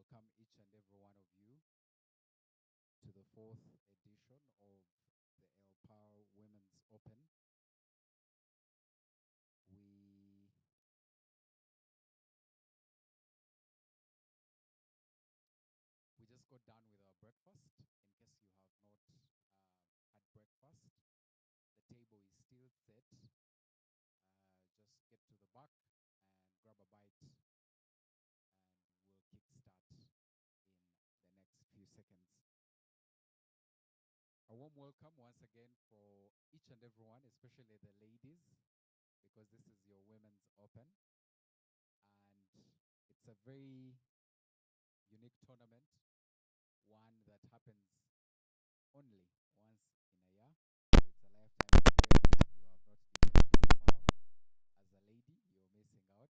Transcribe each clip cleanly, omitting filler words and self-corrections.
welcome each and every one of you to the fourth edition of the Elle Parle Women's Open. We we just got done with our breakfast. In case you have not had breakfast, the table is still set. Just get to the back and grab a bite, and we'll kickstart in the next few seconds. A warm welcome once again for each and everyone, especially the ladies, because this is your Women's Open. And it's a very unique tournament, one that happens only once in a year. So it's a lifetime experience. If you have not been to Nepal as a lady, you're missing out.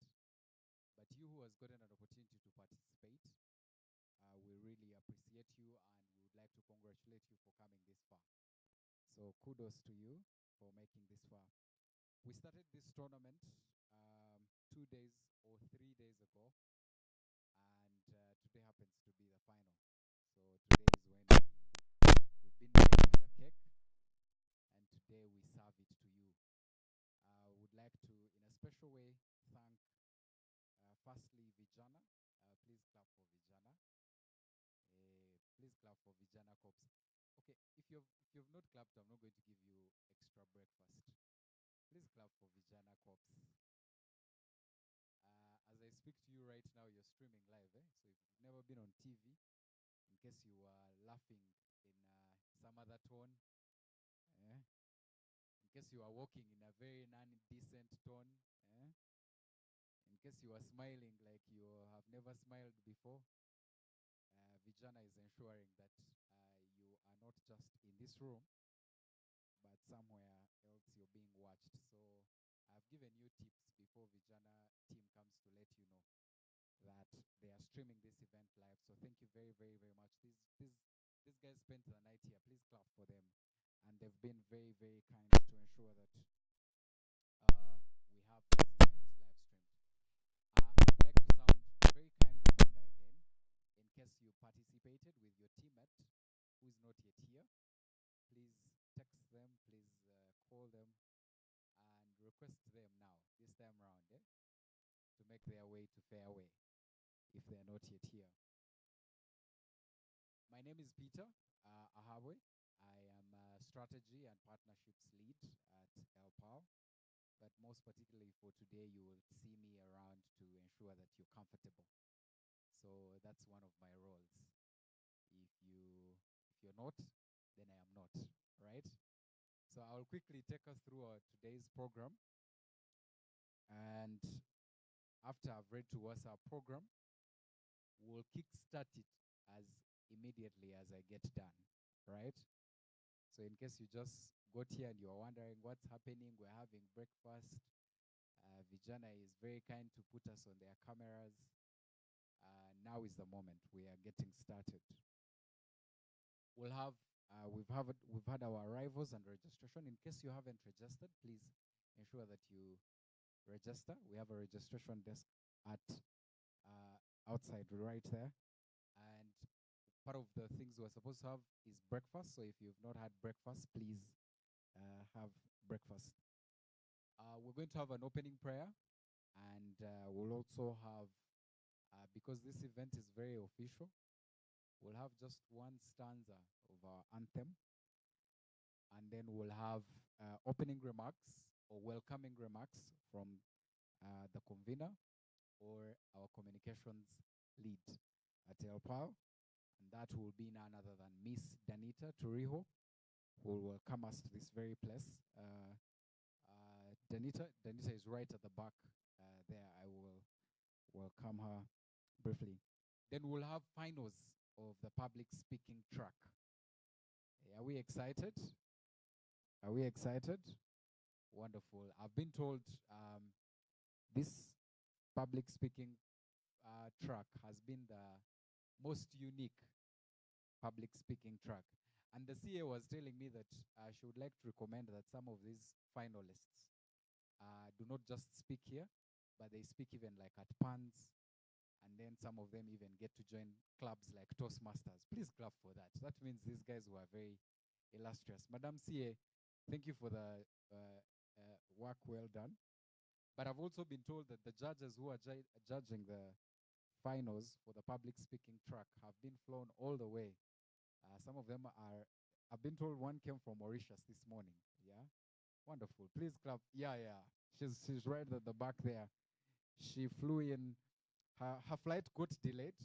But you who has gotten an opportunity to participate, we really appreciate you, and we would like to congratulate you for coming this far. So kudos to you for making this far. We started this tournament 2 days or 3 days ago, and today happens to be the final. So today is when we've been baking a cake, and today we serve it to you. I would like to, in a special way, thank firstly Vijana. Please clap for Vijana. Please clap for Vijana Corps. Okay, if you've not clapped, I'm not going to give you extra breakfast. Please clap for Vijana Corps. As I speak to you right now, you're streaming live, eh? So if you've never been on TV, in case you are laughing in some other tone, eh? In case you are walking in a very non-decent tone, eh? In case you are smiling like you have never smiled before, Vijana is ensuring that you are not just in this room, but somewhere else you're being watched. So I've given you tips before Vijana team comes to let you know that they are streaming this event live. So thank you very, very, very much. These guys spent the night here. Please clap for them. And they've been very, very kind to ensure that we have this event live streamed. I would like to sound a very kind reminder again, in case you participated with your teammate who is not yet here. Please text them, please call them, and request them now, this time around, to make their way to Fairway if they are not yet here. My name is Peter Ahabwe. I am a strategy and partnerships lead at Elle Parle, but most particularly for today, you will see me around to ensure that you're comfortable. So that's one of my roles. If you're not, then I am not, right? So I'll quickly take us through today's program. And after I've read to us our program, we'll kickstart it as immediately as I get done, right? So in case you just got here and you're wondering what's happening, we're having breakfast. Vijana is very kind to put us on their cameras. Now is the moment. We are getting started. We've had our arrivals and registration. In case you haven't registered, please ensure that you register. We have a registration desk at outside right there. And part of the things we're supposed to have is breakfast. So if you've not had breakfast, please have breakfast. We're going to have an opening prayer, and we'll also have, because this event is very official, we'll have just one stanza of our anthem, and then we'll have opening remarks or welcoming remarks from the convener or our communications lead at Elle Parle, and that will be none other than Miss Danita Turiho, who will welcome us to this very place. Danita is right at the back there. I will welcome her briefly. Then we'll have finals of the public speaking track. Are we excited? Are we excited? Wonderful. I've been told this public speaking track has been the most unique public speaking track. And the CA was telling me that she would like to recommend that some of these finalists do not just speak here, but they speak even like at pans And then some of them even get to join clubs like Toastmasters. Please clap for that. That means these guys were very illustrious. Madam CA, thank you for the work well done. But I've also been told that the judges who are judging the finals for the public speaking track have been flown all the way. Some of them are, I've been told one came from Mauritius this morning. Yeah, wonderful. Please clap. Yeah, yeah. She's right at the back there. She flew in. Her flight got delayed,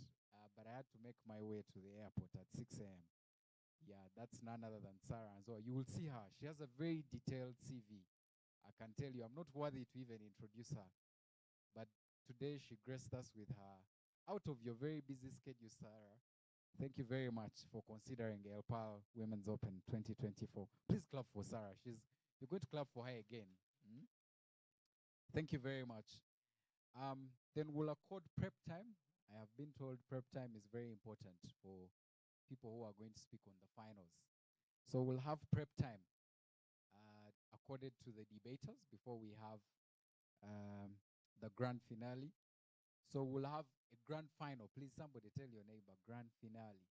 but I had to make my way to the airport at 6 a.m. Yeah, that's none other than Sarah. And so you will see her. She has a very detailed CV. I can tell you, I'm not worthy to even introduce her. But today she graced us with her, out of your very busy schedule, Sarah. Thank you very much for considering Elle Parle Women's Open 2024. Please clap for Sarah. You're going to clap for her again. Thank you very much. Then we'll accord prep time. I have been told prep time is very important for people who are going to speak on the finals. So we'll have prep time accorded to the debaters before we have the grand finale. So we'll have a grand final. Please, somebody tell your neighbor, grand finale.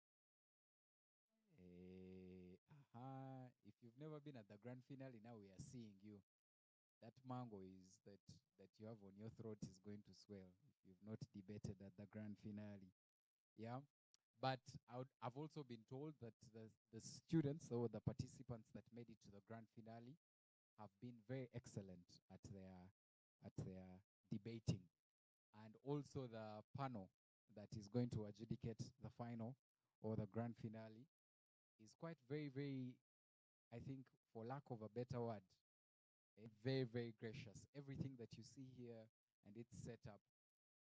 If you've never been at the grand finale, now we are seeing you. That mango is that you have on your throat is going to swell if you've not debated at the grand finale. Yeah. But I've also been told that the students or the participants that made it to the grand finale have been very excellent at their debating. And also the panel that is going to adjudicate the final or the grand finale is quite very, very, I think, for lack of a better word, very, very gracious. Everything that you see here and it's set up.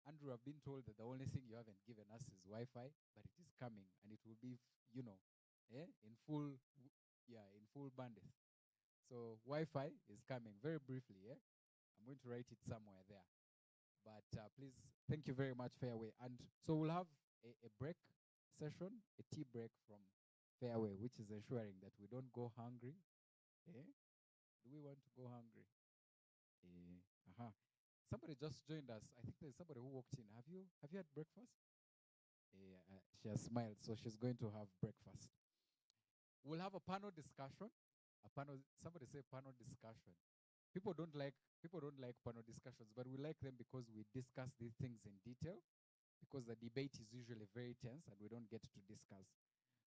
Andrew, I've been told that the only thing you haven't given us is Wi-Fi, but it is coming and it will be, in full bandwidth. So Wi-Fi is coming very briefly. I'm going to write it somewhere there. But please, thank you very much, Fairway. And so we'll have a break session, a tea break from Fairway, which is ensuring that we don't go hungry. Do we want to go hungry? Somebody just joined us. I think there's somebody who walked in. Have you had breakfast? She has smiled, so she's going to have breakfast. We'll have a panel discussion. Somebody say panel discussion. People don't like panel discussions, but we like them because we discuss these things in detail, because the debate is usually very tense and we don't get to discuss.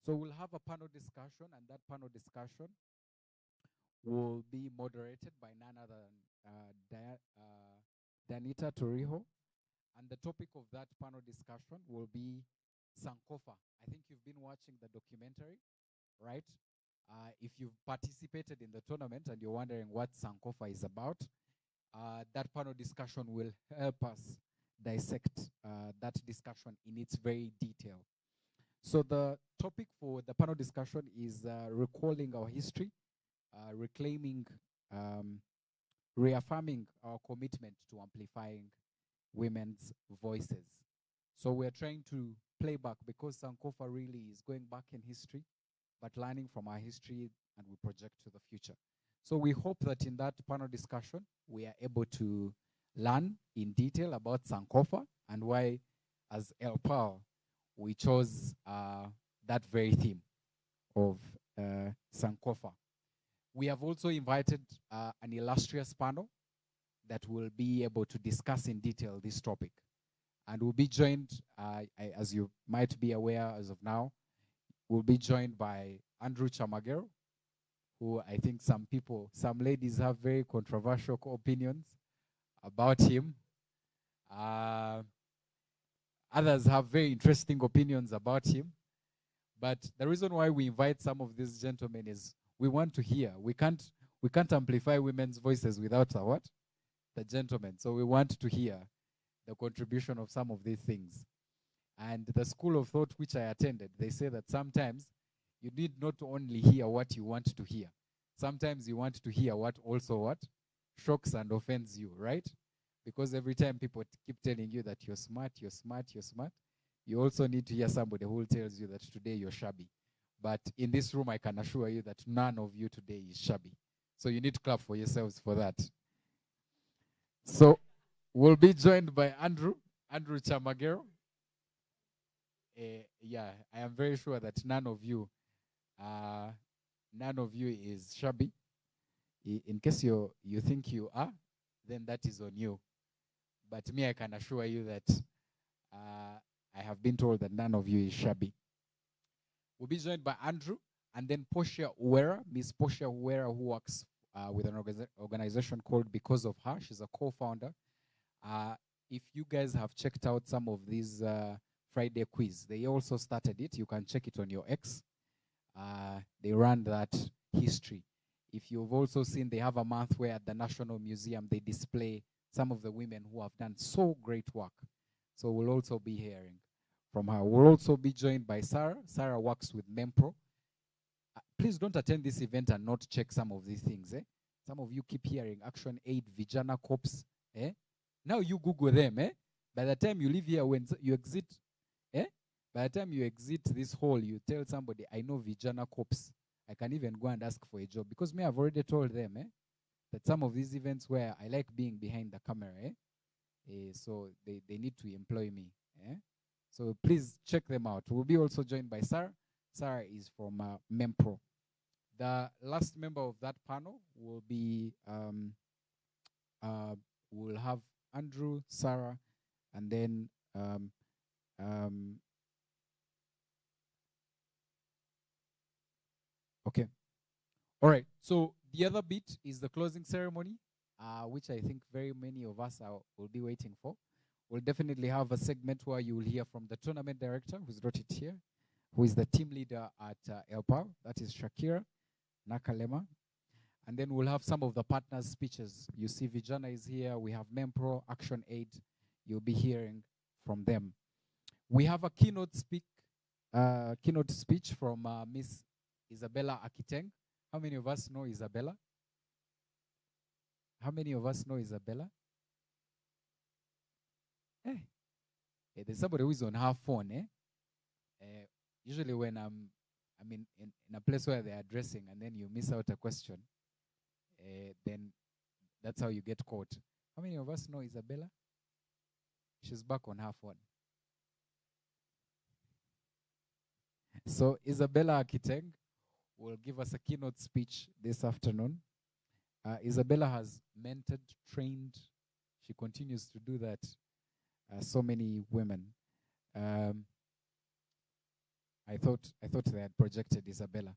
So we'll have a panel discussion, and that panel discussion will be moderated by none other than Danita Torrijo. And the topic of that panel discussion will be Sankofa. I think you've been watching the documentary, right? If you've participated in the tournament and you're wondering what Sankofa is about, that panel discussion will help us dissect that discussion in its very detail. So the topic for the panel discussion is recalling our history, reclaiming, reaffirming our commitment to amplifying women's voices. So we're trying to play back, because Sankofa really is going back in history, but learning from our history, and we project to the future. So we hope that in that panel discussion, we are able to learn in detail about Sankofa and why, as Elle Parle, we chose that very theme of Sankofa. We have also invited an illustrious panel that will be able to discuss in detail this topic. And we'll be joined, as you might be aware as of now, we'll be joined by Andrew Chamagero, who I think some ladies have very controversial opinions about him. Others have very interesting opinions about him. But the reason why we invite some of these gentlemen is we want to hear. We can't amplify women's voices without the gentlemen. So we want to hear the contribution of some of these things. And the school of thought which I attended, they say that sometimes you need not only hear what you want to hear. Sometimes you want to hear what shocks and offends you, right? Because every time people keep telling you that you're smart, you're smart, you're smart, you also need to hear somebody who tells you that today you're shabby. But in this room, I can assure you that none of you today is shabby. So you need to clap for yourselves for that. So we'll be joined by Andrew Chamagero. Yeah, I am very sure that none of you is shabby. In case you think you are, then that is on you. But me, I can assure you that I have been told that none of you is shabby. We'll be joined by Andrew and then Portia Uwera, Miss Portia Uwera, who works with an organization called Because of Her. She's a co-founder. If you guys have checked out some of these Friday quiz, they also started it. You can check it on your X. They run that history. If you've also seen, they have a month where at the National Museum they display some of the women who have done so great work. So we'll also be hearing from her. We'll also be joined by Sarah. Sarah works with Mempro. Please don't attend this event and not check some of these things. Some of you keep hearing Action Aid, Vijana Corps. Now you Google them. By the time you leave here, when you exit, by the time you exit this hall, you tell somebody, I know Vijana Corps. I can even go and ask for a job. Because me, I've already told them that some of these events where I like being behind the camera, so they need to employ me. So please check them out. We'll be also joined by Sarah. Sarah is from Mempro. The last member of that panel will be, we'll have Andrew, Sarah, and then okay. All right. So the other bit is the closing ceremony, which I think very many of us will be waiting for. We'll definitely have a segment where you will hear from the tournament director, who's wrote it here, who is the team leader at Elle Parle. That is Shakira Nakalema. And then we'll have some of the partners' speeches. You see Vijana is here. We have Mempro, Action Aid. You'll be hearing from them. We have a keynote speech from Miss Isabella Akiteng. How many of us know Isabella? How many of us know Isabella? Hey, there's somebody who is on her phone. Usually when I'm in a place where they're addressing and then you miss out a question, then that's how you get caught. How many of us know Isabella? She's back on her phone. So Isabella Akiteng will give us a keynote speech this afternoon. Isabella has mentored, trained. She continues to do that. So many women. I thought they had projected Isabella,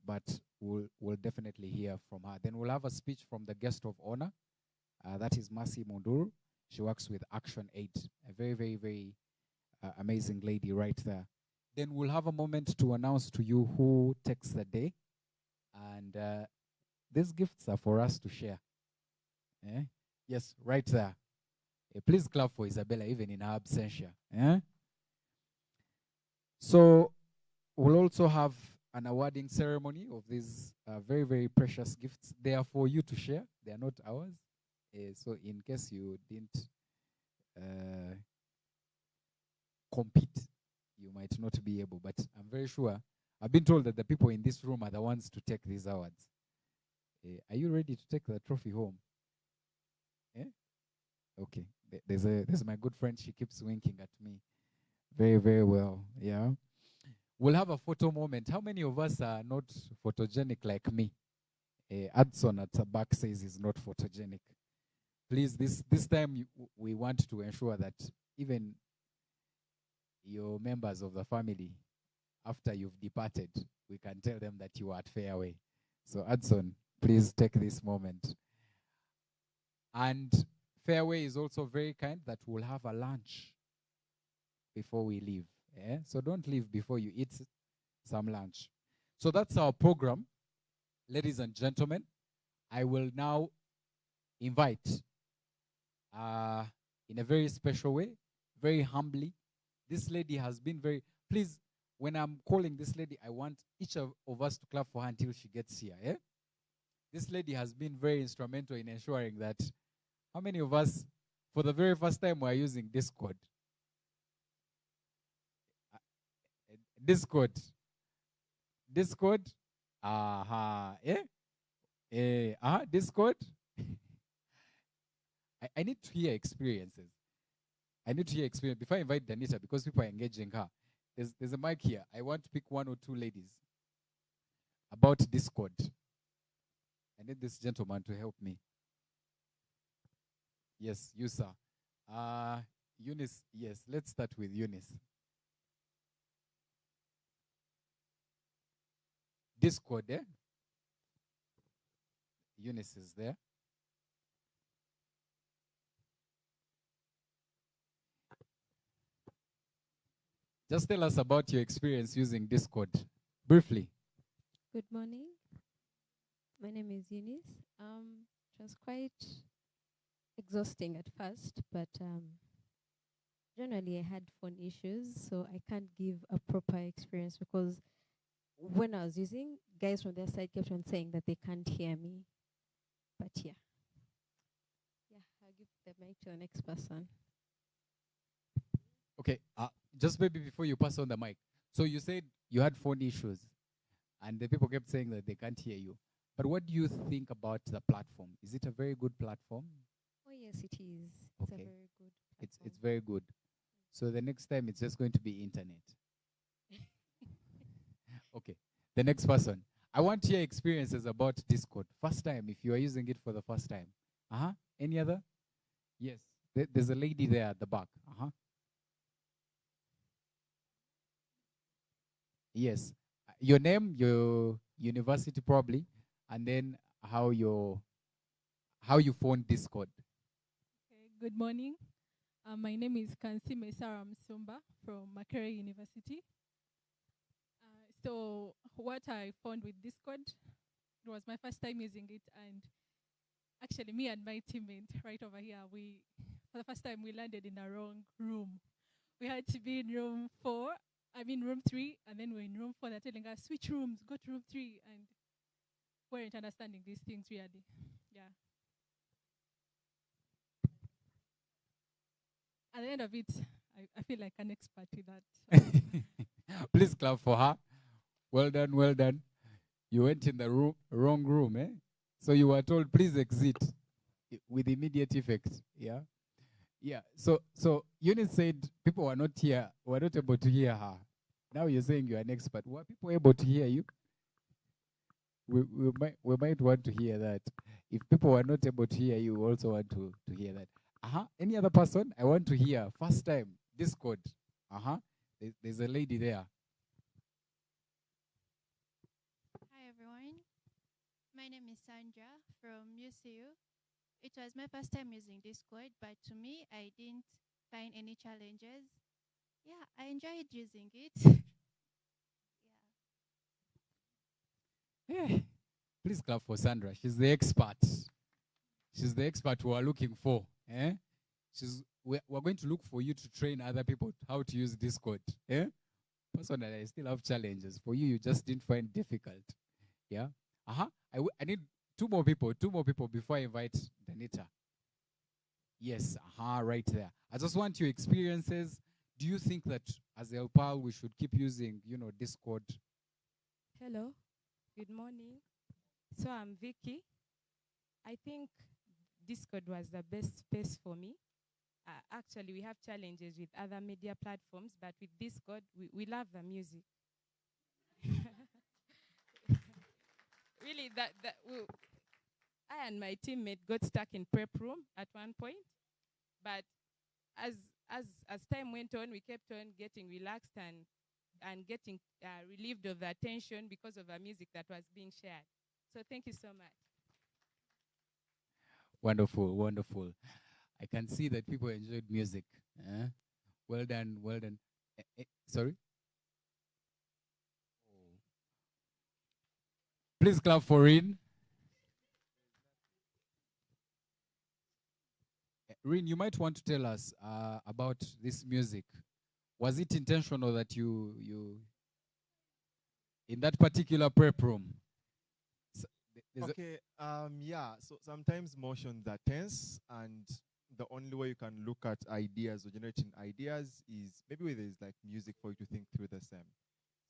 but we'll definitely hear from her. Then we'll have a speech from the guest of honor. That is Mercy Munduru. She works with Action Aid. A very, very, very amazing lady right there. Then we'll have a moment to announce to you who takes the day. And these gifts are for us to share. Yes, right there. Please clap for Isabella, even in her absentia. So we'll also have an awarding ceremony of these very, very precious gifts. They are for you to share. They are not ours. So in case you didn't compete, you might not be able. But I'm very sure. I've been told that the people in this room are the ones to take these awards. Are you ready to take the trophy home? Okay. There's my good friend. She keeps winking at me. Very, very well. Yeah. We'll have a photo moment. How many of us are not photogenic like me? Adson at the back says he's not photogenic. Please, this time we want to ensure that even your members of the family, after you've departed, we can tell them that you are at Fairway. So Adson, please take this moment. And Fairway is also very kind that we'll have a lunch before we leave. So don't leave before you eat some lunch. So that's our program. Ladies and gentlemen, I will now invite, in a very special way, very humbly, this lady has been very, please, when I'm calling this lady, I want each of us to clap for her until she gets here. This lady has been very instrumental in ensuring that, how many of us, for the very first time, we're using Discord? Discord. Discord. I need to hear experiences. I need to hear experience before I invite Danita because people are engaging her. There's a mic here. I want to pick one or two ladies about Discord. I need this gentleman to help me. Yes, you, sir. Eunice, yes, let's start with Eunice. Discord, eh? Eunice is there. Just tell us about your experience using Discord, briefly. Good morning. My name is Eunice. It was quite exhausting at first, but generally I had phone issues, so I can't give a proper experience because when I was using, guys from their side kept on saying that they can't hear me. But yeah. Yeah, I'll give the mic to the next person. Okay, just maybe before you pass on the mic. So you said you had phone issues, and the people kept saying that they can't hear you. But what do you think about the platform? Is it a very good platform? Oh yes, it is. It's Okay. a very good platform. It's very good. So the next time it's just going to be internet. Okay. The next person. I want your experiences about Discord. First time, if you are using it for the first time. Any other? Yes. There's a lady there at the back. Yes. Your name, your university probably, and then how you found Discord. Okay, good morning. My name is Kansi Mesaram Sumba from Makerere University. So what I found with Discord, it was my first time using it, and actually me and my teammate right over here, for the first time we landed in the wrong room. We had to be in room 3, and then we're in room 4. They're telling us switch rooms, go to room 3, and we weren't understanding these things really. Yeah. At the end of it, I feel like an expert with that. Please clap for her. Well done, well done. You went in the wrong room, eh? So you were told, please exit with immediate effect. Yeah. Yeah. So Eunice said people were not able to hear her. Now you're saying you're an expert. Were people able to hear you? We might want to hear that. If people were not able to hear you, we also want to hear that. Any other person? I want to hear. First time, Discord. There's a lady there. Hi everyone. My name is Sandra from UCU. It was my first time using Discord, but to me, I didn't find any challenges. Yeah, I enjoyed using it. Yeah. Please clap for Sandra. She's the expert. She's the expert we are looking for. We're going to look for you to train other people how to use Discord. Personally, I still have challenges. For you, you just didn't find it difficult. Yeah. I need two more people before I invite Danita. Yes, right there. I just want your experiences. Do you think that as Elle Parle, we should keep using, Discord? Hello, good morning. So I'm Vicky. I think Discord was the best space for me. Actually, we have challenges with other media platforms, but with Discord, we love the music. Really, I and my teammate got stuck in prep room at one point, but as time went on, we kept on getting relaxed and getting relieved of the attention because of the music that was being shared. So thank you so much. Wonderful, wonderful. I can see that people enjoyed music. Well done, well done. Sorry? Please clap for Rin. Rin, you might want to tell us about this music. Was it intentional that you in that particular prep room? Okay, yeah, so sometimes motions are tense, and the only way you can look at ideas or generating ideas is maybe where there's like music for you to think through the same.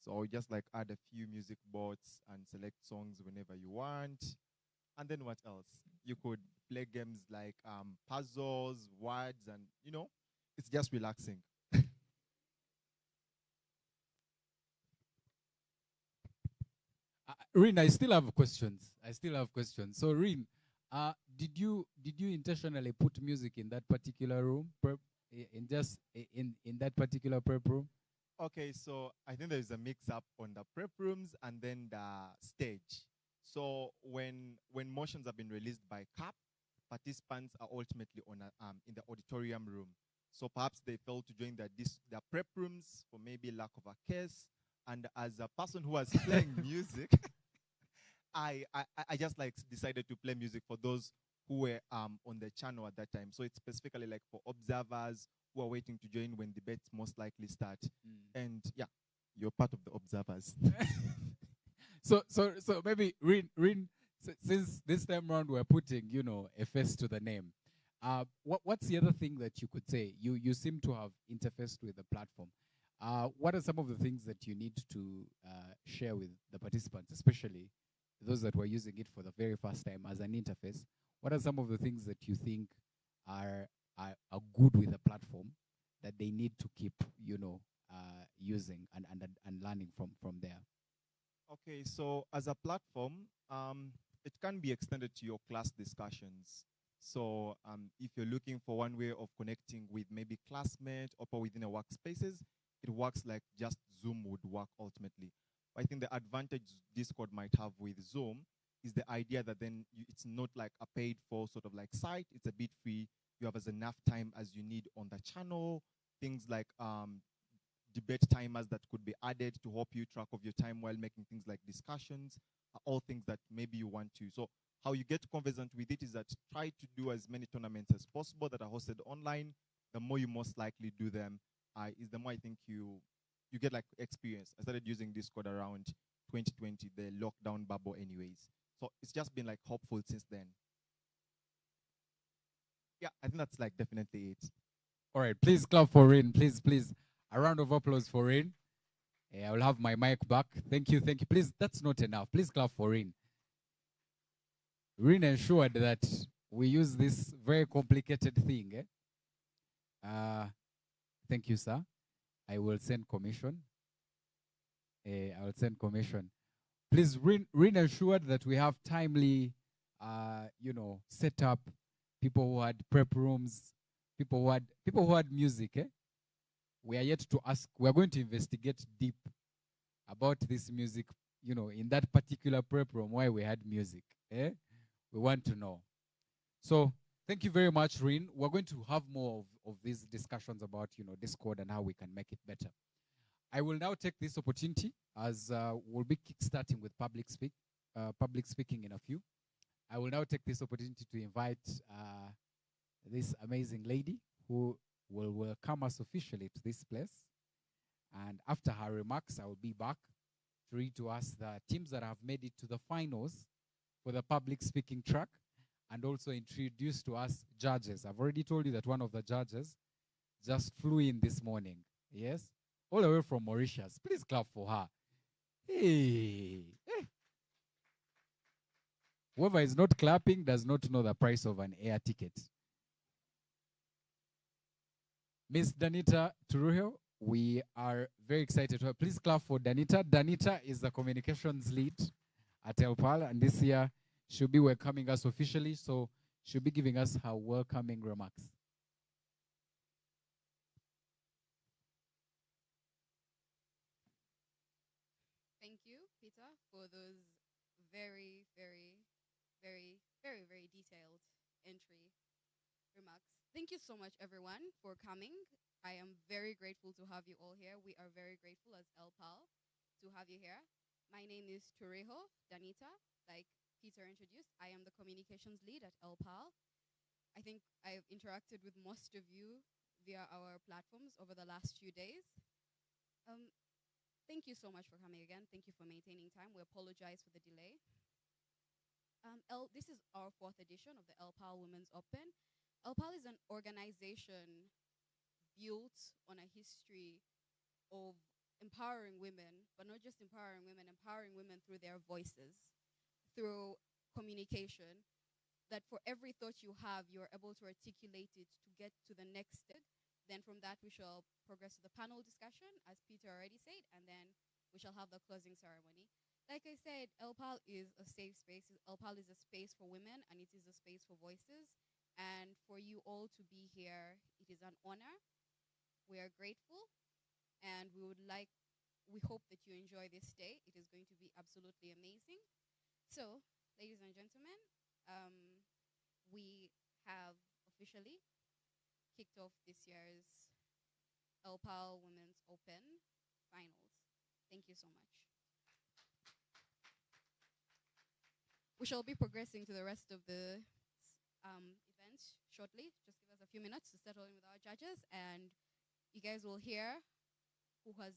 So just like add a few music bots and select songs whenever you want. And then what else? You could play games like puzzles, words, and it's just relaxing. Rin, I still have questions. So, Rin, did you intentionally put music in that particular room, in that particular prep room? Okay, so I think there's a mix-up on the prep rooms and then the stage. So when motions have been released by CAP, participants are ultimately in the auditorium room. So perhaps they failed to join their prep rooms for maybe lack of a case. And as a person who was playing music, I just like decided to play music for those who were on the channel at that time. So it's specifically like for observers who are waiting to join when debates most likely start. And yeah, you're part of the observers. So maybe Rin, since this time around we're putting a face to the name. What's the other thing that you could say? You seem to have interfaced with the platform. What are some of the things that you need to share with the participants, especially those that were using it for the very first time as an interface? What are some of the things that you think are good with the platform that they need to keep, using and learning from there? Okay, so as a platform, it can be extended to your class discussions. So if you're looking for one way of connecting with maybe classmates or within a workspaces, it works like just Zoom would work ultimately. I think the advantage Discord might have with Zoom is the idea that then it's not like a paid for sort of like site. It's a bit free. You have as enough time as you need on the channel. Things like debate timers that could be added to help you track of your time while making things like discussions, are all things that maybe you want to. So how you get conversant with it is that try to do as many tournaments as possible that are hosted online. The more you most likely do them, is the more I think you get like experience. I started using Discord around 2020, the lockdown bubble anyways. So it's just been like hopeful since then. Yeah, I think that's like definitely it. All right, please clap for Rain. Please. A round of applause for Rain. I will have my mic back. Thank you. Please, that's not enough. Please clap for Rain. Rain ensured that we use this very complicated thing. Thank you, sir. I will send commission. Please, Rain ensured that we have timely, set up. People who had prep rooms, people who had music. We are yet to ask. We are going to investigate deep about this music. In that particular prep room, why we had music. We want to know. So thank you very much, Rin. We're going to have more of these discussions about Discord and how we can make it better. I will now take this opportunity as we'll be kickstarting with public speaking in a few. I will now take this opportunity to invite this amazing lady who will welcome us officially to this place. And after her remarks, I will be back to read to us the teams that have made it to the finals for the public speaking track and also introduce to us judges. I've already told you that one of the judges just flew in this morning. Yes? All the way from Mauritius. Please clap for her. Hey. Whoever is not clapping does not know the price of an air ticket. Miss Danita Turuhio, we are very excited to her. Please clap for Danita. Danita is the communications lead at Elle Parle, and this year she'll be welcoming us officially, so she'll be giving us her welcoming remarks. Thank you, Peter, for those very, very, very, very, very detailed entry remarks. Thank you so much, everyone, for coming. I am very grateful to have you all here. We are very grateful as Elle Parle to have you here. My name is Tureho Danita. Like Peter introduced, I am the communications lead at Elle Parle. I think I've interacted with most of you via our platforms over the last few days. Thank you so much for coming again. Thank you for maintaining time. We apologize for the delay. This is our 4th edition of the Elle Parle Women's Open. Elle Parle is an organization built on a history of empowering women, but not just empowering women through their voices, through communication, that for every thought you have, you're able to articulate it to get to the next step. Then from that, we shall progress to the panel discussion, as Peter already said, and then we shall have the closing ceremony. Like I said, Elle Parle is a safe space. Elle Parle is a space for women, and it is a space for voices. And for you all to be here, it is an honor. We are grateful, and we hope that you enjoy this day. It is going to be absolutely amazing. So, ladies and gentlemen, we have officially kicked off this year's Elle Parle Women's Open Finals. Thank you so much. We shall be progressing to the rest of the event shortly. Just give us a few minutes to settle in with our judges, and you guys will hear who has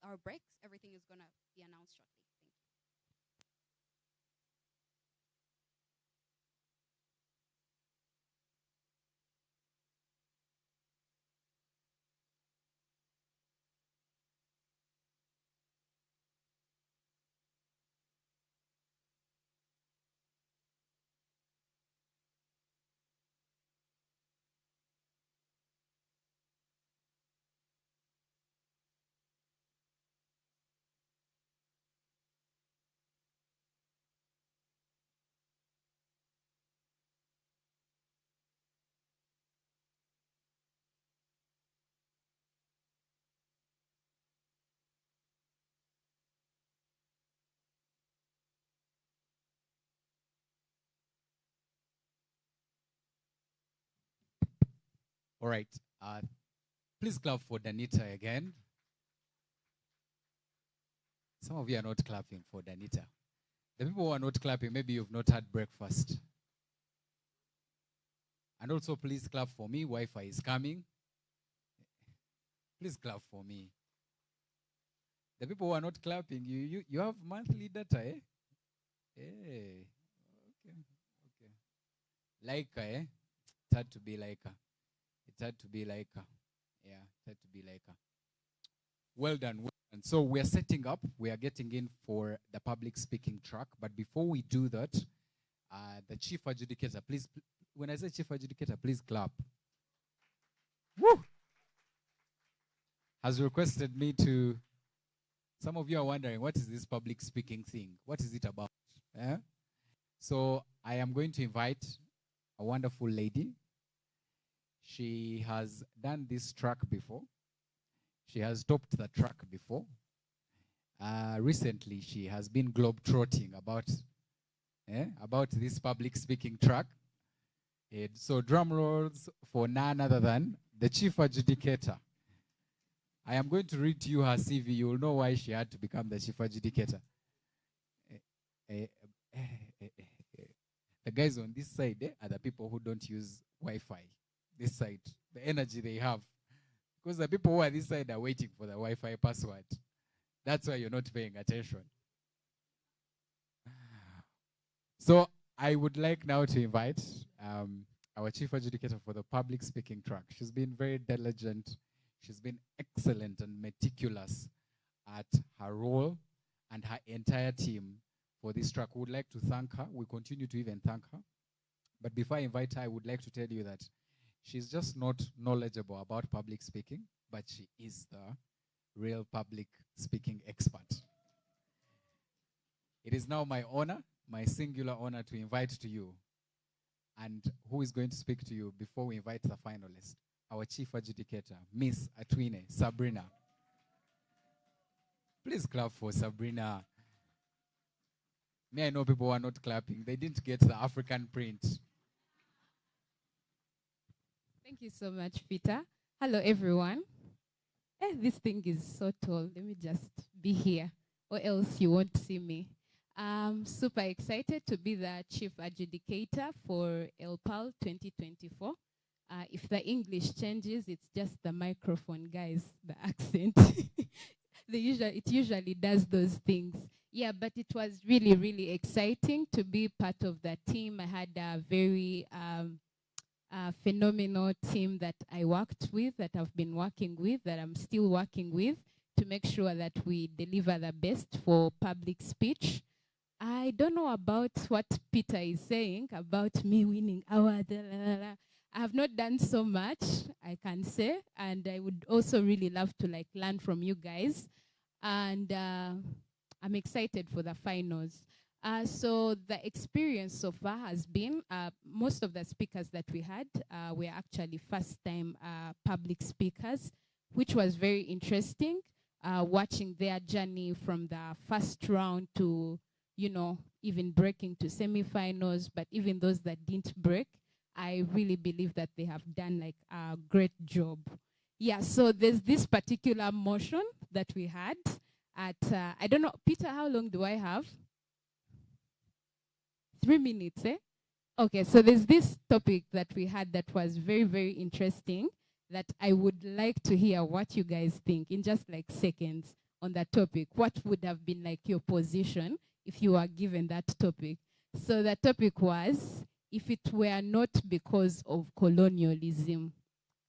our breaks. Everything is going to be announced shortly. All right. Please clap for Danita again. Some of you are not clapping for Danita. The people who are not clapping, maybe you've not had breakfast. And also, please clap for me. Wi-Fi is coming. Please clap for me. The people who are not clapping, you have monthly data, eh? Hey. Okay. Laika, eh? It had to be Laika. It had to be Laika. Yeah, it had to be Laika. Well done. And so we are setting up. We are getting in for the public speaking track. But before we do that, the chief adjudicator, please, when I say chief adjudicator, please clap. Woo! Has requested me to, some of you are wondering, what is this public speaking thing? What is it about? Eh? So I am going to invite a wonderful lady. She has done this track before. She has topped the track before. Recently, she has been globetrotting about this public speaking track. So drum rolls for none other than the chief adjudicator. I am going to read to you her CV. You will know why she had to become the chief adjudicator. The guys on this side are the people who don't use Wi-Fi. This side, the energy they have. Because the people who are this side are waiting for the Wi-Fi password. That's why you're not paying attention. So I would like now to invite our chief adjudicator for the public speaking track. She's been very diligent. She's been excellent and meticulous at her role and her entire team for this track. We would like to thank her. We continue to even thank her. But before I invite her, I would like to tell you that she's just not knowledgeable about public speaking, but she is the real public speaking expert. It is now my honor, my singular honor, to invite to you, and who is going to speak to you before we invite the finalist, our chief adjudicator, Miss Atwine Sabrina. Please clap for Sabrina. I know people who are not clapping. They didn't get the African print. Thank you so much, Peter. Hello, everyone. This thing is so tall. Let me just be here, or else you won't see me. I'm super excited to be the chief adjudicator for Elle Parle 2024. If the English changes, it's just the microphone, guys, the accent. It usually does those things. Yeah, but it was really, really exciting to be part of that team. I had a very phenomenal team that I worked with, that I've been working with, that I'm still working with, to make sure that we deliver the best for public speech. I don't know about what Peter is saying about me winning awards. I have not done so much, I can say, and I would also really love to learn from you guys. And I'm excited for the finals. So the experience so far has been most of the speakers that we had were actually first-time public speakers, which was very interesting. Watching their journey from the first round to, even breaking to semifinals, but even those that didn't break, I really believe that they have done like a great job. Yeah, so there's this particular motion that we had at, I don't know, Peter, how long do I have? 3 minutes, eh? Okay, so there's this topic that we had that was very, very interesting that I would like to hear what you guys think in just like seconds on that topic. What would have been like your position if you were given that topic? So the topic was, if it were not because of colonialism.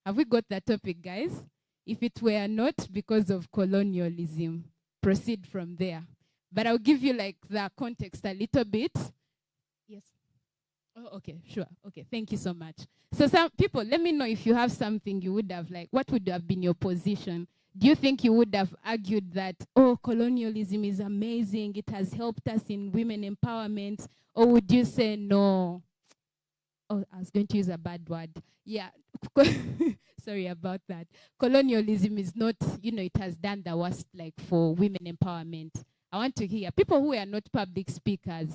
Have we got that topic, guys? If it were not because of colonialism, proceed from there. But I'll give you like the context a little bit. Yes. Oh, okay, sure. Okay, thank you so much. So some people, let me know if you have something you would have like, what would have been your position? Do you think you would have argued that, oh, colonialism is amazing, it has helped us in women empowerment? Or would you say no? Oh, I was going to use a bad word. Yeah, sorry about that. Colonialism is not, it has done the worst like for women empowerment. I want to hear people who are not public speakers.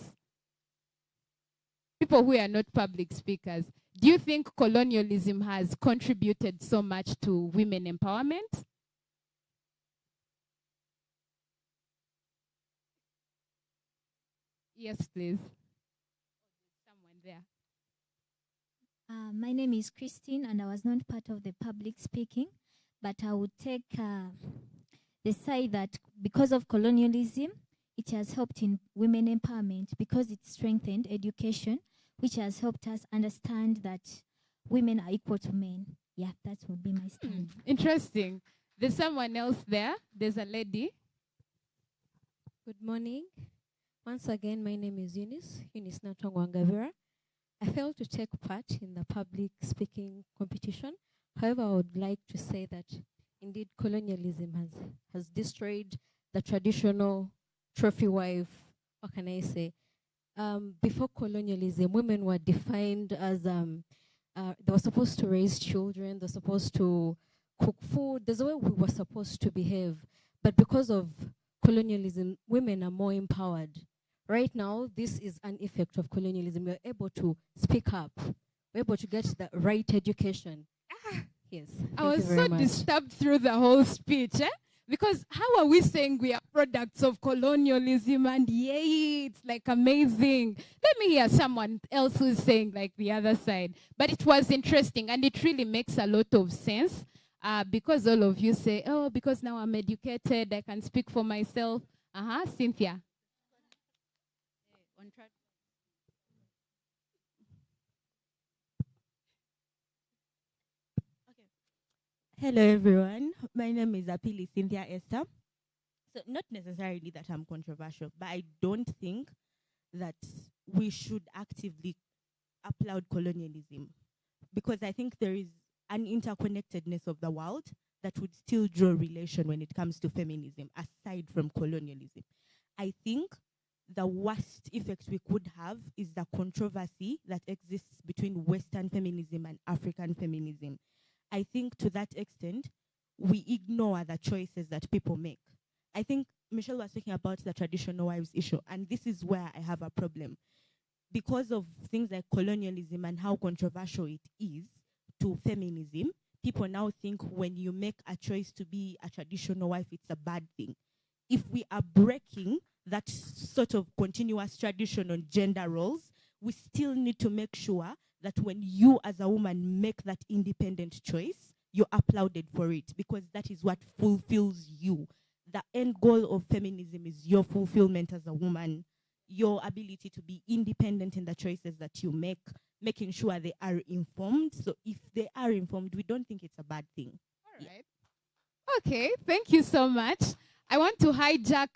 People who are not public speakers, do you think colonialism has contributed so much to women empowerment? Yes, please. Someone there. My name is Christine, and I was not part of the public speaking, but I would take the side that because of colonialism, it has helped in women empowerment because it strengthened education, which has helped us understand that women are equal to men. Yeah, that would be my stand. Interesting. There's someone else there. There's a lady. Good morning. Once again, my name is Eunice Natongwangavira. I failed to take part in the public speaking competition. However, I would like to say that indeed colonialism has destroyed the traditional trophy wife. What can I say? Before colonialism, women were defined as they were supposed to raise children, they're supposed to cook food. There's a way we were supposed to behave. But because of colonialism, women are more empowered. Right now, this is an effect of colonialism. We're able to speak up. We're able to get the right education. Yes. I was so disturbed through the whole speech, because how are we saying we are products of colonialism and yay, it's like amazing. Let me hear someone else who's saying like the other side. But it was interesting and it really makes a lot of sense because all of you say, oh, because now I'm educated, I can speak for myself. Cynthia. Hello, everyone. My name is Apili Cynthia Esther. So not necessarily that I'm controversial, but I don't think that we should actively applaud colonialism because I think there is an interconnectedness of the world that would still draw relation when it comes to feminism, aside from colonialism. I think the worst effect we could have is the controversy that exists between Western feminism and African feminism. I think to that extent, we ignore the choices that people make. I think Michelle was talking about the traditional wives issue, and this is where I have a problem. Because of things like colonialism and how controversial it is to feminism, people now think when you make a choice to be a traditional wife, it's a bad thing. If we are breaking that sort of continuous tradition on gender roles, we still need to make sure that when you as a woman make that independent choice, you're applauded for it because that is what fulfills you. The end goal of feminism is your fulfillment as a woman, your ability to be independent in the choices that you make, making sure they are informed. So if they are informed, we don't think it's a bad thing. All right. Okay, thank you so much. I want to hijack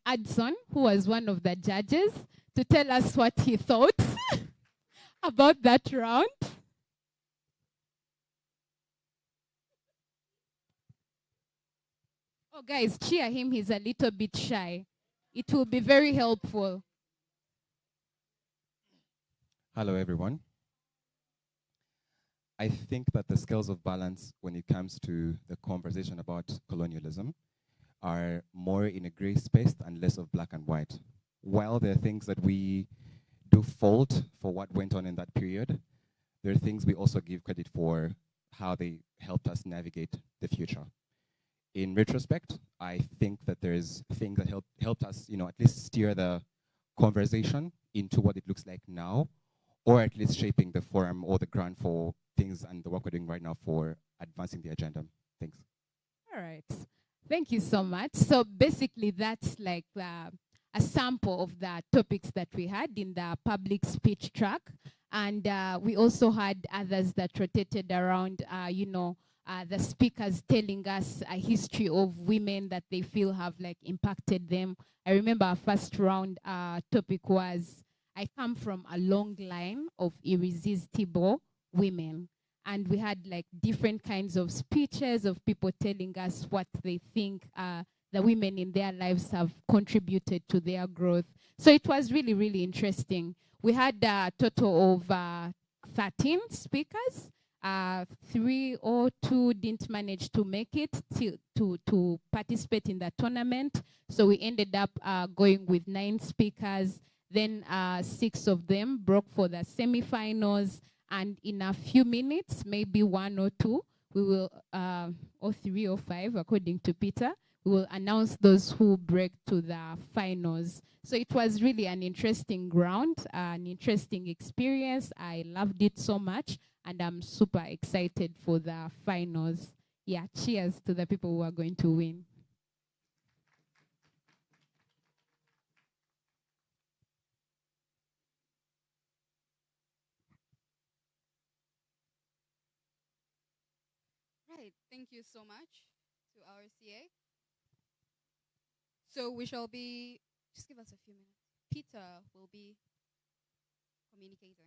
Adson, who was one of the judges, to tell us what he thought about that round. Oh, guys, cheer him. He's a little bit shy. It will be very helpful. Hello, everyone. I think that the skills of balance when it comes to the conversation about colonialism are more in a gray space and less of black and white. While there are things that we do fault for what went on in that period, there are things we also give credit for how they helped us navigate the future. In retrospect, I think that there's things that helped us, at least steer the conversation into what it looks like now, or at least shaping the forum or the ground for things and the work we're doing right now for advancing the agenda. Thanks. All right. Thank you so much. So basically, that's like a sample of the topics that we had in the public speech track. And we also had others that rotated around, the speakers telling us a history of women that they feel have like impacted them. I remember our first round topic was, I come from a long line of irresistible women. And we had like different kinds of speeches of people telling us what they think the women in their lives have contributed to their growth. So it was really, really interesting. We had a total of 13 speakers. 3 or 2 didn't manage to make it to participate in the tournament. So we ended up going with 9 speakers. Then 6 of them broke for the semifinals. And in a few minutes, maybe 1 or 2, we will, or 3 or 5, according to Peter, we will announce those who break to the finals. So it was really an interesting round, an interesting experience. I loved it so much, and I'm super excited for the finals. Yeah, cheers to the people who are going to win. Right. Thank you so much to our CA. So we shall be, just give us a few minutes. Peter will be communicating.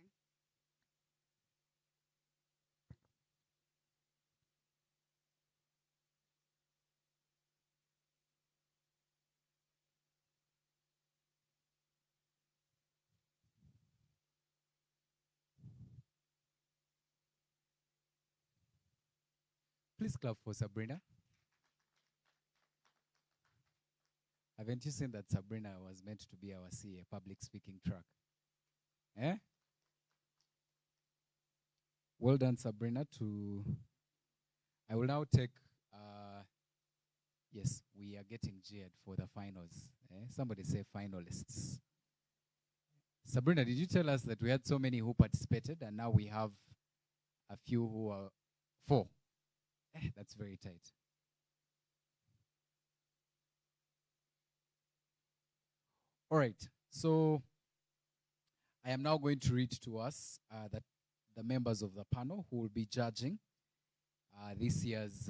Please clap for Sabrina. Haven't you seen that Sabrina was meant to be our CA public speaking track? Eh? Well done, Sabrina. I will now take, yes, we are getting geared for the finals. Somebody say finalists. Sabrina, did you tell us that we had so many who participated and now we have a few who are 4? That's very tight. All right, so I am now going to read to us that the members of the panel who will be judging this year's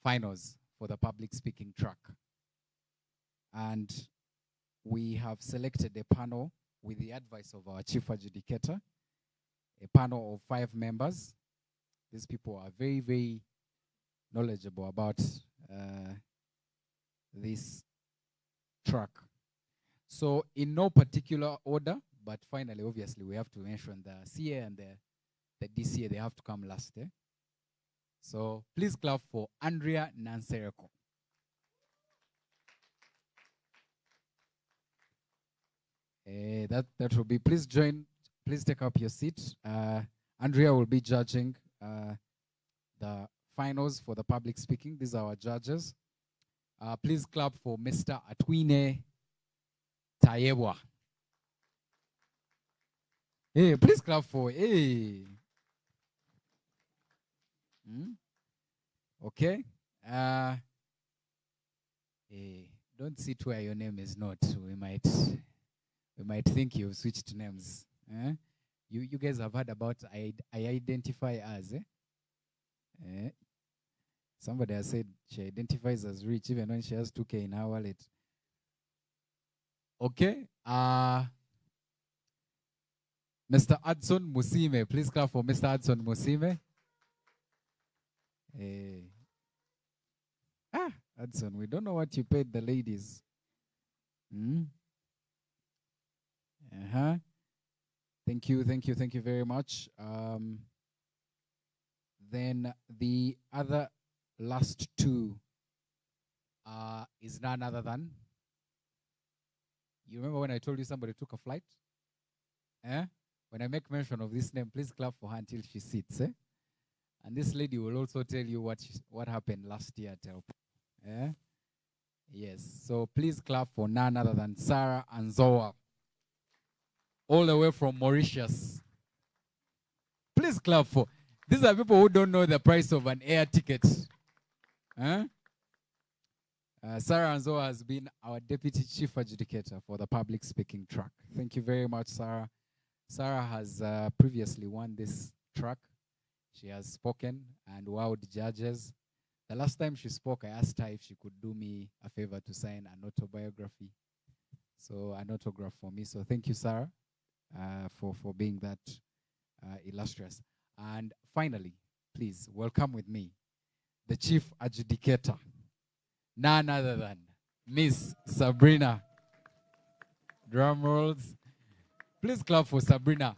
finals for the public speaking track. And we have selected a panel with the advice of our chief adjudicator, a panel of 5 members. These people are very, very knowledgeable about this track. So in no particular order, but finally, obviously, we have to mention the CA and the DCA. They have to come last. So please clap for Andrea Nansereko. That will be, please take up your seat. Andrea will be judging the finals for the public speaking. These are our judges. Please clap for Mr. Atwine Tayebwa. Hey, please clap for, hey. Okay. Hey, don't sit where your name is not. We might think you've switched names. You guys have heard about I identify as. Somebody has said she identifies as rich even when she has 2K in her wallet. Okay. Mr. Adson Musime. Please clap for Mr. Adson Musime. Adson, we don't know what you paid the ladies. Mm. Uh-huh. Thank you very much. Then the other last two is none other than, you remember when I told you somebody took a flight? Eh? When I make mention of this name, please clap for her until she sits. Eh? And this lady will also tell you what happened last year at Elle Parle. Eh? Yes, so please clap for none other than Sarah Anzoa, all the way from Mauritius. Please clap for. These are people who don't know the price of an air ticket. Huh? Sarah Anzoa has been our deputy chief adjudicator for the public speaking track. Thank you very much, Sarah. Sarah has previously won this track. She has spoken and wowed judges. The last time she spoke, I asked her if she could do me a favor to sign an autobiography. So an autograph for me. So thank you, Sarah, for being that illustrious. And finally, please welcome with me the chief adjudicator, none other than Miss Sabrina. Drum rolls. Please clap for Sabrina.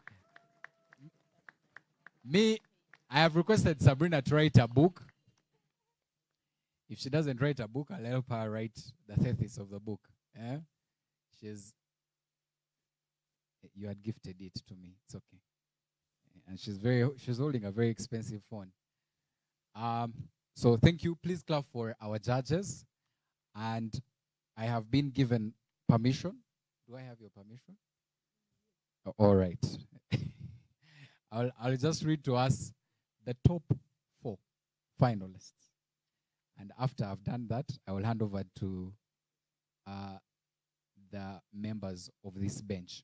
I have requested Sabrina to write a book. If she doesn't write a book, I'll help her write the thesis of the book. Eh? You had gifted it to me. It's okay. And she's holding a very expensive phone. So thank you. Please clap for our judges. And I have been given permission. Do I have your permission? All right. I'll just read to us the top 4 finalists. And after I've done that, I will hand over to the members of this bench.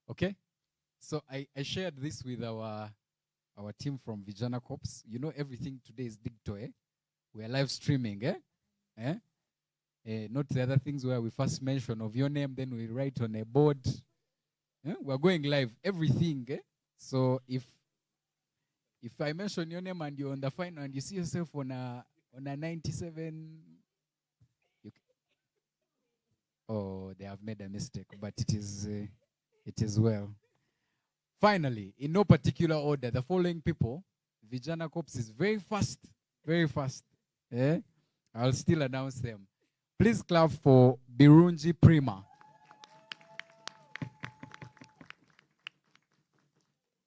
Okay? So I shared this with our team from Vijana Corps. You know, everything today is digital, eh? We are live streaming, eh? Not the other things where we first mention of your name, then we write on a board. We're going live, everything. So if I mention your name and you're on the final and you see yourself on a 97, they have made a mistake, but it is well. Finally, in no particular order, the following people, Vijana Corps is very fast, very fast. I'll still announce them. Please clap for Birungi Prima.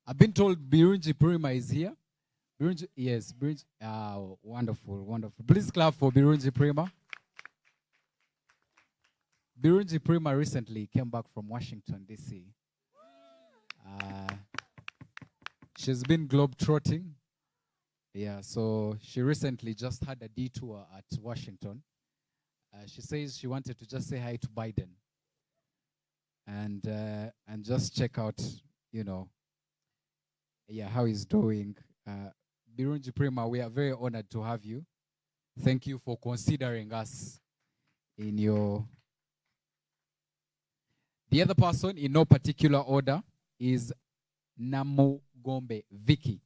I've been told Birungi Prima is here. Birungi, yes, Birungi. Wonderful, wonderful. Please clap for Birungi Prima. Birungi Prima recently came back from Washington, D.C. She's been globetrotting. Yeah, so she recently just had a detour at Washington. She says she wanted to just say hi to Biden and just check out, how he's doing. Birungi Prima, we are very honored to have you. Thank you for considering us in your... The other person, in no particular order, is Namu Gombe Vicky.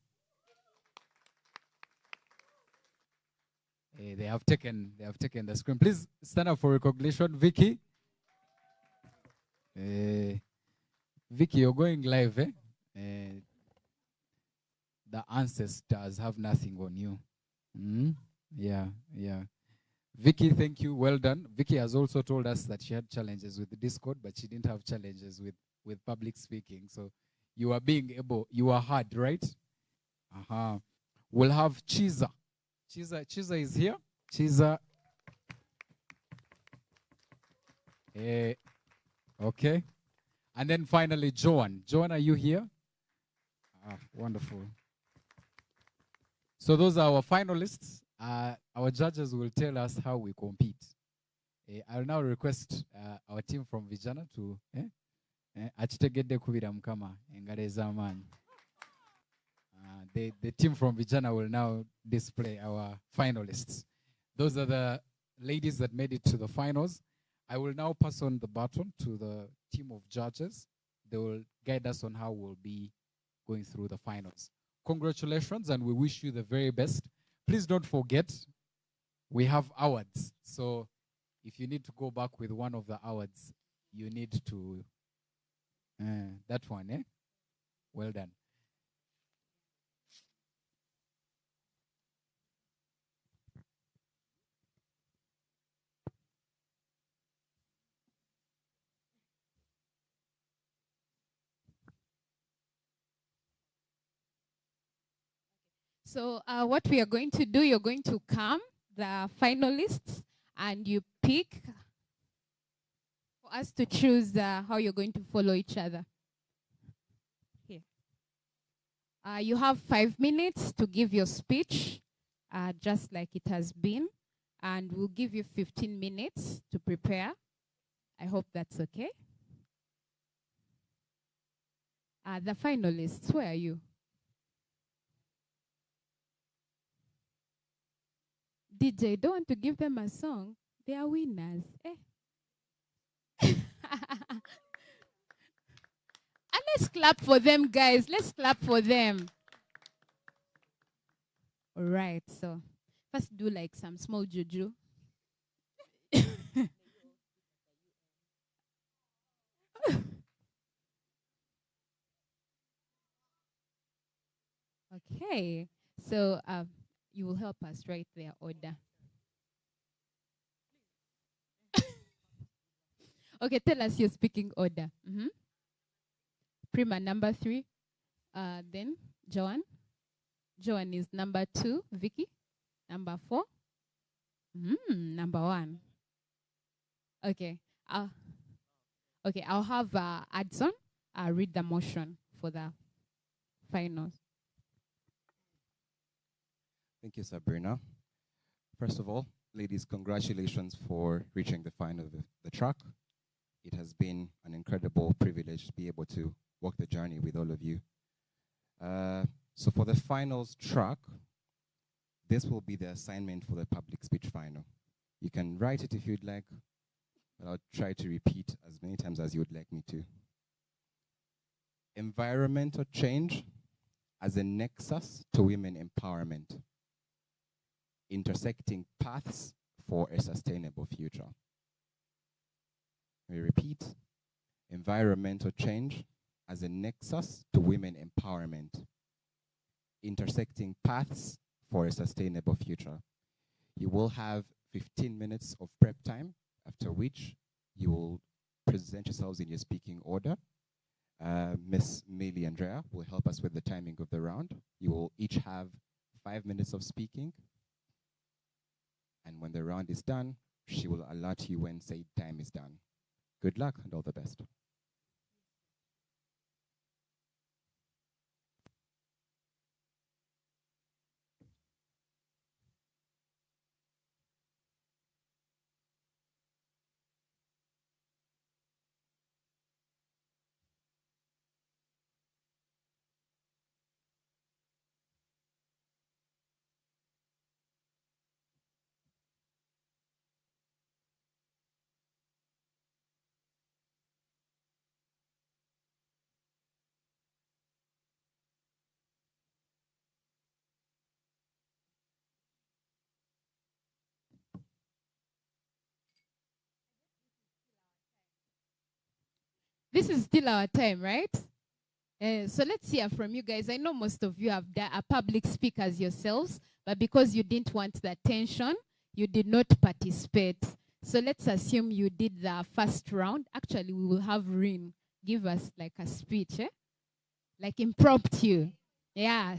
They have taken the screen. Please stand up for recognition, Vicky. Vicky, you're going live, eh? The ancestors have nothing on you. Yeah. Vicky, thank you. Well done. Vicky has also told us that she had challenges with the Discord, but she didn't have challenges with public speaking. So you are being able, you are hard, right? We'll have Chiza. Chiza is here. Chiza. Okay. And then finally, Joan. Joan, are you here? Wonderful. So those are our finalists. Our judges will tell us how we compete. I'll now request our team from Vijana to achitegedde kubira mukama engalo ez'amaanyi. The team from Vijana will now display our finalists. Those are the ladies that made it to the finals. I will now pass on the baton to the team of judges. They will guide us on how we'll be going through the finals. congratulations, and we wish you the very best. Please don't forget, we have awards. So if you need to go back with one of the awards, you need to, that one, eh? Well done. So what we are going to do, you're going to come, the finalists, and you pick for us to choose how you're going to follow each other. Here. You have 5 minutes to give your speech, just like it has been, and we'll give you 15 minutes to prepare. I hope that's okay. The finalists, where are you? DJ, don't want to give them a song. They are winners. Eh? And let's clap for them, guys. Let's clap for them. All right. So first do like some small juju. Okay. So you will help us write their order. Okay, tell us your speaking order. Prima, number 3. Then Joanne. Joanne is number 2. Vicky, number 4. Number 1. Okay. I'll have Adson read the motion for the finals. Thank you, Sabrina. First of all, ladies, congratulations for reaching the final of the track. It has been an incredible privilege to be able to walk the journey with all of you. So for the finals track, this will be the assignment for the public speech final. You can write it if you'd like, but I'll try to repeat as many times as you would like me to. Environmental change as a nexus to women empowerment. Intersecting paths for a sustainable future. We repeat, environmental change as a nexus to women empowerment. Intersecting paths for a sustainable future. You will have 15 minutes of prep time, after which you will present yourselves in your speaking order. Miss Millie Andrea will help us with the timing of the round. You will each have 5 minutes of speaking. And when the round is done, she will alert you when said time is done. Good luck and all the best. This is still our time, right? So let's hear from you guys. I know most of you have public speakers yourselves, but because you didn't want the attention, you did not participate. So let's assume you did the first round. Actually, we will have Rin give us like a speech, like impromptu. Yeah,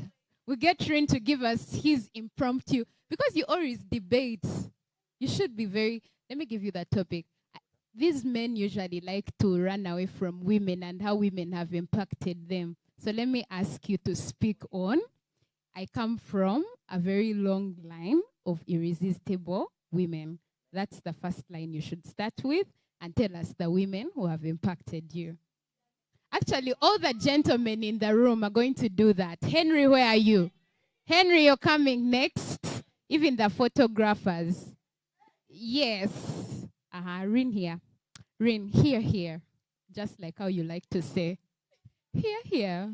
we get Rin to give us his impromptu, because you always debate. You should be very, let me give you the topic. These men usually like to run away from women and how women have impacted them. So let me ask you to speak on. I come from a very long line of irresistible women. That's the first line you should start with, and tell us the women who have impacted you. Actually, all the gentlemen in the room are going to do that. Henry, where are you? Henry, you're coming next. Even the photographers. Yes. Rin here. Rin, here. Just like how you like to say. Here.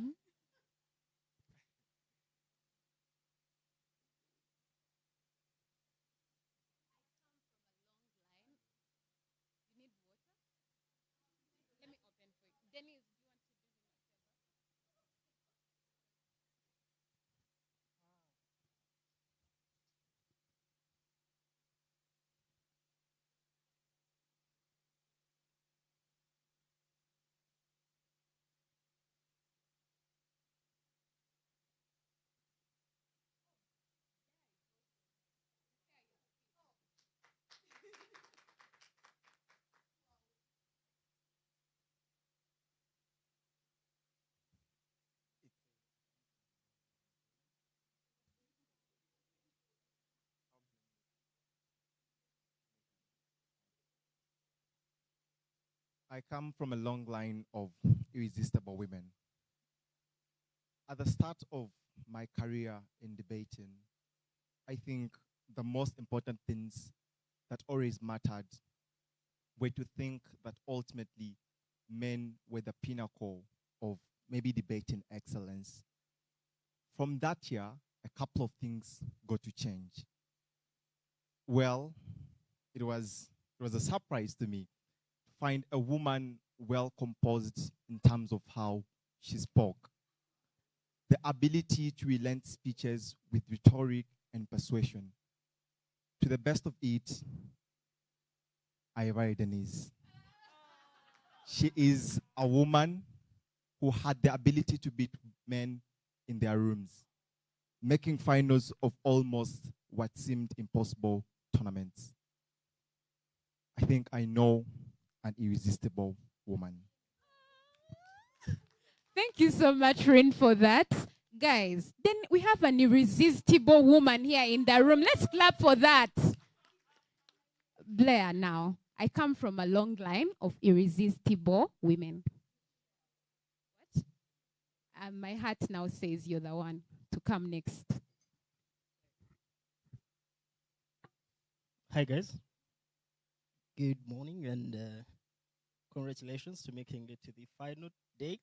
I come from a long line of irresistible women. At the start of my career in debating, I think the most important things that always mattered were to think that ultimately men were the pinnacle of maybe debating excellence. From that year, a couple of things got to change. Well, it was a surprise to me to find a woman well composed in terms of how she spoke. The ability to relent speeches with rhetoric and persuasion. To the best of it, Ira Denise. She is a woman who had the ability to beat men in their rooms, making finals of almost what seemed impossible tournaments. I think I know an irresistible woman. Thank you so much, Rin, for that. Guys, then we have an irresistible woman here in the room. Let's clap for that. Blair, now, I come from a long line of irresistible women. What? My heart now says you're the one to come next. Hi, guys. Good morning and congratulations to making it to the final day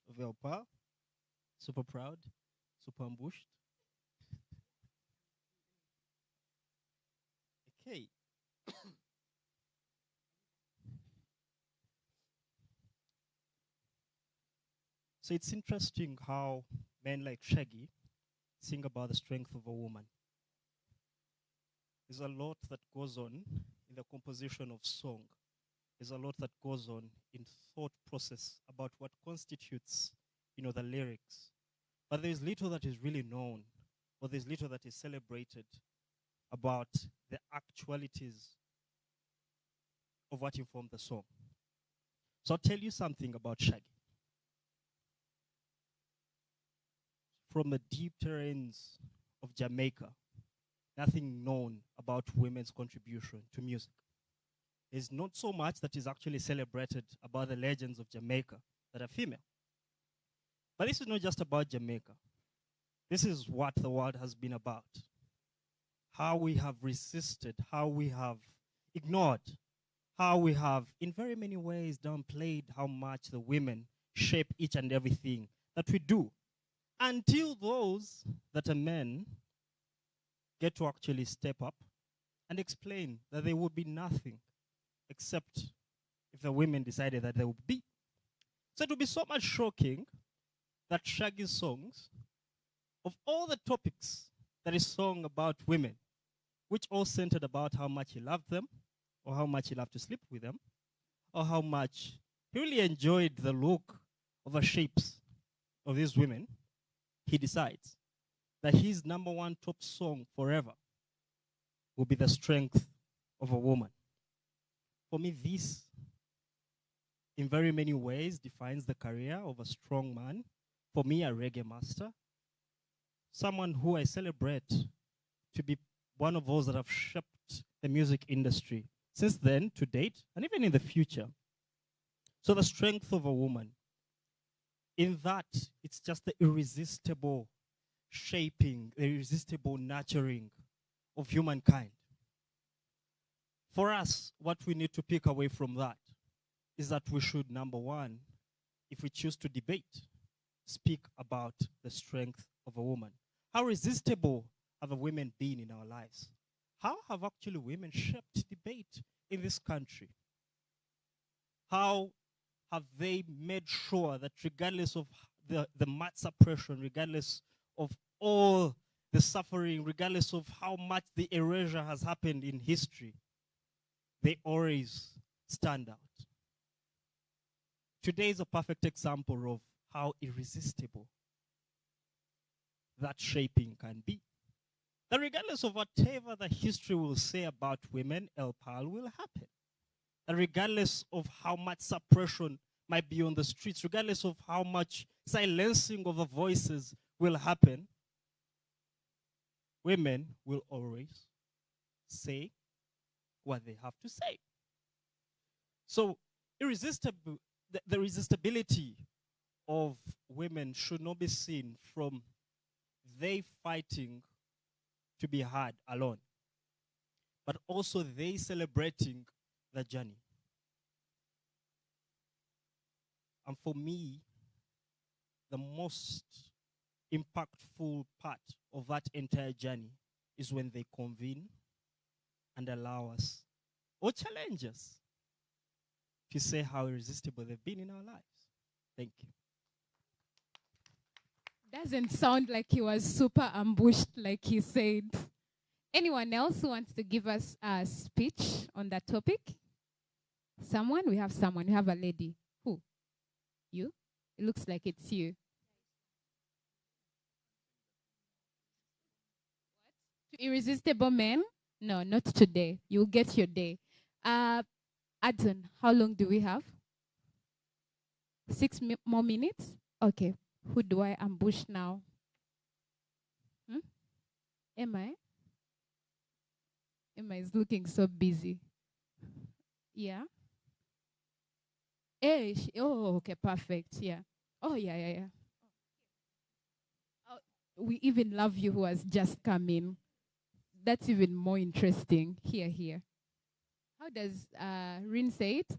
of Elle Parle. Super proud, super ambushed. Okay. So it's interesting how men like Shaggy sing about the strength of a woman. There's a lot that goes on in the composition of song. There's a lot that goes on in thought process about what constitutes, the lyrics. But there's little that is really known, or there's little that is celebrated about the actualities of what informed the song. So I'll tell you something about Shaggy. From the deep terrains of Jamaica, nothing known about women's contribution to music. There's not so much that is actually celebrated about the legends of Jamaica that are female. But this is not just about Jamaica. This is what the world has been about. How we have resisted, how we have ignored, how we have, in very many ways, downplayed how much the women shape each and everything that we do. Until those that are men get to actually step up and explain that there would be nothing except if the women decided that there would be. So it would be so much shocking that Shaggy's songs, of all the topics that is sung about women, which all centered about how much he loved them, or how much he loved to sleep with them, or how much he really enjoyed the look of the shapes of these women, he decides that his number one top song forever will be the strength of a woman. For me, this, in very many ways, defines the career of a strong man. For me, a reggae master, someone who I celebrate to be one of those that have shaped the music industry since then to date, and even in the future. So the strength of a woman, in that it's just the irresistible shaping, the irresistible nurturing of humankind. For us, what we need to pick away from that is that we should, number one, if we choose to debate, speak about the strength of a woman. How resistible have the women been in our lives? How have actually women shaped debate in this country? How have they made sure that regardless of the much suppression, regardless of all the suffering, regardless of how much the erasure has happened in history, they always stand out? Today is a perfect example of how irresistible that shaping can be. That regardless of whatever the history will say about women, Elle Parle will happen. That regardless of how much suppression might be on the streets, regardless of how much silencing of the voices will happen, women will always say what they have to say. So irresistible, the resistibility of women should not be seen from they fighting to be heard alone, but also they celebrating the journey. And for me, the most impactful part of that entire journey is when they convene and allow us or challenge us to say how irresistible they've been in our lives. Thank you. Doesn't sound like he was super ambushed, like he said. Anyone else who wants to give us a speech on that topic? Someone? We have someone. We have a lady. Who? You? It looks like it's you. What? To irresistible men? No, not today. You'll get your day. Adson, how long do we have? 6 more minutes? Okay. Who do I ambush now? Emma? Emma is looking so busy. Yeah. Hey, oh, okay, perfect. Yeah. Oh, yeah. Oh, we even love you who has just come in. That's even more interesting. Here. How does Rin say it?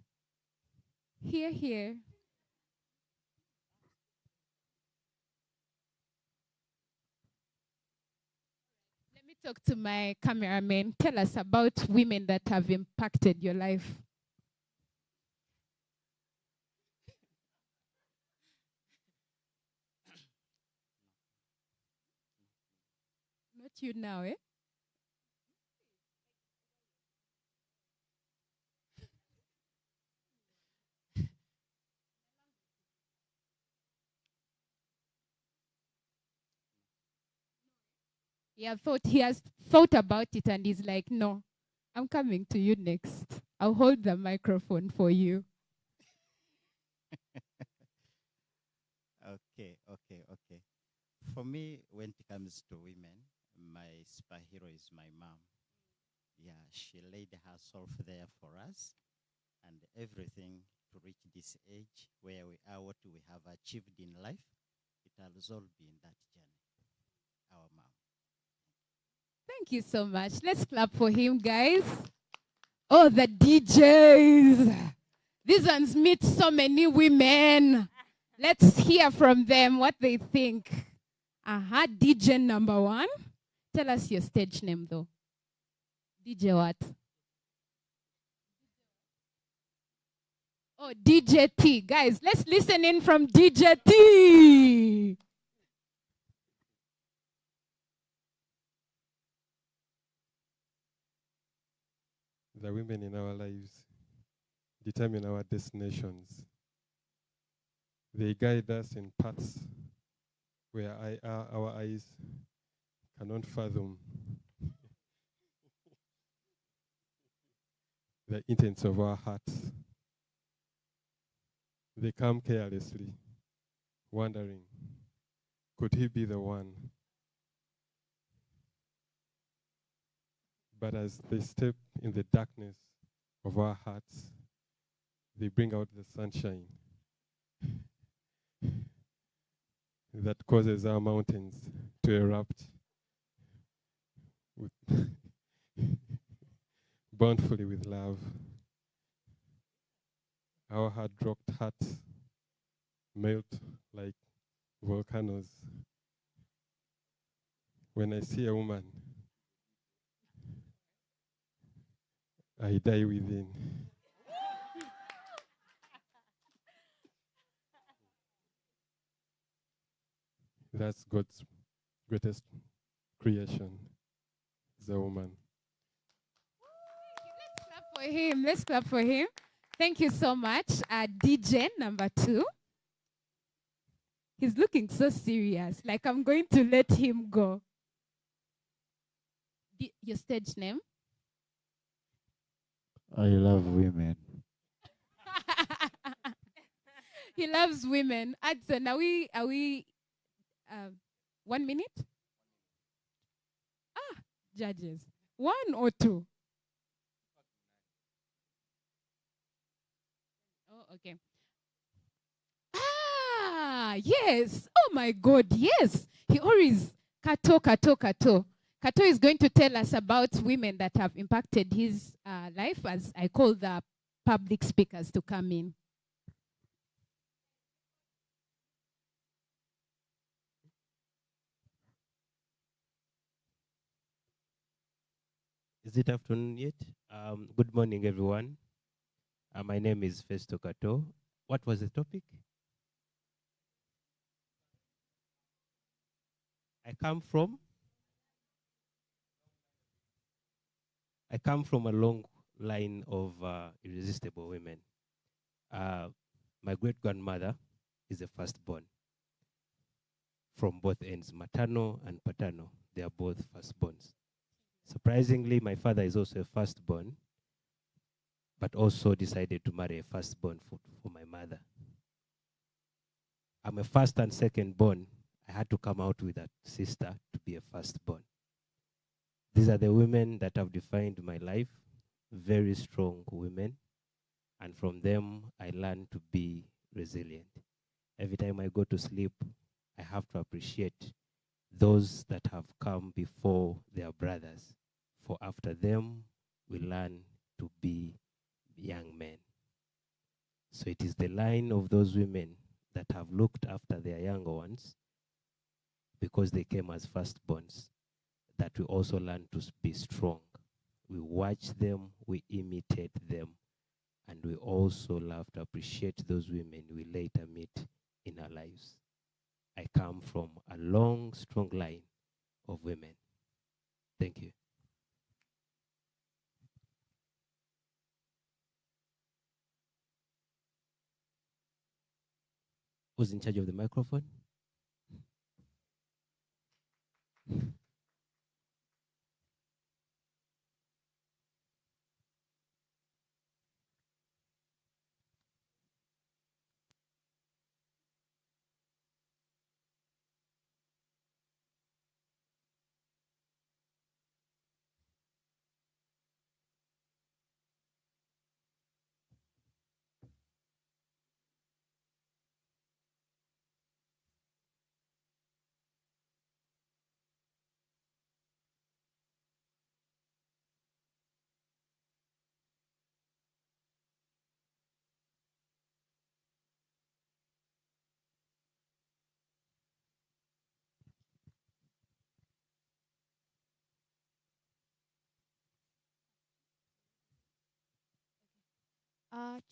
Here. Let me talk to my cameraman. Tell us about women that have impacted your life. Not you now, eh? He has thought about it and he's like, no, I'm coming to you next. I'll hold the microphone for you. Okay. For me, when it comes to women, my superhero is my mom. Yeah, she laid herself there for us and everything to reach this age where we are, what we have achieved in life, it has all been that journey. Our mom. Thank you so much. Let's clap for him, guys. Oh, the DJs. These ones meet so many women. Let's hear from them what they think. DJ number 1. Tell us your stage name, though. DJ what? Oh, DJ T. Guys, let's listen in from DJ T. The women in our lives determine our destinations. They guide us in paths where our eyes cannot fathom the intents of our hearts. They come carelessly, wondering, could he be the one? But as they step in the darkness of our hearts, they bring out the sunshine that causes our mountains to erupt bountifully with love. Our hard-rocked hearts melt like volcanoes. When I see a woman, I die within. That's God's greatest creation, is a woman. Let's clap for him. Thank you so much. DJ number 2. He's looking so serious, like I'm going to let him go. Your stage name? I love women. He loves women. Adson, are we 1 minute? Judges. 1 or 2? Okay. Yes. Oh my God, yes. He always, Kato, Kato, Kato. Kato is going to tell us about women that have impacted his life, as I call the public speakers to come in. Is it afternoon yet? Good morning, everyone. My name is Festo Kato. What was the topic? I come from a long line of irresistible women. My great grandmother is a firstborn from both ends, maternal and paternal. They are both firstborns. Surprisingly, my father is also a firstborn, but also decided to marry a firstborn for my mother. I'm a first and secondborn. I had to come out with a sister to be a firstborn. These are the women that have defined my life, very strong women. And from them, I learned to be resilient. Every time I go to sleep, I have to appreciate those that have come before their brothers. For after them, we learn to be young men. So it is the line of those women that have looked after their younger ones because they came as firstborns that we also learn to be strong. We watch them, we imitate them, and we also love to appreciate those women we later meet in our lives. I come from a long, strong line of women. Thank you. Who's in charge of the microphone?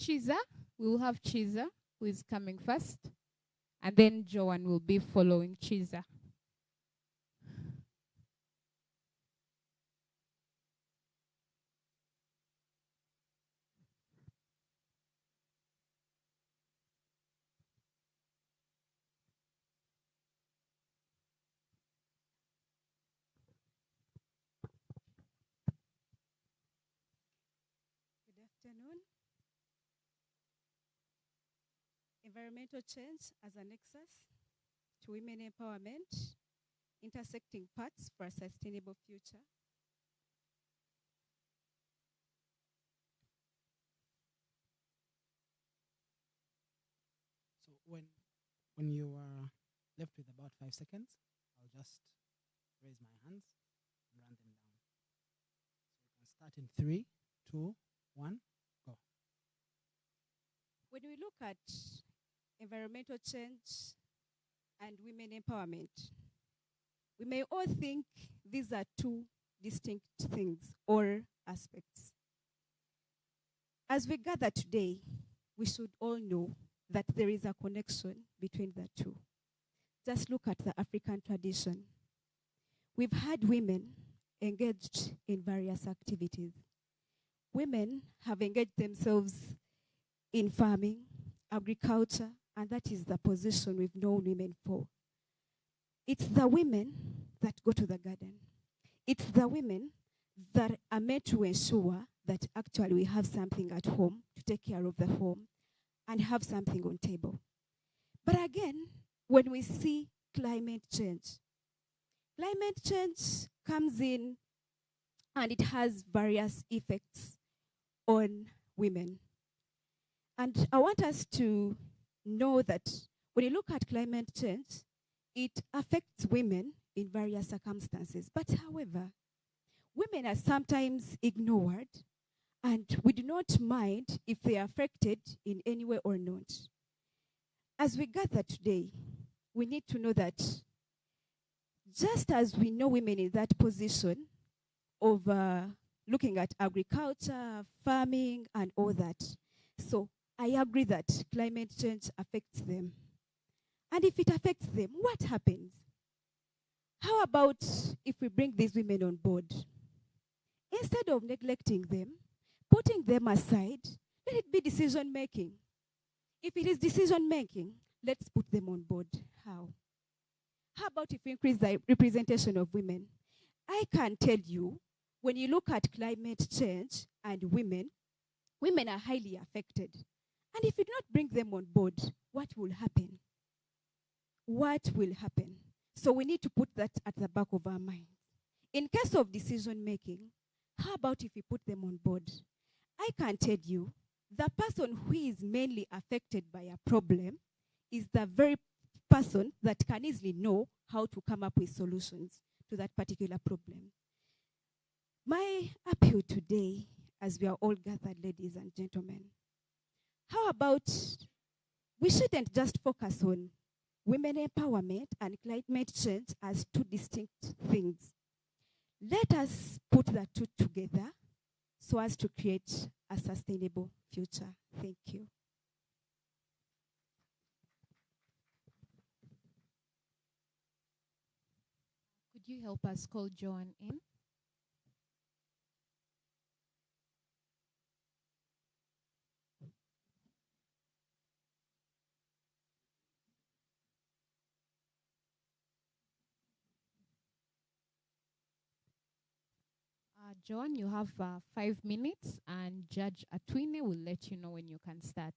Chiza, we will have Chiza, who is coming first. And then Joan will be following Chiza. Good afternoon. Environmental change as a nexus to women empowerment, intersecting paths for a sustainable future. So when you are left with about 5 seconds, I'll just raise my hands and run them down. So you can start in 3, 2, 1, go. When we look at environmental change and women empowerment, we may all think these are two distinct things or aspects. As we gather today, we should all know that there is a connection between the two. Just look at the African tradition. We've had women engaged in various activities. Women have engaged themselves in farming, agriculture, and that is the position we've known women for. It's the women that go to the garden. It's the women that are meant to ensure that actually we have something at home to take care of the home and have something on table. But again, when we see climate change comes in and it has various effects on women. And I want us to know that when you look at climate change, it affects women in various circumstances. But however, women are sometimes ignored, and we do not mind if they are affected in any way or not. As we gather today, we need to know that just as we know women in that position of looking at agriculture, farming, and all that, so I agree that climate change affects them. And if it affects them, what happens? How about if we bring these women on board? Instead of neglecting them, putting them aside, let it be decision making. If it is decision making, let's put them on board. How? How about if we increase the representation of women? I can tell you, when you look at climate change and women, women are highly affected. And if you do not bring them on board, what will happen? What will happen? So we need to put that at the back of our minds. In case of decision making, how about if we put them on board? I can tell you, the person who is mainly affected by a problem is the very person that can easily know how to come up with solutions to that particular problem. My appeal today, as we are all gathered, ladies and gentlemen, how about we shouldn't just focus on women empowerment and climate change as two distinct things. Let us put the two together so as to create a sustainable future. Thank you. Could you help us call Joan in? Joan, you have 5 minutes, and Judge Atwine will let you know when you can start.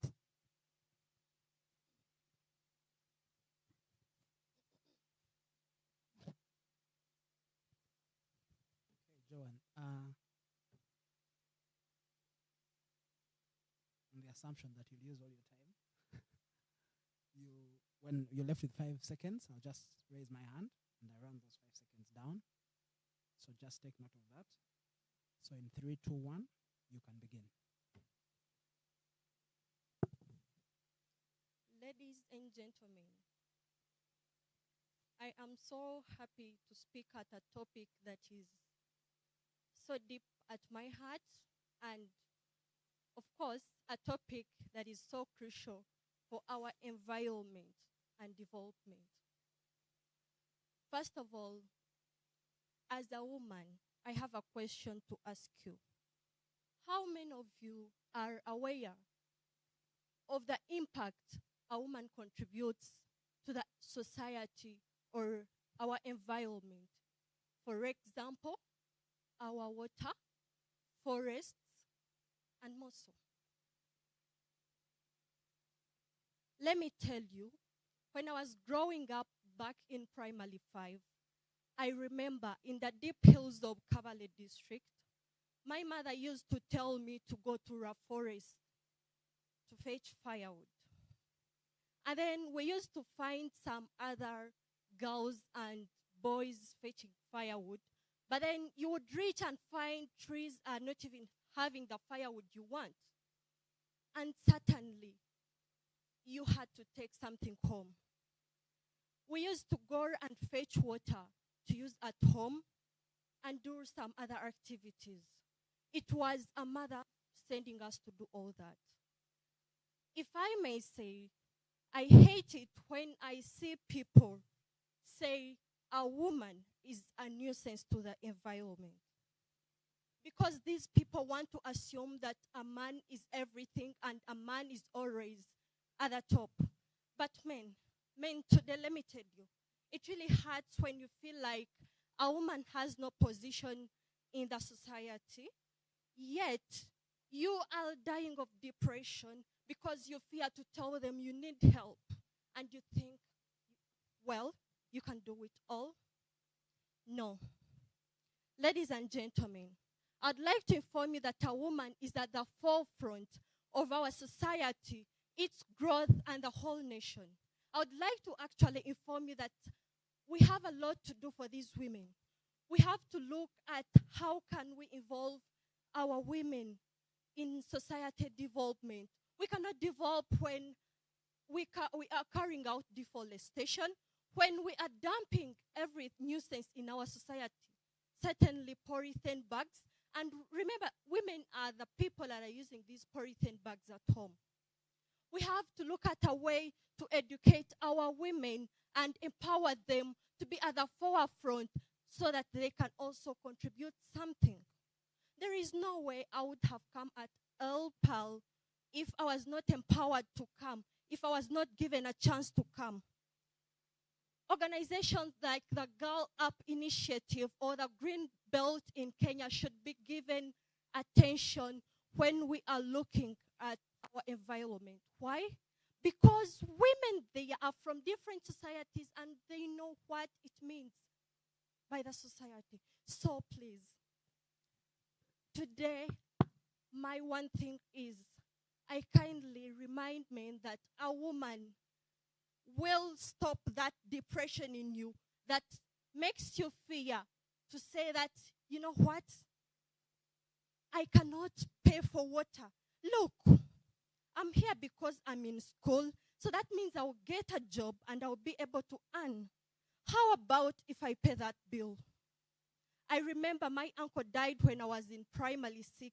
Joan, on the assumption that you'll use all your time, when you're left with 5 seconds, I'll just raise my hand and I run those 5 seconds down. So just take note of that. So in 3, 2, 1, you can begin. Ladies and gentlemen, I am so happy to speak at a topic that is so deep at my heart, and of course, a topic that is so crucial for our environment and development. First of all, as a woman, I have a question to ask you. How many of you are aware of the impact a woman contributes to the society or our environment? For example, our water, forests, and more so. Let me tell you, when I was growing up back in primary 5, I remember in the deep hills of Kabale district, my mother used to tell me to go to a forest to fetch firewood. And then we used to find some other girls and boys fetching firewood. But then you would reach and find trees are not even having the firewood you want. And certainly, you had to take something home. We used to go and fetch water to use at home and do some other activities. It was a mother sending us to do all that. If I may say, I hate it when I see people say a woman is a nuisance to the environment. Because these people want to assume that a man is everything and a man is always at the top. But men today, let me tell you, it really hurts when you feel like a woman has no position in the society, yet you are dying of depression because you fear to tell them you need help. And you think, well, you can do it all. No. Ladies and gentlemen, I'd like to inform you that a woman is at the forefront of our society, its growth, and the whole nation. I would like to actually inform you that we have a lot to do for these women. We have to look at how can we involve our women in society development. We cannot develop when we are carrying out deforestation, when we are dumping every nuisance in our society, certainly polythene bags. And remember, women are the people that are using these polythene bags at home. We have to look at a way to educate our women and empower them to be at the forefront so that they can also contribute something. There is no way I would have come at Elle Parle if I was not empowered to come, if I was not given a chance to come. Organizations like the Girl Up Initiative or the Green Belt in Kenya should be given attention when we are looking at our environment. Why? Because women, they are from different societies and they know what it means by the society. So please, today, my one thing is, I kindly remind men that a woman will stop that depression in you that makes you fear to say that, you know what? I cannot pay for water. Look, I'm here because I'm in school, so that means I will get a job and I will be able to earn. How about if I pay that bill? I remember my uncle died when I was in primary 6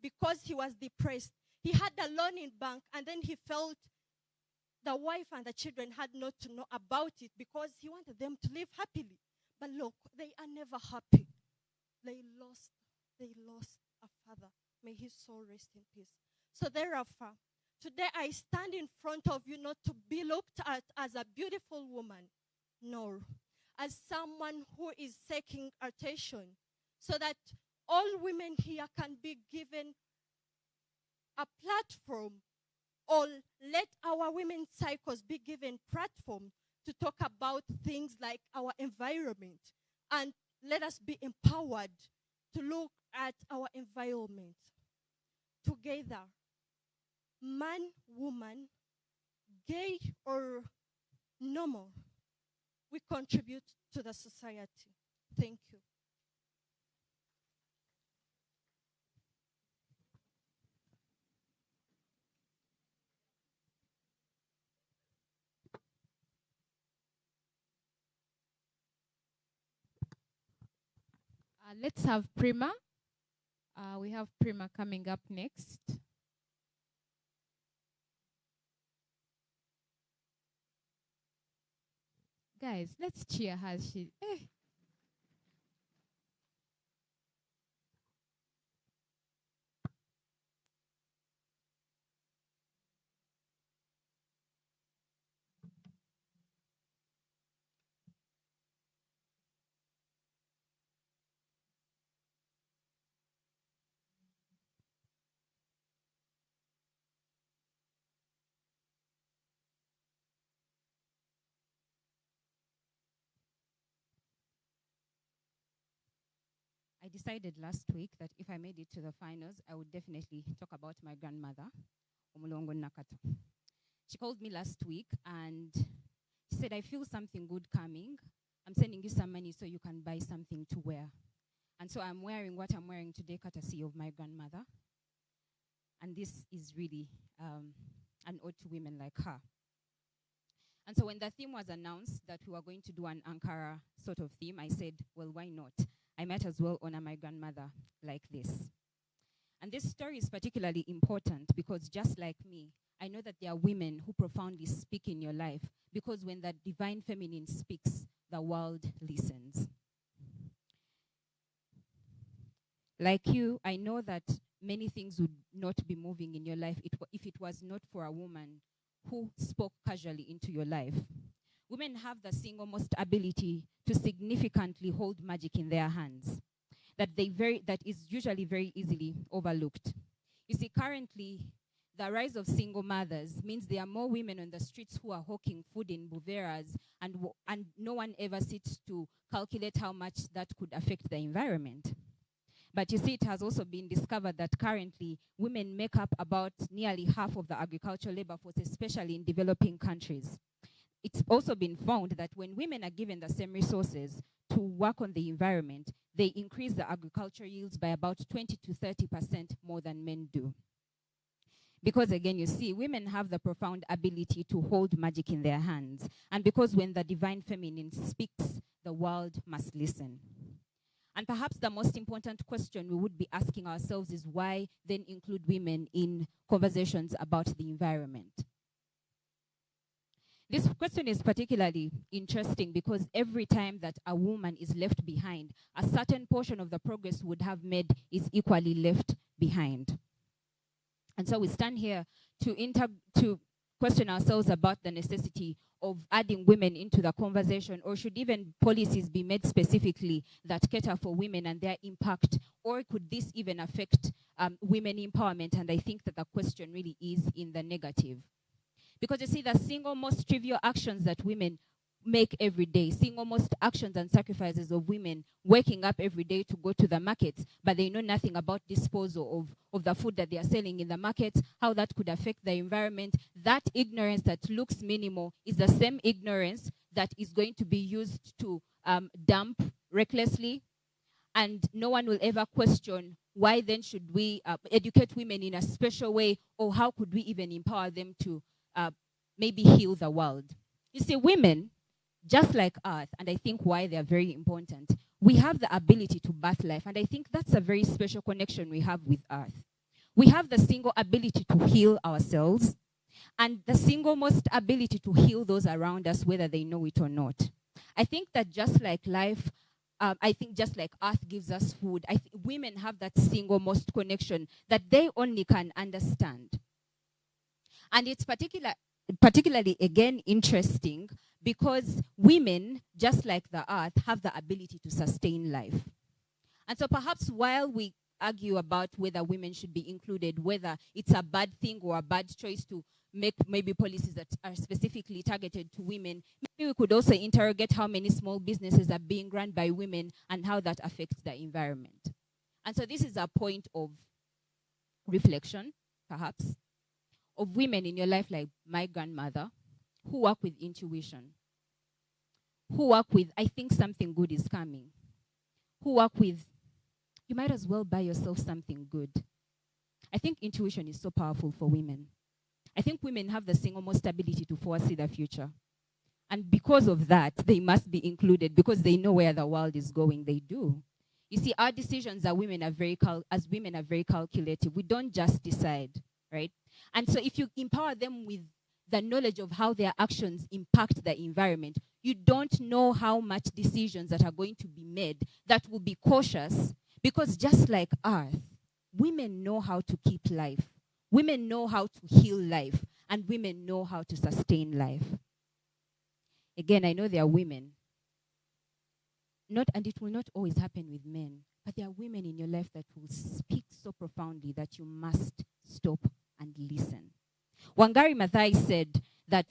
because he was depressed. He had a loan in bank and then he felt the wife and the children had not to know about it because he wanted them to live happily. But look, they are never happy. They lost a father. May his soul rest in peace. So therefore, today I stand in front of you not to be looked at as a beautiful woman, no, as someone who is seeking attention so that all women here can be given a platform, or let our women's cycles be given platform to talk about things like our environment, and let us be empowered to look at our environment together. Man, woman, gay or normal, we contribute to the society. Thank you. Let's have Prima. We have Prima coming up next. Guys, let's cheer her. I decided last week that if I made it to the finals, I would definitely talk about my grandmother, Omulongo Nakato. She called me last week and she said, I feel something good coming. I'm sending you some money so you can buy something to wear. And so I'm wearing what I'm wearing today, courtesy of my grandmother. And this is really an ode to women like her. And so when the theme was announced that we were going to do an Ankara sort of theme, I said, well, why not? I might as well honor my grandmother like this. And this story is particularly important because just like me, I know that there are women who profoundly speak in your life because when the divine feminine speaks, the world listens. Like you, I know that many things would not be moving in your life if it was not for a woman who spoke casually into your life. Women have the single most ability to significantly hold magic in their hands that is usually very easily overlooked. You see, currently, the rise of single mothers means there are more women on the streets who are hawking food in buveras, and no one ever sits to calculate how much that could affect the environment. But you see, it has also been discovered that currently women make up about nearly half of the agricultural labor force, especially in developing countries. It's also been found that when women are given the same resources to work on the environment, they increase the agriculture yields by about 20 to 30% more than men do. Because again, you see, women have the profound ability to hold magic in their hands. And because when the divine feminine speaks, the world must listen. And perhaps the most important question we would be asking ourselves is why then include women in conversations about the environment? This question is particularly interesting because every time that a woman is left behind, a certain portion of the progress would have made is equally left behind. And so we stand here to question ourselves about the necessity of adding women into the conversation, or should even policies be made specifically that cater for women and their impact, or could this even affect women empowerment? And I think that the question really is in the negative. Because you see, the single most trivial actions that women make every day, single most actions and sacrifices of women waking up every day to go to the markets, but they know nothing about disposal of the food that they are selling in the markets, how that could affect the environment. That ignorance that looks minimal is the same ignorance that is going to be used to dump recklessly, and no one will ever question why then should we educate women in a special way, or how could we even empower them to maybe heal the world. You see, women, just like Earth, and I think why they are very important, we have the ability to birth life, and I think that's a very special connection we have with Earth. We have the single ability to heal ourselves, and the single most ability to heal those around us, whether they know it or not. I think that just like life, I think just like Earth gives us food, I think women have that single most connection that they only can understand. And it's particularly, again, interesting because women, just like the Earth, have the ability to sustain life. And so perhaps while we argue about whether women should be included, whether it's a bad thing or a bad choice to make maybe policies that are specifically targeted to women, maybe we could also interrogate how many small businesses are being run by women and how that affects the environment. And so this is a point of reflection, perhaps, of women in your life like my grandmother, who work with intuition, who work with, I think something good is coming, who work with, you might as well buy yourself something good. I think intuition is so powerful for women. I think women have the single most ability to foresee the future. And because of that, they must be included because they know where the world is going. They do. You see, our decisions as women are very calculative. We don't just decide, right? And so if you empower them with the knowledge of how their actions impact the environment, you don't know how much decisions that are going to be made that will be cautious, because just like Earth, women know how to keep life. Women know how to heal life, and women know how to sustain life. Again, I know there are women, and it will not always happen with men, but there are women in your life that will speak so profoundly that you must stop and listen. Wangari Maathai said that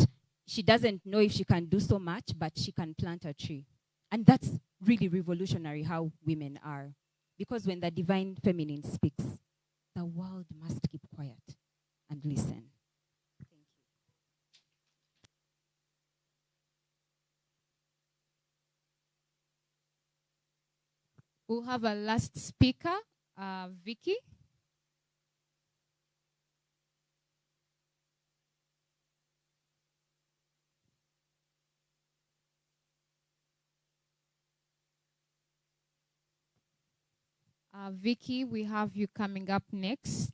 she doesn't know if she can do so much, but she can plant a tree. And that's really revolutionary how women are. Because when the divine feminine speaks, the world must keep quiet and listen. Thank you. We'll have a last speaker, Vicky. Vicky, we have you coming up next.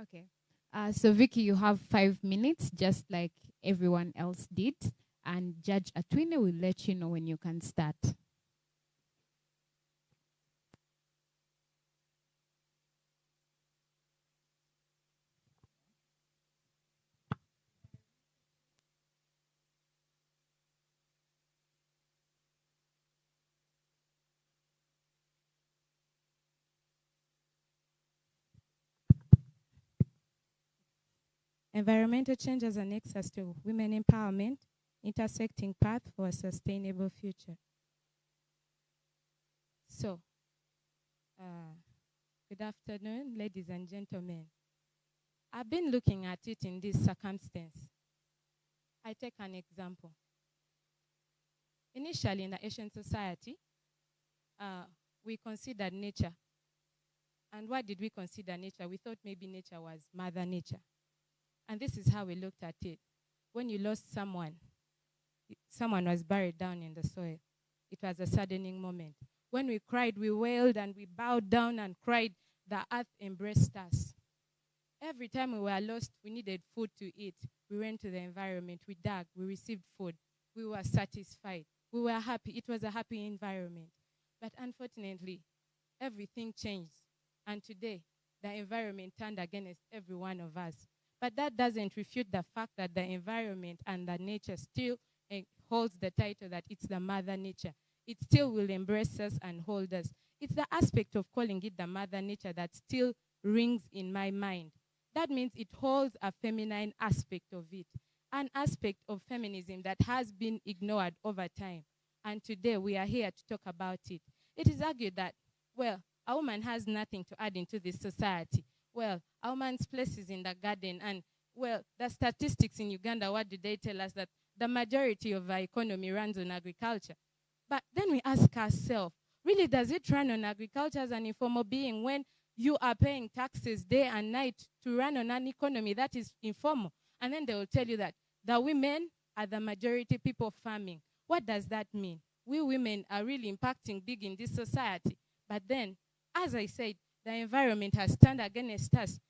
Okay. So Vicky, you have 5 minutes, just like everyone else did. And Judge Atwine will let you know when you can start. Environmental change as an access to women empowerment, intersecting path for a sustainable future. So, good afternoon, ladies and gentlemen. I've been looking at it in this circumstance. I take an example. Initially, in the Asian society, we considered nature. And what did we consider nature? We thought maybe nature was Mother Nature. And this is how we looked at it. When you lost someone, someone was buried down in the soil. It was a saddening moment. When we cried, we wailed and we bowed down and cried. The earth embraced us. Every time we were lost, we needed food to eat. We went to the environment. We dug. We received food. We were satisfied. We were happy. It was a happy environment. But unfortunately, everything changed. And today, the environment turned against every one of us. But that doesn't refute the fact that the environment and the nature still holds the title that it's the Mother Nature. It still will embrace us and hold us. It's the aspect of calling it the Mother Nature that still rings in my mind. That means it holds a feminine aspect of it, an aspect of feminism that has been ignored over time. And today we are here to talk about it. It is argued that, well, a woman has nothing to add into this society. Well, a woman's place is in the garden. And, well, the statistics in Uganda, what do they tell us? That the majority of our economy runs on agriculture. But then we ask ourselves, really, does it run on agriculture as an informal being when you are paying taxes day and night to run on an economy that is informal? And then they will tell you that the women are the majority people farming. What does that mean? We women are really impacting big in this society. But then, as I said, the environment has turned against us.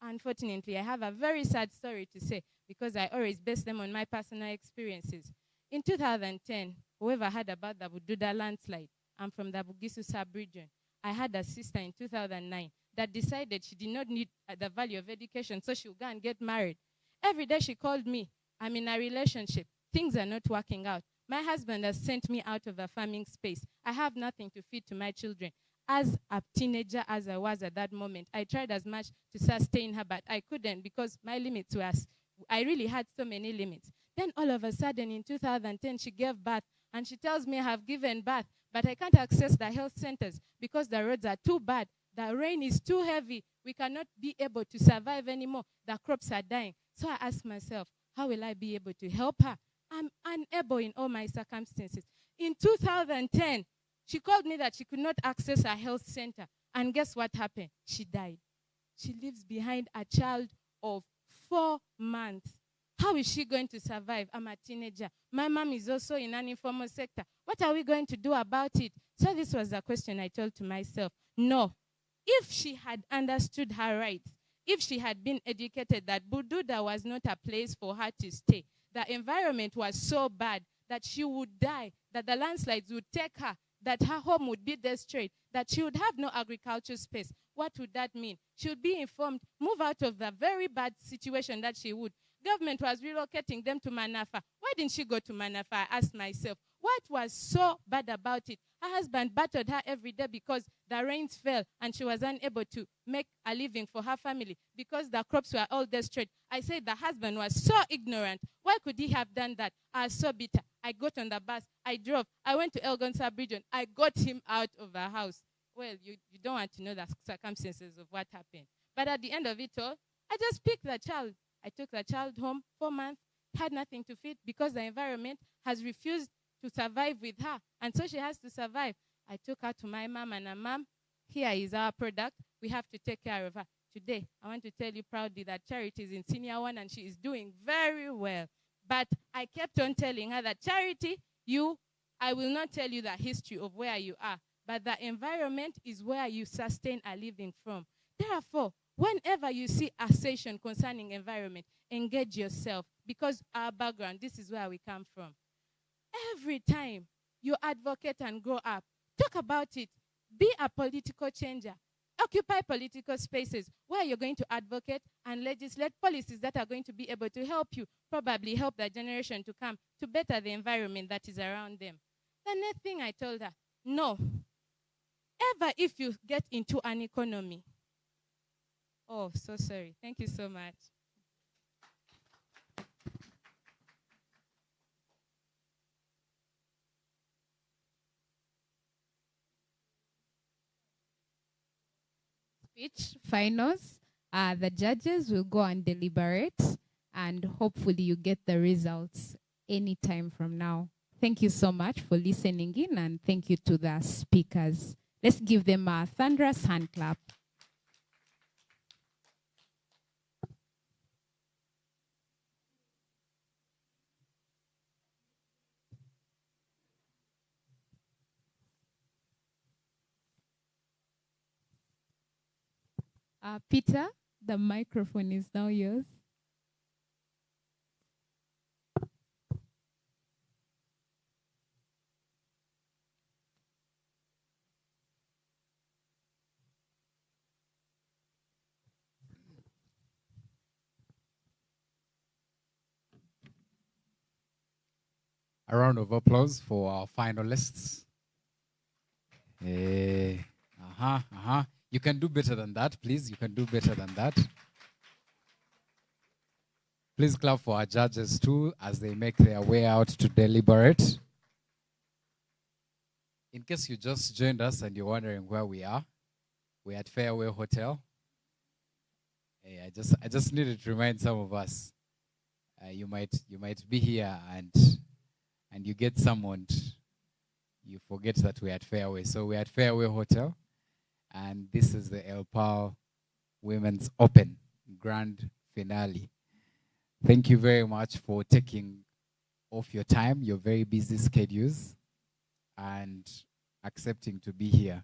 Unfortunately, I have a very sad story to say because I always base them on my personal experiences. In 2010, whoever heard about the Bududa landslide, I'm from the Bugisu sub-region. I had a sister in 2009 that decided she did not need the value of education, so she would go and get married. Every day she called me. I'm in a relationship. Things are not working out. My husband has sent me out of a farming space. I have nothing to feed to my children. As a teenager as I was at that moment, I tried as much to sustain her, but I couldn't because my limits were, I really had so many limits. Then all of a sudden in 2010, she gave birth, and she tells me I have given birth, but I can't access the health centers because the roads are too bad. The rain is too heavy. We cannot be able to survive anymore. The crops are dying. So I asked myself, how will I be able to help her? I'm unable in all my circumstances. In 2010, she called me that she could not access a health center. And guess what happened? She died. She leaves behind a child of 4 months. How is she going to survive? I'm a teenager. My mom is also in an informal sector. What are we going to do about it? So this was the question I told to myself. No. If she had understood her rights, if she had been educated that Bududa was not a place for her to stay, the environment was so bad that she would die, that the landslides would take her, that her home would be destroyed, that she would have no agricultural space. What would that mean? She would be informed, move out of the very bad situation that she would. Government was relocating them to Manafa. Why didn't she go to Manafa? I asked myself. What was so bad about it? Her husband battered her every day because the rains fell and she was unable to make a living for her family because the crops were all destroyed. I said the husband was so ignorant. Why could he have done that? I was so bitter. I got on the bus. I drove. I went to Elgon sub-region. I got him out of the house. Well, you don't want to know the circumstances of what happened. But at the end of it all, I just picked the child. I took the child home 4 months, had nothing to feed because the environment has refused to survive with her. And so she has to survive. I took her to my mom and her mom. Here is our product. We have to take care of her. Today, I want to tell you proudly that Charity is in senior 1 and she is doing very well. But I kept on telling her that Charity, I will not tell you the history of where you are, but the environment is where you sustain a living from. Therefore, whenever you see a session concerning environment, engage yourself because our background, this is where we come from. Every time you advocate and grow up, talk about it. Be a political changer. Occupy political spaces where you're going to advocate and legislate policies that are going to be able to help you, probably help the generation to come to better the environment that is around them. The next thing I told her, no. Ever if you get into an economy, oh, so sorry. Thank you so much. speech finals. The judges will go and deliberate, and hopefully you get the results anytime from now. Thank you so much for listening in, and thank you to the speakers. Let's give them a thunderous hand clap. Peter, the microphone is now yours. A round of applause for our finalists. You can do better than that, please. You can do better than that. Please clap for our judges too as they make their way out to deliberate. In case you just joined us and you're wondering where we are, we're at Fairway Hotel. Hey, I just needed to remind some of us. You might be here and you get summoned. You forget that we're at Fairway. So we're at Fairway Hotel, and this is the Elle Parle Women's Open Grand Finale. Thank you very much for taking off your time, your very busy schedules, and accepting to be here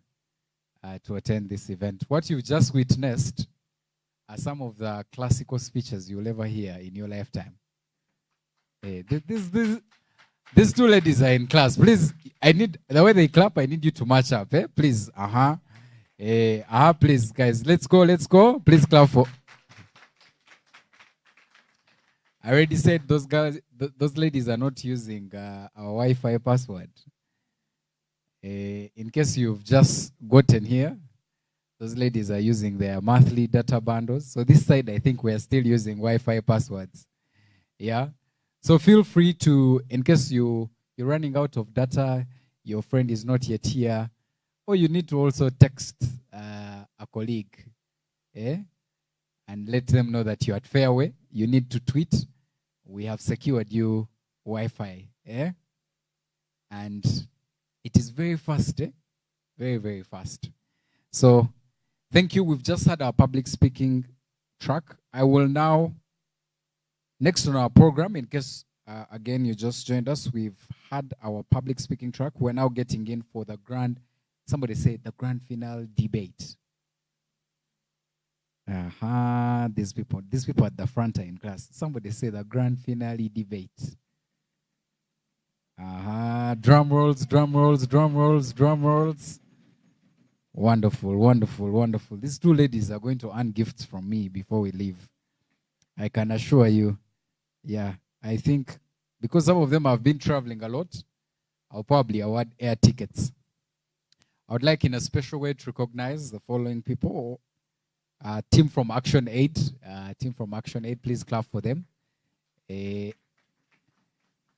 to attend this event. What you've just witnessed are some of the classical speeches you'll ever hear in your lifetime. These two ladies are in class. Please, I need, the way they clap, I need you to match up. Please, please, guys, let's go. Please clap for. I already said those girls, those ladies are not using our Wi-Fi password. In case you've just gotten here, those ladies are using their monthly data bundles. So this side, I think we're still using Wi-Fi passwords. Yeah. So feel free to, in case you're running out of data, your friend is not yet here, or you need to also text a colleague, and let them know that you're at Fairway. You need to tweet. We have secured you Wi-Fi, and it is very fast, very, very fast. So thank you. We've just had our public speaking track. I will now, next on our program, in case, again, you just joined us, we've had our public speaking track. We're now getting in for the grand, somebody say the grand final debate. These people at the front are in class. Somebody say the grand finale debate. Drum rolls, drum rolls, drum rolls, drum rolls. Wonderful, wonderful, wonderful. These two ladies are going to earn gifts from me before we leave. I can assure you. Yeah, I think because some of them have been traveling a lot, I'll probably award air tickets. I would like in a special way to recognize the following people. Team from Action Aid. Team from Action Aid, please clap for them.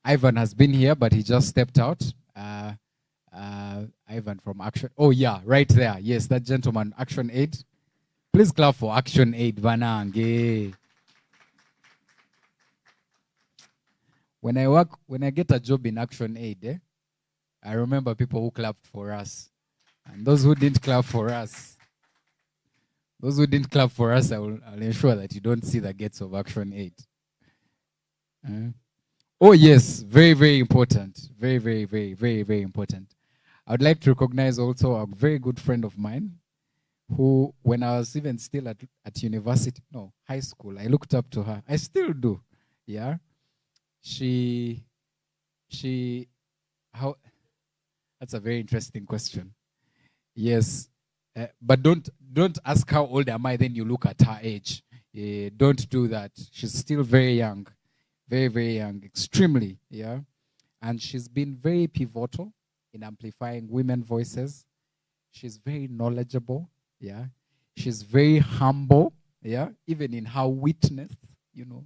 Ivan has been here, but he just stepped out. Ivan from Action. Oh, yeah, right there. Yes, that gentleman, Action Aid. Please clap for Action Aid, Vanange. When I get a job in Action Aid, I remember people who clapped for us. And those who didn't clap for us, I'll ensure that you don't see the gates of Action Aid. Oh, yes, very, very important. Very, very, very, very, very important. I would like to recognize also a very good friend of mine who, when I was even still at university, no, high school, I looked up to her. I still do, yeah. That's a very interesting question. Yes, but don't ask how old am I, then you look at her age. Don't do that. She's still very young, very, very young, extremely, yeah. And she's been very pivotal in amplifying women voices. She's very knowledgeable, yeah. She's very humble, yeah, even in her witness, you know,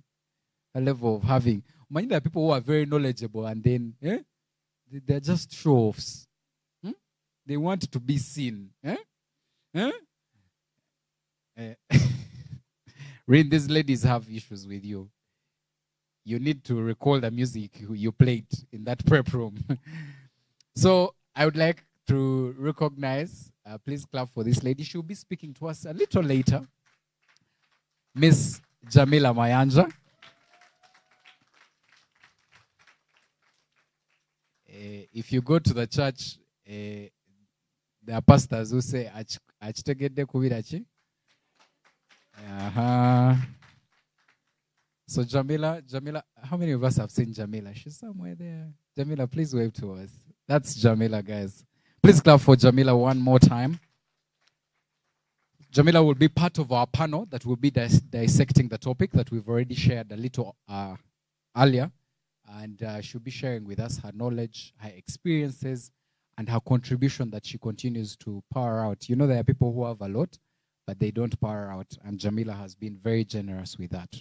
a level of having. Many there are people who are very knowledgeable and then they're just show-offs. They want to be seen. Rin, these ladies have issues with you. You need to recall the music you played in that prep room. So I would like to recognize, please clap for this lady. She'll be speaking to us a little later. Miss Jamila Mayanja. If you go to the church, there are pastors who say, "Achitegede kubirachi." So Jamila, how many of us have seen Jamila? She's somewhere there. Jamila, please wave to us. That's Jamila, guys. Please clap for Jamila one more time. Jamila will be part of our panel that will be dissecting the topic that we've already shared a little earlier. And she'll be sharing with us her knowledge, her experiences, and her contribution that she continues to pour out. You know, there are people who have a lot, but they don't pour out. And Jamila has been very generous with that.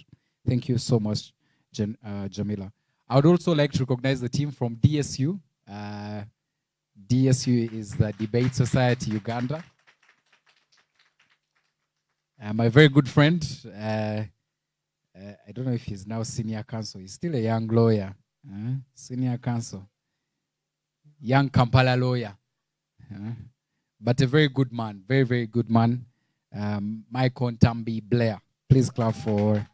Thank you so much, Jamila. I would also like to recognize the team from DSU. DSU is the Debate Society Uganda. My very good friend, I don't know if he's now senior counsel. He's still a young lawyer. Senior counsel. Young Kampala lawyer. But a very good man. Very, very good man. Michael Ntambi Blair. Please clap for...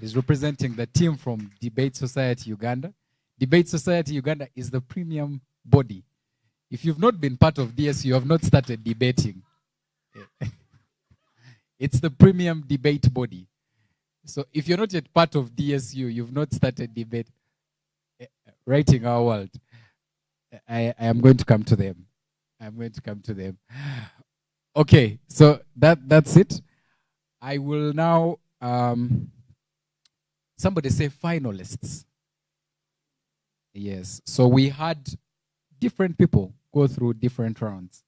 he's representing the team from Debate Society Uganda. Debate Society Uganda is the premium body. If you've not been part of DSU, you have not started debating. It's the premium debate body. So if you're not yet part of DSU, you've not started debate, writing our world. I am going to come to them. I'm going to come to them. Okay, so that's it. I will now, somebody say finalists. Yes, so we had different people go through different rounds.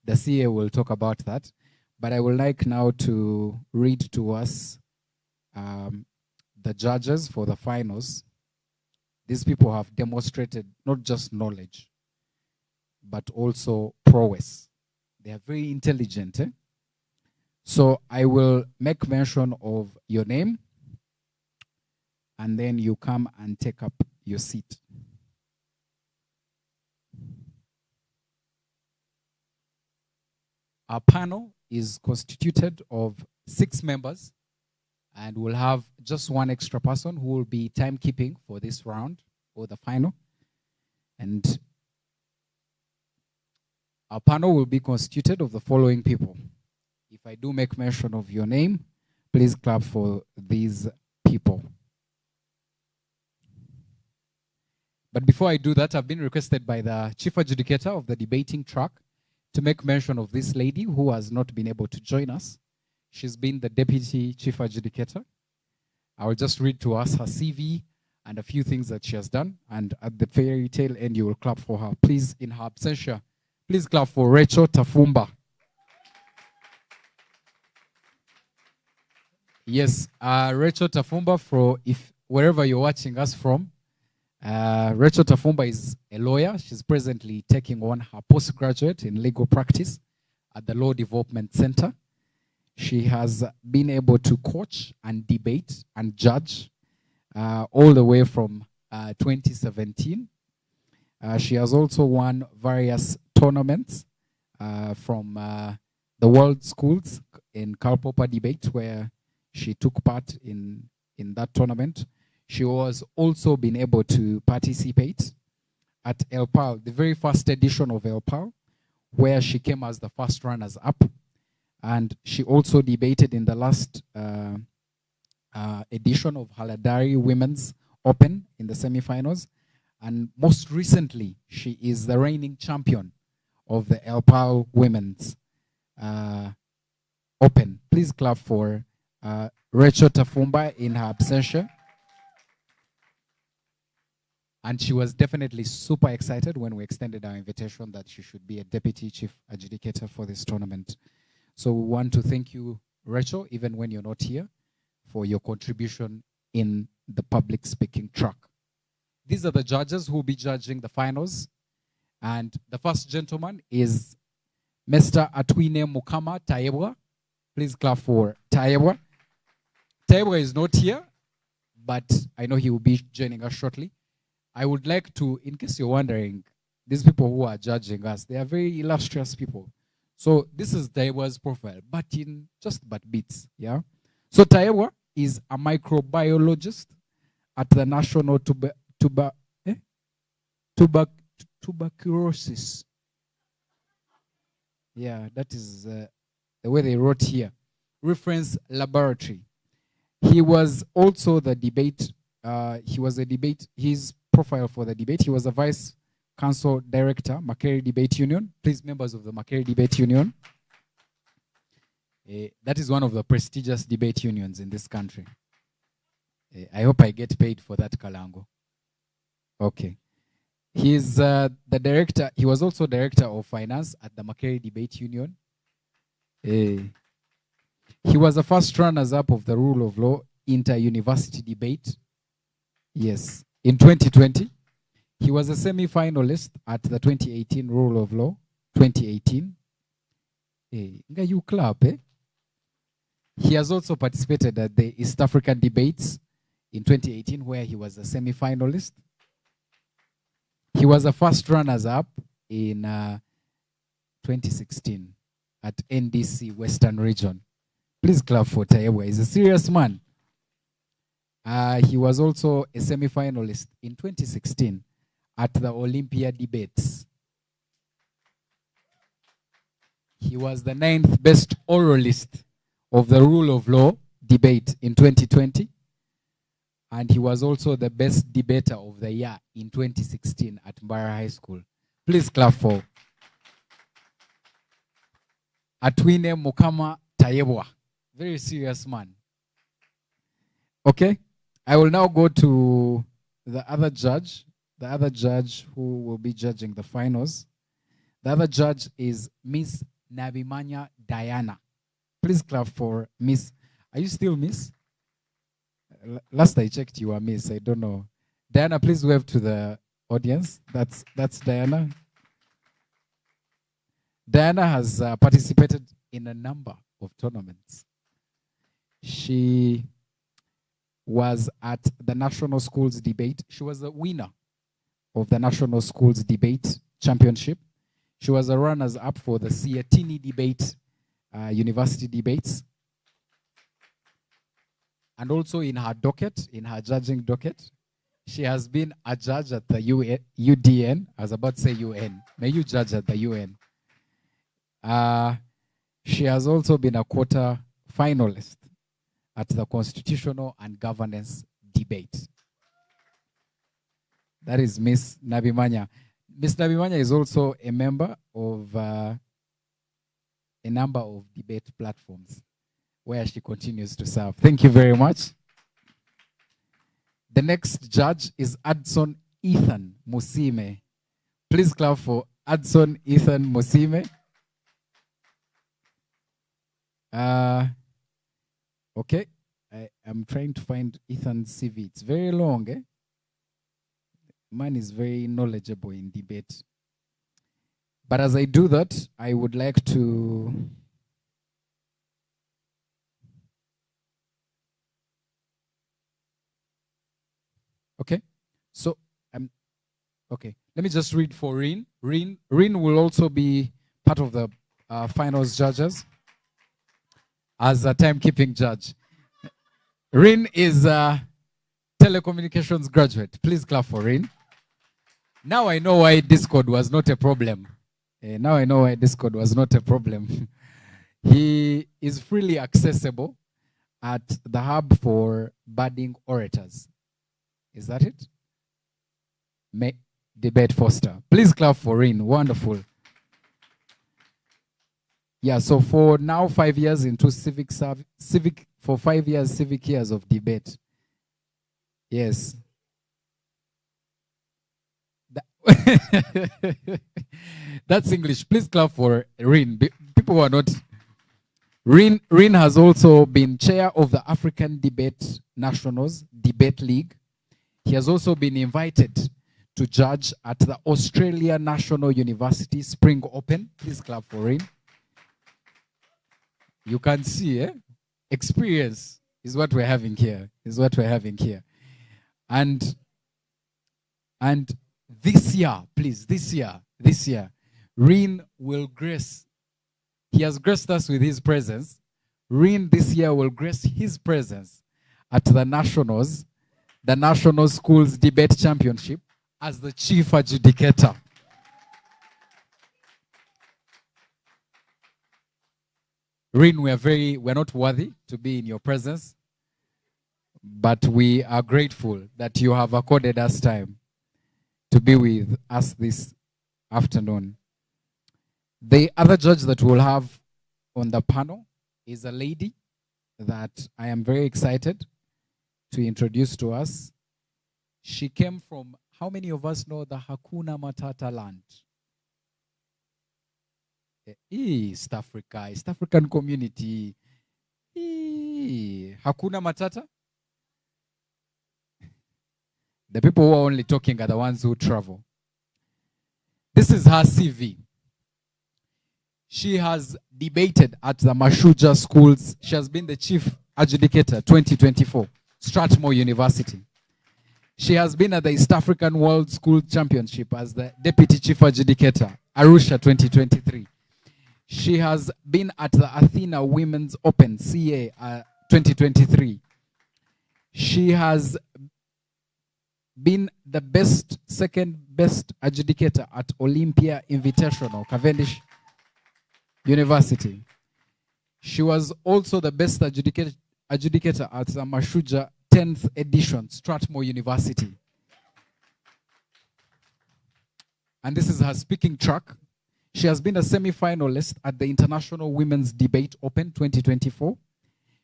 The CA will talk about that. But I would like now to read to us the judges for the finals. These people have demonstrated not just knowledge, but also prowess. They are very intelligent. So I will make mention of your name, and then you come and take up your seat. Our panel is constituted of 6 members, and we'll have just one extra person who will be timekeeping for this round or the final. And our panel will be constituted of the following people. If I do make mention of your name, please clap for these people. But before I do that, I've been requested by the chief adjudicator of the debating track to make mention of this lady who has not been able to join us. She's been the deputy chief adjudicator. I will just read to us her CV and a few things that she has done. And at the very tail end, you will clap for her. Please, in her absentia, please clap for Rachel Tafumba. Yes, Rachel Tafumba, wherever you're watching us from, Rachel Tafumba is a lawyer. She's presently taking on her postgraduate in legal practice at the Law Development Center. She has been able to coach and debate and judge all the way from 2017. She has also won various tournaments from the World Schools in Karlpopa debate, where she took part in that tournament. She was also been able to participate at Elle Parle, the very first edition of Elle Parle, where she came as the first runners-up. And she also debated in the last edition of Haladari Women's Open in the semifinals. And most recently, she is the reigning champion of the Elle Parle Women's Open. Please clap for Rachel Tafumba in her absentia. And she was definitely super excited when we extended our invitation that she should be a deputy chief adjudicator for this tournament. So we want to thank you, Rachel, even when you're not here, for your contribution in the public speaking track. These are the judges who will be judging the finals. And the first gentleman is Mr. Atwine Mukama Taebwa. Please clap for Taebwa. Taebwa is not here, but I know he will be joining us shortly. I would like to, in case you're wondering, these people who are judging us, they are very illustrious people. So this is Taebwa's profile, but in just but bits, yeah? So Taebwa is a microbiologist at the National Tuberculosis. Yeah, that is the way they wrote here. Reference laboratory. He was also the debate, his profile for the debate, he was a vice council director, Makere Debate Union. Please, members of the Makere Debate Union. That is one of the prestigious debate unions in this country. I hope I get paid for that, Kalango. Okay. He's the director, he was also director of finance at the Makere Debate Union. He was the first runners-up of the rule of law inter-university debate. Yes, in 2020. He was a semi-finalist at the 2018 rule of law, 2018. You clap, eh? He has also participated at the East African debates in 2018, where he was a semi-finalist. He was the first runners-up in 2016 at NDC Western Region. Please clap for Taebwa. He's a serious man. He was also a semi-finalist in 2016 at the Olympia debates. He was the 9th best oralist of the rule of law debate in 2020. And he was also the best debater of the year in 2016 at Mbara High School. Please clap for Atwine Mukama Taebwa. Very serious man. Okay. I will now go to the other judge who will be judging the finals. The other judge is Miss Nabimanya Diana. Please clap for Miss. Are you still Miss? Last I checked, you were Miss. I don't know. Diana, please wave to the audience. That's Diana. Diana has participated in a number of tournaments. She was at the National Schools Debate. She was the winner of the National Schools Debate Championship. She was a runners-up for the Siatini Debate University Debates. And also in her docket, in her judging docket, she has been a judge at the UDN. I was about to say UN. May you judge at the UN. She has also been a quarter finalist at the Constitutional and Governance Debate. That is Miss Nabimanya. Miss Nabimanya is also a member of a number of debate platforms where she continues to serve. Thank you very much. The next judge is Adson Ethan Musime. Please clap for Adson Ethan Musime. Okay, I am trying to find Ethan's CV. It's very long, eh? Man is very knowledgeable in debate. But as I do that, I would like to okay. So okay. Let me just read for Rin. Rin will also be part of the finals judges as a timekeeping judge. Rin is a telecommunications graduate. Please clap for Rin. Now I know why Discord was not a problem. Now I know why Discord was not a problem. He is freely accessible at the hub for budding orators. Is that it? Debate Foster. Please clap for Rin. Wonderful. Yeah, so for now 5 years into civic 5 years, civic years of debate. Yes. That's English. Please clap for Rin. People who are not. Rin has also been chair of the African Debate Nationals Debate League. He has also been invited to judge at the Australia National University Spring Open. Please clap for him. You can see, experience is what we're having here. And this year, please, this year, Reen will grace. He has graced us with his presence. Reen this year will grace his presence at the Nationals, the National Schools Debate Championship, as the chief adjudicator. Reen, we're not worthy to be in your presence, but we are grateful that you have accorded us time to be with us this afternoon. The other judge that we'll have on the panel is a lady that I am very excited to introduce to us. She came from, how many of us know the Hakuna Matata land? East Africa, East African community. Hakuna Matata? The people who are only talking are the ones who travel. This is her CV. She has debated at the Mashuja schools. She has been the chief adjudicator 2024, Strathmore University. She has been at the East African World School Championship as the deputy chief adjudicator, Arusha 2023. She has been at the Athena Women's Open, CA 2023. She has been the second best adjudicator at Olympia Invitational, Cavendish University. She was also the best adjudicator at the Mashuja 10th edition, Strathmore University. And this is her speaking track. She has been a semi-finalist at the International Women's Debate Open 2024.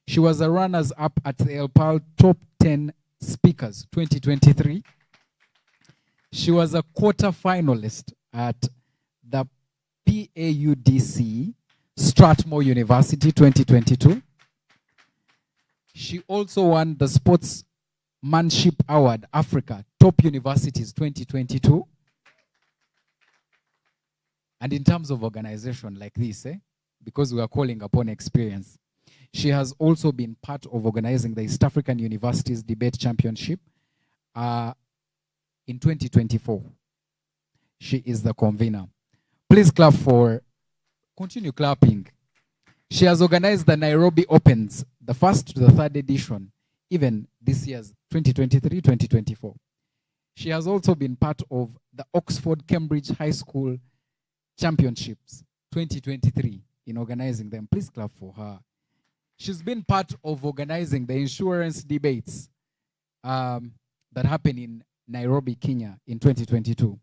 She was a runners-up at the Elle Parle Top 10 Speakers 2023. She was a quarter-finalist at the PAUDC Strathmore University 2022. She also won the Sportsmanship Award Africa Top Universities 2022. And in terms of organization like this, because we are calling upon experience, she has also been part of organizing the East African Universities Debate Championship in 2024. She is the convener. Please clap for, continue clapping. She has organized the Nairobi Opens, the first to the third edition, even this year's 2023-2024. She has also been part of the Oxford Cambridge High School Championships 2023 in organizing them. Please clap for her. She's been part of organizing the insurance debates that happened in Nairobi, Kenya in 2022.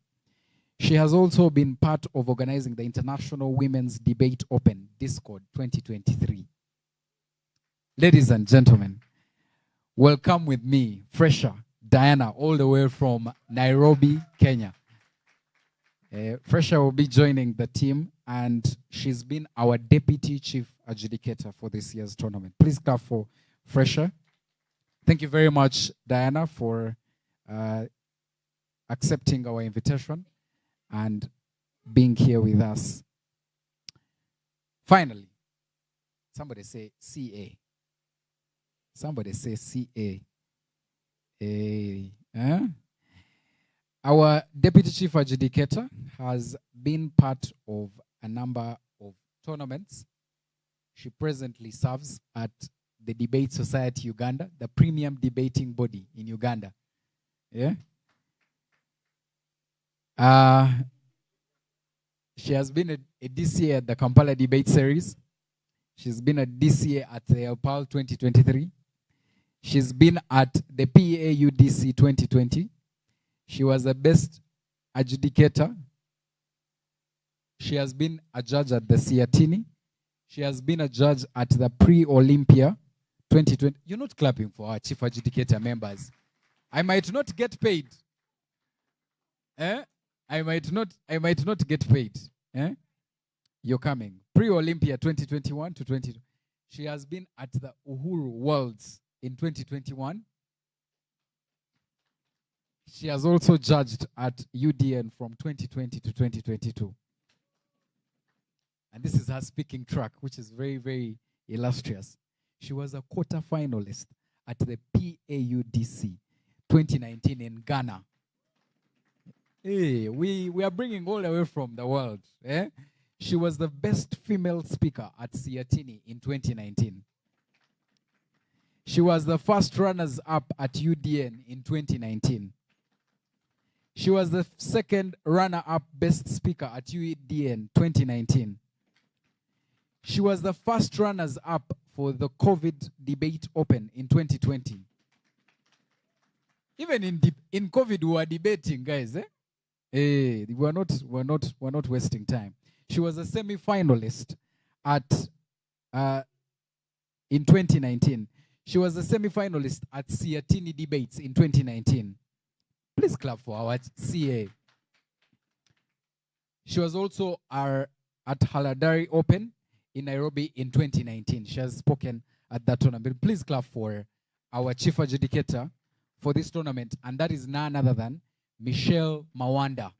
She has also been part of organizing the International Women's Debate Open, Discord 2023. Ladies and gentlemen, welcome with me, fresher Diana, all the way from Nairobi, Kenya. Fresher will be joining the team, and she's been our deputy chief adjudicator for this year's tournament. Please clap for Fresher. Thank you very much, Diana, for accepting our invitation and being here with us. Finally, somebody say CA. Somebody say CA. Our deputy chief adjudicator has been part of a number of tournaments. She presently serves at the Debate Society Uganda, the premium debating body in Uganda. Yeah. She has been a DCA at the Kampala Debate Series. She's been a DCA at the Elle Parle 2023. She's been at the PAUDC 2020. She was the best adjudicator. She has been a judge at the Siatini. She has been a judge at the Pre-Olympia 2020. You're not clapping for our chief adjudicator members. I might not get paid. I might not get paid. You're coming. Pre-Olympia 2021 to 2022. She has been at the Uhuru Worlds in 2021. She has also judged at UDN from 2020 to 2022. And this is her speaking track, which is very, very illustrious. She was a quarter finalist at the PAUDC 2019 in Ghana. Hey, we are bringing all the way from the world. Eh? She was the best female speaker at Siatini in 2019. She was the first runners-up at UDN in 2019. She was the second runner-up best speaker at UDN 2019. She was the first runners-up for the COVID debate open in 2020. Even in COVID, we were debating, guys. We're not wasting time. She was a semi-finalist at in 2019. She was a semi-finalist at Siatini debates in 2019. Please clap for our CA. She was also at Haladari Open in Nairobi in 2019. She has spoken at that tournament. Please clap for our chief adjudicator for this tournament, and that is none other than Michelle Mawanda.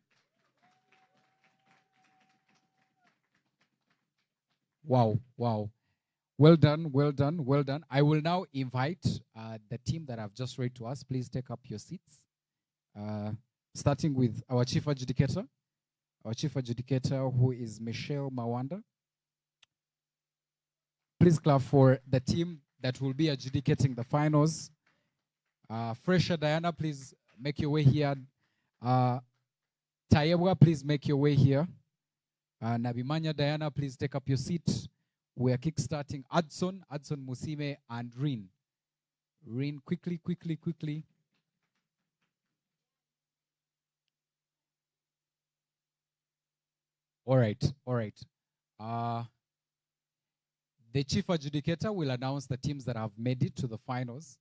Wow, wow. Well done, well done, well done. I will now invite the team that have just read to us. Please take up your seats. Starting with our chief adjudicator. Our chief adjudicator, who is Michelle Mawanda. Please clap for the team that will be adjudicating the finals. Fresher Diana, please make your way here. Tayebwa, please make your way here. Nabimanya Diana, please take up your seat. We are kickstarting Adson Musime, and Rin. Rin, quickly, quickly, quickly. All right, all right. The chief adjudicator will announce the teams that have made it to the finals.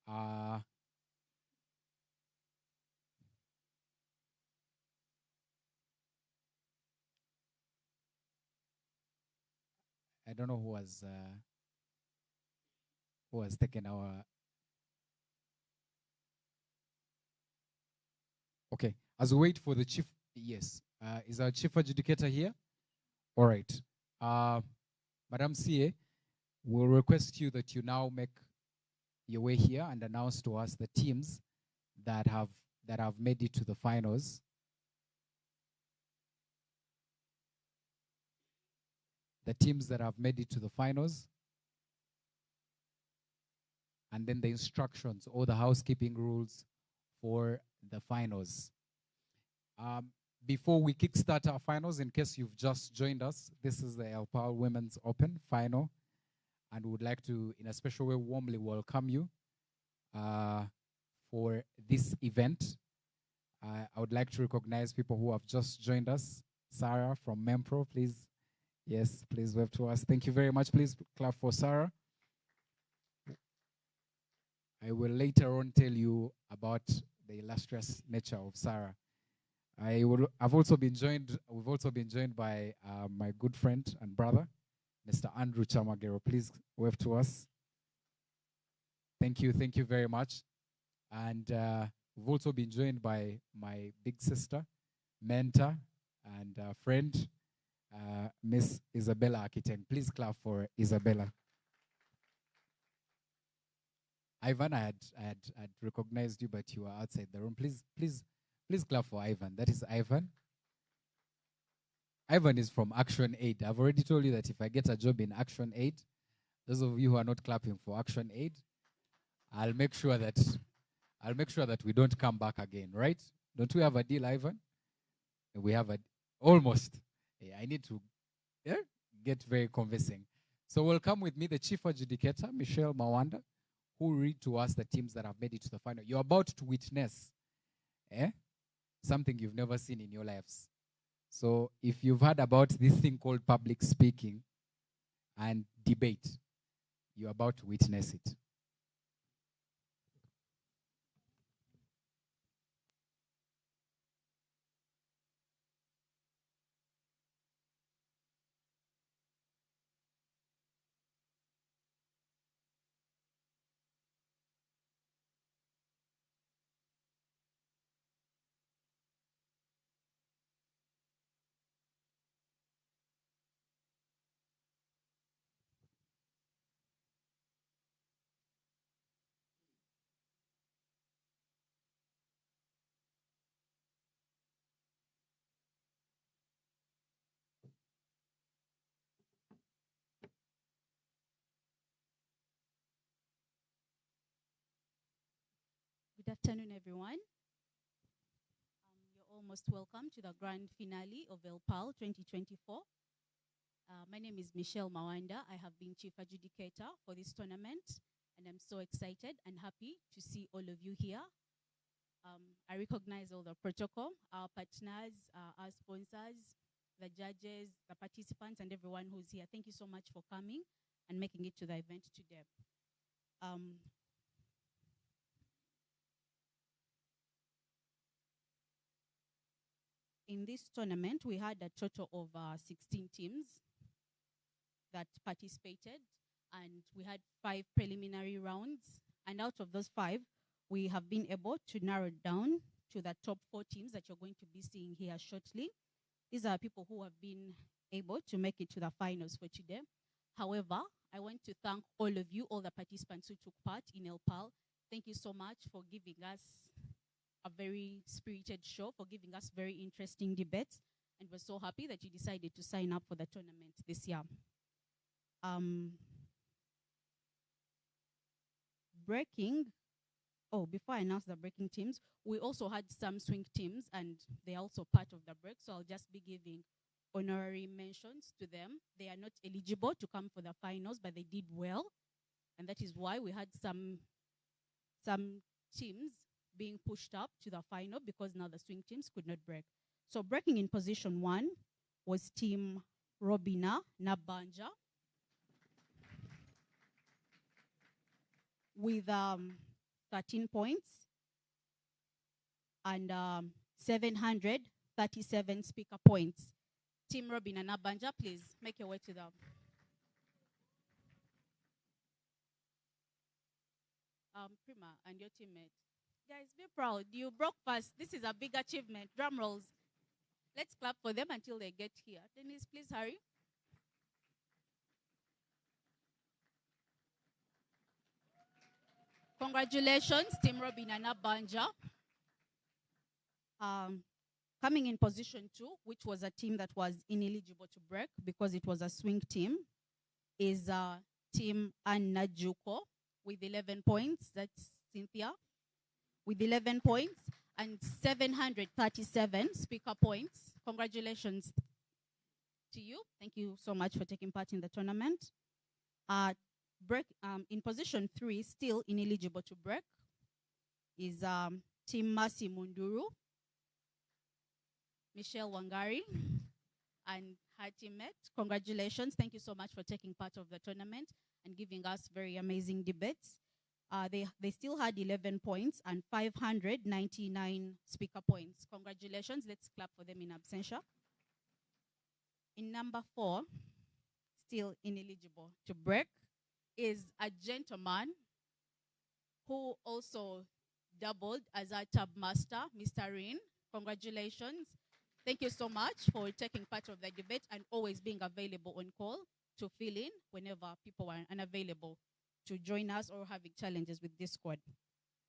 I don't know who has taken our. Okay, as we wait for the chief, yes, is our chief adjudicator here? All right, Madam CA, we'll request you that you now make your way here and announce to us the teams that have made it to the finals. The teams that have made it to the finals. And then the instructions or the housekeeping rules for the finals. Before we kickstart our finals, in case you've just joined us, this is the Elle Parle Women's Open final. And we would like to, in a special way, warmly welcome you for this event. I would like to recognize people who have just joined us. Sarah from Mempro, please. Yes, please wave to us. Thank you very much. Please clap for Sarah. I will later on tell you about the illustrious nature of Sarah. We've also been joined by my good friend and brother, Mr. Andrew Chamagero. Please wave to us. Thank you very much. And we've also been joined by my big sister, mentor, and friend, Miss Isabella Akiteng. Please clap for Isabella. Ivan, I had recognized you, but you are outside the room. Please clap for Ivan. That is Ivan. Ivan is from Action Aid. I've already told you that if I get a job in Action Aid, those of you who are not clapping for Action Aid, I'll make sure that we don't come back again, right? Don't we have a deal, Ivan? We have almost. I need to get very convincing. So welcome with me the chief adjudicator, Michelle Mawanda, who will read to us the teams that have made it to the final. You're about to witness something you've never seen in your lives. So if you've heard about this thing called public speaking and debate, you're about to witness it. afternoon, everyone. You're almost welcome to the grand finale of Elle Parle 2024. My name is Michelle Mawanda. I have been chief adjudicator for this tournament, and I'm so excited and happy to see all of you here. I recognize all the protocol, our partners, our sponsors, the judges, the participants, and everyone who's here. Thank you so much for coming and making it to the event today. In this tournament, we had a total of 16 teams that participated, and we had 5 preliminary rounds. And out of those 5, we have been able to narrow it down to the top 4 teams that you're going to be seeing here shortly. These are people who have been able to make it to the finals for today. However, I want to thank all of you, all the participants who took part in Elle Parle. Thank you so much for giving us a very spirited show, for giving us very interesting debates, and we're so happy that you decided to sign up for the tournament this year. Before I announce the breaking teams, we also had some swing teams, and they're also part of the break, so I'll just be giving honorary mentions to them. They are not eligible to come for the finals, but they did well, and that is why we had some teams being pushed up to the final, because now the swing teams could not break. So breaking in position 1 was team Robina Nabanja with 13 points and 737 speaker points. Team Robina Nabanja, please make your way to the Prima and your teammate. Guys, be proud. You broke first. This is a big achievement. Drum rolls. Let's clap for them until they get here. Denise, please hurry. Congratulations, Team Robina Nabanja. Coming in position 2, which was a team that was ineligible to break because it was a swing team, is Team Anna Juko with 11 points. That's Cynthia. With 11 points and 737 speaker points. Congratulations to you. Thank you so much for taking part in the tournament. In position 3, still ineligible to break, is Team Masi Munduru, Michelle Wangari, and her teammate. Congratulations. Thank you so much for taking part of the tournament and giving us very amazing debates. They still had 11 points and 599 speaker points. Congratulations. Let's clap for them in absentia. In number 4, still ineligible to break, is a gentleman who also doubled as a tab master, Mr. Rin. Congratulations. Thank you so much for taking part of the debate and always being available on call to fill in whenever people are unavailable to join us or having challenges with this squad.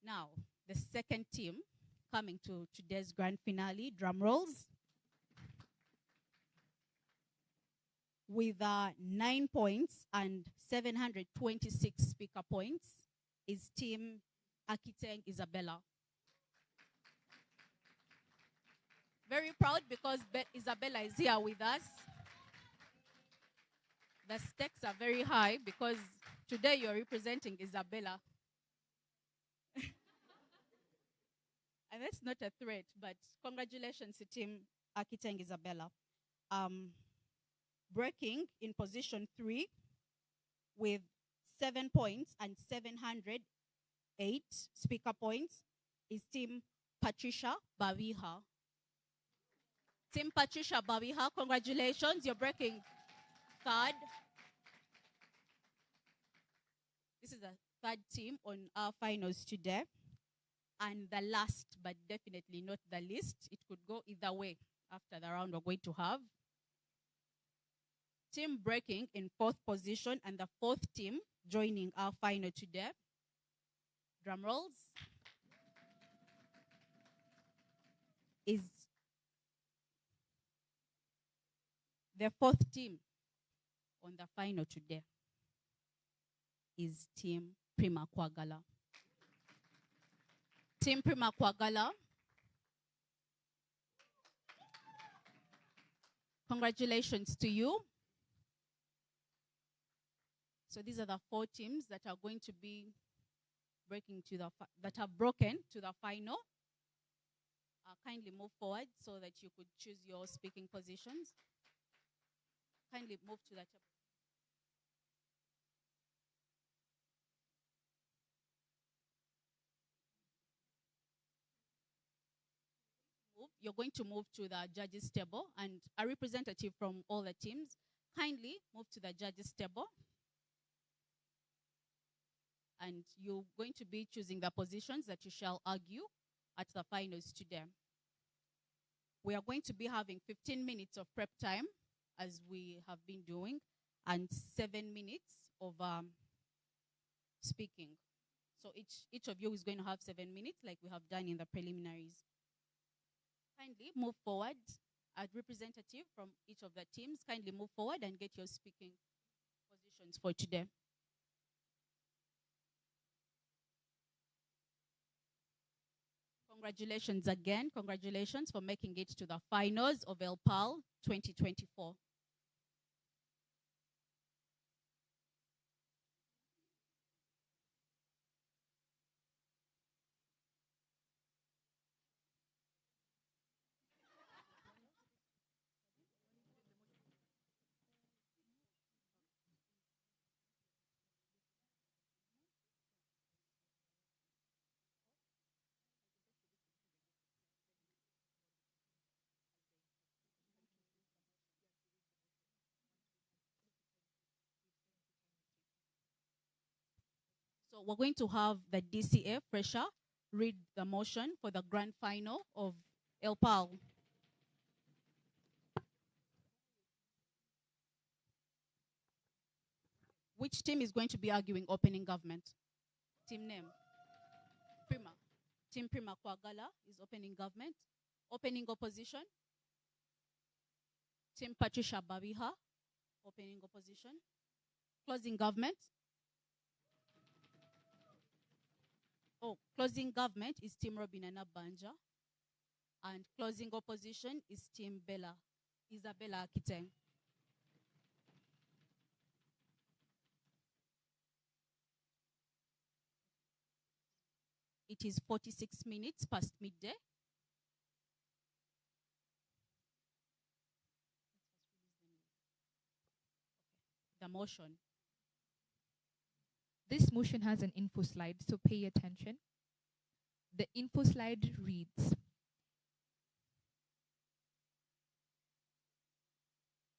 Now, the second team coming to today's grand finale, drum rolls, with 9 points and 726 speaker points, is Team Akiteng Isabella. Very proud because Isabella is here with us. The stakes are very high because today you're representing Isabella. And that's not a threat, but congratulations to Team Akiteng Isabella. Breaking in position 3 with 7 points and 708 speaker points is Team Patricia Bawiha. Team Patricia Bawiha, congratulations, you're breaking 3rd. This is the 3rd team on our finals today. And the last, but definitely not the least, it could go either way after the round we're going to have. Team breaking in 4th position and the 4th team joining our final today. Drum rolls. Is the 4th team on the final today is Team Prima Kwagala. Team Prima Kwagala. Congratulations to you. So these are the 4 teams that are going to be breaking to that have broken to the final. Kindly move forward so that you could choose your speaking positions. Kindly move to that. You're going to move to the judges table, and a representative from all the teams, kindly move to the judges table. And you're going to be choosing the positions that you shall argue at the finals today. We are going to be having 15 minutes of prep time, as we have been doing, and 7 minutes of speaking. So each of you is going to have 7 minutes, like we have done in the preliminaries. Kindly move forward. A representative from each of the teams, kindly move forward and get your speaking positions for today. Congratulations again. Congratulations for making it to the finals of Elle Parle 2024. So we're going to have the DCA fresher read the motion for the grand final of Elle Parle. Which team is going to be arguing opening government? Team name? Prima. Team Prima Kwagala is opening government. Opening opposition? Team Patricia Babiha, opening opposition. Closing government? Oh, closing government is Team Robinana Banja. And closing opposition is Team Bella, Isabella Kiteng. It is 46 minutes past midday. The motion. This motion has an info slide, so pay attention. The info slide reads,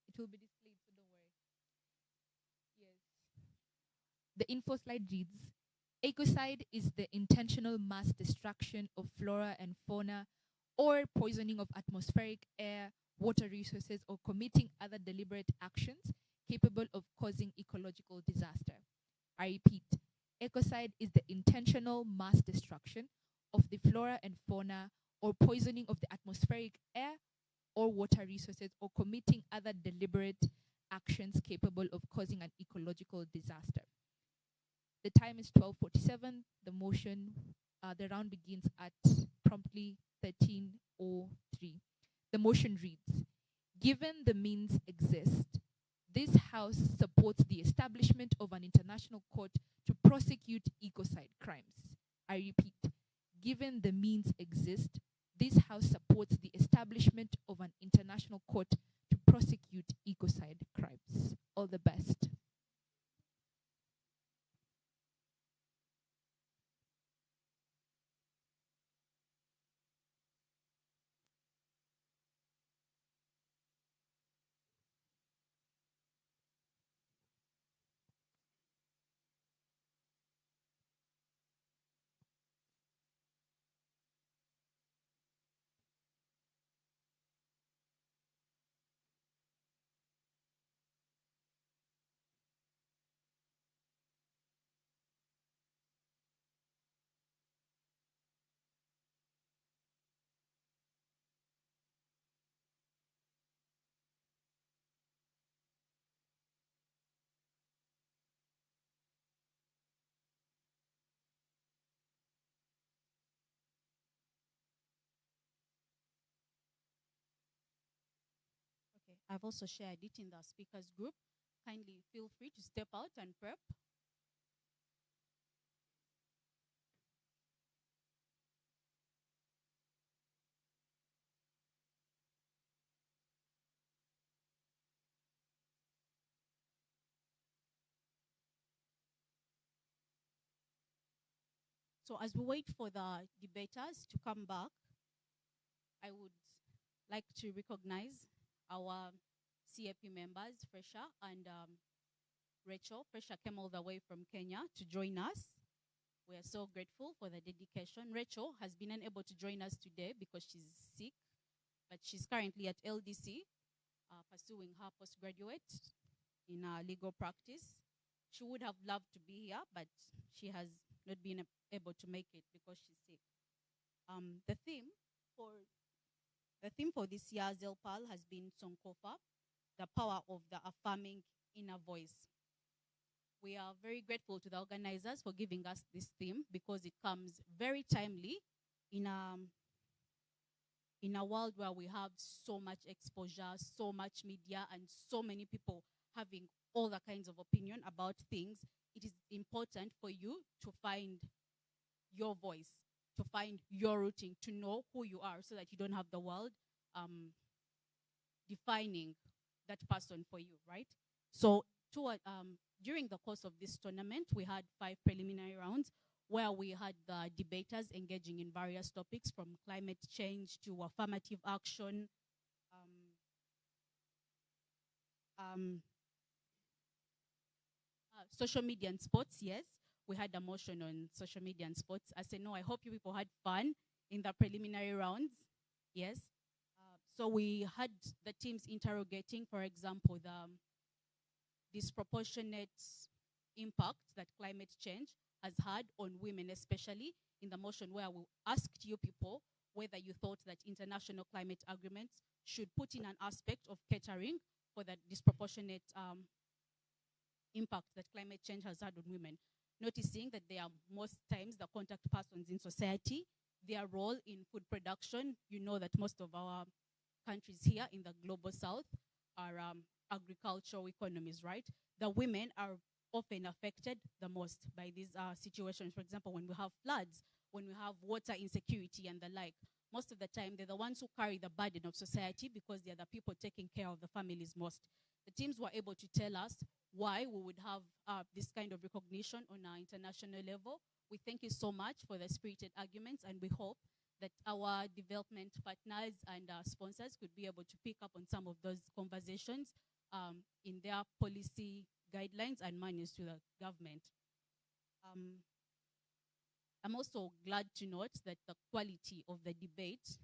it will be displayed, so don't worry. Yes. The info slide reads, ecocide is the intentional mass destruction of flora and fauna or poisoning of atmospheric air, water resources, or committing other deliberate actions capable of causing ecological disaster. I repeat, ecocide is the intentional mass destruction of the flora and fauna or poisoning of the atmospheric air or water resources or committing other deliberate actions capable of causing an ecological disaster. The time is 12:47. The motion, the round begins at promptly 13:03. The motion reads, given the means exist, this House supports the establishment of an international court to prosecute ecocide crimes. I repeat, given the means exist, this House supports the establishment of an international court to prosecute ecocide crimes. All the best. I've also shared it in the speakers group. Kindly feel free to step out and prep. So as we wait for the debaters to come back, I would like to recognize our CAP members, Fresha and Rachel. Fresha came all the way from Kenya to join us. We are so grateful for the dedication. Rachel has been unable to join us today because she's sick, but she's currently at LDC pursuing her postgraduate in legal practice. She would have loved to be here, but she has not been able to make it because she's sick. The theme for this year's Elle Parle has been Sonkofa, the power of the affirming inner voice. We are very grateful to the organizers for giving us this theme because it comes very timely in a world where we have so much exposure, so much media, and so many people having all the kinds of opinion about things. It is important for you to find your voice, to find your rooting, to know who you are so that you don't have the world defining that person for you, right? So during the course of this tournament, we had 5 preliminary rounds where we had the debaters engaging in various topics from climate change to affirmative action, social media and sports. Yes, we had a motion on social media and sports. I said, no, I hope you people had fun in the preliminary rounds. Yes. So we had the teams interrogating, for example, the disproportionate impact that climate change has had on women, especially in the motion where we asked you people whether you thought that international climate agreements should put in an aspect of catering for that disproportionate impact that climate change has had on women, noticing that they are most times the contact persons in society, their role in food production. You know that most of our countries here in the global south are agricultural economies, right? The women are often affected the most by these situations. For example, when we have floods, when we have water insecurity and the like, most of the time they're the ones who carry the burden of society because they're the people taking care of the families most. The teams were able to tell us why we would have this kind of recognition on our international level. We thank you so much for the spirited arguments, and we hope that our development partners and sponsors could be able to pick up on some of those conversations in their policy guidelines and manuals to the government. I'm also glad to note that the quality of the debate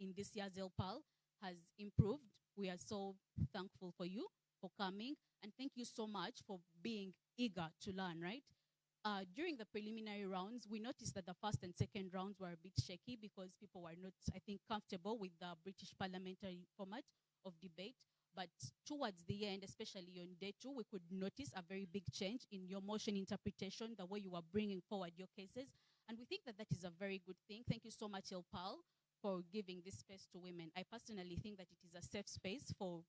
in this year's Elle Parle has improved. We are so thankful for you for coming, and thank you so much for being eager to learn, right? During the preliminary rounds, we noticed that the first and second rounds were a bit shaky because people were not, I think, comfortable with the British parliamentary format of debate. But towards the end, especially on day 2, we could notice a very big change in your motion interpretation, the way you were bringing forward your cases. And we think that that is a very good thing. Thank you so much, Elle Parle, for giving this space to women. I personally think that it is a safe space for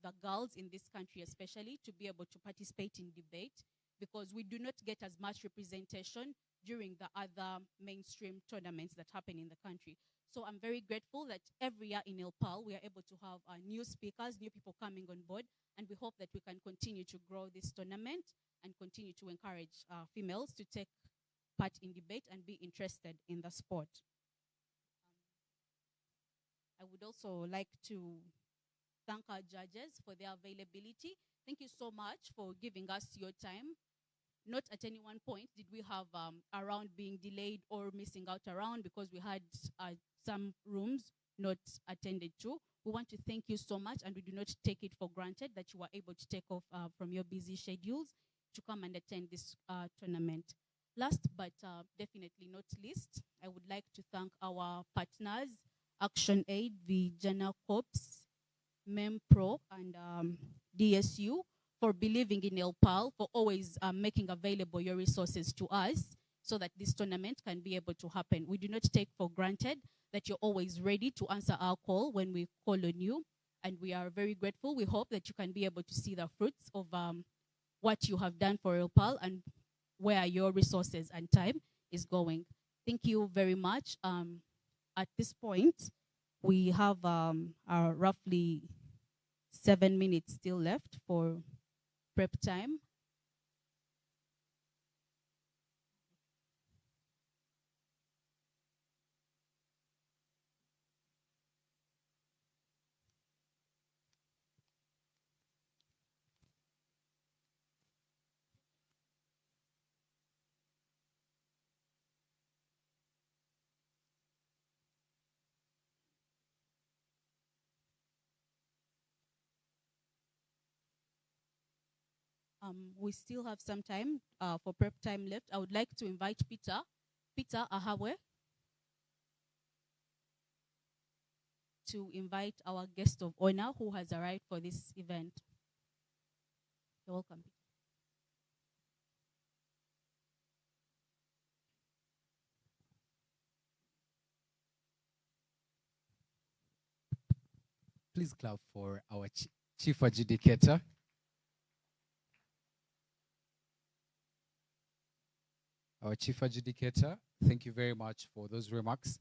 the girls in this country especially to be able to participate in debate, because we do not get as much representation during the other mainstream tournaments that happen in the country. So I'm very grateful that every year in Elle Parle, we are able to have new speakers, new people coming on board, and we hope that we can continue to grow this tournament and continue to encourage females to take part in debate and be interested in the sport. I would also like to thank our judges for their availability. Thank you so much for giving us your time. Not at any one point did we have a round being delayed or missing out a round because we had some rooms not attended to. We want to thank you so much, and we do not take it for granted that you were able to take off from your busy schedules to come and attend this tournament. Last but definitely not least, I would like to thank our partners, Action Aid, Vijana Corps, MEMPRO, and DSU, for believing in Elle Parle, for always making available your resources to us so that this tournament can be able to happen. We do not take for granted that you're always ready to answer our call when we call on you. and we are very grateful. We hope that you can be able to see the fruits of what you have done for Elle Parle and where your resources and time is going. Thank you very much. At this point, we have roughly 7 minutes still left for prep time. We still have some time for prep time left. I would like to invite Peter Ahawe, to invite our guest of honor who has arrived for this event. You're welcome. Please clap for our chief adjudicator. Our chief adjudicator, thank you very much for those remarks.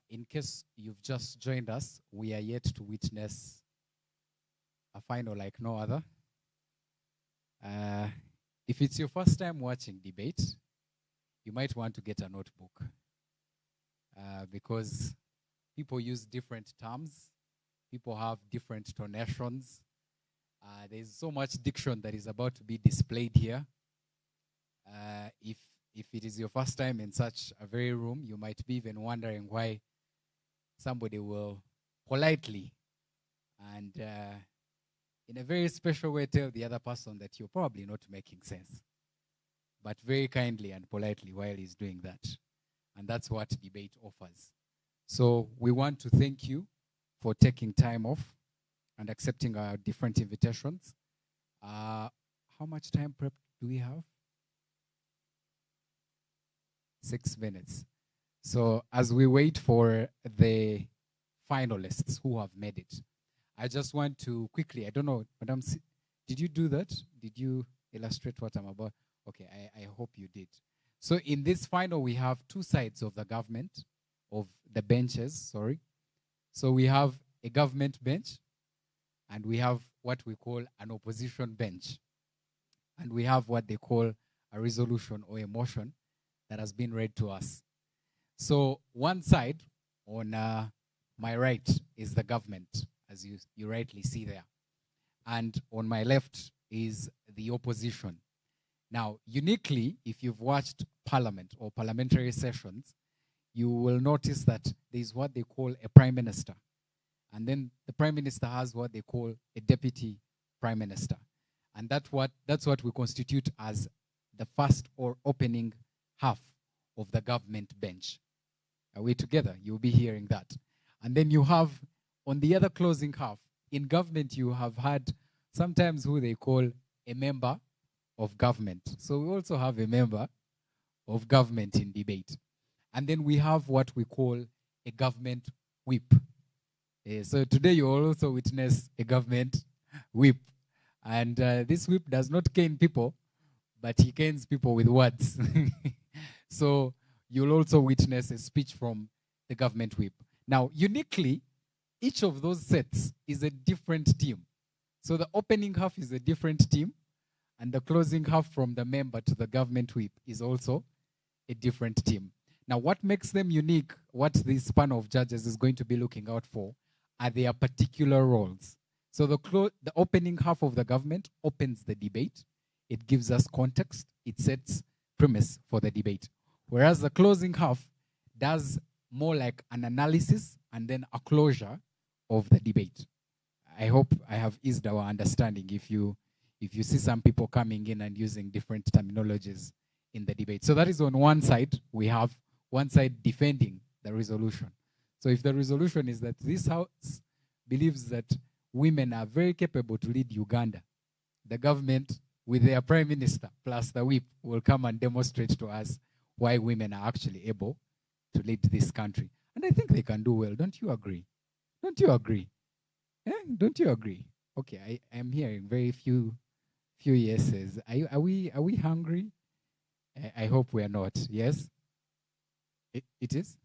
In case you've just joined us, we are yet to witness a final like no other. If it's your first time watching debate, you might want to get a notebook because people use different terms. People have different tonations. There's so much diction that is about to be displayed here. If it is your first time in such a very room, you might be even wondering why somebody will politely and in a very special way tell the other person that you're probably not making sense, but very kindly and politely while he's doing that. And that's what debate offers. So we want to thank you for taking time off and accepting our different invitations. How much time prep do we have? 6 minutes. So as we wait for the finalists who have made it, I just want to quickly, I don't know, Madam, did you do that? Did you illustrate what I'm about? Okay, I hope you did. So in this final, we have two sides of the government, of the benches, sorry. So we have a government bench, and we have what we call an opposition bench. And we have what they call a resolution or a motion that has been read to us. So one side on my right is the government, as you rightly see there. And on my left is the opposition. Now, uniquely, if you've watched parliament or parliamentary sessions, you will notice that there's what they call a prime minister. And then the prime minister has what they call a deputy prime minister. And that's what we constitute as the first or opening half of the government bench. Are we together? You'll be hearing that. And then you have, on the other closing half, in government you have had sometimes who they call a member of government. So we also have a member of government in debate. And then we have what we call a government whip. So today you will also witness a government whip. And this whip does not cane people, but he canes people with words. So you'll also witness a speech from the government whip. Now, uniquely, each of those sets is a different team. So the opening half is a different team, and the closing half from the member to the government whip is also a different team. Now, what makes them unique, what this panel of judges is going to be looking out for, are their particular roles. So the opening half of the government opens the debate. It gives us context. It sets premise for the debate. Whereas the closing half does more like an analysis and then a closure of the debate. I hope I have eased our understanding if you see some people coming in and using different terminologies in the debate. So that is on one side. We have one side defending the resolution. So if the resolution is that this house believes that women are very capable to lead Uganda, the government with their prime minister plus the whip will come and demonstrate to us why women are actually able to lead this country. And I think they can do well. Don't you agree? Don't you agree? Don't you agree? Okay, I am hearing very few yeses. Are we hungry? I hope we are not. Yes? It is?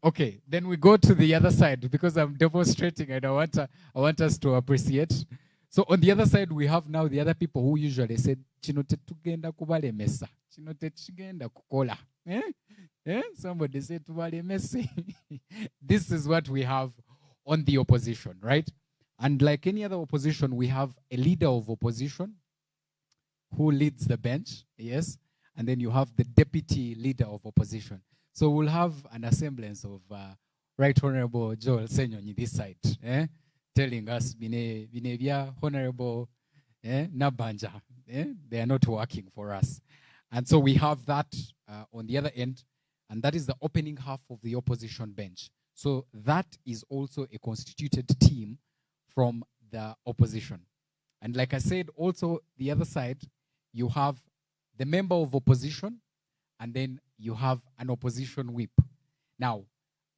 Okay, then we go to the other side because I'm demonstrating and I want us to appreciate. So on the other side, we have now the other people who usually said, "Chino tetugenda kubalemesa, chino tetugenda kukola." Somebody said tubalemese. This is what we have on the opposition, right? And like any other opposition, we have a leader of opposition who leads the bench, yes, and then you have the deputy leader of opposition. So we'll have an semblance of Right Honorable Joel Senyonyi this side, telling us, Binevia, Honorable Nabanja, they are not working for us. And so we have that on the other end, and that is the opening half of the opposition bench. So that is also a constituted team from the opposition. And like I said, also the other side, you have the member of opposition, and then you have an opposition whip. Now,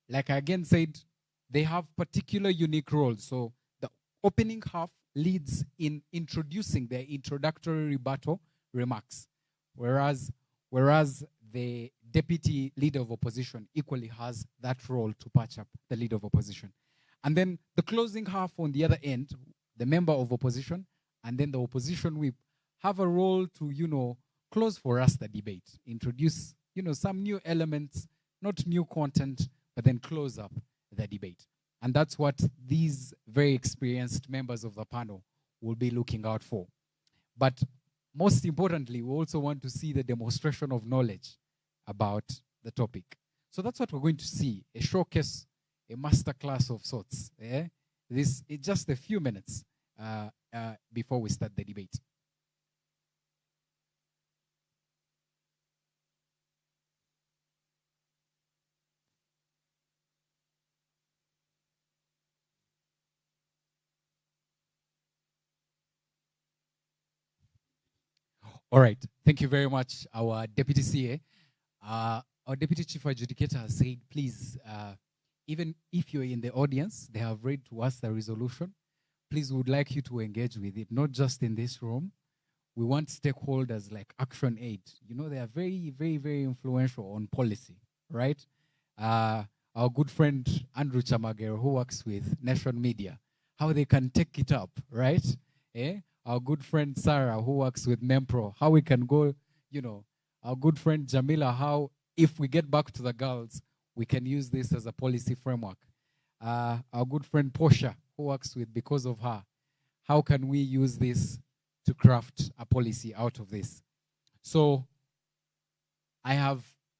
like I again said, they have particular unique roles. So the opening half leads in introducing their introductory rebuttal remarks, whereas the deputy leader of opposition equally has that role to patch up the leader of opposition. And then the closing half on the other end, the member of opposition, and then the opposition whip have a role to, close for us the debate, introduce, some new elements, not new content, but then close up the debate. And that's what these very experienced members of the panel will be looking out for. But most importantly, we also want to see the demonstration of knowledge about the topic. So that's what we're going to see, a showcase, a masterclass of sorts. This is just a few minutes before we start the debate. All right, thank you very much, our Deputy CA. Our Deputy Chief Adjudicator has said, please, even if you're in the audience, they have read to us the resolution. Please, we would like you to engage with it, not just in this room. We want stakeholders like Action Aid. They are very, very, very influential on policy, right? Our good friend Andrew Chamagero, who works with Nation Media, how they can take it up, right? Our good friend Sarah, who works with Mempro, how we can go, our good friend Jamila, how if we get back to the girls, we can use this as a policy framework. Our good friend Portia, who works with Because of Her, how can we use this to craft a policy out of this? So I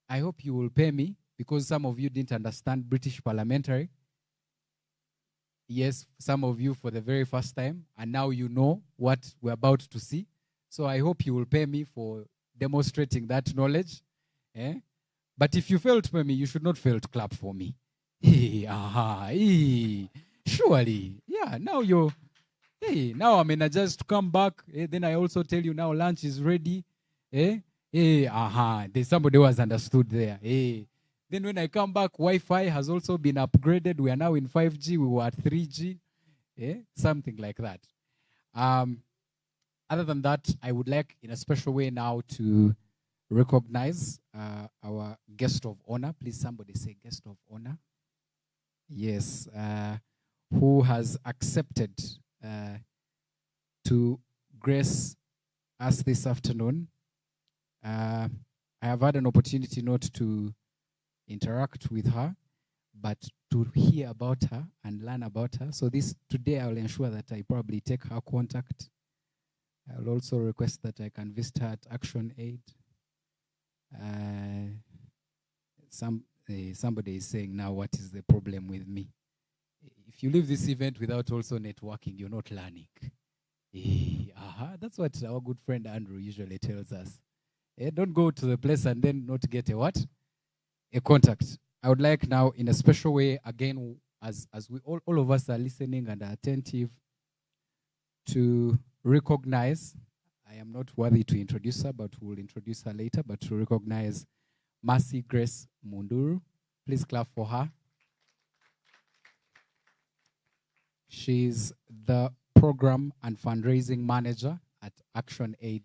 hope you will pay me, because some of you didn't understand British parliamentary. Yes, some of you for the very first time, and now you know what we're about to see. So I hope you will pay me for demonstrating that knowledge. But if you fail to pay me, you should not fail to clap for me. Surely. Yeah, now now I'm energized to come back. Then I also tell you now lunch is ready. There's somebody who has understood there. Then when I come back, Wi-Fi has also been upgraded. We are now in 5G. We were at 3G. Something like that. Other than that, I would like, in a special way now, to recognize our guest of honor. Please, somebody say guest of honor. Yes. Who has accepted to grace us this afternoon. I have had an opportunity not to interact with her, but to hear about her and learn about her. So today I'll ensure that I probably take her contact. I'll also request that I can visit her at Action Aid. Somebody is saying now, what is the problem with me? If you leave this event without also networking, you're not learning. That's what our good friend Andrew usually tells us. Don't go to the place and then not get a what? A contact. I would like now, in a special way, again, as we all of us are listening and are attentive, to recognize, I am not worthy to introduce her, but we'll introduce her later, but to recognize Mercy Grace Munduru. Please clap for her. She's the program and fundraising manager at Action Aid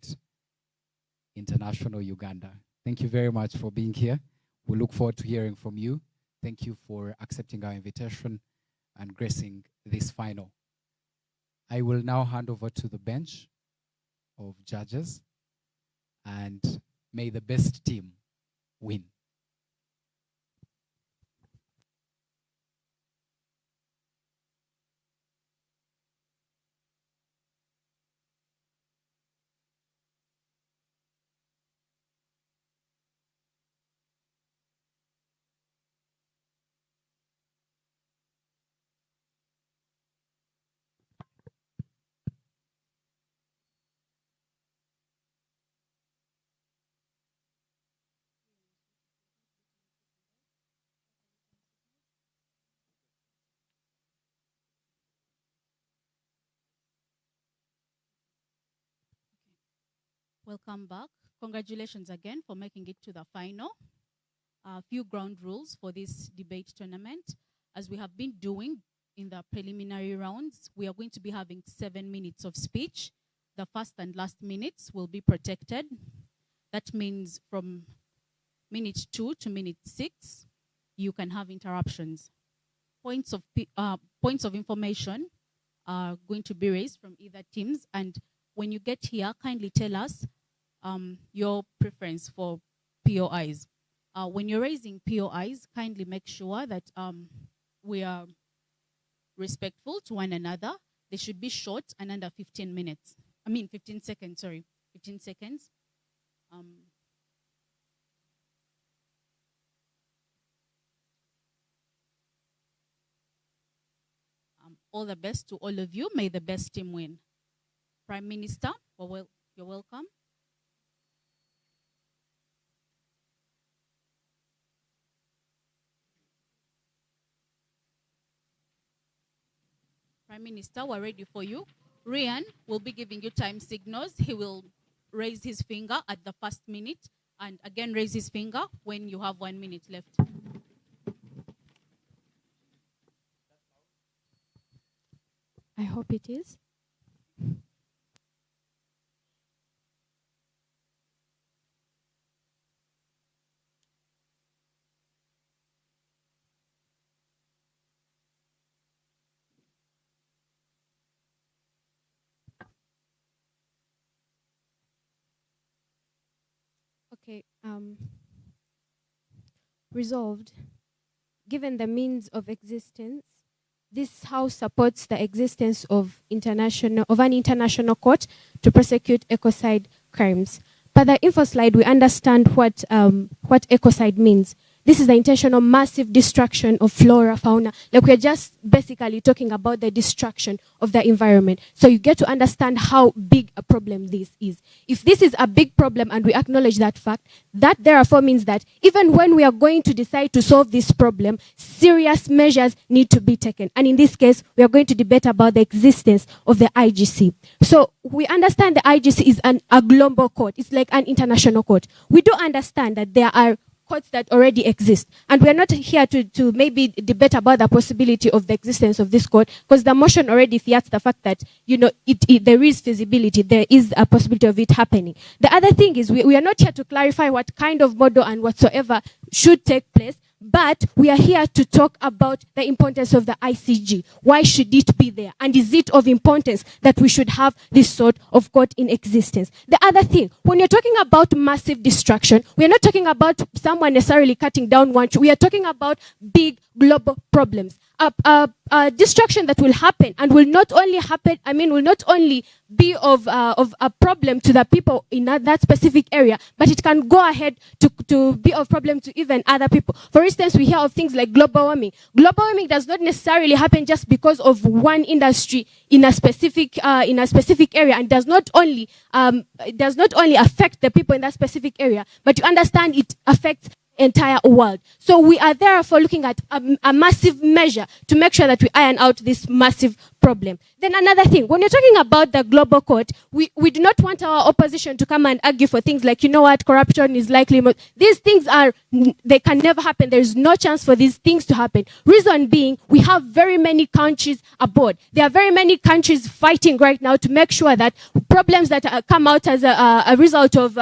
International Uganda. Thank you very much for being here. We look forward to hearing from you. Thank you for accepting our invitation and gracing this final. I will now hand over to the bench of judges, and may the best team win. Welcome back. Congratulations again for making it to the final. A few ground rules for this debate tournament. As we have been doing in the preliminary rounds, we are going to be having 7 minutes of speech. The first and last minutes will be protected. That means from minute 2 to minute 6, you can have interruptions. Points of information are going to be raised from either teams, and when you get here, kindly tell us your preference for POIs. When you're raising POIs, kindly make sure that we are respectful to one another. They should be short and under 15 minutes. 15 seconds, sorry. 15 seconds. All the best to all of you. May the best team win. Prime Minister, you're welcome. Prime Minister, we're ready for you. Ryan will be giving you time signals. He will raise his finger at the first minute and again raise his finger when you have 1 minute left. I hope it is. Okay. Resolved. Given the means of existence, this House supports the existence of an international court to prosecute ecocide crimes. Per the info slide, we understand what ecocide means. This is the intentional massive destruction of flora, fauna. Like, we're just basically talking about the destruction of the environment. So you get to understand how big a problem this is. If this is a big problem and we acknowledge that fact, that therefore means that even when we are going to decide to solve this problem, serious measures need to be taken. And in this case, we are going to debate about the existence of the IGC. So we understand the IGC is a global court. It's like an international court. We do understand that there are courts that already exist. And we're not here to maybe debate about the possibility of the existence of this court, because the motion already fiats the fact that, there is feasibility, there is a possibility of it happening. The other thing is we are not here to clarify what kind of model and whatsoever should take place, but we are here to talk about the importance of the ICG. Why should it be there? And is it of importance that we should have this sort of court in existence? The other thing, when you're talking about massive destruction, we're not talking about someone necessarily cutting down one tree. We are talking about big global problems. A destruction that will happen and will not only be of a problem to the people in that specific area, but it can go ahead to be of problem to even other people. For instance, we hear of things like global warming. Global warming does not necessarily happen just because of one industry in a specific area, and does not only affect the people in that specific area, but you understand it affects entire world. So we are therefore looking at a massive measure to make sure that we iron out this massive problem. Then another thing, when you're talking about the global court, we do not want our opposition to come and argue for things like, you know what, corruption is likely. These things they can never happen. There's no chance for these things to happen. Reason being, we have very many countries aboard. There are very many countries fighting right now to make sure that problems that come out as a result of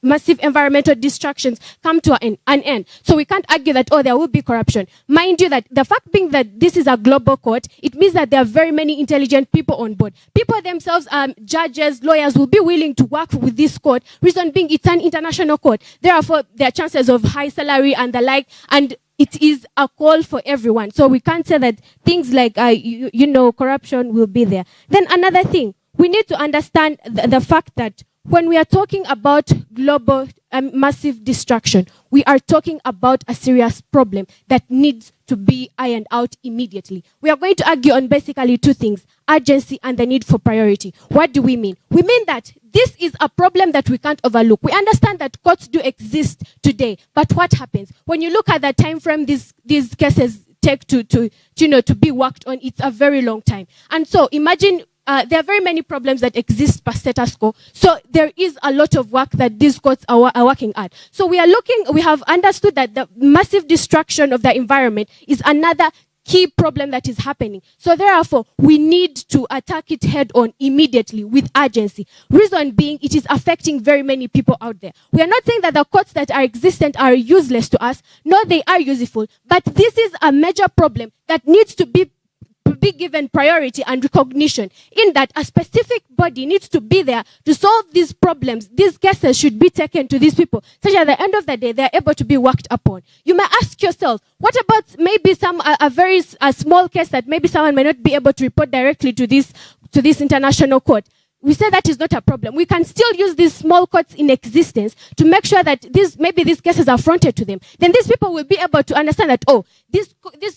massive environmental distractions come to an end. So we can't argue that, oh, there will be corruption. Mind you that the fact being that this is a global court, it means that there are very many intelligent people on board. People themselves, judges, lawyers, will be willing to work with this court. Reason being, it's an international court. Therefore, there are chances of high salary and the like, and it is a call for everyone. So we can't say that things like, corruption will be there. Then another thing, we need to understand the fact that when we are talking about global massive destruction, we are talking about a serious problem that needs to be ironed out immediately. We are going to argue on basically two things: urgency and the need for priority. What do we mean? We mean that this is a problem that we can't overlook. We understand that courts do exist today, but what happens when you look at the time frame these cases take to be worked on? It's a very long time. And so imagine there are very many problems that exist per status quo. So there is a lot of work that these courts are working at. So we have understood that the massive destruction of the environment is another key problem that is happening. So therefore, we need to attack it head on immediately with urgency. Reason being, it is affecting very many people out there. We are not saying that the courts that are existent are useless to us. No, they are useful. But this is a major problem that needs to be given priority and recognition, in that a specific body needs to be there to solve these problems. These cases should be taken to these people, such at the end of the day, they are able to be worked upon. You may ask yourself, what about maybe a small case that maybe someone may not be able to report directly to this international court? We say that is not a problem. We can still use these small courts in existence to make sure that maybe these cases are fronted to them. Then these people will be able to understand that, oh, this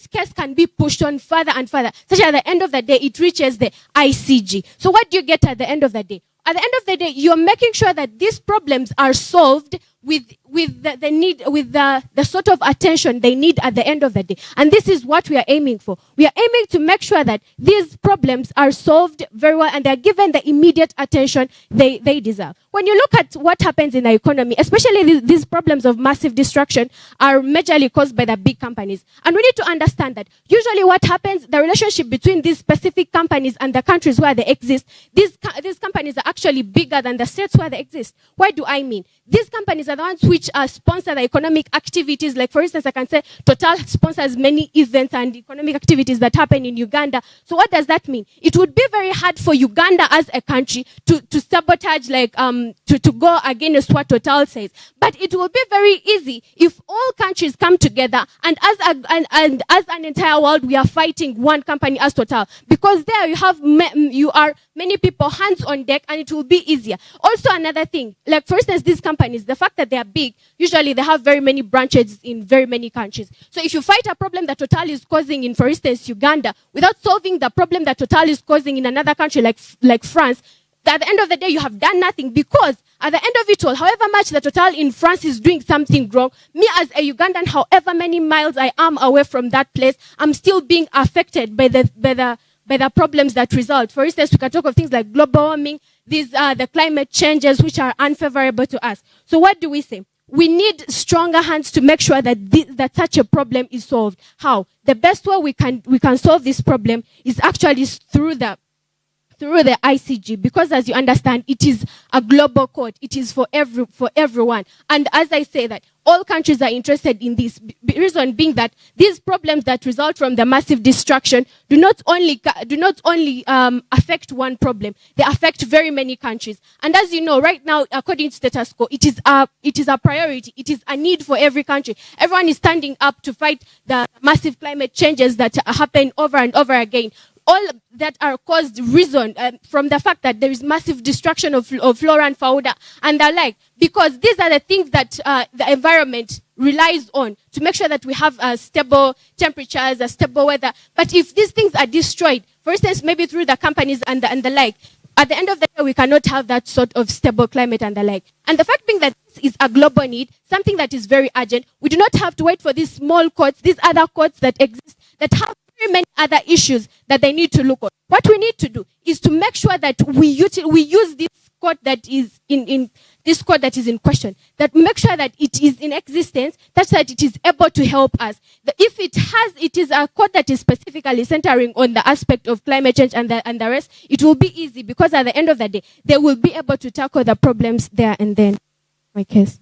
case can be pushed on further and further, such at the end of the day, it reaches the ICJ. So what do you get at the end of the day? At the end of the day, you're making sure that these problems are solved with the sort of attention they need at the end of the day. And this is what we are aiming for. We are aiming to make sure that these problems are solved very well and they are given the immediate attention they deserve. When you look at what happens in the economy, especially these problems of massive destruction are majorly caused by the big companies. And we need to understand that usually what happens, the relationship between these specific companies and the countries where they exist, these companies are actually bigger than the states where they exist. What do I mean? These companies are the ones which sponsor the economic activities. Like, for instance, I can say Total sponsors many events and economic activities that happen in Uganda. So what does that mean? It would be very hard for Uganda as a country to sabotage, to go against what Total says. But it will be very easy if all countries come together and as an entire world, we are fighting one company as Total. Because there you are many people hands on deck and it will be easier. Also another thing, like for instance, these companies, the fact that they are big, usually they have very many branches in very many countries. So if you fight a problem that Total is causing in, for instance, Uganda, without solving the problem that Total is causing in another country like France, at the end of the day, you have done nothing, because at the end of it all, however much the Total in France is doing something wrong, me as a Ugandan, however many miles I am away from that place, I'm still being affected by the problems that result. For instance, we can talk of things like global warming. These are the climate changes which are unfavorable to us. So what do we say? We need stronger hands to make sure that such a problem is solved. How? The best way we can solve this problem is actually through the ICJ, because as you understand, it is a global court. It is for everyone. And as I say that, all countries are interested in this. Reason being that these problems that result from the massive destruction do not only affect one problem, they affect very many countries. And as you know, right now, according to status quo, it is a priority. It is a need for every country. Everyone is standing up to fight the massive climate changes that happen over and over again. All that are caused from the fact that there is massive destruction of flora and fauna and the like, because these are the things that the environment relies on to make sure that we have stable temperatures, stable weather. But if these things are destroyed, for instance, maybe through the companies and the like, at the end of the day, we cannot have that sort of stable climate and the like. And the fact being that this is a global need, something that is very urgent, we do not have to wait for these small courts, these other courts that exist, that have very very many other issues that they need to look on. What we need to do is to make sure that we use this code that is in this code that is in question, that make sure that it is in existence, such that it is able to help us. If it is a code that is specifically centering on the aspect of climate change and the rest, it will be easy, because at the end of the day, they will be able to tackle the problems there and then. My case.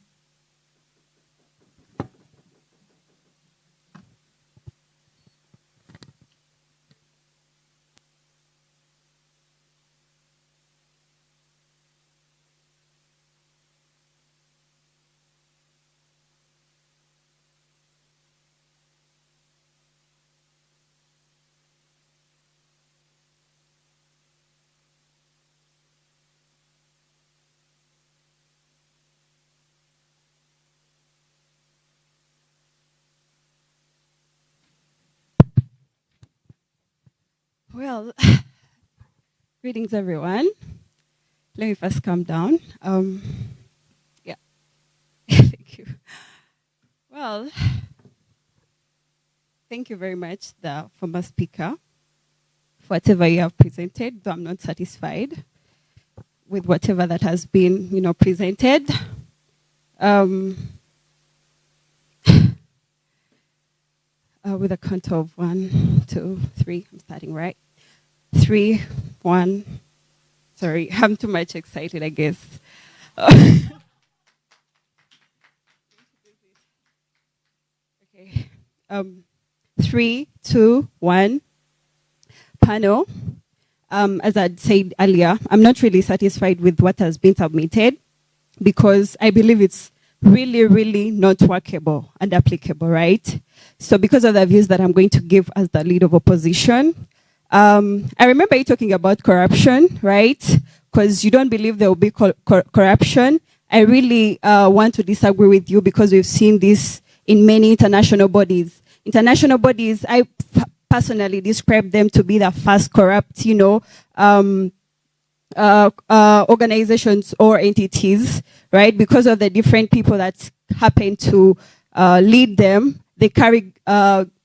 Well, greetings, everyone. Let me first calm down. Yeah. Thank you. Well, thank you very much, the former speaker, for whatever you have presented, though I'm not satisfied with whatever that has been, presented. With a count of 1, 2, 3, I'm starting right. 3, 1. Sorry, I'm too much excited, I guess. Okay. 3, 2, 1. Panel. As I'd said earlier, I'm not really satisfied with what has been submitted, because I believe it's really, really not workable and applicable, right? So because of the views that I'm going to give as the lead of opposition, I remember you talking about corruption, right? Because you don't believe there will be corruption. I really want to disagree with you, because we've seen this in many international bodies. International bodies, I personally describe them to be the first corrupt, organizations or entities, right? Because of the different people that happen to lead them. They carry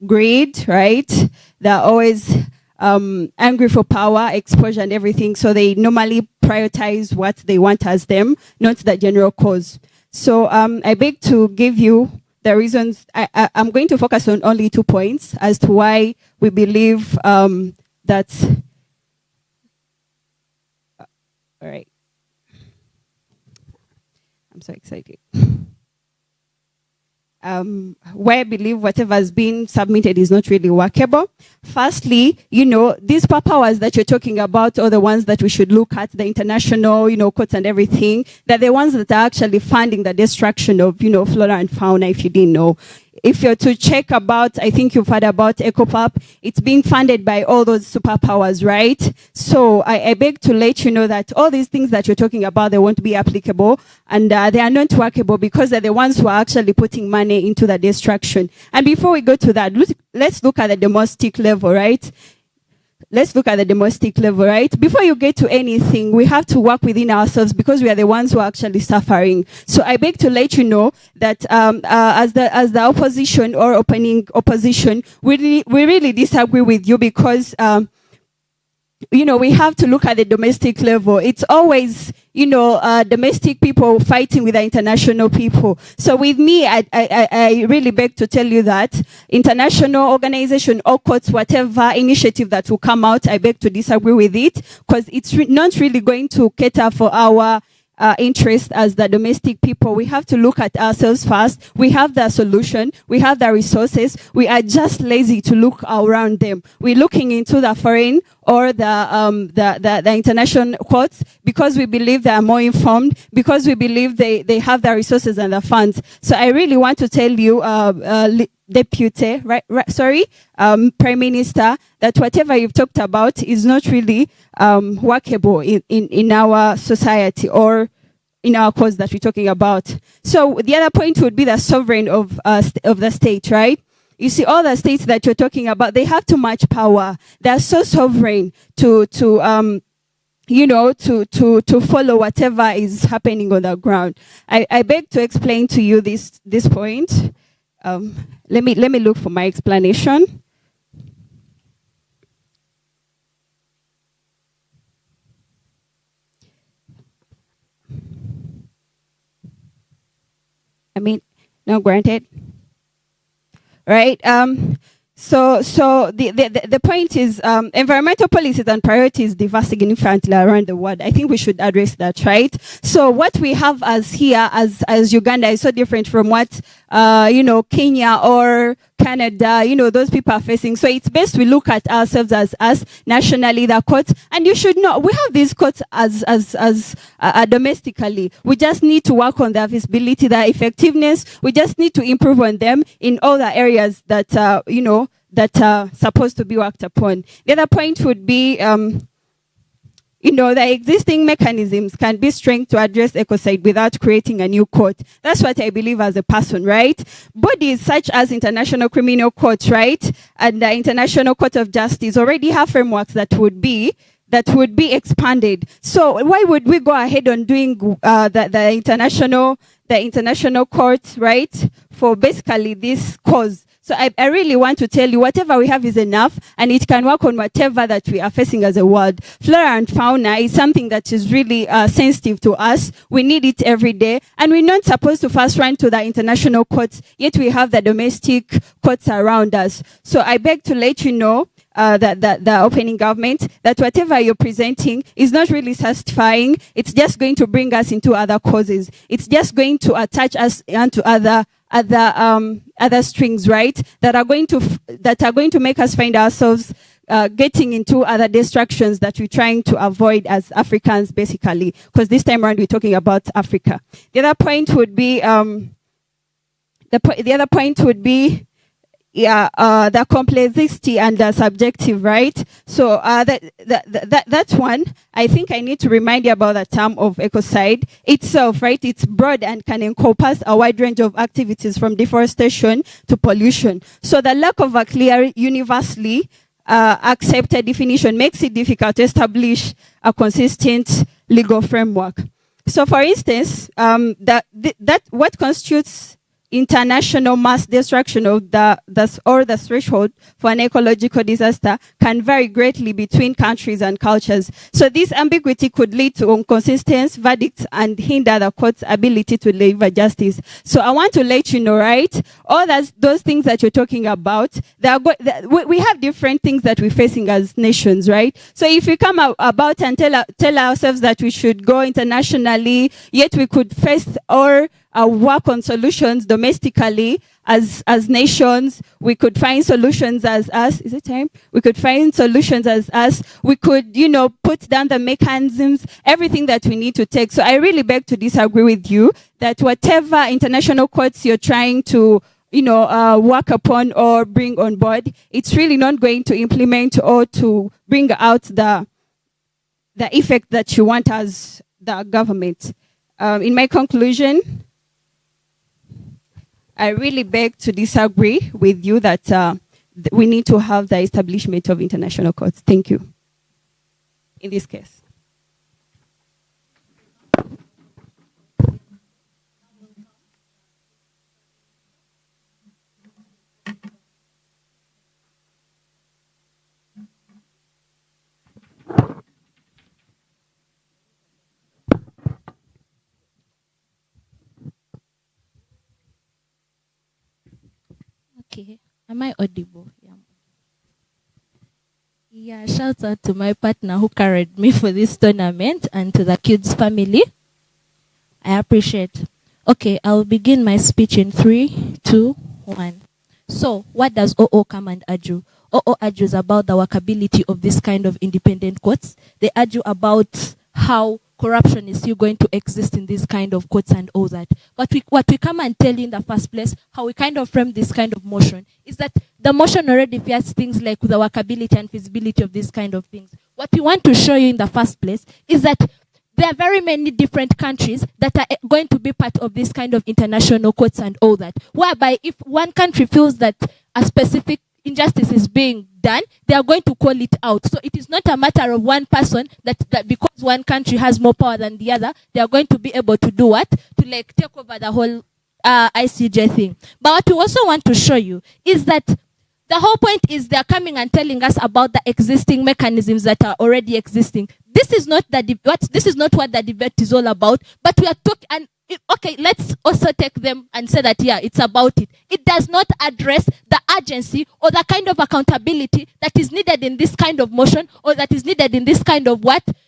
greed, right? They're always angry for power, exposure, and everything. So they normally prioritize what they want as them, not the general cause. So I beg to give you the reasons. I'm going to focus on only 2 points as to why we believe that. All right. I'm so excited. Why I believe whatever has been submitted is not really workable. Firstly, these powers that you're talking about are the ones that we should look at, the international, courts and everything. They're the ones that are actually funding the destruction of, flora and fauna, if you didn't know. If you're to check about, I think you've heard about EcoPUP, it's being funded by all those superpowers, right? So I beg to let you know that all these things that you're talking about, they won't be applicable, and they are not workable, because they're the ones who are actually putting money into the destruction. And before we go to that, let's look at the domestic level, right? Let's look at the domestic level, right? Before you get to anything, we have to work within ourselves, because we are the ones who are actually suffering. So I beg to let you know that as the opposition or opening opposition, we really disagree with you, because we have to look at the domestic level. It's always, domestic people fighting with the international people. So with me, I really beg to tell you that international organization or courts, whatever initiative that will come out, I beg to disagree with it, because it's not really going to cater for our interest as the domestic people. We have to look at ourselves first. We have the solution. We have the resources. We are just lazy to look around them. We're looking into the foreign or the international courts, because we believe they are more informed, because we believe they have the resources and the funds. So I really want to tell you, Deputy, Prime Minister, that whatever you've talked about is not really workable in our society or in our cause that we're talking about. So the other point would be the sovereign of the state, right? You see, all the states that you're talking about, they have too much power. They're so sovereign to follow whatever is happening on the ground. I beg to explain to you this point. Let me look for my explanation. I mean, not granted. Right? So the point is environmental policies and priorities differ significantly around the world. I think we should address that, right? So what we have as here as Uganda is so different from what Kenya or Canada, those people are facing. So it's best we look at ourselves as us nationally, the courts, and you should know we have these courts as domestically. We just need to work on their visibility, their effectiveness. We just need to improve on them in all the areas that that are supposed to be worked upon. The other point would be the existing mechanisms can be strengthened to address ecocide without creating a new court. That's what I believe as a person, right? Bodies such as International Criminal Court, right, and the International Court of Justice already have frameworks that would be expanded. So why would we go ahead on doing the international court, right, for basically this cause? So I really want to tell you, whatever we have is enough, and it can work on whatever that we are facing as a world. Flora and fauna is something that is really sensitive to us. We need it every day, and we're not supposed to first run to the international courts, yet we have the domestic courts around us. So I beg to let you know, the opening government, that whatever you're presenting is not really satisfying. It's just going to bring us into other causes. It's just going to attach us onto other strings, right? That are going to make us find ourselves getting into other distractions that we're trying to avoid as Africans, basically. Because this time around we're talking about Africa. The other point would be the complexity and the subjective, right? So that's one. I think I need to remind you about the term of ecocide itself, right? It's broad and can encompass a wide range of activities from deforestation to pollution. So the lack of a clear, universally accepted definition makes it difficult to establish a consistent legal framework. So for instance, that what constitutes international mass destruction of the threshold for an ecological disaster can vary greatly between countries and cultures. So this ambiguity could lead to inconsistent verdicts and hinder the court's ability to deliver justice. So I want to let you know, right, all those things that you're talking about, we have different things that we're facing as nations, right? So if we come about and tell ourselves that we should go internationally, yet we could face or work on solutions domestically as nations. We could find solutions as us. Is it time? We could find solutions as us. We could, put down the mechanisms, everything that we need to take. So I really beg to disagree with you that whatever international courts you're trying to work upon or bring on board, it's really not going to implement or to bring out the effect that you want as the government. In my conclusion, I really beg to disagree with you that we need to have the establishment of international courts. Thank you. In this case. Okay. Am I audible? Yeah, shout out to my partner who carried me for this tournament and to the kids family. I appreciate. Okay, I'll begin my speech in 3, 2, 1. So, what does OO come and argue? OO argues about the workability of this kind of independent courts. They argue about how corruption is still going to exist in this kind of courts and all that. But what we come and tell you in the first place, how we kind of frame this kind of motion, is that the motion already fears things like the workability and feasibility of these kind of things. What we want to show you in the first place is that there are very many different countries that are going to be part of this kind of international courts and all that, whereby if one country feels that a specific injustice is being done, they are going to call it out. So it is not a matter of one person that because one country has more power than the other, they are going to be able to do what? To like take over the whole ICJ thing. But what we also want to show you is that the whole point is they're coming and telling us about the existing mechanisms that are already existing. This is not what the debate is all about, but we are talking, and okay, let's also take them and say that, yeah, it's about it. It does not address the urgency or the kind of accountability that is needed in this kind of motion, or that is needed in this kind of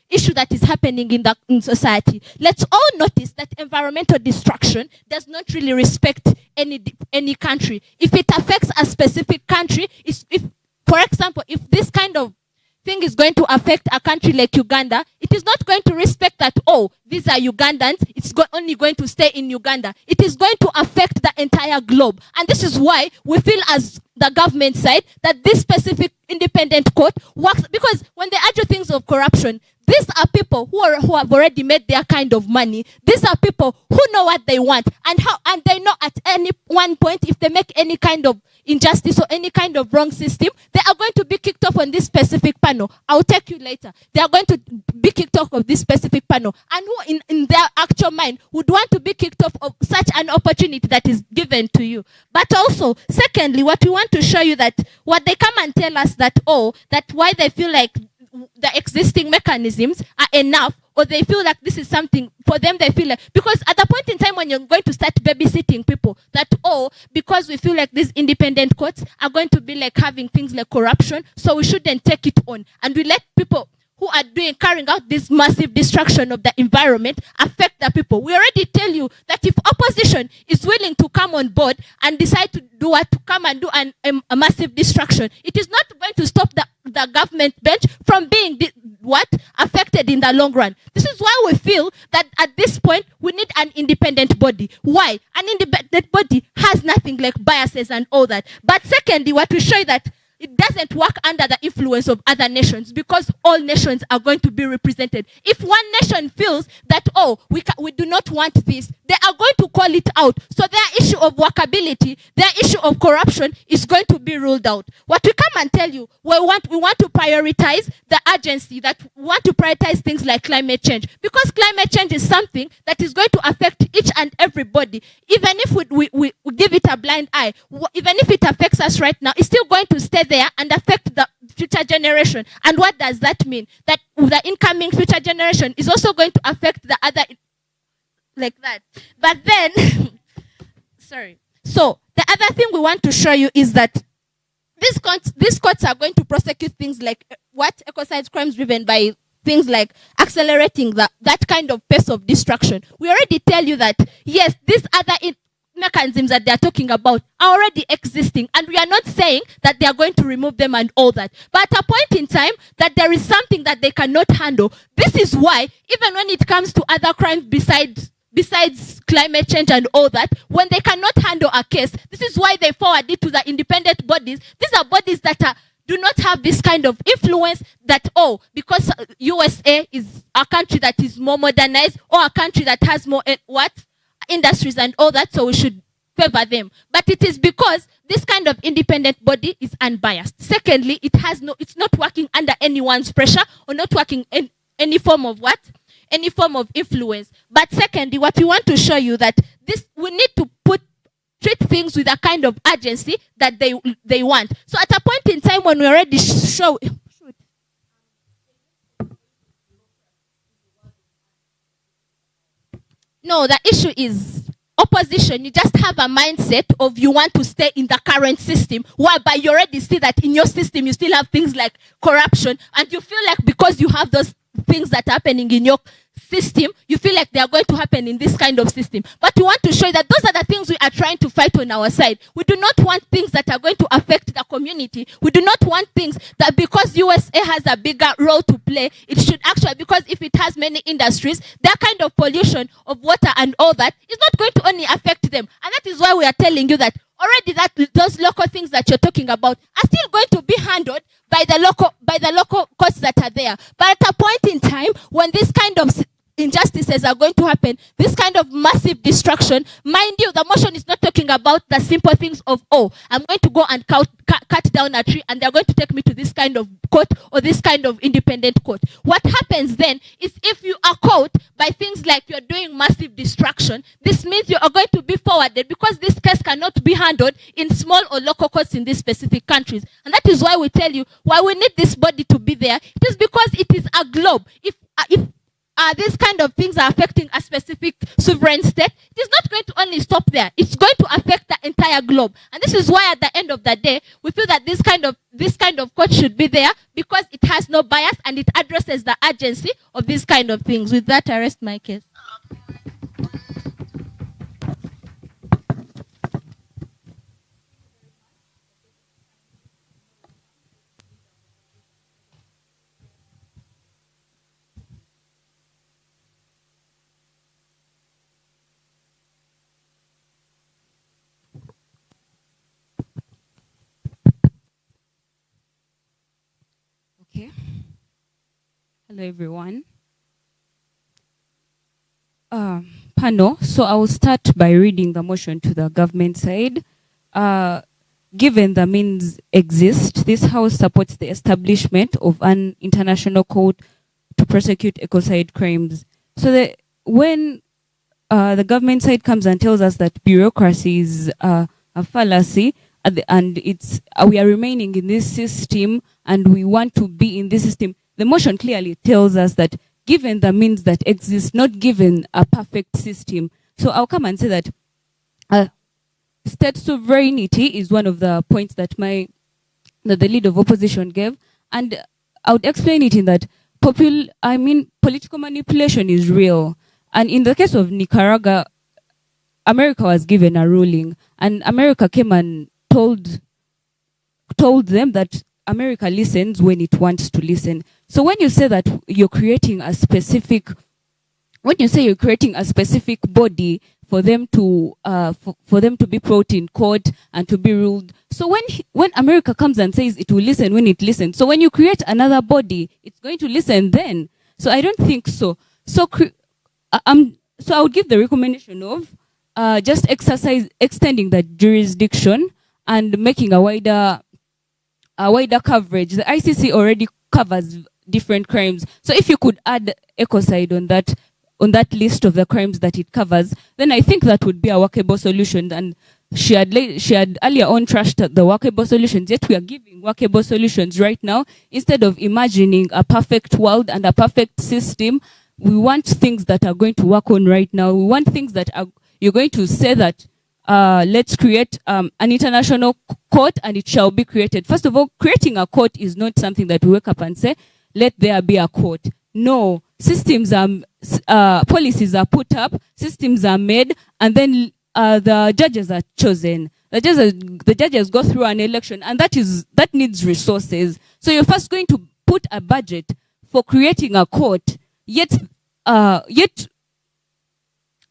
issue that is happening in society. Let's all notice that environmental destruction does not really respect any country. If it affects a specific country, if for example, if this kind of thing is going to affect a country like Uganda, it is not going to respect that, oh, these are Ugandans, it's only going to stay in Uganda. It is going to affect the entire globe. And this is why we feel as the government side that this specific independent court works, because when they argue things of corruption, these are people who have already made their kind of money. These are people who know what they want, and they know at any one point if they make any kind of injustice or any kind of wrong system, they are going to be kicked off on this specific panel. I'll take you later. They are going to be kicked off of this specific panel. And who in their actual mind would want to be kicked off of such an opportunity that is given to you? But also, secondly, what we want to show you that what they come and tell us that, oh, that why they feel like the existing mechanisms are enough, or they feel like this is something for them, they feel like, because at the point in time when you're going to start babysitting people, that, oh, because we feel like these independent courts are going to be like having things like corruption, so we shouldn't take it on, and we let people who are carrying out this massive destruction of the environment affect the people. We already tell you that if opposition is willing to come on board and decide to do what, to come and do a massive destruction, it is not going to stop the government bench from being affected in the long run. This is why we feel that at this point we need an independent body. Why? An independent body has nothing like biases and all that. But secondly, what we show you that it doesn't work under the influence of other nations, because all nations are going to be represented. If one nation feels that, oh, we do not want this, they are going to call it out. So their issue of workability, their issue of corruption is going to be ruled out. What we come and tell you, we want to prioritize the urgency, that we want to prioritize things like climate change, because climate change is something that is going to affect each and everybody. Even if we give it a blind eye, even if it affects us right now, it's still going to stay there and affect the future generation. And what does that mean? That the incoming future generation is also going to affect the other, like that. But then, sorry. So the other thing we want to show you is that these courts are going to prosecute things like ecocide crimes driven by things like accelerating that kind of pace of destruction. We already tell you that, yes, these other mechanisms that they are talking about are already existing, and we are not saying that they are going to remove them and all that, but at a point in time that there is something that they cannot handle. This is why even when it comes to other crimes besides climate change and all that, when they cannot handle a case, this is why they forward it to the independent bodies. These are bodies that do not have this kind of influence that, oh, because USA is a country that is more modernized, or a country that has more industries and all that, so we should favor them. But it is because this kind of independent body is unbiased. Secondly, it's not working under anyone's pressure, or not working in any form of any form of influence. But secondly, what we want to show you that we need to treat things with a kind of urgency that they want. So at a point in time when we already show. No, the issue is opposition. You just have a mindset of you want to stay in the current system, whereby you already see that in your system you still have things like corruption, and you feel like because you have those things that are happening in your system, you feel like they are going to happen in this kind of system. But we want to show you that those are the things we are trying to fight on our side. We do not want things that are going to affect the community. We do not want things that because USA has a bigger role to play, it should actually, because if it has many industries, that kind of pollution of water and all that is not going to only affect them. And that is why we are telling you that already those local things that you're talking about are still going to be handled by the local courts that are there. But at a point in time when this kind of injustices are going to happen, this kind of massive destruction, mind you, the motion is not talking about the simple things of, oh, I'm going to go and cut down a tree and they're going to take me to this kind of court or this kind of independent court. What happens then is if you are caught by things like you're doing massive destruction, this means you are going to be forwarded, because this case cannot be handled in small or local courts in these specific countries. And that is why we tell you why we need this body to be there. It is because it is a globe. If these kind of things are affecting a specific sovereign state, it is not going to only stop there. It's going to affect the entire globe. And this is why at the end of the day, we feel that this kind of court should be there because it has no bias and it addresses the urgency of these kind of things. With that, I rest my case. Okay. Hello, everyone. Panel. So I will start by reading the motion to the government side. Given the means exist, this House supports the establishment of an international court to prosecute ecocide crimes. So when the government side comes and tells us that bureaucracy is a fallacy, and we are remaining in this system and we want to be in this system, the motion clearly tells us that given the means that exist, not given a perfect system. So I'll come and say that state sovereignty is one of the points that the lead of opposition gave, and I would explain it in that political manipulation is real. And in the case of Nicaragua, America was given a ruling, and America came and told them that America listens when it wants to listen. So when you say that you're creating a specific body for them to be brought in court and to be ruled. So when America comes and says it will listen when it listens, so when you create another body, it's going to listen then. So I don't think so. So I would give the recommendation of just extending the jurisdiction and making a wider coverage. The ICC already covers different crimes. So if you could add ecocide on that list of the crimes that it covers, then I think that would be a workable solution. And she had earlier on trashed the workable solutions, yet we are giving workable solutions right now. Instead of imagining a perfect world and a perfect system, we want things that are going to work on right now. We want things that you're going to say that let's create an international court and it shall be created. First of all, creating a court is not something that we wake up and say, let there be a court. No, systems policies are put up, systems are made, and then the judges are chosen. The judges go through an election, and that needs resources. So you're first going to put a budget for creating a court, yet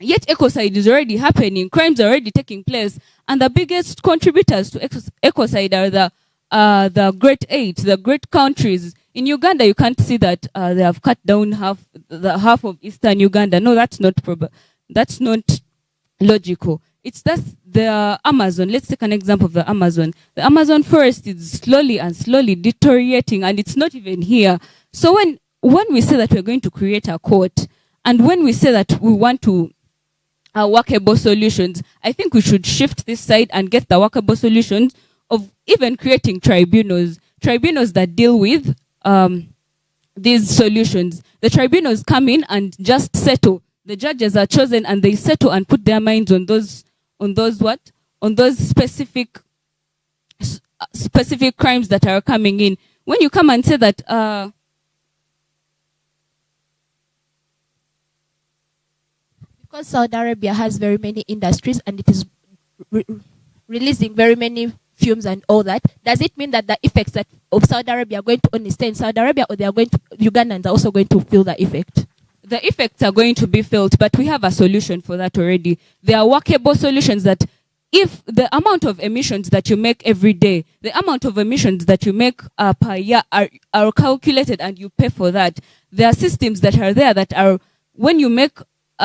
ecocide is already happening, crimes are already taking place, and the biggest contributors to ecocide are the great eight, the great countries. In Uganda, you can't see that they have cut down half of eastern Uganda. No, that's not logical. It's that the Amazon. Let's take an example of the Amazon. The Amazon forest is slowly deteriorating, and it's not even here. So when we say that we're going to create a court, and when we say that we want to workable solutions, I think we should shift this side and get the workable solutions of even creating tribunals that deal with these solutions. The tribunals come in and just settle. The judges are chosen and they settle and put their minds on those specific crimes that are coming in. When you come and say that because Saudi Arabia has very many industries and it is releasing very many fumes and all that, does it mean that the effects of Saudi Arabia are going to only stay in Saudi Arabia, or Ugandans are also going to feel the effect? The effects are going to be felt, but we have a solution for that already. There are workable solutions that if the amount of emissions that you make every day, the amount of emissions that you make per year are calculated and you pay for that. There are systems that are there that are, when you make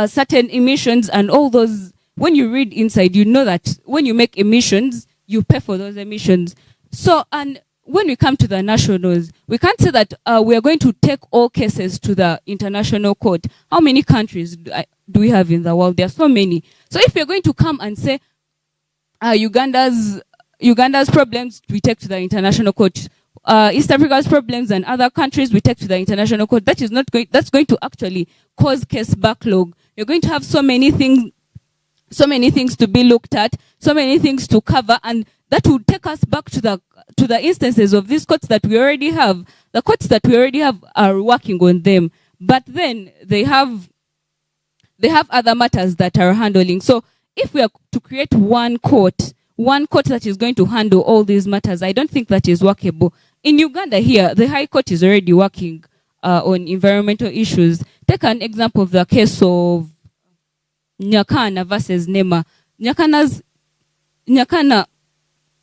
certain emissions and all those, when you read inside, you know that when you make emissions, you pay for those emissions. So, and when we come to the nationals, we can't say that we are going to take all cases to the international court. How many countries do we have in the world? There are so many. So if you're going to come and say Uganda's problems we take to the international court, East Africa's problems and other countries, we take to the international court. That's going to actually cause case backlog. You're going to have so many things to be looked at, so many things to cover, and that would take us back to the instances of these courts that we already have. The courts that we already have are working on them, but then they have other matters that are handling. So if we are to create one court that is going to handle all these matters, I don't think that is workable. In Uganda here, the High Court is already working on environmental issues. Take an example of the case of Nyakana versus Nema. Nyakana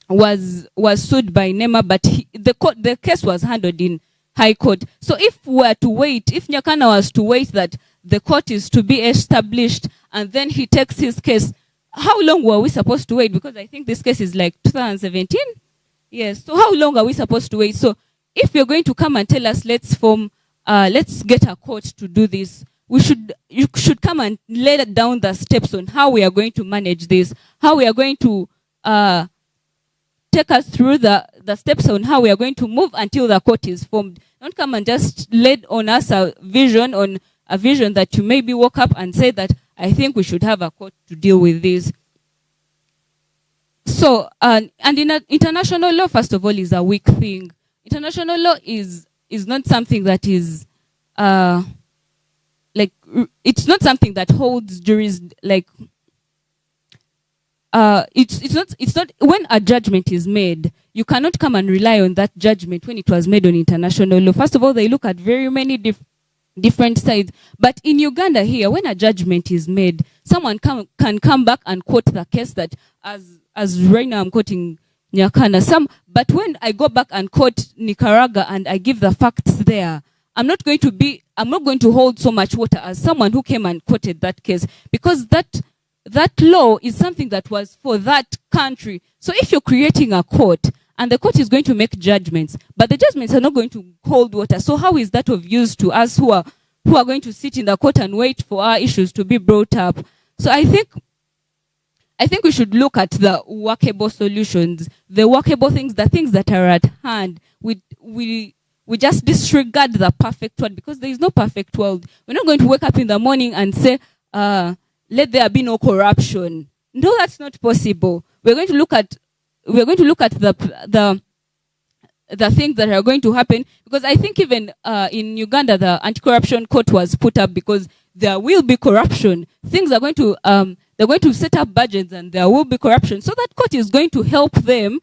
was sued by Nema, but the case was handled in High Court. So if Nyakana was to wait that the court is to be established and then he takes his case, how long were we supposed to wait? Because I think this case is like 2017. Yes. So how long are we supposed to wait? So if you're going to come and tell us, let's get a court to do this, you should come and lay down the steps on how we are going to manage this, how we are going to take us through the steps on how we are going to move until the court is formed. Don't come and just lay on us a vision that you maybe woke up and say that I think we should have a court to deal with this. So, and in international law, first of all, is a weak thing. International law is not something that is it's not something that holds juries it's not when a judgment is made, you cannot come and rely on that judgment when it was made on international law. First of all, they look at very many different sides. But in Uganda here, when a judgment is made, someone can come back and quote the case that, as right now I'm quoting Nyakana. But when I go back and quote Nicaragua and I give the facts there, I'm not going to hold so much water as someone who came and quoted that case, because that law is something that was for that country. So if you're creating a court and the court is going to make judgments, but the judgments are not going to hold water, so how is that of use to us who are going to sit in the court and wait for our issues to be brought up? So I think we should look at the workable solutions, the workable things, the things that are at hand. We just disregard the perfect world, because there is no perfect world. We're not going to wake up in the morning and say, let there be no corruption. No, that's not possible. We're going to look at the things that are going to happen, because I think even in Uganda the anti-corruption court was put up because there will be corruption. Things are going to they're going to set up budgets and there will be corruption. So that court is going to help them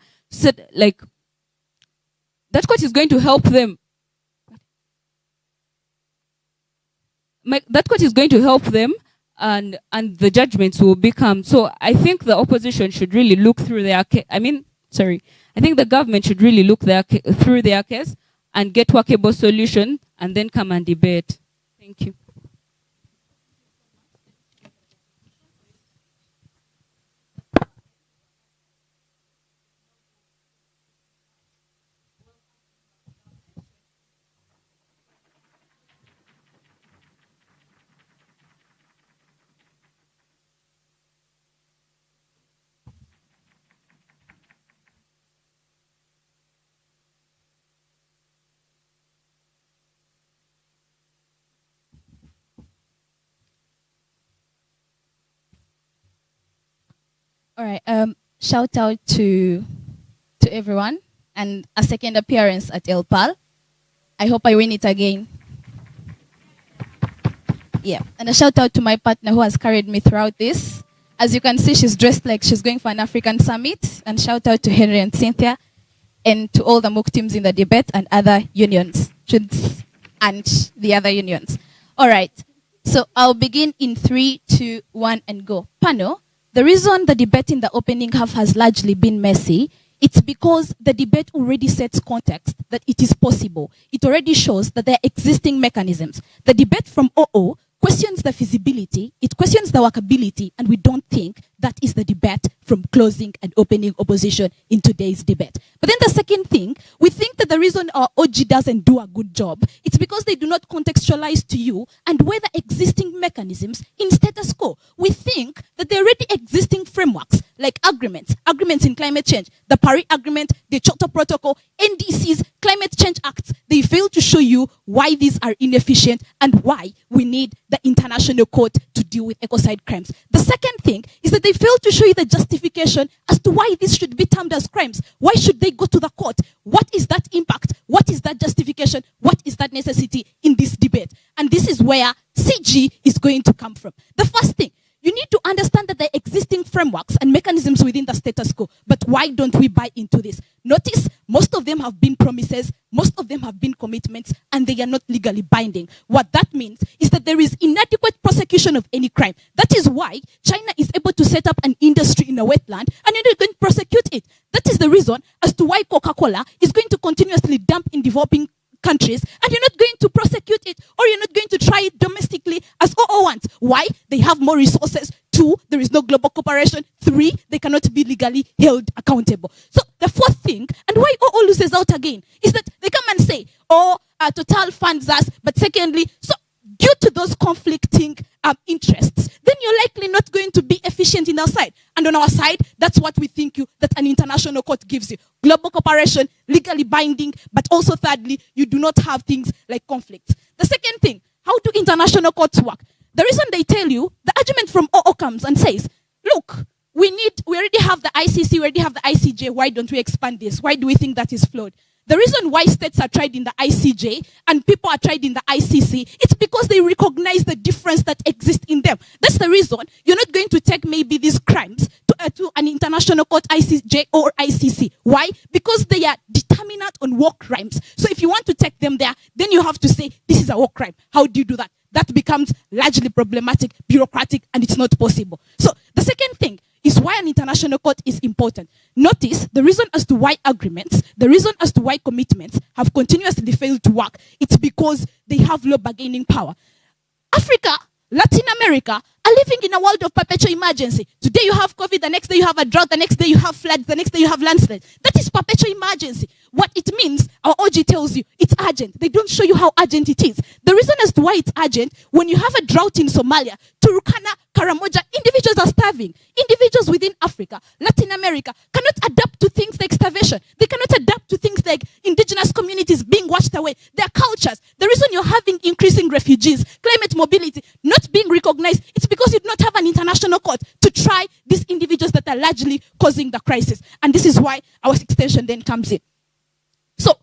that court is going to help them. That court is going to help them, and the judgments will become. So I think the opposition should really look through their case. I think the government should really look through their case and get workable solution, and then come and debate. Thank you. All right. Shout out to everyone, and a second appearance at Elle Parle. I hope I win it again. Yeah. And a shout out to my partner who has carried me throughout this. As you can see, she's dressed like she's going for an African summit. And shout out to Henry and Cynthia, and to all the MOOC teams in the debate and other unions and the other unions. All right. So I'll begin in 3, 2, 1, and go. Panel. The reason the debate in the opening half has largely been messy, it's because the debate already sets context that it is possible. It already shows that there are existing mechanisms. The debate from OO questions the feasibility, it questions the workability, and we don't think that is the debate from closing and opening opposition in today's debate. But then the second thing, we think that the reason our OG doesn't do a good job, it's because they do not contextualize to you and whether existing mechanisms in status quo. We think that there are already existing frameworks like agreements in climate change, the Paris Agreement, the Kyoto Protocol, NDCs, climate change acts, they fail to show you why these are inefficient and why we need the international court to deal with ecocide crimes. The second thing is that they fail to show you the justification as to why this should be termed as crimes. Why should they go to the court? What is that impact? What is that justification? What is that necessity in this debate? And this is where CG is going to come from. The first thing, you need to understand that there are existing frameworks and mechanisms within the status quo. But why don't we buy into this? Notice, most of them have been promises, most of them have been commitments, and they are not legally binding. What that means is that there is inadequate prosecution of any crime. That is why China is able to set up an industry in a wetland, and you're not going to prosecute it. That is the reason as to why Coca-Cola is going to continuously dump in developing countries, and you're not going to prosecute it, or you're not going to try it domestically as OO wants. Why? They have more resources. 2, there is no global cooperation. 3, they cannot be legally held accountable. So the fourth thing, and why OO loses out again, is that they come and say, Total funds us, but secondly, so due to those conflicting interests, then you're likely not going to be efficient in our side. And on our side, that's what we think that an international court gives you. Global cooperation, legally binding, but also thirdly, you do not have things like conflicts. The second thing, how do international courts work? The reason they tell you, the argument from OO comes and says, look, we already have the ICC, we already have the ICJ, why don't we expand this? Why do we think that is flawed? The reason why states are tried in the ICJ and people are tried in the ICC, it's because they recognize the difference that exists in them. That's the reason you're not going to take maybe these crimes to an international court, ICJ or ICC. Why? Because they are determinant on war crimes. So if you want to take them there, then you have to say, this is a war crime. How do you do that? That becomes largely problematic, bureaucratic, and it's not possible. So the second thing is why an international court is important. Notice the reason as to why agreements, the reason as to why commitments have continuously failed to work, it's because they have low bargaining power. Africa, Latin America are living in a world of perpetual emergency. Today you have COVID, the next day you have a drought, the next day you have floods, the next day you have landslides. That is perpetual emergency. What it means, our OG tells you, it's urgent. They don't show you how urgent it is. The reason as to why it's urgent, when you have a drought in Somalia, Turkana, Karamoja, individuals are starving. Individuals within Africa, Latin America, cannot adapt to things like starvation. They cannot adapt to things like indigenous communities being washed away. Their cultures. The reason you're having increasing refugees, climate mobility, not being recognized, it's because you do not have an international court to try these individuals that are largely causing the crisis. And this is why our extension then comes in. So,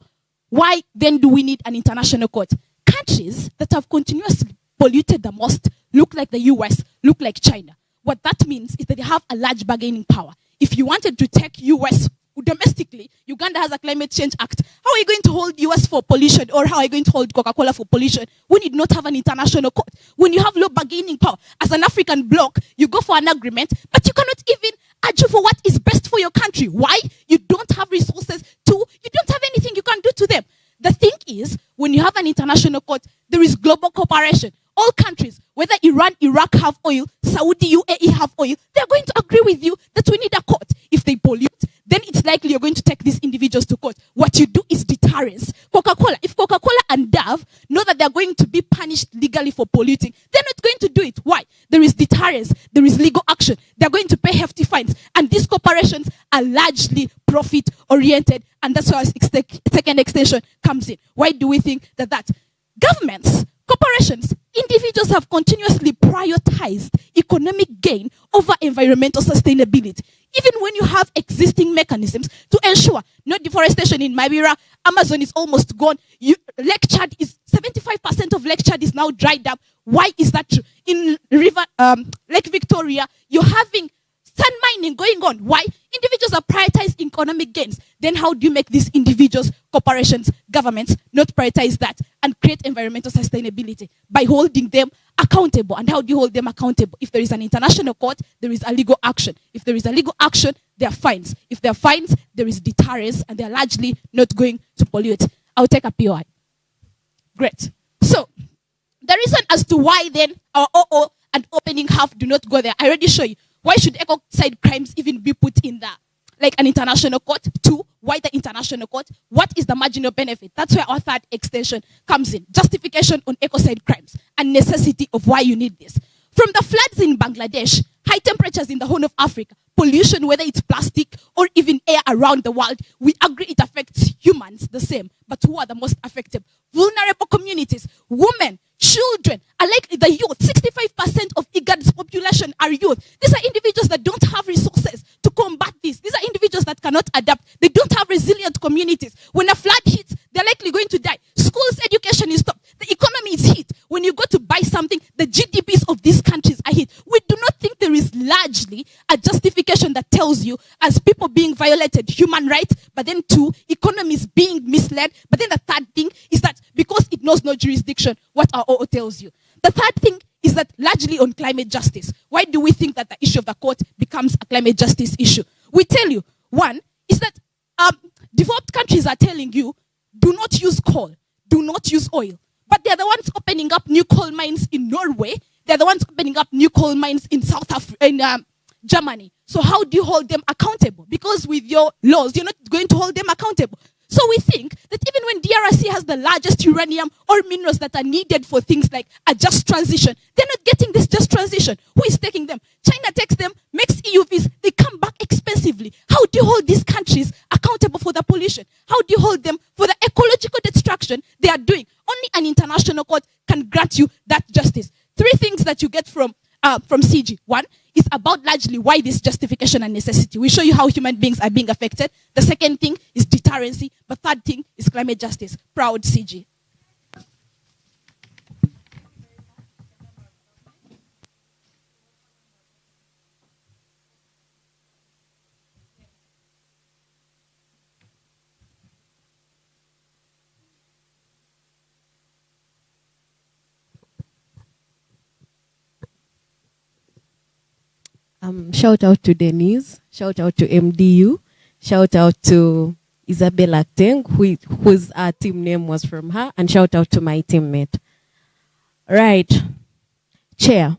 why then do we need an international court? Countries that have continuously polluted the most look like the US, look like China. What that means is that they have a large bargaining power. If you wanted to take US domestically, Uganda has a climate change act. How are you going to hold US for pollution, or how are you going to hold Coca-Cola for pollution when you do not have an international court? When you have low bargaining power, as an African bloc, you go for an agreement, but you cannot even argue for what is best for your country. Why? You don't have resources to, you don't have anything you can do to them. The thing is, when you have an international court, there is global cooperation. All countries, whether Iran, Iraq have oil, Saudi, UAE have oil, they're going to agree with you that we need a court. If they pollute, then it's likely you're going to take these individuals to court. What you do is deterrence. Coca-Cola, if Coca-Cola and Dove know that they're going to be punished legally for polluting, they're not going to do it. Why? There is deterrence. There is legal action. They're going to pay hefty fines. And these corporations are largely profit-oriented. And that's why our second extension comes in. Why do we think that? Governments, corporations, individuals have continuously prioritized economic gain over environmental sustainability. Even when you have existing mechanisms to ensure no deforestation in Mabira, Amazon is almost gone. Lake Chad is 75% of Lake Chad is now dried up. Why is that true? In Lake Victoria, you're having sand mining going on. Why? Individuals are prioritizing economic gains. Then how do you make these individuals, corporations, governments not prioritize that and create environmental sustainability? By holding them accountable. And how do you hold them accountable? If there is an international court, there is a legal action. If there is a legal action, there are fines. If there are fines, there is deterrence, and they are largely not going to pollute. I'll take a POI. Great. So, the reason as to why then our OO and opening half do not go there, I already show you. Why should ecocide crimes even be put in there? Like an international court. 2, why the international court? What is the marginal benefit? That's where our third extension comes in. Justification on ecocide crimes and necessity of why you need this. From the floods in Bangladesh, high temperatures in the Horn of Africa, pollution, whether it's plastic or even air around the world, we agree it affects humans the same. But who are the most affected? Vulnerable communities, women, children, are likely the youth. 65% of IGAD's population are youth. These are individuals that don't have resources to combat this. These are individuals that cannot adapt. They don't have resilient communities. When a flood hits, they're likely going to die. Schools, education is stopped. The economy is hit. When you go to buy something, the GDPs of these countries are hit. We do not think there is largely a justification that tells you, as people being violated human rights, but then two, economies being misled. But then the third thing is that because it knows no jurisdiction, what our OO tells you. The third thing is that largely on climate justice. Why do we think that the issue of the court becomes a climate justice issue? We tell you, one, is that developed countries are telling you, do not use coal, do not use oil. But they're the ones opening up new coal mines in Norway. They're the ones opening up new coal mines in Germany. So how do you hold them accountable? Because with your laws, you're not going to hold them accountable. So we think that even when DRC has the largest uranium or minerals that are needed for things like a just transition, they're not getting this just transition. Who is taking them? China takes them, makes EUVs, they come back expensively. How do you hold these countries accountable for the pollution? How do you hold them for the ecological destruction they are doing? Only an international court can grant you that justice. Three things that you get from CG. One is about largely why this justification and necessity. We show you how human beings are being affected. The second thing is deterrency. The third thing is climate justice. Proud CG. Shout out to Denise, shout out to MDU, shout out to Isabella Teng, whose team name was from her, and shout out to my teammate. Right, Chair,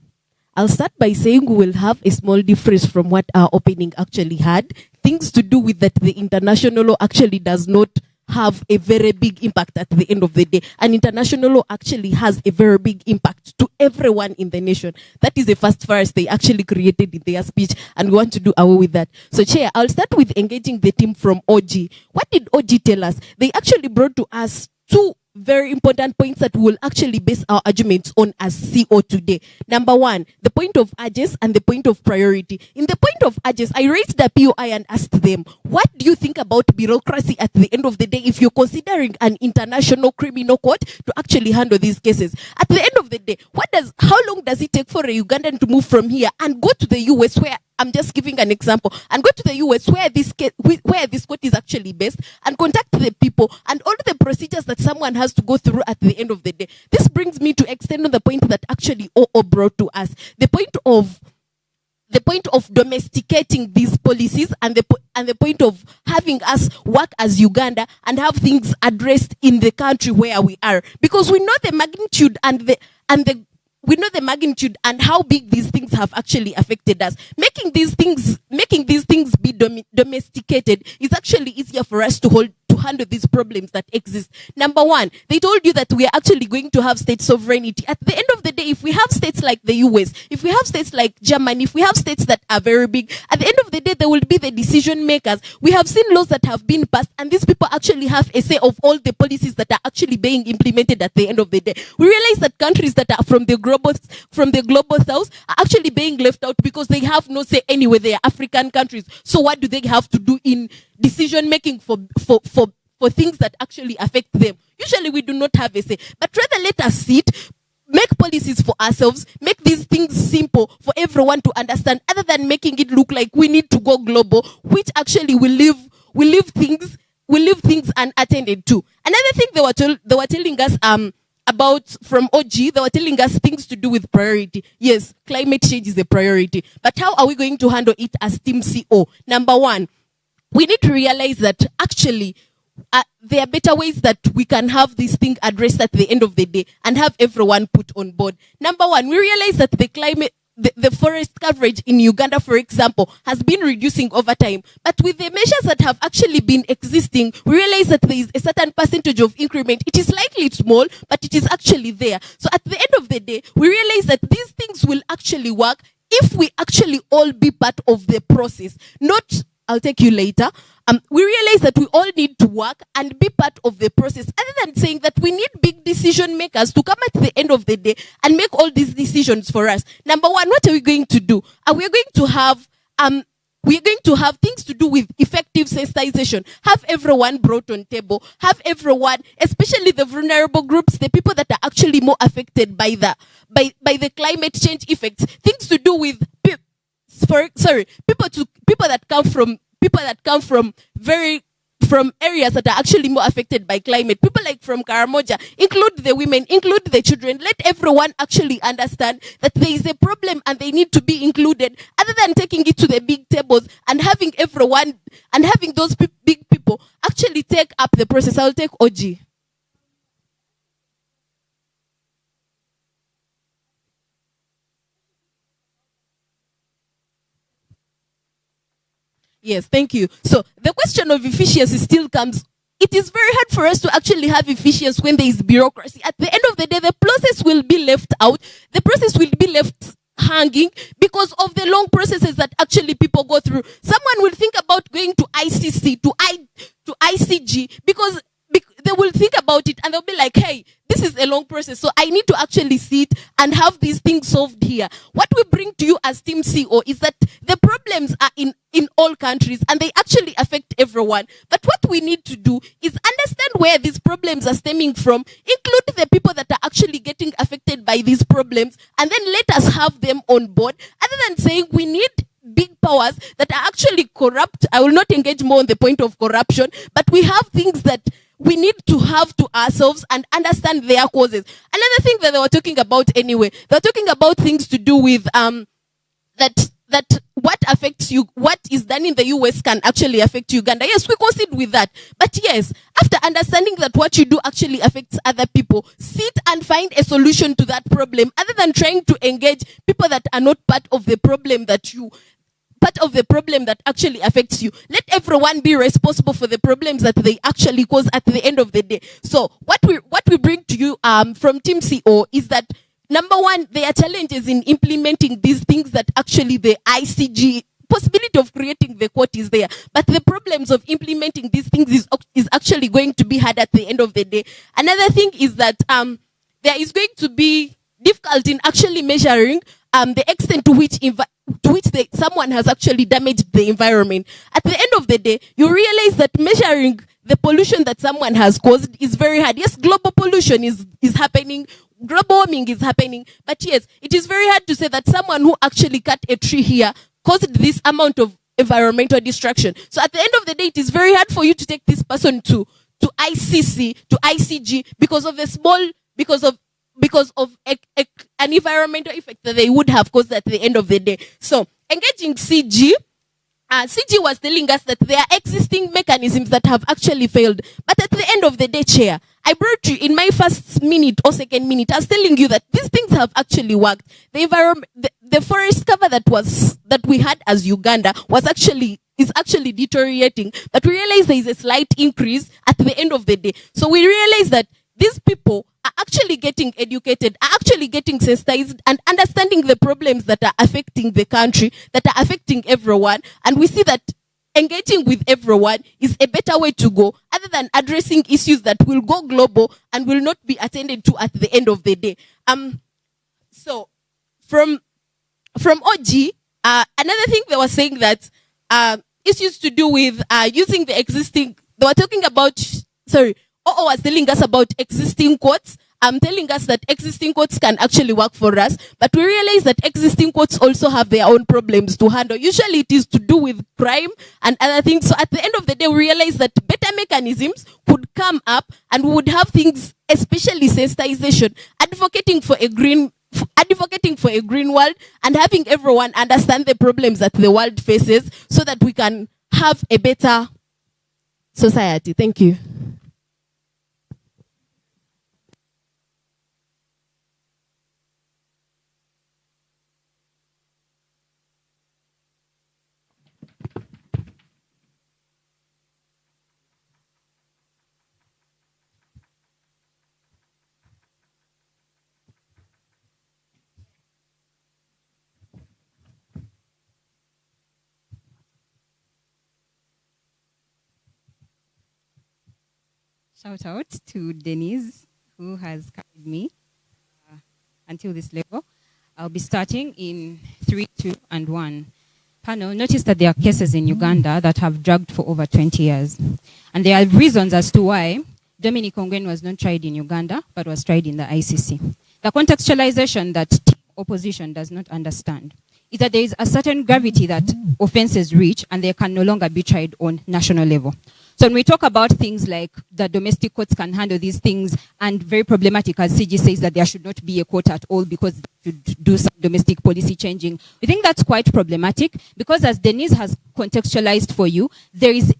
I'll start by saying we will have a small difference from what our opening actually had. Things to do with that the international law actually does not have a very big impact at the end of the day. And international law actually has a very big impact to everyone in the nation. That is the first verse they actually created in their speech, and we want to do away with that. So, Chair, I'll start with engaging the team from OG. What did OG tell us? They actually brought to us two very important points that we'll actually base our arguments on as CO today. Number one, the point of urges and the point of priority. In the point of urges, I raised the POI and asked them, what do you think about bureaucracy at the end of the day if you're considering an international criminal court to actually handle these cases? At the end of the day, how long does it take for a Ugandan to move from here and go to the US, where I'm just giving an example, and go to the US where this court is actually based, and contact the people and all the procedures that someone has to go through at the end of the day? This brings me to extend on the point that actually OO brought to us, the point of domesticating these policies, and the point of having us work as Uganda and have things addressed in the country where we are, because we know the magnitude we know the magnitude and how big these things have actually affected us. Making these things be domesticated is actually easier for us to handle these problems that exist. Number one, they told you that we are actually going to have state sovereignty. At the end of the day, if we have states like the US, if we have states like Germany, if we have states that are very big, at the end of the day, they will be the decision makers. We have seen laws that have been passed, and these people actually have a say of all the policies that are actually being implemented at the end of the day. We realize that countries that are from the global south are actually being left out because they have no say anywhere. They are African countries. So what do they have to do in decision making for things that actually affect them? Usually we do not have a say, but rather let us sit, make policies for ourselves, make these things simple for everyone to understand, other than making it look like we need to go global, which actually will leave things unattended to. Another thing they were telling us about from OG, they were telling us things to do with priority. Yes, climate change is a priority, but how are we going to handle it as Team CO? Number one, we need to realize that actually there are better ways that we can have this thing addressed at the end of the day and have everyone put on board. Number one, we realize that the climate, the forest coverage in Uganda, for example, has been reducing over time. But with the measures that have actually been existing, we realize that there is a certain percentage of increment. It is slightly small, but it is actually there. So at the end of the day, we realize that these things will actually work if we actually all be part of the process. Not, I'll take you later. We realize that we all need to work and be part of the process, other than saying that we need big decision makers to come at the end of the day and make all these decisions for us. Number one, what are we going to do? We're going to have things to do with effective sensitization. Have everyone brought on table. Have everyone, especially the vulnerable groups, the people that are actually more affected by the climate change effects. Things to do with people that come from areas that are actually more affected by climate. People like from Karamoja, include the women, include the children. Let everyone actually understand that there is a problem and they need to be included, other than taking it to the big tables and having everyone and having those big people actually take up the process. I'll take OG. Yes, thank you. So the question of efficiency still comes. It is very hard for us to actually have efficiency when there is bureaucracy. At the end of the day, the process will be left out. The process will be left hanging because of the long processes that actually people go through. Someone will think about going to ICC, to ICG, because they will think about it and they'll be like, hey, this is a long process, so I need to actually sit and have these things solved here. What we bring to you as Team CO is that the problems are in all countries and they actually affect everyone. But what we need to do is understand where these problems are stemming from, include the people that are actually getting affected by these problems, and then let us have them on board, other than saying we need big powers that are actually corrupt. I will not engage more on the point of corruption, but we have things that we need to have to ourselves and understand their causes. Another thing that they were talking about anyway, they're talking about things to do with that what affects you, what is done in the US can actually affect Uganda. Yes, we concede with that. But yes, after understanding that what you do actually affects other people, sit and find a solution to that problem, other than trying to engage people that are not part of the problem that actually affects you. Let everyone be responsible for the problems that they actually cause at the end of the day. So what we bring to you from Team CO is that, number one, there are challenges in implementing these things that actually the ICG possibility of creating the court is there, but the problems of implementing these things is actually going to be hard at the end of the day. Another thing is that there is going to be difficulty in actually measuring the extent to which someone has actually damaged the environment. At the end of the day, you realize that measuring the pollution that someone has caused is very hard. Yes, global pollution is happening, global warming is happening, but yes, it is very hard to say that someone who actually cut a tree here caused this amount of environmental destruction. So at the end of the day, it is very hard for you to take this person to ICC, to ICG, because of an environmental effect that they would have caused at the end of the day. So engaging CG was telling us that there are existing mechanisms that have actually failed. But at the end of the day, Chair, I brought you in my first minute or second minute, I was telling you that these things have actually worked. The forest cover that we had as Uganda is actually deteriorating, but we realize there is a slight increase at the end of the day. So we realize that these people are actually getting educated, are actually getting sensitized and understanding the problems that are affecting the country, that are affecting everyone. And we see that engaging with everyone is a better way to go, other than addressing issues that will go global and will not be attended to at the end of the day. So from OG, another thing they were saying that issues to do with using the existing, they were talking about, OO was telling us about existing courts. Telling us that existing courts can actually work for us, but we realize that existing courts also have their own problems to handle. Usually it is to do with crime and other things. So at the end of the day, we realize that better mechanisms could come up and we would have things, especially sensitization, advocating for a green world and having everyone understand the problems that the world faces so that we can have a better society. Thank you. Shout out to Denise, who has carried me until this level. I'll be starting in 3, 2, and 1. Panel, notice that there are cases in Uganda that have dragged for over 20 years. And there are reasons as to why Dominic Ongwen was not tried in Uganda, but was tried in the ICC. The contextualization that opposition does not understand is that there is a certain gravity that offenses reach and they can no longer be tried on national level. So when we talk about things like the domestic courts can handle these things, and very problematic, as CG says, that there should not be a court at all because they should do some domestic policy changing, we think that's quite problematic because, as Denise has contextualized for you, there is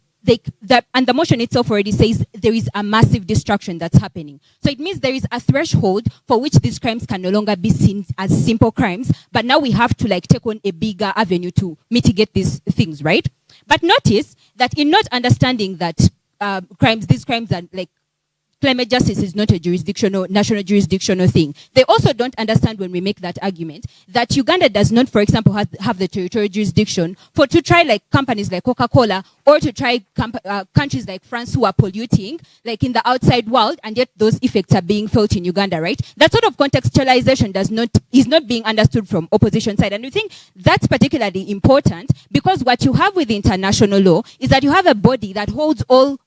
and the motion itself already says there is a massive destruction that's happening. So it means there is a threshold for which these crimes can no longer be seen as simple crimes, but now we have to take on a bigger avenue to mitigate these things, right? But notice that in not understanding that these crimes are climate justice is not a jurisdictional, national jurisdictional thing. They also don't understand when we make that argument that Uganda does not, for example, have the territorial jurisdiction to try companies like Coca-Cola or to try countries like France who are polluting in the outside world, and yet those effects are being felt in Uganda, right? That sort of contextualization is not being understood from opposition side. And we think that's particularly important because what you have with international law is that you have a body that holds all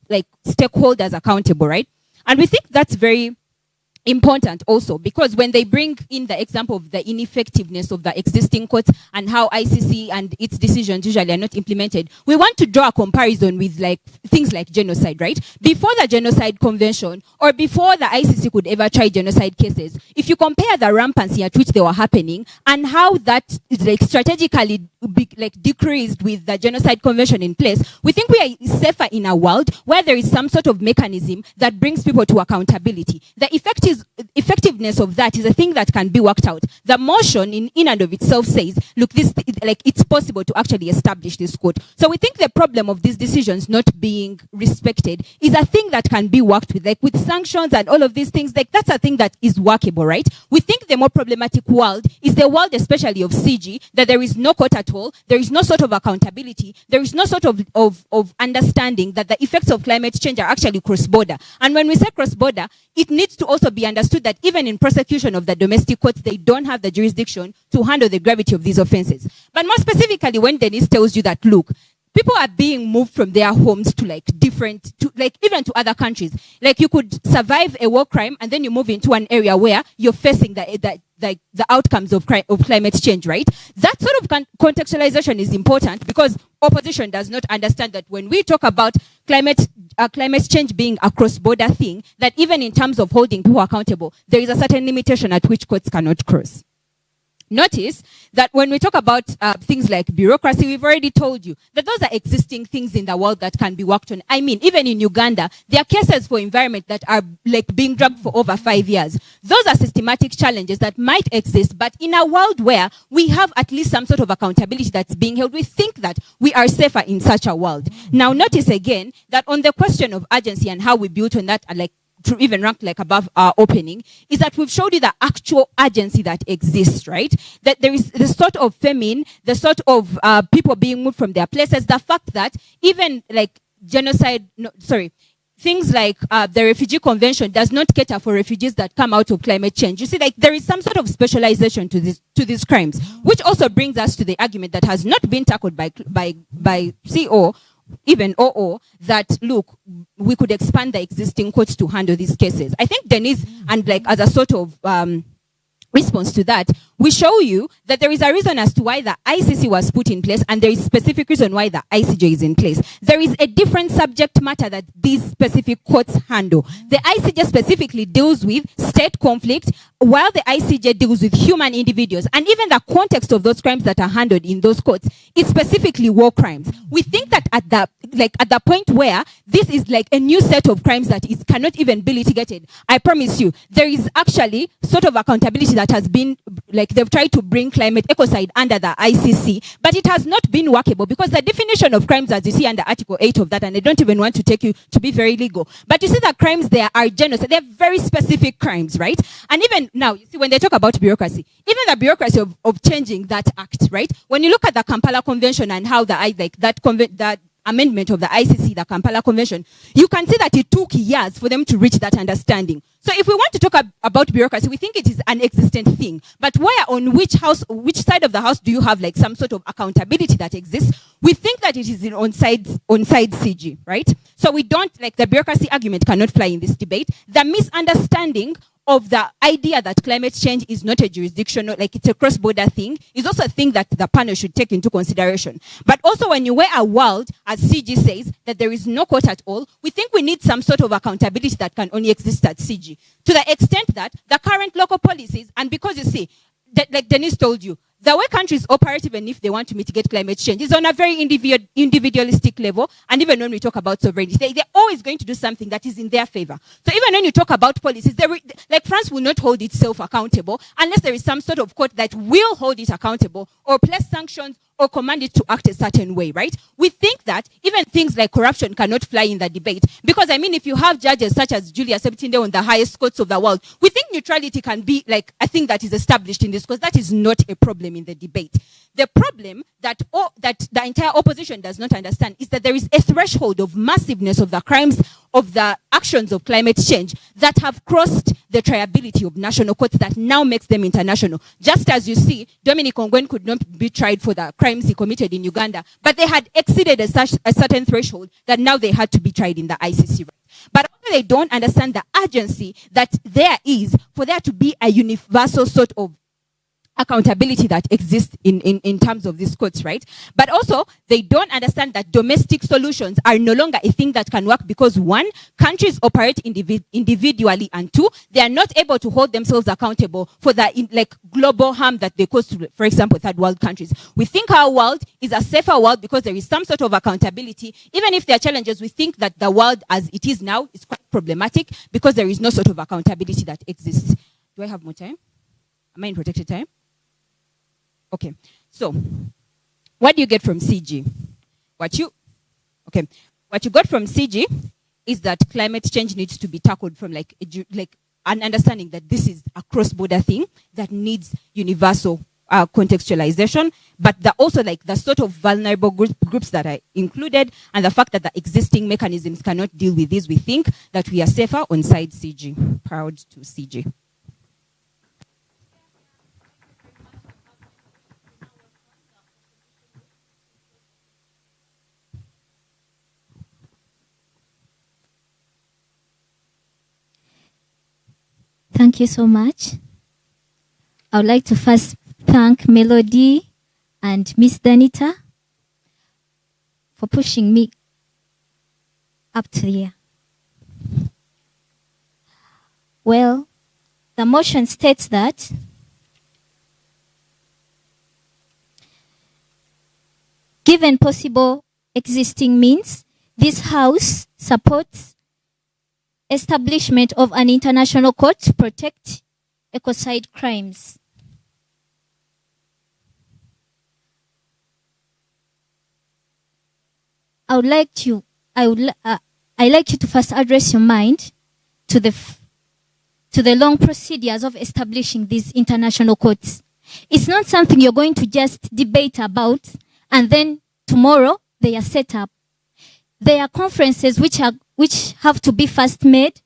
stakeholders accountable, right? And we think that's very important also because when they bring in the example of the ineffectiveness of the existing courts and how ICC and its decisions usually are not implemented, we want to draw a comparison with things like genocide, right? Before the Genocide Convention or before the ICC could ever try genocide cases, if you compare the rampancy at which they were happening and how that is strategically decreased with the Genocide Convention in place, we think we are safer in a world where there is some sort of mechanism that brings people to accountability. The effectiveness of that is a thing that can be worked out. The motion in and of itself says, look, it's possible to actually establish this court. So we think the problem of these decisions not being respected is a thing that can be worked with sanctions and all of these things. That's a thing that is workable, right? We think the more problematic world is the world, especially of CG, that there is no court at all, there is no sort of accountability, there is no sort of understanding that the effects of climate change are actually cross-border. And when we say cross-border, it needs to also be understood that even in prosecution of the domestic courts, they don't have the jurisdiction to handle the gravity of these offenses. But more specifically, when Denise tells you that, look, people are being moved from their homes to even to other countries. You could survive a war crime and then you move into an area where you're facing the outcomes of climate change, right? That sort of contextualization is important because opposition does not understand that when we talk about climate change being a cross-border thing, that even in terms of holding people accountable, there is a certain limitation at which courts cannot cross. Notice that when we talk about things like bureaucracy, we've already told you that those are existing things in the world that can be worked on. I mean, even in Uganda, there are cases for environment that are being dragged for over 5 years. Those are systematic challenges that might exist, but in a world where we have at least some sort of accountability that's being held, we think that we are safer in such a world. Now, notice again that on the question of urgency and how we built on that, to even rank above our opening, is that we've showed you the actual urgency that exists, right? That there is the sort of famine, the sort of people being moved from their places, the fact that even things like the Refugee Convention does not cater for refugees that come out of climate change. You see, there is some sort of specialization to these crimes, which also brings us to the argument that has not been tackled by CO, even OO, that look, we could expand the existing courts to handle these cases. I think Denise, and as a sort of response to that, we show you that there is a reason as to why the ICC was put in place, and there is a specific reason why the ICJ is in place. There is a different subject matter that these specific courts handle. The ICJ specifically deals with state conflict, while the ICJ deals with human individuals. And even the context of those crimes that are handled in those courts is specifically war crimes. We think that at the point where this is a new set of crimes that cannot even be litigated, I promise you, there is actually sort of accountability that has been, they've tried to bring climate ecocide under the ICC, but it has not been workable because the definition of crimes, as you see under Article 8 of that, and I don't even want to take you to be very legal, but you see that crimes there are genocide. They're very specific crimes, right? And even now, you see, when they talk about bureaucracy, even the bureaucracy of changing that act, right? When you look at the Kampala Convention and how that amendment of the ICC, the Kampala Convention, you can see that it took years for them to reach that understanding. So if we want to talk about bureaucracy, we think it is an existent thing. But where on which side of the house do you have like some sort of accountability that exists? We think that it is on side CG, right? So we don't, like, the bureaucracy argument cannot fly in this debate. The misunderstanding of the idea that climate change is not a jurisdictional, like it's a cross-border thing, is also a thing that the panel should take into consideration. But also when you wear a world, as CG says, that there is no court at all, we think we need some sort of accountability that can only exist at CG. To the extent that the current local policies, and because you see, like Denise told you, the way countries operate, even if they want to mitigate climate change, is on a very individualistic level. And even when we talk about sovereignty, they're always going to do something that is in their favor. So even when you talk about policies, like France will not hold itself accountable unless there is some sort of court that will hold it accountable or place sanctions or command it to act a certain way, right? We think that even things like corruption cannot fly in the debate. Because, I mean, if you have judges such as Julia Septinde on the highest courts of the world, we think neutrality can be like a thing that is established in this, because that is not a problem in the debate. The problem that the entire opposition does not understand is that there is a threshold of massiveness of the crimes, of the actions of climate change that have crossed the triability of national courts that now makes them international. Just as you see, Dominic Ongwen could not be tried for the crimes he committed in Uganda, but they had exceeded a certain threshold that now they had to be tried in the ICC. But also they don't understand the urgency that there is for there to be a universal sort of accountability that exists in terms of these courts, right? But also, they don't understand that domestic solutions are no longer a thing that can work because, one, countries operate individually, and two, they are not able to hold themselves accountable for the global harm that they cause to, for example, third world countries. We think our world is a safer world because there is some sort of accountability. Even if there are challenges, we think that the world as it is now is quite problematic because there is no sort of accountability that exists. Do I have more time? Am I in protected time? Okay, so what do you get from CG? What you got from CG is that climate change needs to be tackled from like an understanding that this is a cross-border thing that needs universal contextualization, but also like the sort of vulnerable groups that are included, and the fact that the existing mechanisms cannot deal with this. We think that we are safer on side CG. Proud to CG. Thank you so much. I would like to first thank Melody and Miss Danita for pushing me up to here. Well, the motion states that given possible existing means, this House supports establishment of an international court to protect ecocide crimes. I'd like you to first address your mind to the long procedures of establishing these international courts. It's not something you're going to just debate about and then tomorrow they are set up. There are conferences which have to be first made.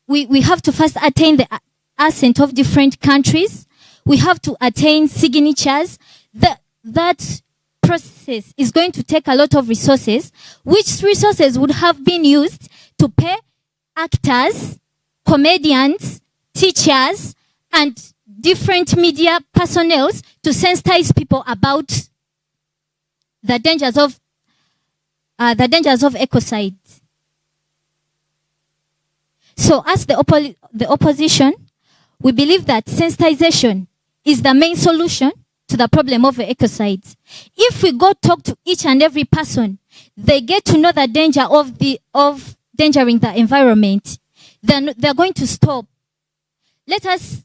We have to first attain the assent of different countries. We have to attain signatures. That process is going to take a lot of resources, which resources would have been used to pay actors, comedians, teachers, and different media personnel to sensitize people about the dangers of ecocide. So as the opposition, we believe that sensitization is the main solution to the problem of ecocides. If we go talk to each and every person, they get to know the danger of endangering the environment, then they're going to stop. Let us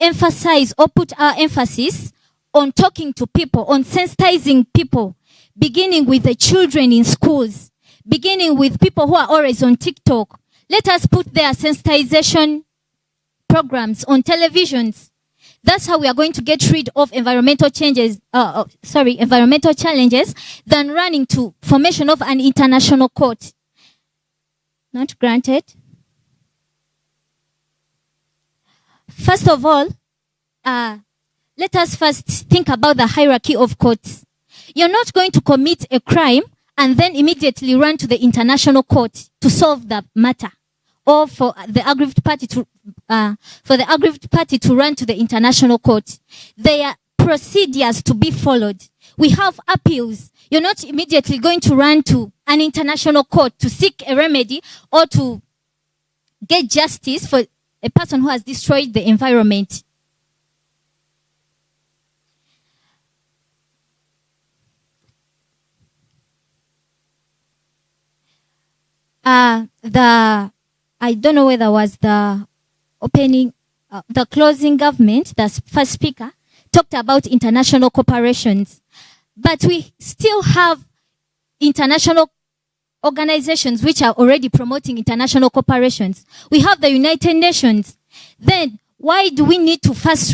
emphasize or put our emphasis on talking to people, on sensitizing people, beginning with the children in schools, beginning with people who are always on TikTok. Let us put their sensitization programs on televisions. That's how we are going to get rid of environmental challenges than running to formation of an international court. Not granted. First of all, let us first think about the hierarchy of courts. You're not going to commit a crime and then immediately run to the international court to solve the matter, or for the aggrieved party to run to the international court. There are procedures to be followed. We have appeals. You're not immediately going to run to an international court to seek a remedy or to get justice for a person who has destroyed the environment. I don't know whether it was the closing government, the first speaker, talked about international corporations. But we still have international organizations which are already promoting international corporations. We have the United Nations. Then why do we need to first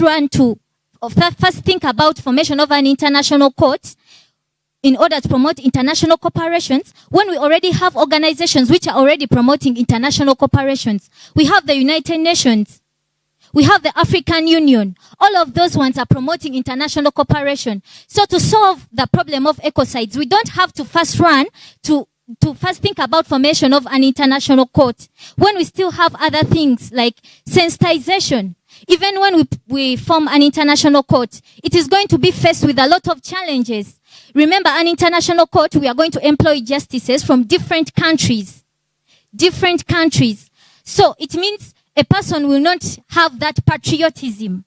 think about formation of an international court in order to promote international corporations when we already have organizations which are already promoting international corporations? We have the United Nations. We have the African Union. All of those ones are promoting international cooperation. So to solve the problem of ecocides, we don't have to first run to first think about formation of an international court when we still have other things like sensitization. Even when we form an international court, it is going to be faced with a lot of challenges. Remember, an international court, we are going to employ justices from different countries. Different countries. So it means a person will not have that patriotism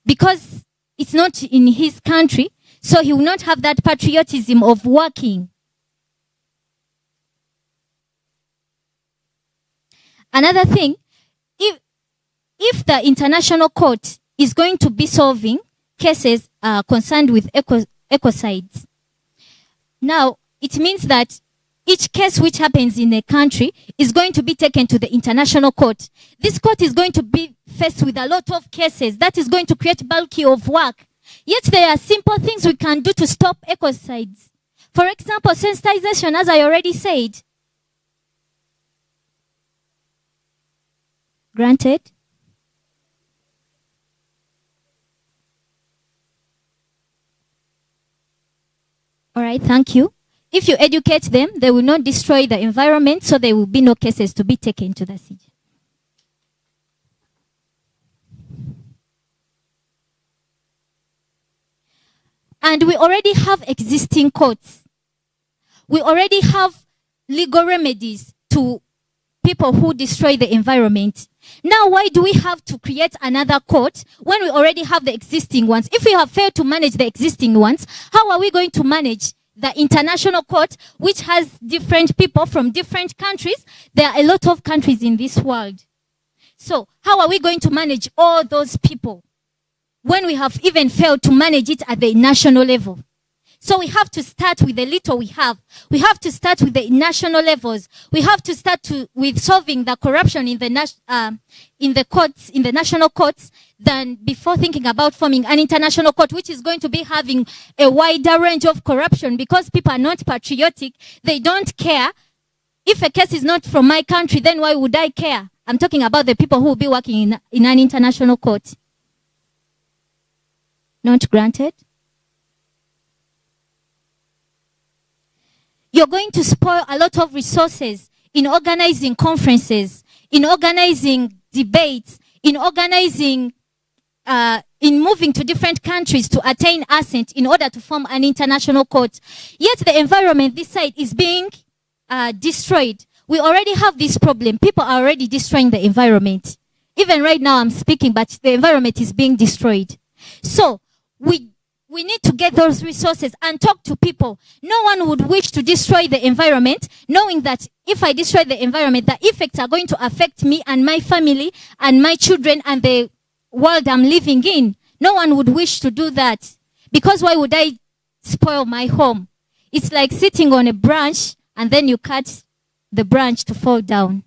because it's not in his country, so he will not have that patriotism of working. Another thing, if the international court is going to be solving cases concerned with ecocides, now it means that each case which happens in a country is going to be taken to the international court. This court is going to be faced with a lot of cases. That is going to create bulky of work. Yet there are simple things we can do to stop ecocides. For example, sensitization, as I already said. Granted. All right, thank you. If you educate them, they will not destroy the environment, so there will be no cases to be taken to the CJ. And we already have existing courts. We already have legal remedies to people who destroy the environment. Now, why do we have to create another court when we already have the existing ones? If we have failed to manage the existing ones, how are we going to manage the international court, which has different people from different countries? There are a lot of countries in this world. So how are we going to manage all those people when we have even failed to manage it at the national level? So we have to start with the little we have. We have to start with the national levels. We have to start with solving the corruption in the courts, in the national courts, than before thinking about forming an international court, which is going to be having a wider range of corruption because people are not patriotic. They don't care. If a case is not from my country, then why would I care? I'm talking about the people who will be working in an international court. Not granted. You're going to spoil a lot of resources in organizing conferences, in organizing debates, in organizing, in moving to different countries to attain assent in order to form an international court. Yet the environment this side is being destroyed. We already have this problem. People are already destroying the environment. Even right now I'm speaking, but the environment is being destroyed. So we need to get those resources and talk to people. No one would wish to destroy the environment, knowing that if I destroy the environment, the effects are going to affect me and my family and my children and the world I'm living in. No one would wish to do that. Because why would I spoil my home? It's like sitting on a branch and then you cut the branch to fall down.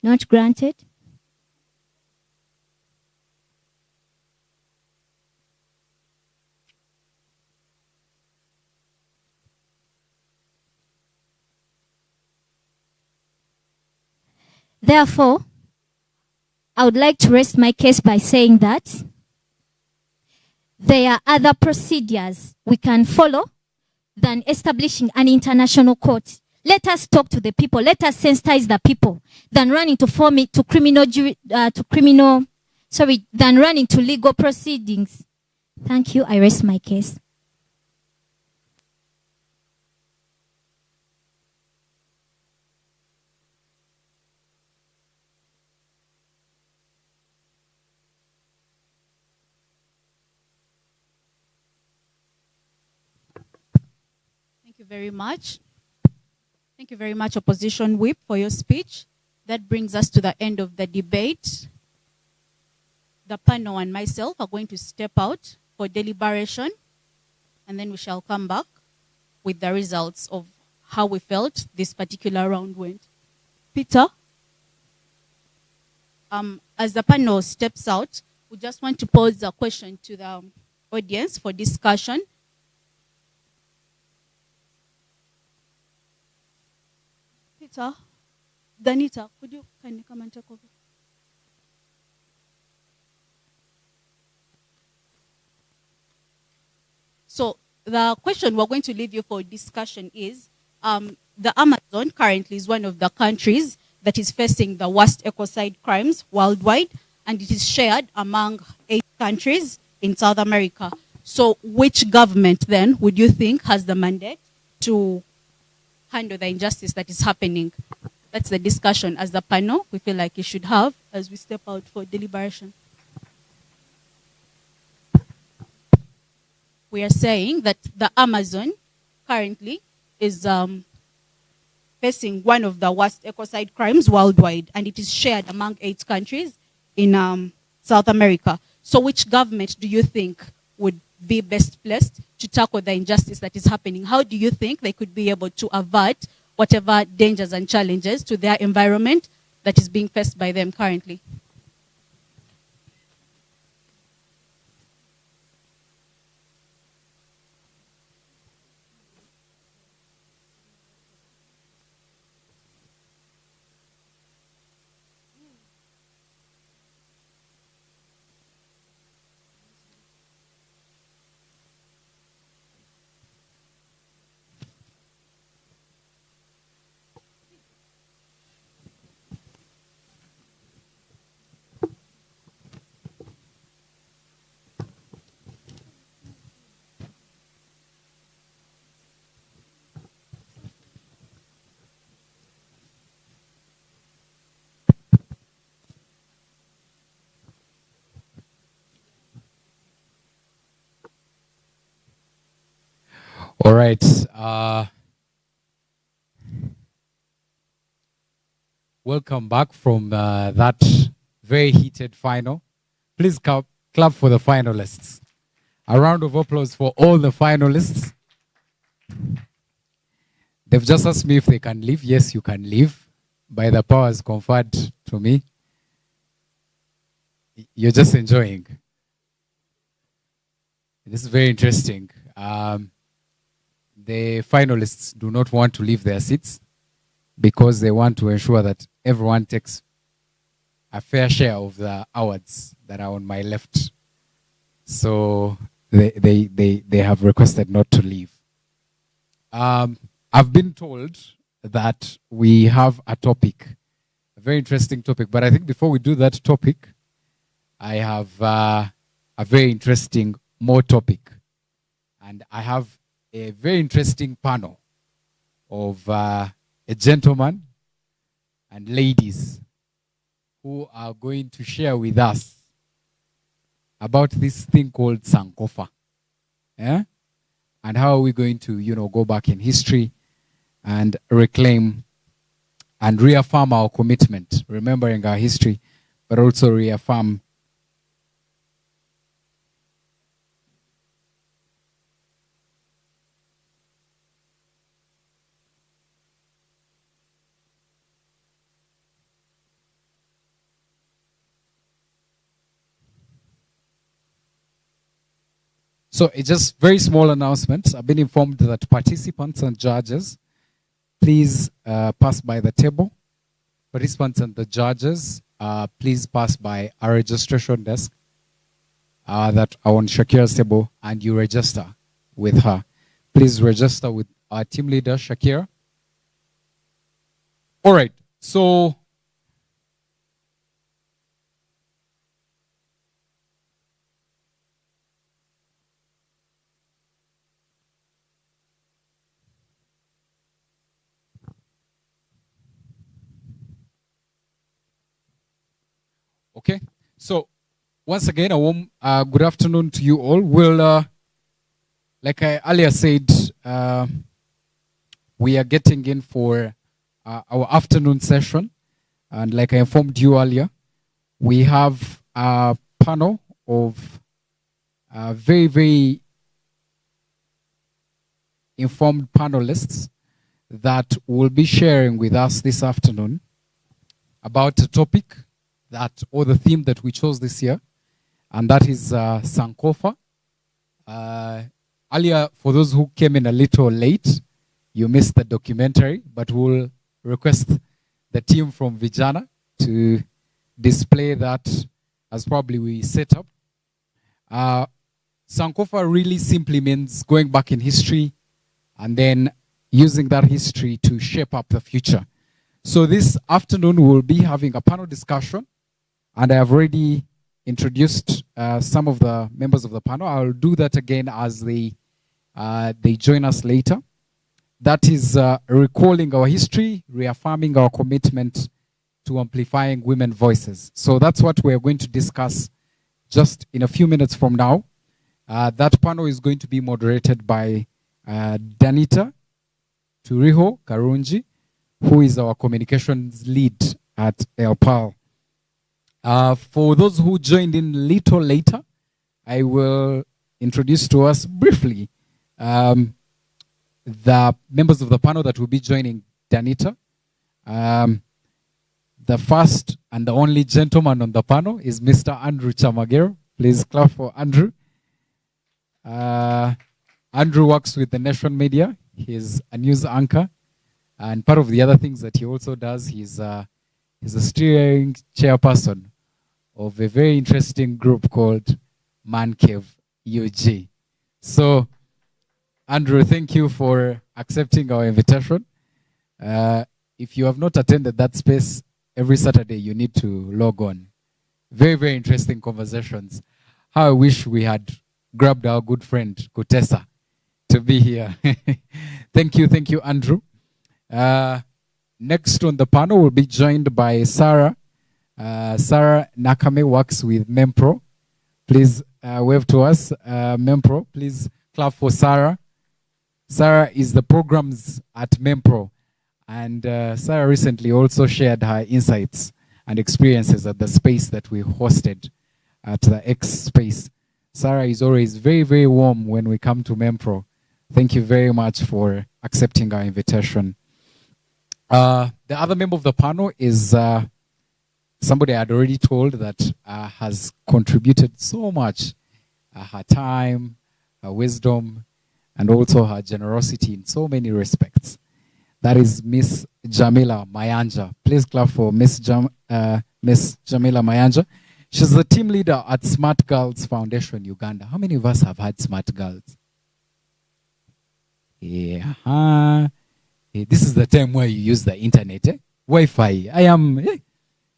Not granted. Therefore, I would like to rest my case by saying that there are other procedures we can follow than establishing an international court. Let us talk to the people. Let us sensitize the people than running to form it than running to legal proceedings. Thank you. I rest my case. Thank you very much. Thank you very much, Opposition Whip, for your speech. That brings us to the end of the debate. The panel and myself are going to step out for deliberation, and then we shall come back with the results of how we felt this particular round went. Peter, as the panel steps out, we just want to pose a question to the audience for discussion. Peter, Danita, could you kindly come and take over? So the question we're going to leave you for discussion is, the Amazon currently is one of the countries that is facing the worst ecocide crimes worldwide, and it is shared among 8 countries in South America. So which government then would you think has the mandate to handle the injustice that is happening? That's the discussion as the panel we feel like you should have as we step out for deliberation. We are saying that the Amazon currently is facing one of the worst ecocide crimes worldwide, and it is shared among 8 countries in South America. So which government do you think would be best placed to tackle the injustice that is happening? How do you think they could be able to avert whatever dangers and challenges to their environment that is being faced by them currently? All right. Welcome back from that very heated final. Please clap for the finalists. A round of applause for all the finalists. They've just asked me if they can leave. Yes, you can leave by the powers conferred to me. You're just enjoying. This is very interesting. The finalists do not want to leave their seats because they want to ensure that everyone takes a fair share of the awards that are on my left. So they have requested not to leave. I've been told that we have a topic, a very interesting topic, but I think before we do that topic, I have a very interesting more topic. And I have a very interesting panel of a gentleman and ladies who are going to share with us about this thing called Sankofa. Yeah? And how are we going to, go back in history and reclaim and reaffirm our commitment, remembering our history, but also reaffirm So it's just very small announcements. I've been informed that participants and judges, please pass by the table. participants and the judges, please pass by our registration desk that are on Shakira's table, and you register with her. Please register with our team leader, Shakira. All right, so okay, so once again, a warm good afternoon to you all. We'll, like I earlier said, we are getting in for our afternoon session. And like I informed you earlier, we have a panel of very, very informed panelists that will be sharing with us this afternoon about a topic or the theme that we chose this year, and that is Sankofa. Earlier, for those who came in a little late, you missed the documentary, but we'll request the team from Vijana to display that as probably we set up. Sankofa really simply means going back in history and then using that history to shape up the future. So this afternoon, we'll be having a panel discussion, and I have already introduced some of the members of the panel. I'll do that again as they join us later. That is recalling our history, reaffirming our commitment to amplifying women voices. So that's what we're going to discuss just in a few minutes from now. That panel is going to be moderated by Danita Turiho Karunji, who is our communications lead at Elle Parle. For those who joined in a little later, I will introduce to us briefly the members of the panel that will be joining Danita. The first and the only gentleman on the panel is Mr. Andrew Chamagero. Please clap for Andrew. Andrew works with the Nation Media. He's a news anchor. And part of the other things that he also does, he's a steering chairperson of a very interesting group called Man Cave UG. So, Andrew, thank you for accepting our invitation. If you have not attended that space, every Saturday you need to log on. Very, very interesting conversations. How I wish we had grabbed our good friend, Kutesa, to be here. Thank you, Andrew. Next on the panel, we'll be joined by Sarah. Sarah Nakame works with Mempro. Please wave to us, Mempro. Please clap for Sarah. Sarah is the programs at Mempro. And Sarah recently also shared her insights and experiences at the space that we hosted at the X space. Sarah is always very, very warm when we come to Mempro. Thank you very much for accepting our invitation. The other member of the panel is somebody I had already told that has contributed so much, her time, her wisdom, and also her generosity in so many respects. That is Miss Jamila Mayanja. Please clap for Miss Jamila Mayanja. She's the team leader at Smart Girls Foundation Uganda. How many of us have had Smart Girls? Yeah. This is the time where you use the internet. Wi-Fi. I am...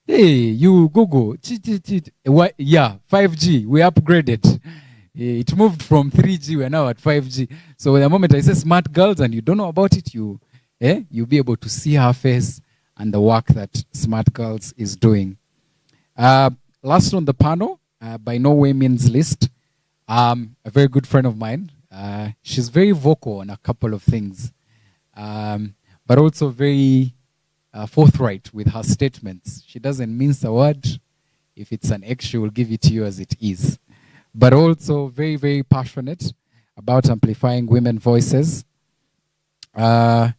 Hey, you Google. Yeah, 5G. We upgraded. It moved from 3G. We're now at 5G. So the moment I say Smart Girls and you don't know about it, you'll be able to see her face and the work that Smart Girls is doing. Last on the panel, by no way means least, a very good friend of mine. She's very vocal on a couple of things, but also very forthright with her statements. She doesn't mince a word. If it's an X, she will give it to you as it is. But also very, very passionate about amplifying women voices. Portia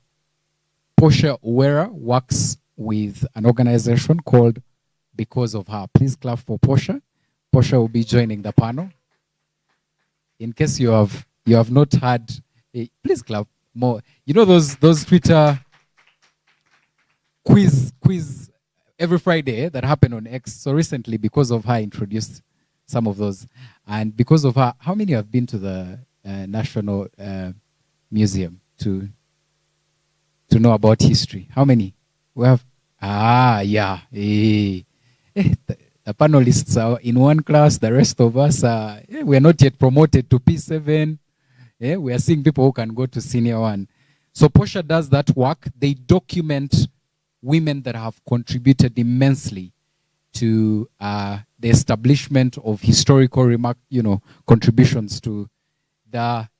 Uwera works with an organization called Because of Her. Please clap for Portia. Portia will be joining the panel. In case you have not had, please clap more. You know those Twitter quiz every Friday that happened on X. So recently, because of her, I introduced some of those. And because of her, how many have been to the National Museum to know about history? How many? We have, yeah. The panelists are in one class, the rest of us are, we are not yet promoted to P7. We are seeing people who can go to senior one. So Portia does that work. They document women that have contributed immensely to the establishment of historical contributions to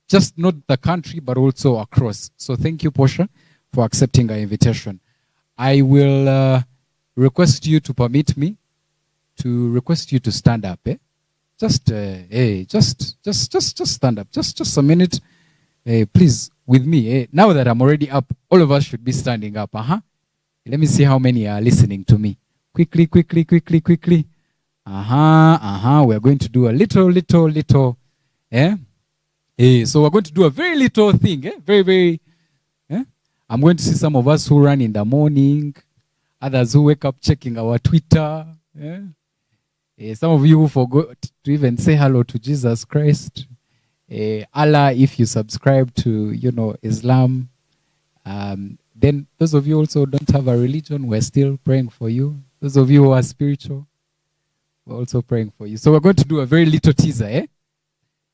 just not the country, but also across. So thank you, Portia, for accepting our invitation. I will request you to permit me to request you to stand up. Just stand up. Just a minute. Please, with me. Now that I'm already up, all of us should be standing up. Let me see how many are listening to me. Quickly. We are going to do a little. So we're going to do a very little thing. Very. I'm going to see some of us who run in the morning, others who wake up checking our Twitter. Some of you who forgot to even say hello to Jesus Christ. Allah, if you subscribe to, Islam. Then those of you also don't have a religion, we're still praying for you. Those of you who are spiritual, we're also praying for you. So we're going to do a very little teaser.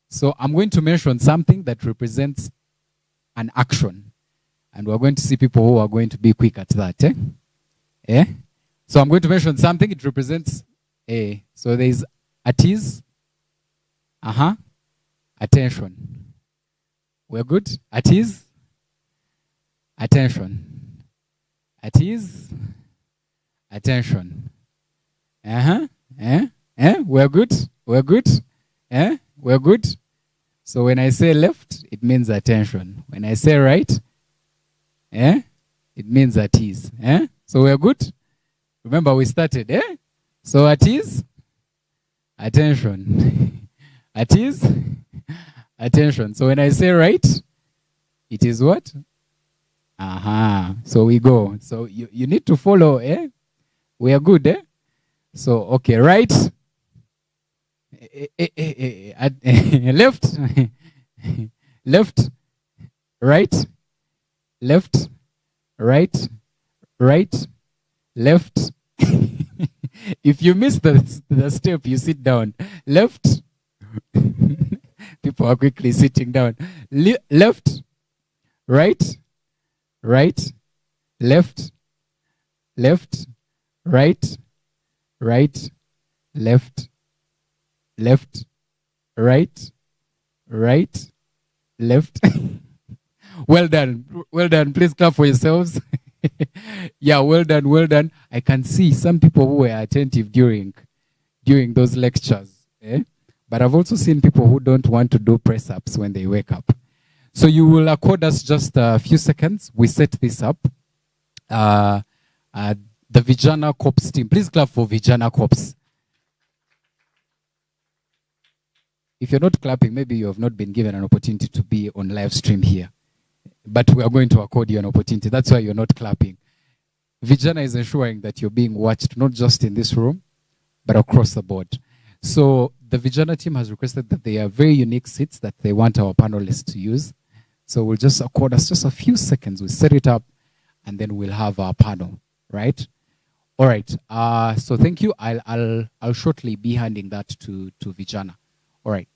So I'm going to mention something that represents an action. And we're going to see people who are going to be quick at that. So I'm going to mention something. It represents so there's at ease. Attention. We're good? At ease. Attention. At ease. Attention. We're good. We're good. So when I say left, it means attention. When I say right, it means at ease. So we're good. Remember we started. So at ease, attention. At ease, attention. So when I say right, it is what? So we go. So you need to follow. We are good. So okay, right. Left. Left. Right. Left. Right. Right. Left. If you miss the step, you sit down. Left. People are quickly sitting down. Left. Right. Right. Left. Left. Right. Right. Left. Left. Right. Right. Left. Well done. Well done. Please clap for yourselves. Yeah, well done, well done. I can see some people who were attentive during those lectures. But I've also seen people who don't want to do press-ups when they wake up. So you will accord us just a few seconds. We set this up. The Vijana Corps team. Please clap for Vijana Corps. If you're not clapping, maybe you have not been given an opportunity to be on live stream here. But we are going to accord you an opportunity. That's why you're not clapping. Vijana is ensuring that you're being watched, not just in this room, but across the board. So the Vijana team has requested that they are very unique seats that they want our panelists to use. So we'll just accord us just a few seconds. We'll set it up, and then we'll have our panel, right? All right. So thank you. I'll shortly be handing that to Vijana. All right.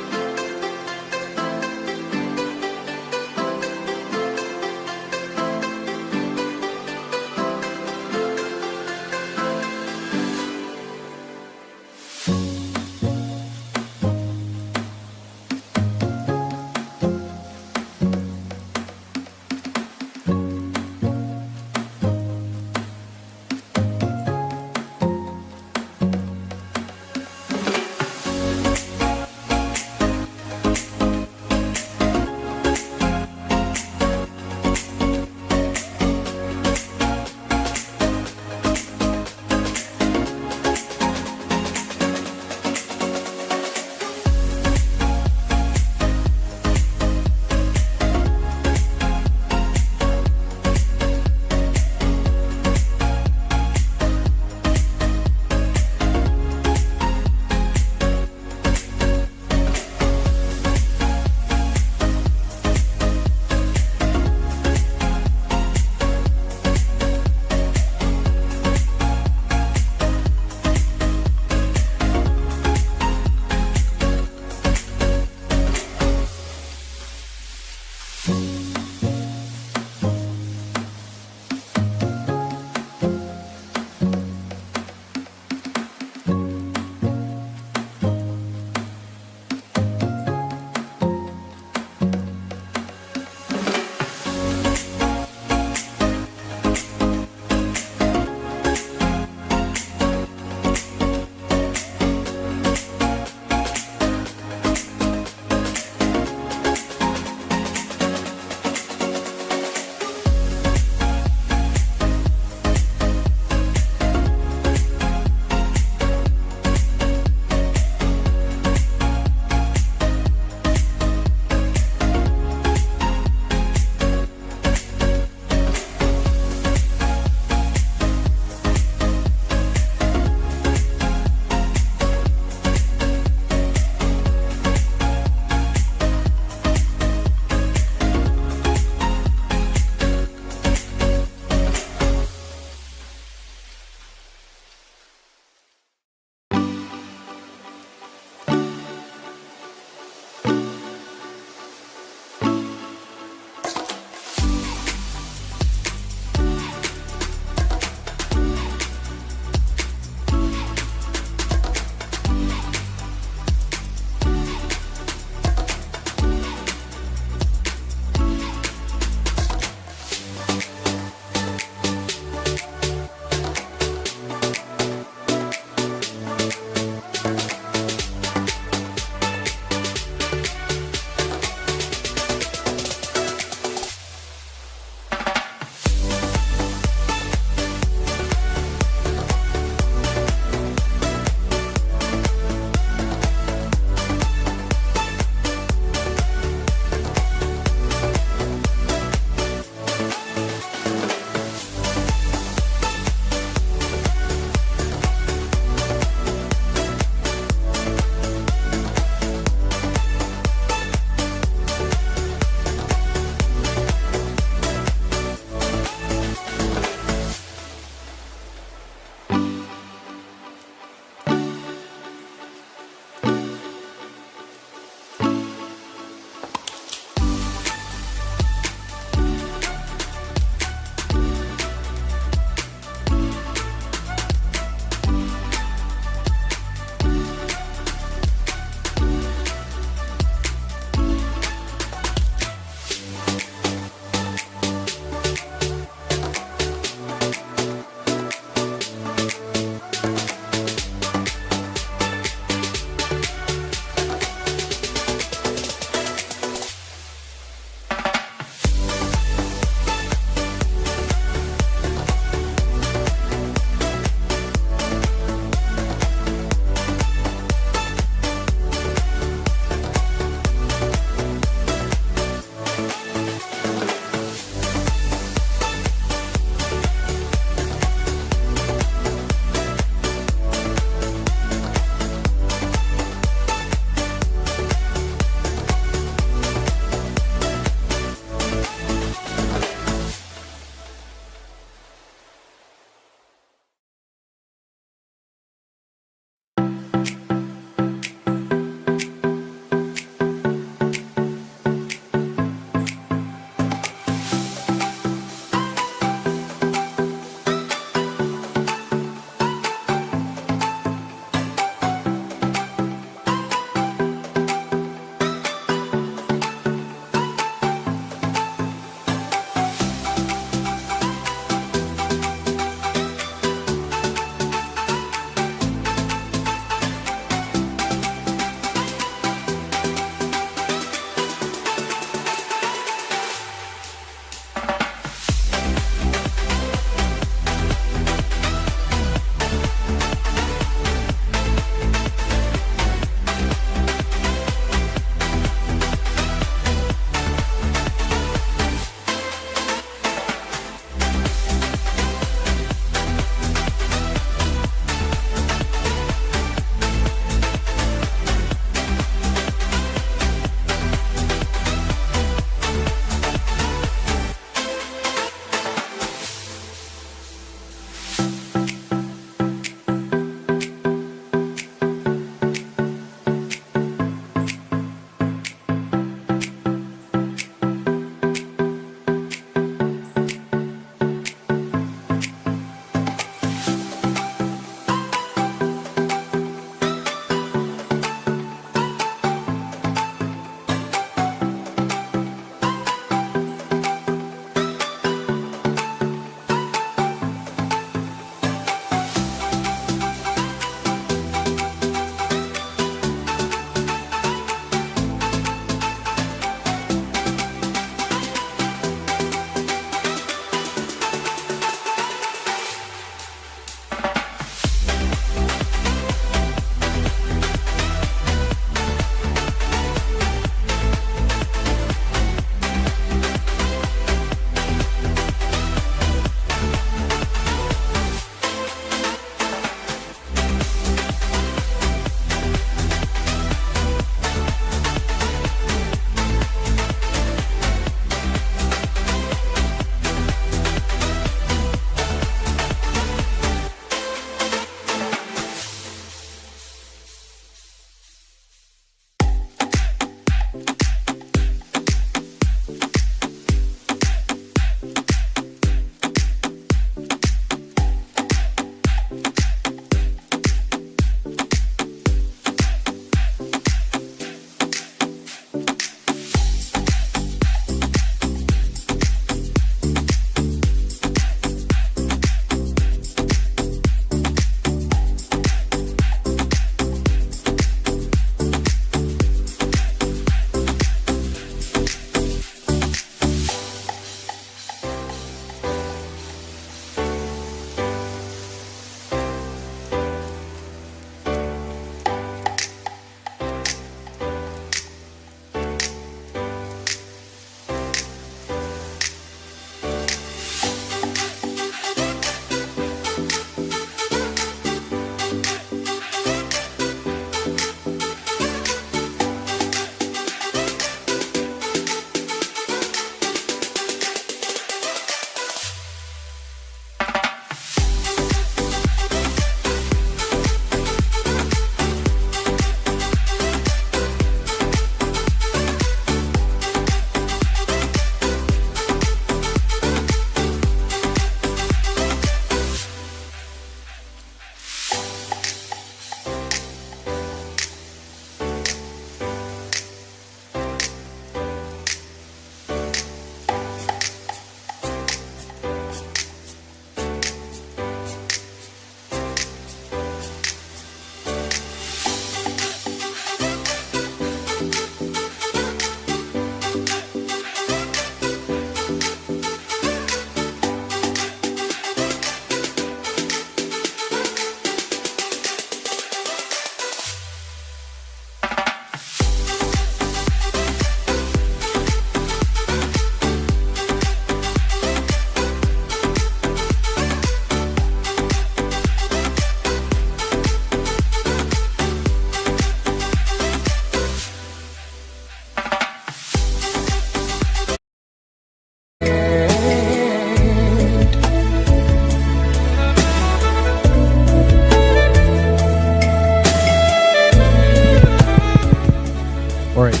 All right.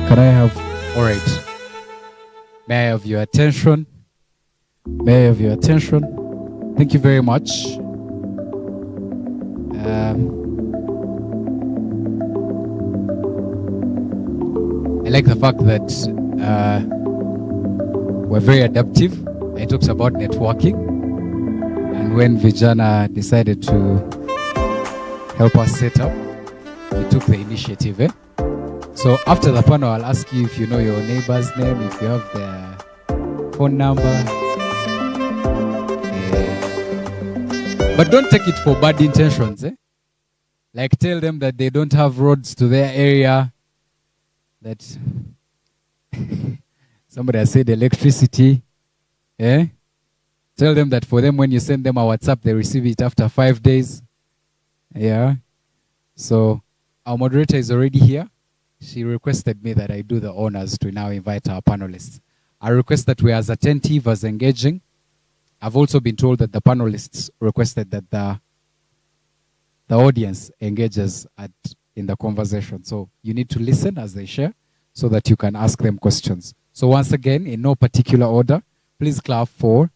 Can I have? All right. May I have your attention? May I have your attention? Thank you very much. I like the fact that we're very adaptive. I talked about networking, and when Vijana decided to help us set up, we took the initiative. So after the panel, I'll ask you if you know your neighbor's name, if you have their phone number. But don't take it for bad intentions. Like tell them that they don't have roads to their area, that somebody has said electricity. Tell them that for them, when you send them a WhatsApp, they receive it after 5 days. Yeah. So our moderator is already here. She requested me that I do the honors to now invite our panelists. I request that we are as attentive, as engaging. I've also been told that the panelists requested that the audience engages in the conversation. So you need to listen as they share so that you can ask them questions. So once again, in no particular order, please clap for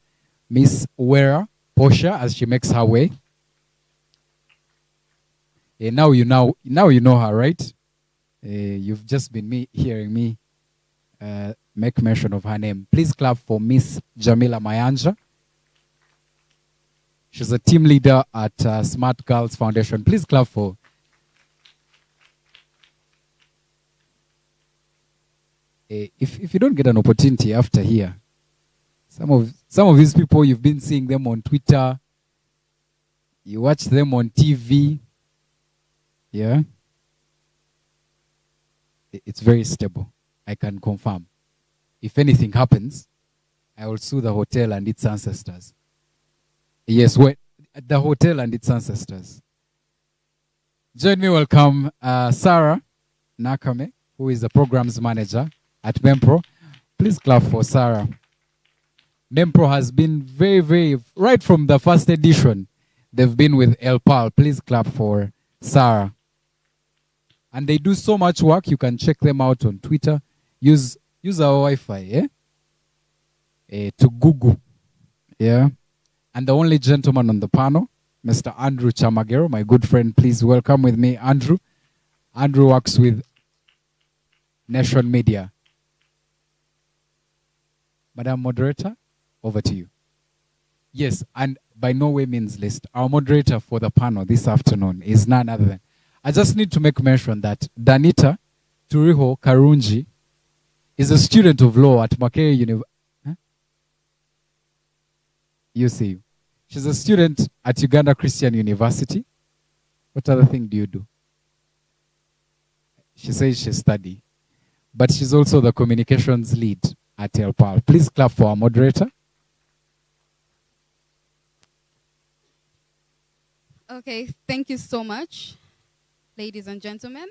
Miss Wera Portia as she makes her way. Now you know her, right? You've just been hearing me make mention of her name. Please clap for Miss Jamila Mayanja. She's a team leader at Smart Girls Foundation. Please clap for. If you don't get an opportunity after here, some of these people, you've been seeing them on Twitter, you watch them on TV. Yeah. It's very stable. I can confirm. If anything happens, I will sue the hotel and its ancestors. Yes, the hotel and its ancestors. Join me, welcome Sarah Nakame, who is the programs manager at MEMPRO. Please clap for Sarah. MEMPRO has been very, very, right from the first edition, they've been with Elle Parle. Please clap for Sarah. And they do so much work. You can check them out on Twitter. Use our Wi-Fi, to Google. Yeah. And the only gentleman on the panel, Mr. Andrew Chamagero, my good friend. Please welcome with me, Andrew. Andrew works with Nation Media. Madam Moderator, over to you. Yes, and by no way means least, our moderator for the panel this afternoon is none other than, I just need to make mention that Danita Turiho Karunji is a student of law at Makerere University. You see, she's a student at Uganda Christian University. What other thing do you do? She says she study, but she's also the communications lead at Elle Parle. Please clap for our moderator. Okay, thank you so much, ladies and gentlemen.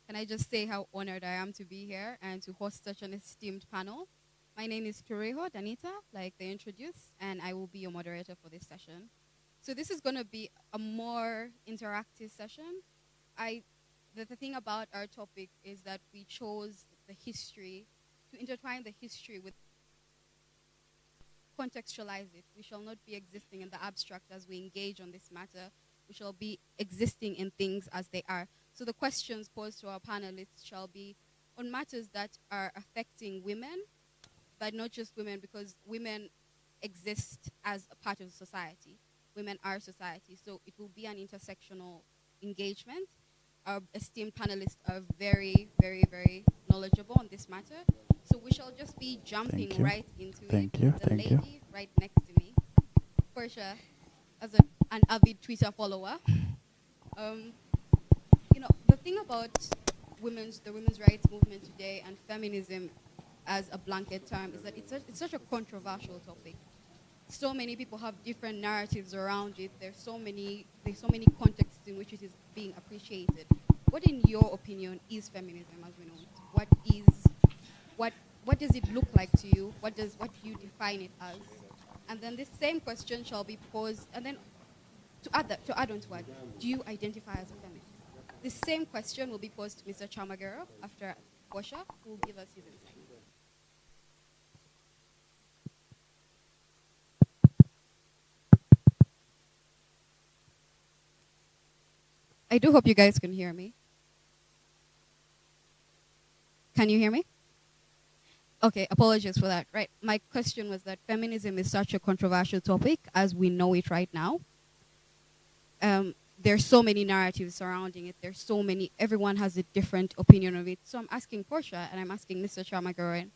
Can I just say how honored I am to be here and to host such an esteemed panel. My name is Tureho Danita, like they introduced, and I will be your moderator for this session. So this is going to be a more interactive session. The thing about our topic is that we chose the history, to intertwine the history with contextualize it. We shall not be existing in the abstract as we engage on this matter. We shall be existing in things as they are. So the questions posed to our panelists shall be on matters that are affecting women, but not just women, because women exist as a part of society. Women are society. So it will be an intersectional engagement. Our esteemed panelists are very, very, very knowledgeable on this matter. So we shall just be jumping right into it. The lady right next to me, Portia, as an avid Twitter follower. The thing about the women's rights movement today and feminism as a blanket term is that it's such a controversial topic. So many people have different narratives around it. There's so many contexts in which it is being appreciated. What, in your opinion, is feminism as we know it? What does it look like to you? What do you define it as? And then this same question shall be posed, and then to add on to what, do you identify as a feminist? The same question will be posed to Mr. Chamagero after Portia, who will give us his insight. I do hope you guys can hear me. Can you hear me? Okay, apologies for that. Right, my question was that feminism is such a controversial topic as we know it right now. There's so many narratives surrounding it. There's so many, everyone has a different opinion of it. So I'm asking Portia and I'm asking Mr. Chamagaren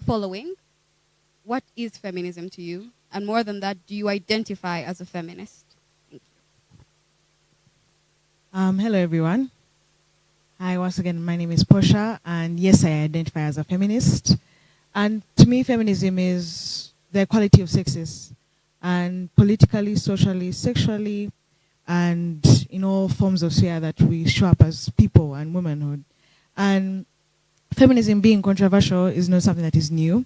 following, what is feminism to you? And more than that, do you identify as a feminist? Hello, everyone. Hi, once again, my name is Portia, and yes, I identify as a feminist. And to me, feminism is the equality of sexes, and politically, socially, sexually, and in all forms of sphere that we show up as people and womanhood. And feminism being controversial is not something that is new.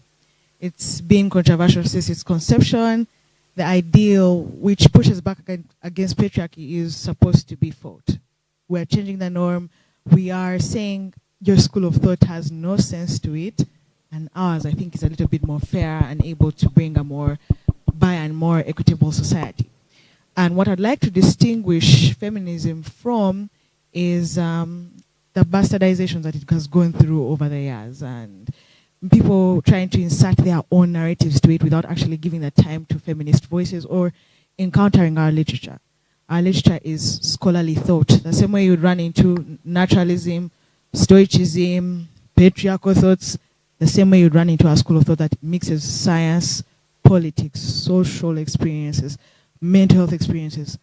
It's been controversial since its conception. The ideal which pushes back against patriarchy is supposed to be fought. We're changing the norm. We are saying your school of thought has no sense to it, and ours, I think, is a little bit more fair and able to bring a more by and more equitable society. And what I'd like to distinguish feminism from is the bastardization that it has gone through over the years, and people trying to insert their own narratives to it without actually giving the time to feminist voices or encountering our literature. Our literature is scholarly thought. The same way you'd run into naturalism, stoicism, patriarchal thoughts, the same way you'd run into a school of thought that mixes science, politics, social experiences, mental health experiences.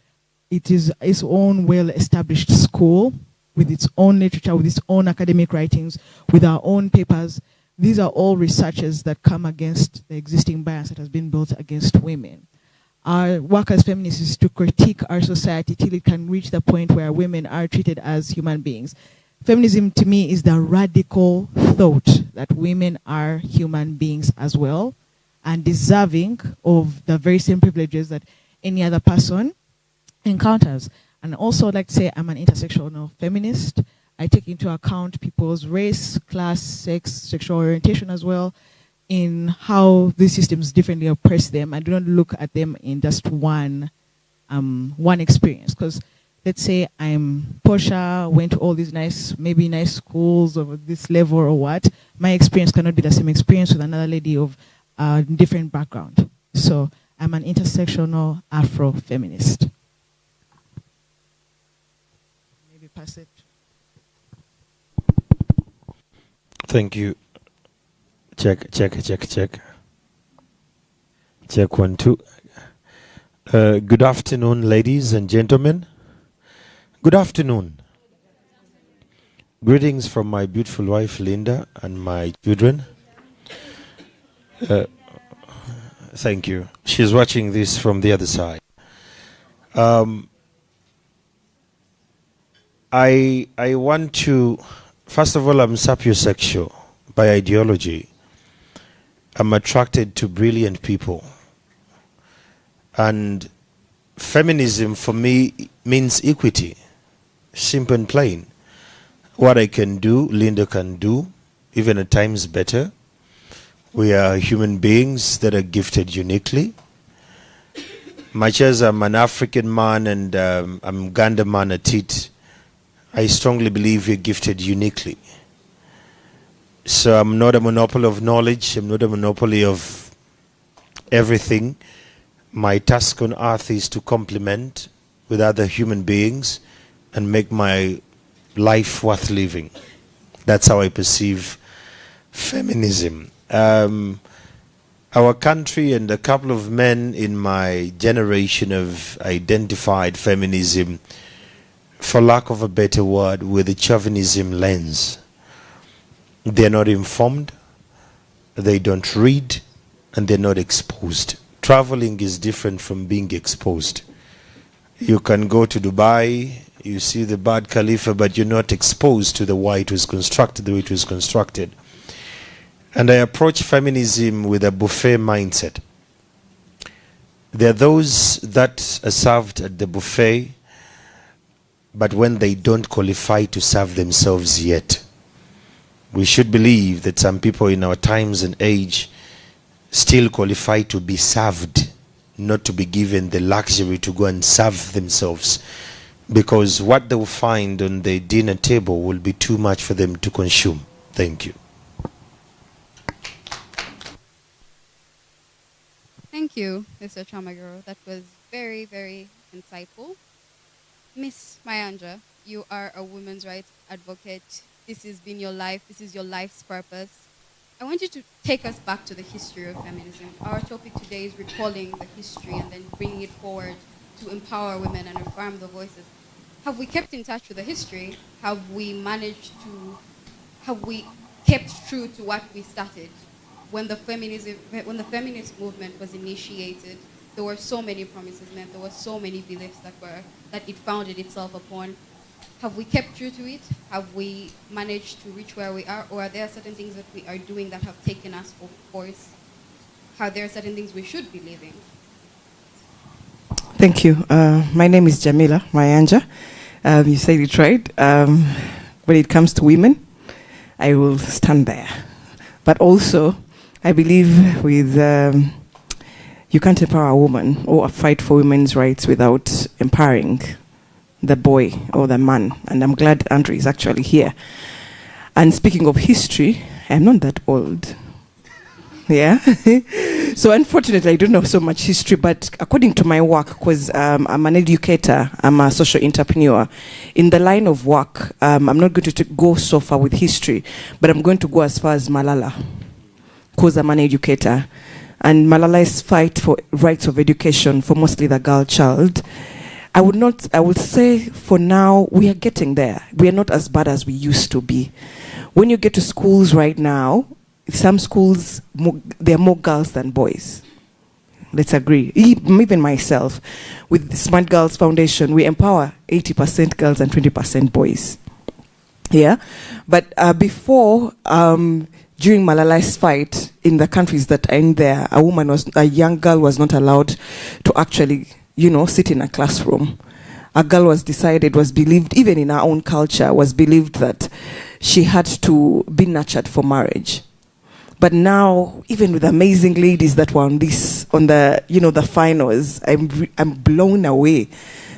It is its own well-established school with its own literature, with its own academic writings, with our own papers. These are all researches that come against the existing bias that has been built against women. Our work as feminists is to critique our society till it can reach the point where women are treated as human beings. Feminism to me is the radical thought that women are human beings as well and deserving of the very same privileges that any other person encounters. And also I'd like to say I'm an intersectional feminist. I take into account people's race, class, sex, sexual orientation as well, in how these systems differently oppress them. I do not look at them in just one experience. Because let's say I'm Portia, went to all these nice schools of this level or what. My experience cannot be the same experience with another lady of a different background. So I'm an intersectional Afro-feminist. Maybe pass it. Thank you. Check. Check 1, 2. Good afternoon, ladies and gentlemen. Good afternoon. Greetings from my beautiful wife, Linda, and my children. Thank you. She's watching this from the other side. I want to... First of all, I'm sapiosexual by ideology. I'm attracted to brilliant people. And feminism for me means equity. Simple and plain. What I can do, Linda can do, even at times better. We are human beings that are gifted uniquely. Much as I'm an African man and I'm Uganda man at it, I strongly believe we're gifted uniquely. So I'm not a monopoly of knowledge. I'm not a monopoly of everything. My task on earth is to complement with other human beings and make my life worth living. That's how I perceive feminism. Our country and a couple of men in my generation have identified feminism, for lack of a better word, with a chauvinism lens. They're not informed, they don't read, and they're not exposed. Traveling is different from being exposed. You can go to Dubai, you see the Burj Khalifa, but you're not exposed to the way it was constructed, the way it was constructed. And I approach feminism with a buffet mindset. There are those that are served at the buffet but when they don't qualify to serve themselves yet. We should believe that some people in our times and age still qualify to be served, not to be given the luxury to go and serve themselves, because what they'll find on the dinner table will be too much for them to consume. Thank you. Thank you, Mr. Chamaguro. That was very, very insightful. Miss Mayanja, you are a women's rights advocate. This has been your life. This is your life's purpose. I want you to take us back to the history of feminism. Our topic today is recalling the history and then bringing it forward to empower women and affirm the voices. Have we kept in touch with the history? Have we kept true to what we started? When the feminist movement was initiated, there were so many promises made, there were so many beliefs that it founded itself upon. Have we kept true to it? Have we managed to reach where we are? Or are there certain things that we are doing that have taken us off course? Are there certain things we should be leaving? Thank you. My name is Jamila Mayanja. You said it right. When it comes to women, I will stand there. But also, I believe with you can't empower a woman or fight for women's rights without empowering the boy or the man. And I'm glad Andrew is actually here. And speaking of history, I'm not that old. Yeah. So unfortunately, I don't know so much history, but according to my work, because I'm an educator, I'm a social entrepreneur, in the line of work, I'm not going to go so far with history, but I'm going to go as far as Malala, because I'm an educator. And Malala's fight for rights of education for mostly the girl child, I would say for now, we are getting there. We are not as bad as we used to be. When you get to schools right now, some schools, there are more girls than boys. Let's agree. Even myself, with the Smart Girls Foundation, we empower 80% girls and 20% boys. Yeah? But before, during Malala's fight, in the countries that are in there, a young girl was not allowed to actually, sit in a classroom. A girl was believed, even in our own culture, was believed that she had to be nurtured for marriage. But now, even with amazing ladies that were on the finals, I'm blown away.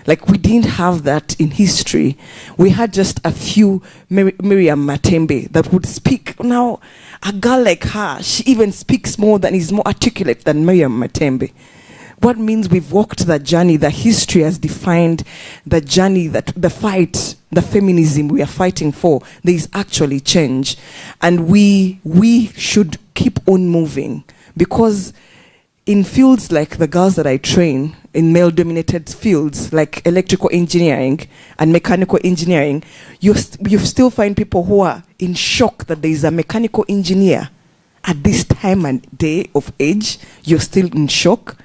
Like, we didn't have that in history. We had just a few, Miriam Matembe, that would speak. Now, a girl like her, she even speaks more than, is more articulate than Miriam Matembe. What means we've walked the journey, the history has defined the journey, that the fight, the feminism we are fighting for, there is actually change. And we should keep on moving, because in fields like the girls that I train, in male-dominated fields like electrical engineering and mechanical engineering, you still find people who are in shock that there is a mechanical engineer at this time and day of age. You're still in shock.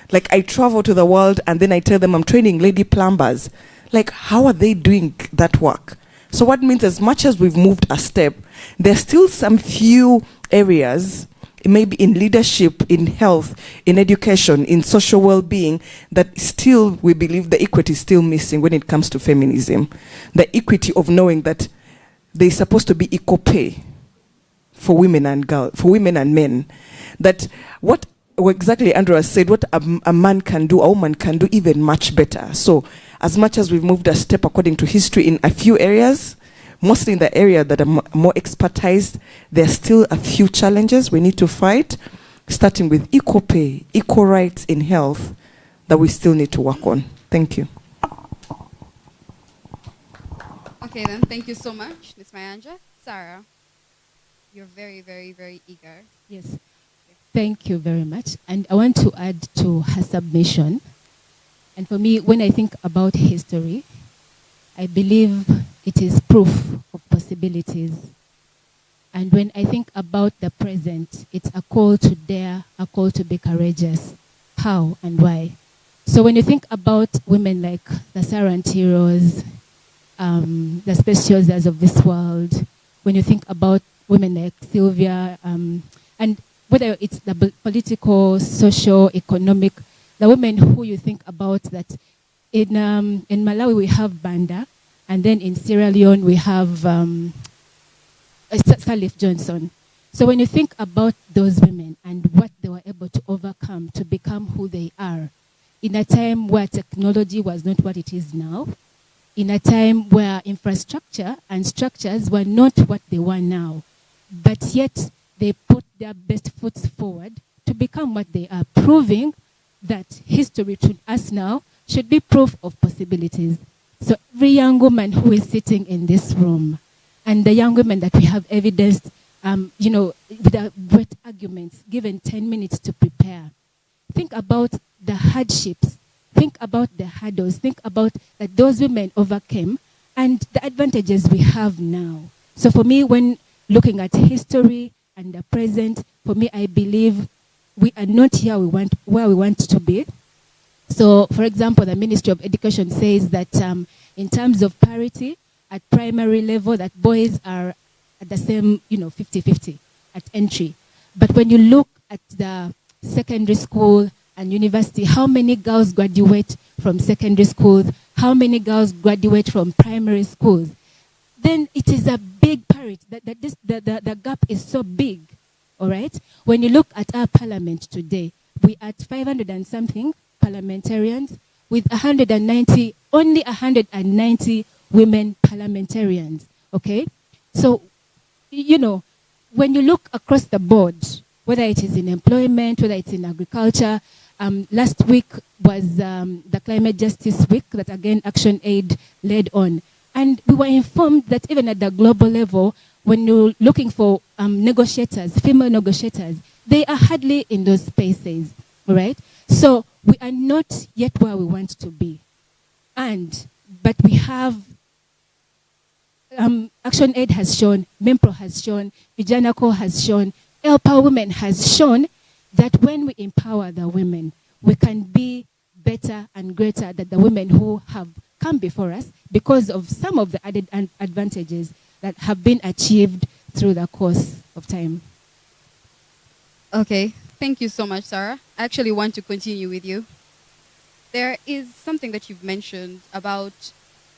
Like, I travel to the world and then I tell them I'm training lady plumbers. Like, how are they doing that work? So what means, as much as we've moved a step, there's still some few areas, maybe in leadership, in health, in education, in social well-being, that still we believe the equity is still missing when it comes to feminism. The equity of knowing that there's supposed to be equal pay for women and men. That what exactly Andrew has said, what a man can do, a woman can do even much better. So as much as we've moved a step according to history in a few areas, mostly in the area that are more expertized, there's still a few challenges we need to fight, starting with equal pay, equal rights in health, that we still need to work on. Thank you. Okay then, thank you so much, Ms. Mayanja. Sarah, you're very, very, very eager. Yes. Thank you very much. And I want to add to her submission. And for me, when I think about history, I believe it is proof of possibilities. And when I think about the present, it's a call to dare, a call to be courageous. How and why? So when you think about women like the Sarah heroes, the speciosas of this world, when you think about women like Sylvia, and whether it's the political, social, economic, the women who you think about, that in Malawi we have Banda, And then in Sierra Leone, we have Salif Johnson. So when you think about those women and what they were able to overcome to become who they are, in a time where technology was not what it is now, in a time where infrastructure and structures were not what they were now, but yet they put their best foot forward to become what they are, proving that history to us now should be proof of possibilities. So every young woman who is sitting in this room, and the young women that we have evidenced, without great arguments, given 10 minutes to prepare, think about the hardships, think about the hurdles, think about that those women overcame and the advantages we have now. So for me, when looking at history and the present, for me, I believe we are not here where we want to be. So, for example, the Ministry of Education says that in terms of parity at primary level, that boys are at the same, 50-50 at entry. But when you look at the secondary school and university, how many girls graduate from secondary schools, how many girls graduate from primary schools, then it is a big parity. The gap is so big, all right? When you look at our parliament today, we are at 500 and something parliamentarians with only 190 women parliamentarians, okay? So, when you look across the board, whether it is in employment, whether it's in agriculture, last week was the Climate Justice Week that, again, Action Aid led on. And we were informed that even at the global level, when you're looking for negotiators, female negotiators, they are hardly in those spaces, all right? So we are not yet where we want to be. But we have, Action Aid has shown, MEMPRO has shown, Vijanaco has shown, Elle Parle Women has shown that when we empower the women, we can be better and greater than the women who have come before us because of some of the added advantages that have been achieved through the course of time. Okay, thank you so much, Sarah. I actually want to continue with you. There is something that you've mentioned about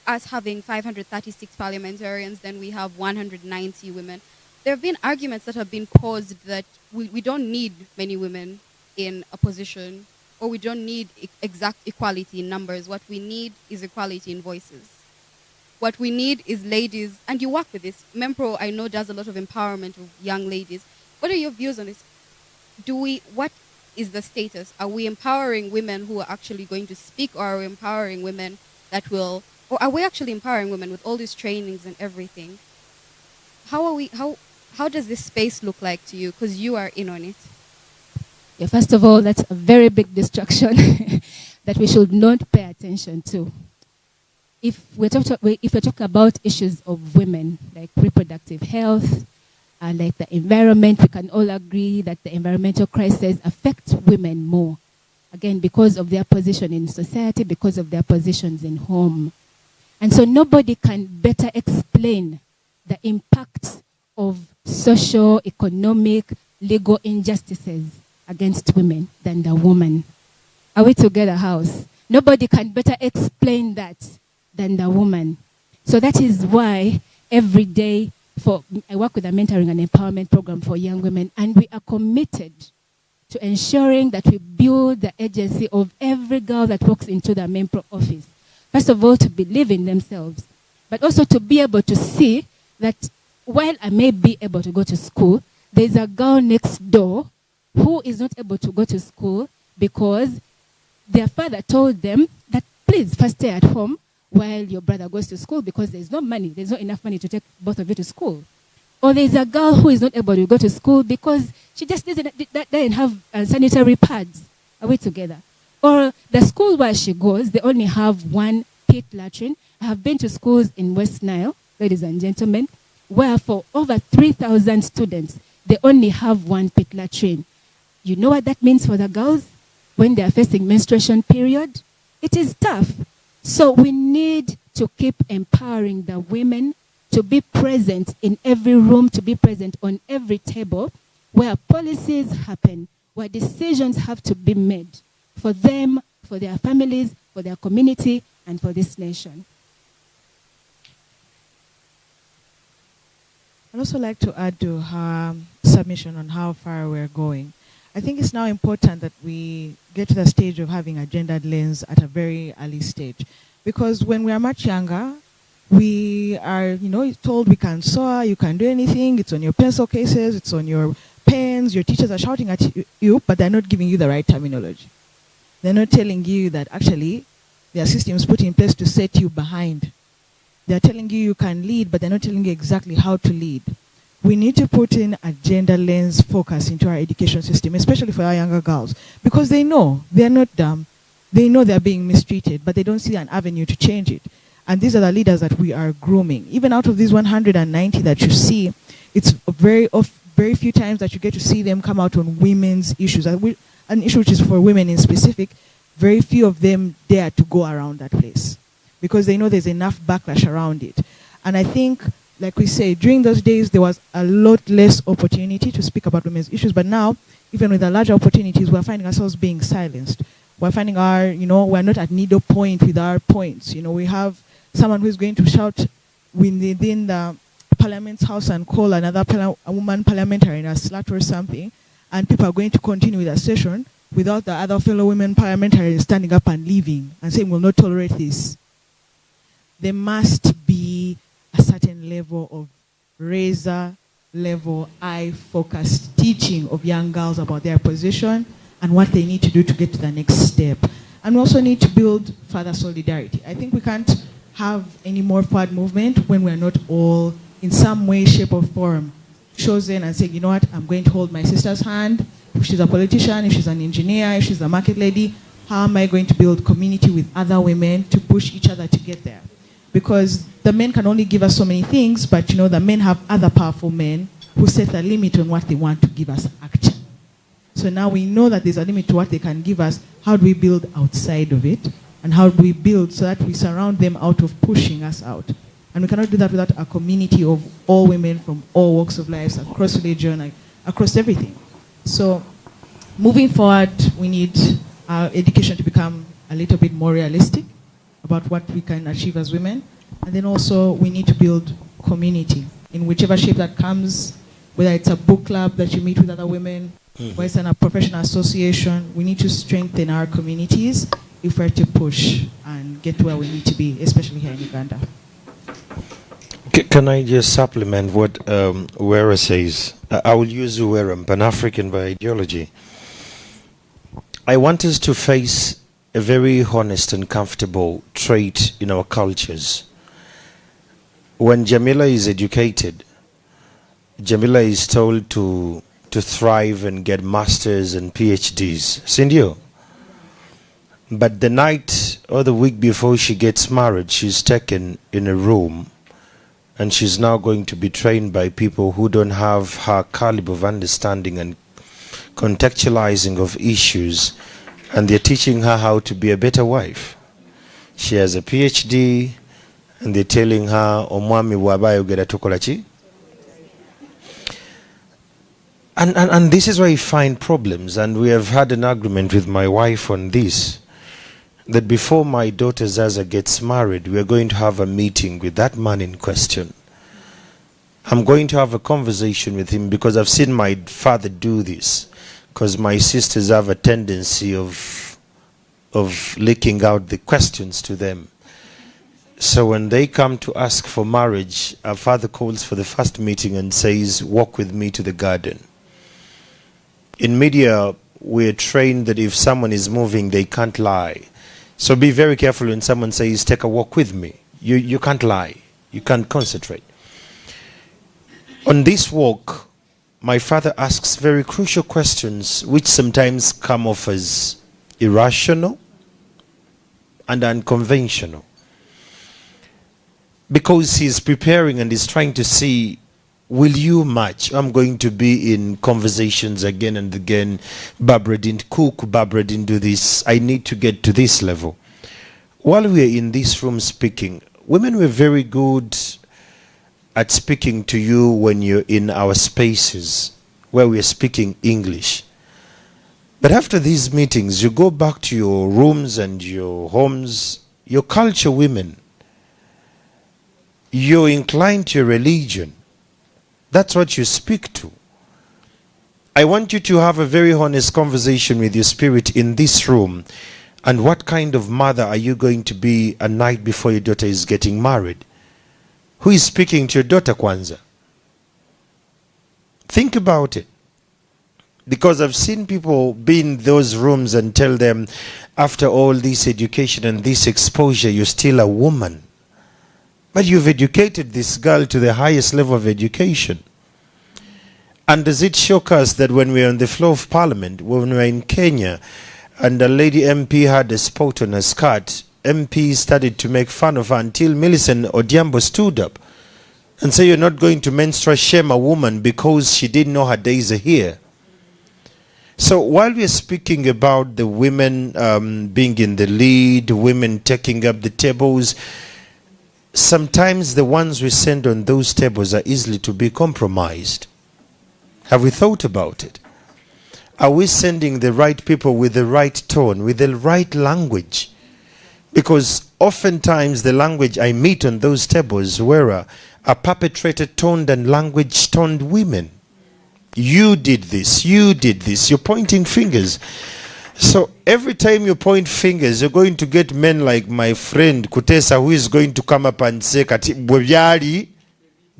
us having 536 parliamentarians, then we have 190 women. There have been arguments that have been posed that we don't need many women in a position, or we don't need exact equality in numbers. What we need is equality in voices. What we need is ladies, and you work with this. MEMPRO, I know, does a lot of empowerment of young ladies. What are your views on this? What is the status? Are we empowering women who are actually going to speak, or are we empowering women or are we actually empowering women with all these trainings and everything? How does this space look like to you? Because you are in on it. Yeah, first of all, that's a very big distraction that we should not pay attention to. If we're talking about issues of women, like reproductive health, like the environment, we can all agree that the environmental crisis affects women more. Again, because of their position in society, because of their positions in home. And so nobody can better explain the impact of social, economic, legal injustices against women than the woman. Are we together, house? Nobody can better explain that than the woman. So that is why every day I work with a mentoring and empowerment program for young women, and we are committed to ensuring that we build the agency of every girl that walks into the MEMPRO office. First of all, to believe in themselves, but also to be able to see that while I may be able to go to school, there's a girl next door who is not able to go to school because their father told them that please first stay at home while your brother goes to school because there's no money, there's not enough money to take both of you to school. Or there's a girl who is not able to go to school because she just doesn't have sanitary pads. Are we together? Or the school where she goes, they only have one pit latrine. I have been to schools in West Nile, ladies and gentlemen, where for over 3,000 students, they only have one pit latrine. You know what that means for the girls when they are facing menstruation period? It is tough. So we need to keep empowering the women to be present in every room, to be present on every table where policies happen, where decisions have to be made for them, for their families, for their community, and for this nation. I'd also like to add to her submission on how far we're going. I think it's now important that we get to the stage of having a gendered lens at a very early stage. Because when we are much younger, we are, told we can sew, you can do anything, it's on your pencil cases, it's on your pens, your teachers are shouting at you, but they're not giving you the right terminology. They're not telling you that actually there are systems put in place to set you behind. They're telling you you can lead, but they're not telling you exactly how to lead. We need to put in a gender lens focus into our education system, especially for our younger girls, because they know they're not dumb. They know they're being mistreated, but they don't see an avenue to change it. And these are the leaders that we are grooming. Even out of these 190 that you see, it's very few times that you get to see them come out on women's issues. An issue which is for women in specific, very few of them dare to go around that place because they know there's enough backlash around it. And I think, like we say, during those days, there was a lot less opportunity to speak about women's issues. But now, even with the larger opportunities, we're finding ourselves being silenced. We're finding we're not at needle point with our points. We have someone who's going to shout within the Parliament's house and call another a woman parliamentarian a slut or something, and people are going to continue with the session without the other fellow women parliamentarians standing up and leaving and saying, we'll not tolerate this. There must be a certain level of razor-level, eye-focused teaching of young girls about their position and what they need to do to get to the next step. And we also need to build further solidarity. I think we can't have any more forward movement when we're not all, in some way, shape, or form, chosen and saying, you know what, I'm going to hold my sister's hand. If she's a politician, if she's an engineer, if she's a market lady, how am I going to build community with other women to push each other to get there? Because the men can only give us so many things, but the men have other powerful men who set the limit on what they want to give us action. So now we know that there's a limit to what they can give us. How do we build outside of it? And how do we build so that we surround them out of pushing us out? And we cannot do that without a community of all women from all walks of life, across religion, across everything. So moving forward, we need our education to become a little bit more realistic about what we can achieve as women. And then also we need to build community in whichever shape that comes, whether it's a book club that you meet with other women, or it's a professional association. We need to strengthen our communities if we're to push and get to where we need to be, especially here in Uganda. Can I just supplement what Uwera says? I will use Uwera, Pan-African by ideology. I want us to face a very honest and comfortable trait in our cultures. When Jamila is educated, Jamila is told to thrive and get masters and PhDs. Sindio? But the night or the week before she gets married, she's taken in a room and she's now going to be trained by people who don't have her caliber of understanding and contextualizing of issues, and they're teaching her how to be a better wife. She has a PhD and they're telling her, Omwami wabayo gera tokolachi. And this is where I find problems, and we have had an agreement with my wife on this, that before my daughter Zaza gets married, we are going to have a meeting with that man in question. I'm going to have a conversation with him because I've seen my father do this, because my sisters have a tendency of leaking out the questions to them. So when they come to ask for marriage, our father calls for the first meeting and says, walk with me to the garden. In media, we're trained that if someone is moving, they can't lie. So be very careful when someone says, take a walk with me. You can't lie. You can't concentrate. On this walk, my father asks very crucial questions, which sometimes come off as irrational and unconventional. Because he's preparing and he's trying to see, will you match? I'm going to be in conversations again and again. Barbara didn't cook, Barbara didn't do this. I need to get to this level. While we are in this room speaking, women were very good at speaking to you when you're in our spaces where we are speaking English. But after these meetings, you go back to your rooms and your homes, your culture women. You're inclined to your religion. That's what you speak to. I want you to have a very honest conversation with your spirit in this room. And what kind of mother are you going to be a night before your daughter is getting married? Who is speaking to your daughter, Kwanzaa? Think about it. Because I've seen people be in those rooms and tell them, after all this education and this exposure, you're still a woman. But you've educated this girl to the highest level of education. And does it shock us that when we were on the floor of Parliament, when we were in Kenya, and a lady MP had a spot on her skirt, MP started to make fun of her until Millicent Odhiambo stood up and said, you're not going to menstrual shame a woman because she didn't know her days are here. So while we're speaking about the women being in the lead, women taking up the tables, sometimes the ones we send on those tables are easily to be compromised. Have we thought about it? Are we sending the right people with the right tone, with the right language? Because oftentimes the language I meet on those tables were are perpetrated, toned and language-toned women. You did this, you're pointing fingers. So every time you point fingers, you're going to get men like my friend Kutesa, who is going to come up and say, Kati, bwebyali,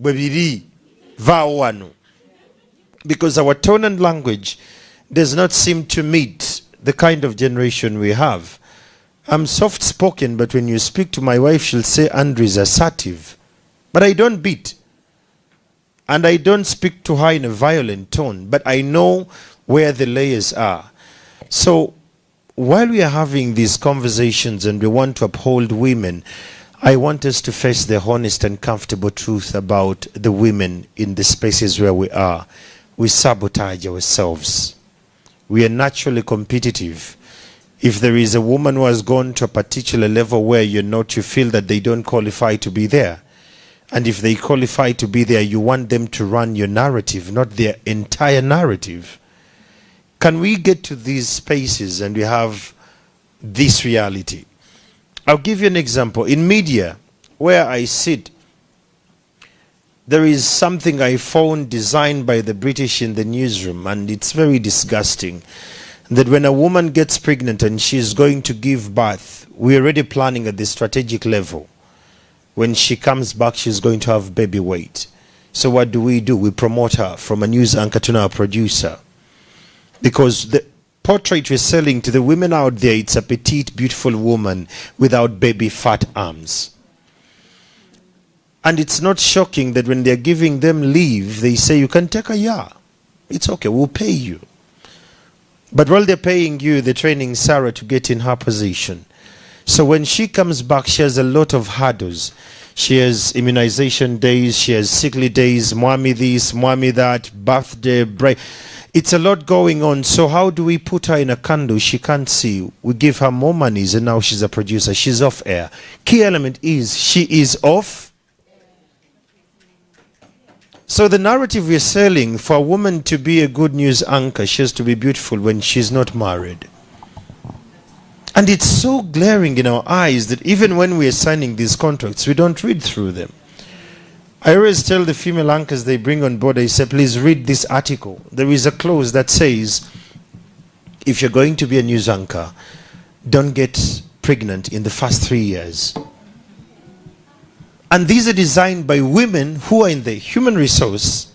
bwebiri, vawano. Because our tone and language does not seem to meet the kind of generation we have. I'm soft-spoken, but when you speak to my wife, she'll say Andrew is assertive. But I don't beat. And I don't speak to her in a violent tone, but I know where the layers are. So while we are having these conversations and we want to uphold women, I want us to face the honest and comfortable truth about the women in the spaces where we are. We sabotage ourselves. We are naturally competitive. If there is a woman who has gone to a particular level where you're not, you feel that they don't qualify to be there. And if they qualify to be there, you want them to run your narrative, not their entire narrative. Can we get to these spaces and we have this reality? I'll give you an example. In media, where I sit, there is something I found designed by the British in the newsroom, and it's very disgusting. That when a woman gets pregnant and she's going to give birth, we're already planning at the strategic level. When she comes back, she's going to have baby weight. So what do? We promote her from a news anchor to now a producer. Because the portrait we're selling to the women out there, it's a petite, beautiful woman without baby fat arms. And it's not shocking that when they're giving them leave, they say, you can take a year. It's okay, we'll pay you. But while they're paying you, they're training Sarah to get in her position. So when she comes back, she has a lot of hurdles. She has immunization days, she has sickly days, mommy this, mommy that, birthday, break. It's a lot going on. So how do we put her in a candle she can't see? We give her more monies and now she's a producer. She's off air. Key element is she is off. So the narrative we're selling, for a woman to be a good news anchor, she has to be beautiful when she's not married. And it's so glaring in our eyes that even when we are signing these contracts, we don't read through them. I always tell the female anchors they bring on board, I say, please read this article. There is a clause that says, if you're going to be a news anchor, don't get pregnant in the first 3 years. And these are designed by women who are in the human resource,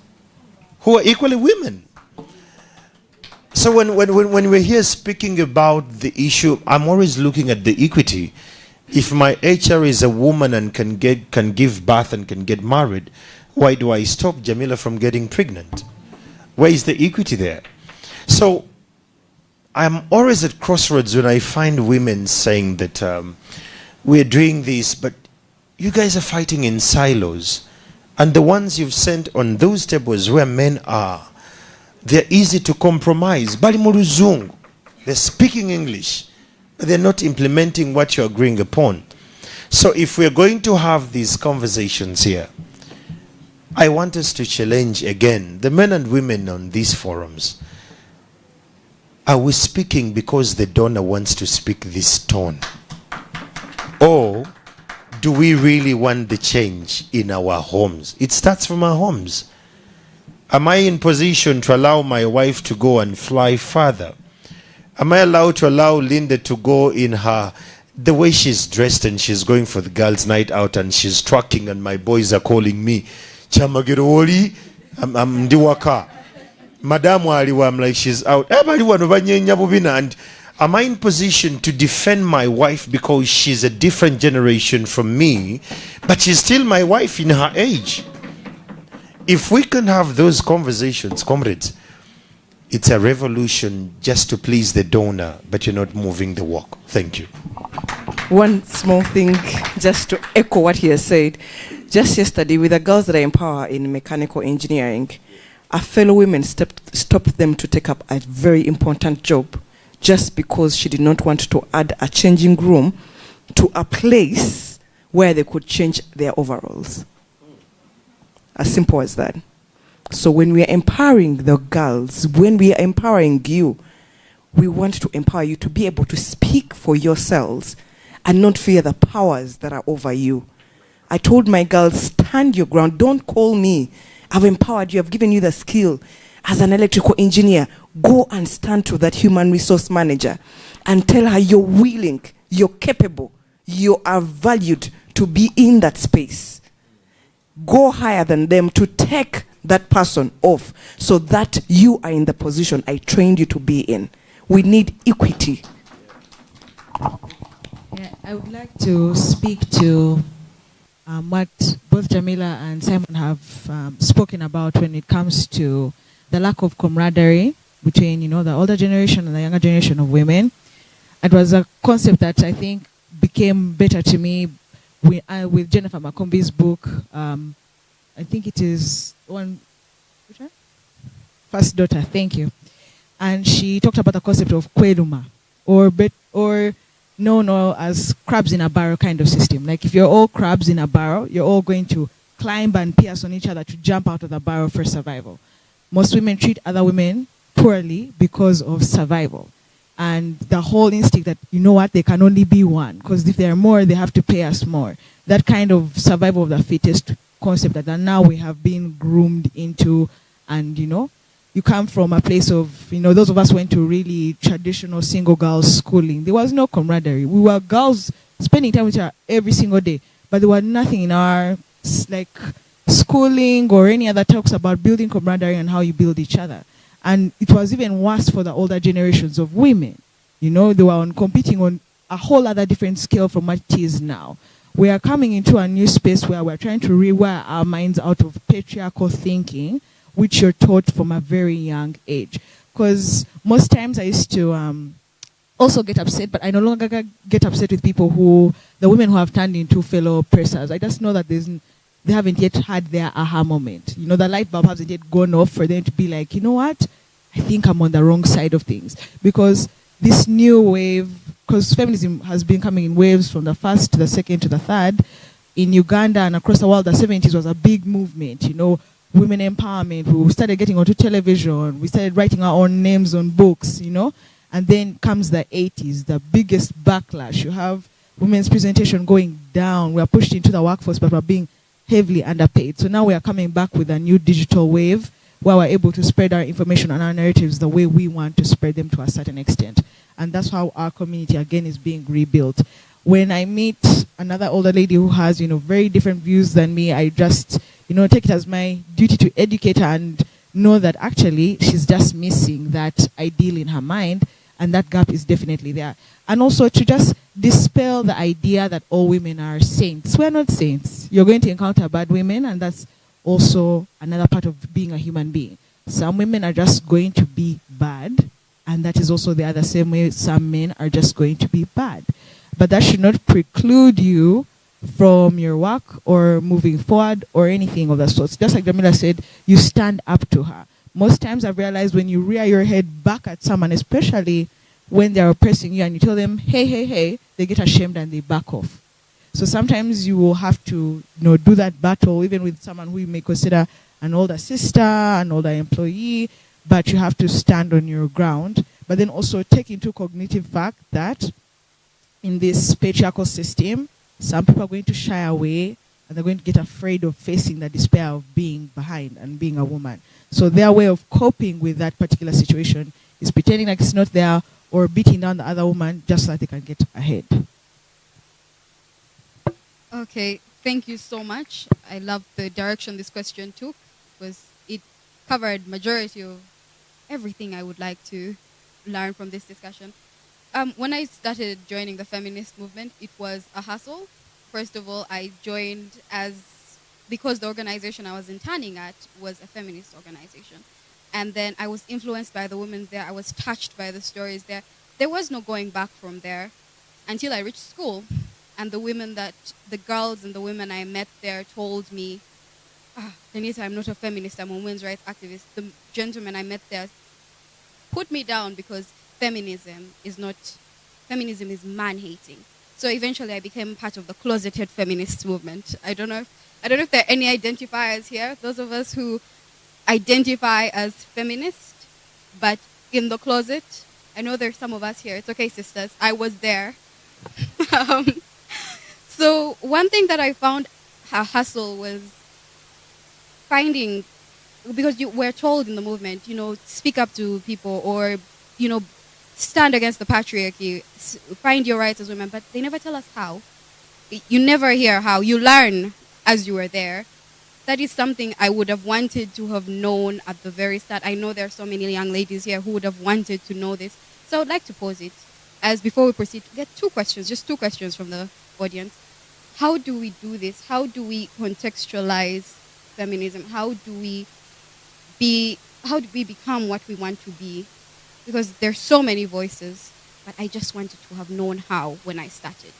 who are equally women. So when we're here speaking about the issue, I'm always looking at the equity. If my HR is a woman and can give birth and can get married, why do I stop Jamila from getting pregnant? Where is the equity there? So I'm always at crossroads when I find women saying that we're doing this, but you guys are fighting in silos. And the ones you've sent on those tables where men are, they're easy to compromise. Bali muluzungu. They're speaking English, but they're not implementing what you're agreeing upon. So if we're going to have these conversations here, I want us to challenge again the men and women on these forums. Are we speaking because the donor wants to speak this tone? Or do we really want the change in our homes? It starts from our homes. Am I in position to allow my wife to go and fly further? Am I allowed to allow Linda to go in the way she's dressed and she's going for the girls' night out and she's trucking and my boys are calling me, Chamagiroli, I'm Diwaka. Madam Waliwa, I'm like, she's out. And am I in position to defend my wife because she's a different generation from me, but she's still my wife in her age? If we can have those conversations, comrades, it's a revolution just to please the donor, but you're not moving the walk. Thank you. One small thing, just to echo what he has said. Just yesterday, with the girls that I empower in mechanical engineering, a fellow woman stopped them to take up a very important job just because she did not want to add a changing room to a place where they could change their overalls. As simple as that. So when we are empowering the girls, when we are empowering you, we want to empower you to be able to speak for yourselves and not fear the powers that are over you. I told my girls, stand your ground. Don't call me. I've empowered you. I've given you the skill. As an electrical engineer, go and stand to that human resource manager and tell her you're willing, you're capable, you are valued to be in that space. Go higher than them to take that person off so that you are in the position I trained you to be in. We need equity. Yeah, I would like to speak to what both Jamila and Simon have spoken about when it comes to the lack of camaraderie between, the older generation and the younger generation of women. It was a concept that I think became better to me with Jennifer McCombie's book. I think it is which one? First Daughter, thank you. And she talked about the concept of kweluma, or known as crabs in a barrel kind of system. Like if you're all crabs in a barrel, you're all going to climb and pierce on each other to jump out of the barrel for survival. Most women treat other women poorly because of survival. And the whole instinct that, they can only be one. Because if there are more, they have to pay us more. That kind of survival of the fittest concept that now we have been groomed into. And, you come from a place of, those of us went to really traditional single girls schooling. There was no camaraderie. We were girls spending time with each other every single day. But there was nothing in our, schooling or any other talks about building camaraderie and how you build each other. And it was even worse for the older generations of women. They were competing on a whole other different scale from what it is now. We are coming into a new space where we're trying to rewire our minds out of patriarchal thinking, which you're taught from a very young age. Because most times I used to also get upset, but I no longer get upset with people the women who have turned into fellow oppressors. I just know that they haven't yet had their aha moment. The light bulb hasn't yet gone off for them to be like, what? I think I'm on the wrong side of things. Because this new wave, because feminism has been coming in waves from the first to the second to the third. In Uganda and across the world, the 70s was a big movement, women empowerment. We started getting onto television. We started writing our own names on books, And then comes the 80s, the biggest backlash. You have women's presentation going down. We are pushed into the workforce, but we're being heavily underpaid. So now we are coming back with a new digital wave where we're able to spread our information and our narratives the way we want to spread them to a certain extent. And that's how our community, again, is being rebuilt. When I meet another older lady who has, very different views than me, I just, take it as my duty to educate her and know that actually she's just missing that ideal in her mind, and that gap is definitely there. And also to just dispel the idea that all women are saints. We're not saints. You're going to encounter bad women, and that's also another part of being a human being. Some women are just going to be bad, and that is also the other same way some men are just going to be bad. But that should not preclude you from your work or moving forward or anything of that sort. Just like Jamila said, you stand up to her. Most times I've realized when you rear your head back at someone, especially when they're oppressing you, and you tell them, hey, hey, hey, they get ashamed and they back off. So sometimes you will have to do that battle, even with someone who you may consider an older sister, an older employee, but you have to stand on your ground. But then also take into cognitive fact that in this patriarchal system, some people are going to shy away and they're going to get afraid of facing the despair of being behind and being a woman. So their way of coping with that particular situation is pretending like it's not there or beating down the other woman just so that they can get ahead. Okay, thank you so much. I love the direction this question took because it covered majority of everything I would like to learn from this discussion. When I started joining the feminist movement, it was a hustle. First of all, I joined because the organization I was interning at was a feminist organization. And then I was influenced by the women there. I was touched by the stories there. There was no going back from there until I reached school. And the girls and the women I met there told me, Denise, I'm not a feminist, I'm a women's rights activist. The gentlemen I met there put me down because feminism is man-hating. So eventually I became part of the closeted feminist movement. I don't know if there are any identifiers here, those of us who identify as feminist, but in the closet. I know there's some of us here. It's okay, sisters. I was there. So one thing that I found a hustle was finding, because we're told in the movement, speak up to people or, stand against the patriarchy, find your rights as women, but they never tell us how. You never hear how. You learn as you were there. That is something I would have wanted to have known at the very start. I know there are so many young ladies here who would have wanted to know this. So I would like to pose it as before we proceed to get just two questions from the audience. How do we do this? How do we contextualize feminism? How do we become what we want to be? Because there's so many voices, but I just wanted to have known how when I started.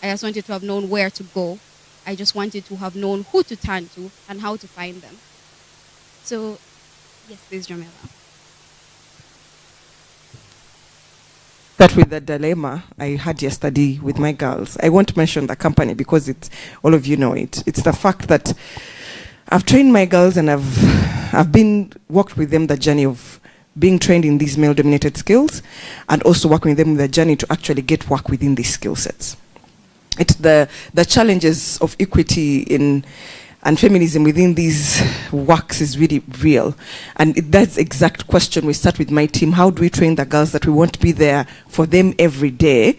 I just wanted to have known where to go. I just wanted to have known who to turn to and how to find them. So, yes, please, Jamila. That with the dilemma I had yesterday with my girls. I won't mention the company because all of you know it. It's the fact that I've trained my girls and I've worked with them the journey of being trained in these male-dominated skills and also working with them the journey to actually get work within these skill sets. It's the challenges of equity and feminism within these works is really real. And that's the exact question we start with my team. How do we train the girls that we want to be there for them every day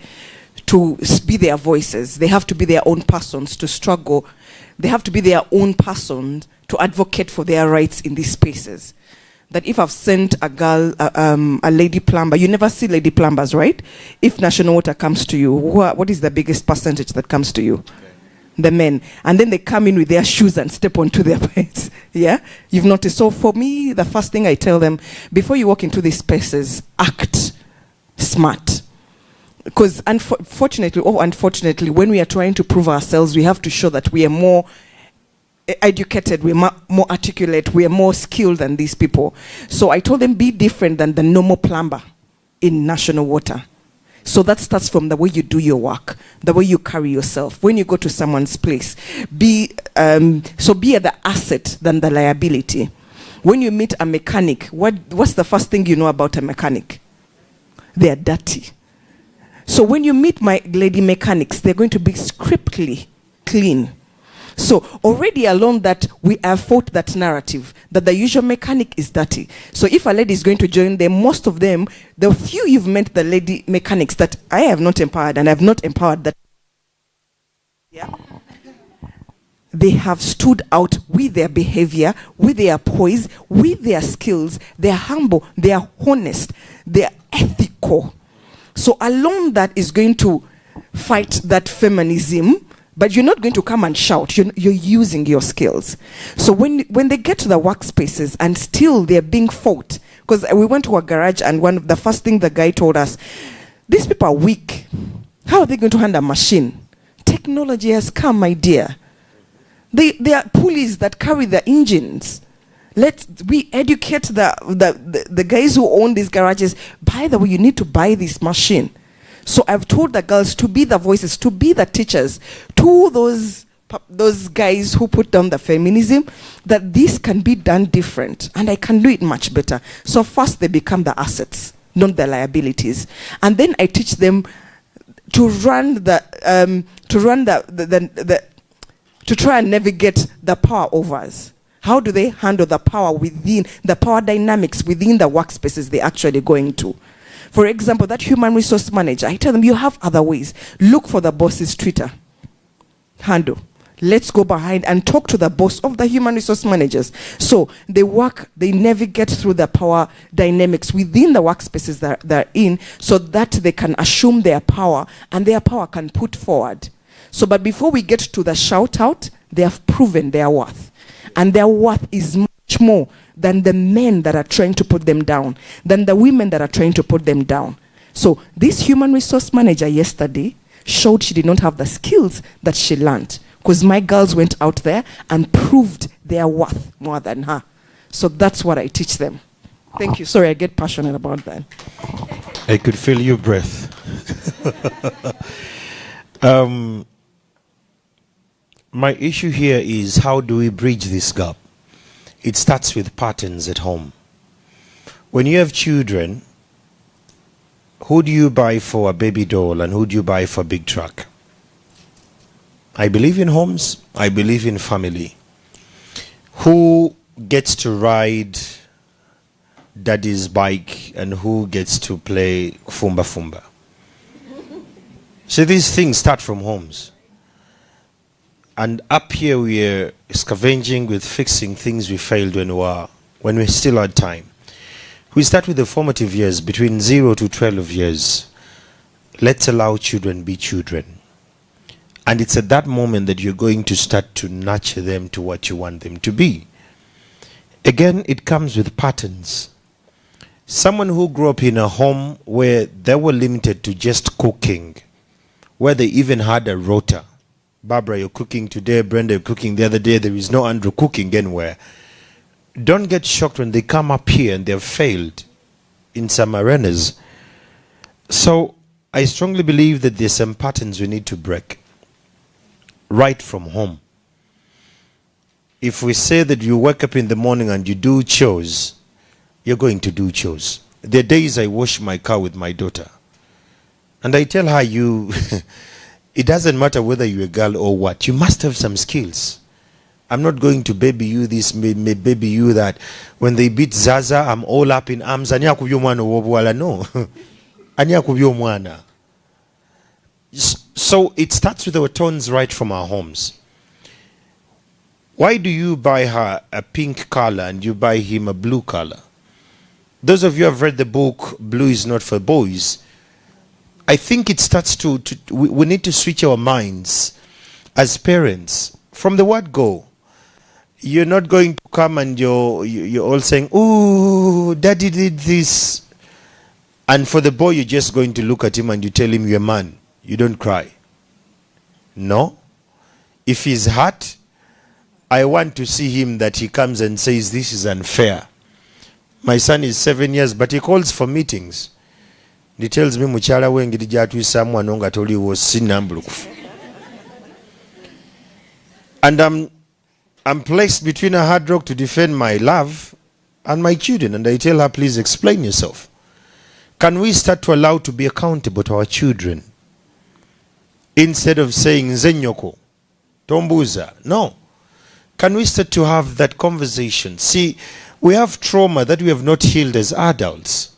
to be their voices? They have to be their own persons to struggle. They have to be their own person to advocate for their rights in these spaces. That if I've sent a girl, a lady plumber, you never see lady plumbers, right? If National Water comes to you, what is the biggest percentage that comes to you? Okay. The men. And then they come in with their shoes and step onto their beds. Yeah? You've noticed. So for me, the first thing I tell them, before you walk into these spaces, act smart. Because unfortunately, when we are trying to prove ourselves, we have to show that we are more educated, we're more articulate, we are more skilled than these people. So I told them, be different than the normal plumber in National Water. So that starts from the way you do your work, the way you carry yourself. When you go to someone's place, be the asset than the liability. When you meet a mechanic, what's the first thing you know about a mechanic? They are dirty. So when you meet my lady mechanics, they're going to be strictly clean. So already alone that we have fought that narrative that the usual mechanic is dirty. So if a lady is going to join them, most of them, the few you've met the lady mechanics that I have not empowered and I have not empowered that, yeah, they have stood out with their behavior, with their poise, with their skills. They're humble, they're honest, they're ethical. So alone that is going to fight that feminism. But you're not going to come and shout. You're using your skills. So when they get to the workspaces and still they're being fought, because we went to a garage and the first thing the guy told us, these people are weak. How are they going to handle a machine? Technology has come, my dear. They are pulleys that carry the engines. We educate the guys who own these garages. By the way, you need to buy this machine. So I've told the girls to be the voices, to be the teachers, to those guys who put down the feminism, that this can be done different, and I can do it much better. So first they become the assets, not the liabilities, and then I teach to to try and navigate the power over us? How do they handle the power within, the power dynamics within the workspaces they're actually going to? For example, that human resource manager, I tell them, you have other ways. Look for the boss's Twitter handle. Let's go behind and talk to the boss of the human resource managers. So they navigate through the power dynamics within the workspaces that they're in, so that they can assume their power and their power can put forward. So, but before we get to the shout out, they have proven their worth. And their worth is much more than the men that are trying to put them down, than the women that are trying to put them down. So this human resource manager yesterday showed she did not have the skills that she learned, because my girls went out there and proved their worth more than her. So that's what I teach them. Thank you. Sorry, I get passionate about that. I could feel your breath. My issue here is, how do we bridge this gap? It starts with patterns at home. When you have children, who do you buy for a baby doll and who do you buy for a big truck? I believe in homes. I believe in family. Who gets to ride daddy's bike and who gets to play fumba fumba? So these things start from homes. And up here we are scavenging with fixing things we failed when we still had time. We start with the formative years, between 0 to 12 years. Let's allow children be children. And it's at that moment that you're going to start to nurture them to what you want them to be. Again, it comes with patterns. Someone who grew up in a home where they were limited to just cooking, where they even had a rota. Barbara, you're cooking today. Brenda, you're cooking the other day. There is no Andrew cooking anywhere. Don't get shocked when they come up here and they've failed in some arenas. So I strongly believe that there's some patterns we need to break right from home. If we say that you wake up in the morning and you do chores, you're going to do chores. There are days I wash my car with my daughter. And I tell her, it doesn't matter whether you're a girl or what. You must have some skills. I'm not going to baby you this, baby you that. When they beat Zaza, I'm all up in arms. Anya kubyo mwana wobwala. No. Anya kubyo mwana. So it starts with our tones right from our homes. Why do you buy her a pink color and you buy him a blue color? Those of you who have read the book, Blue is Not for Boys, I think it starts we need to switch our minds as parents from the word go. You're not going to come and you're all saying, "Ooh, daddy did this." And for the boy, you're just going to look at him and you tell him you're a man. You don't cry. No. If he's hurt, I want to see him that he comes and says, "This is unfair." My son is 7 years, but he calls for meetings. He tells me, "Muchala we ngiri gyatwisa mwana nga toliwo sinambulukufu." And I'm placed between a hard rock to defend my love and my children. And I tell her, "Please explain yourself." Can we start to allow to be accountable to our children? Instead of saying, "Zenyoko, tombuza." No. Can we start to have that conversation? See, we have trauma that we have not healed as adults.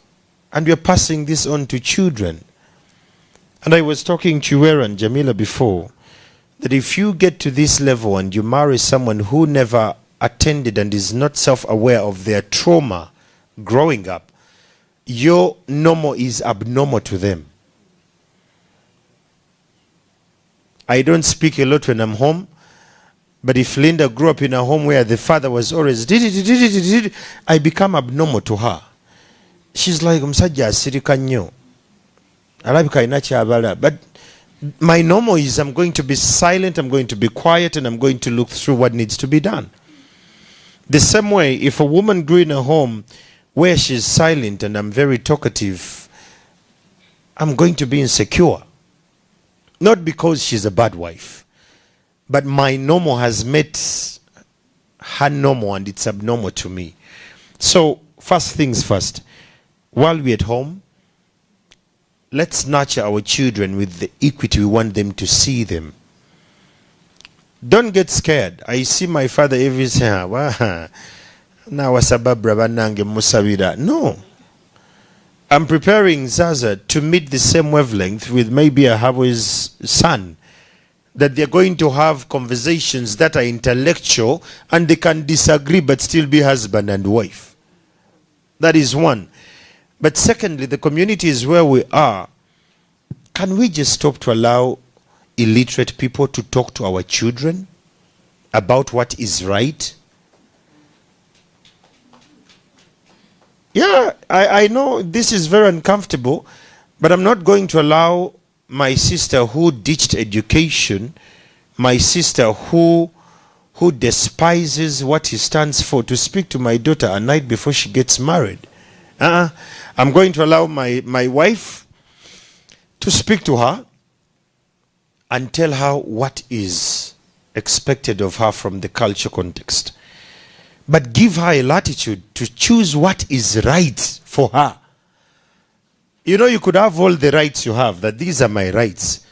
And we are passing this on to children. And I was talking to Wera and Jamila before, that if you get to this level and you marry someone who never attended and is not self-aware of their trauma growing up, your normal is abnormal to them. I don't speak a lot when I'm home, but if Linda grew up in a home where the father was always I become abnormal to her. She's like, "Msajja asirika nnyo. Alabika alina kyabala." But my normal is I'm going to be silent, I'm going to be quiet, and I'm going to look through what needs to be done. The same way, if a woman grew in a home where she's silent and I'm very talkative, I'm going to be insecure. Not because she's a bad wife, but my normal has met her normal and it's abnormal to me. So, first things first, while we're at home, let's nurture our children with the equity we want them to see them. Don't get scared. I see my father every say, now musabira. No. I'm preparing Zaza to meet the same wavelength with maybe Ahabu's son. That they're going to have conversations that are intellectual and they can disagree but still be husband and wife. That is one. But secondly, the communities where we are, can we just stop to allow illiterate people to talk to our children about what is right? Yeah, I know this is very uncomfortable, but I'm not going to allow my sister who ditched education, my sister who despises what he stands for, to speak to my daughter a night before she gets married. I'm going to allow my wife to speak to her and tell her what is expected of her from the culture context. But give her a latitude to choose what is right for her. You know, you could have all the rights you have, that these are my rights.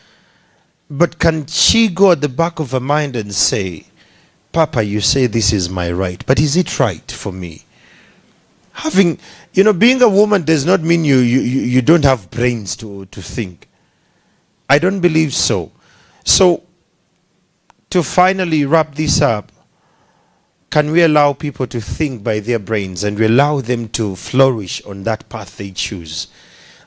But can she go at the back of her mind and say, Papa, you say this is my right, but is it right for me? Having, being a woman does not mean you don't have brains to think. I don't believe so. So, to finally wrap this up, can we allow people to think by their brains and we allow them to flourish on that path they choose?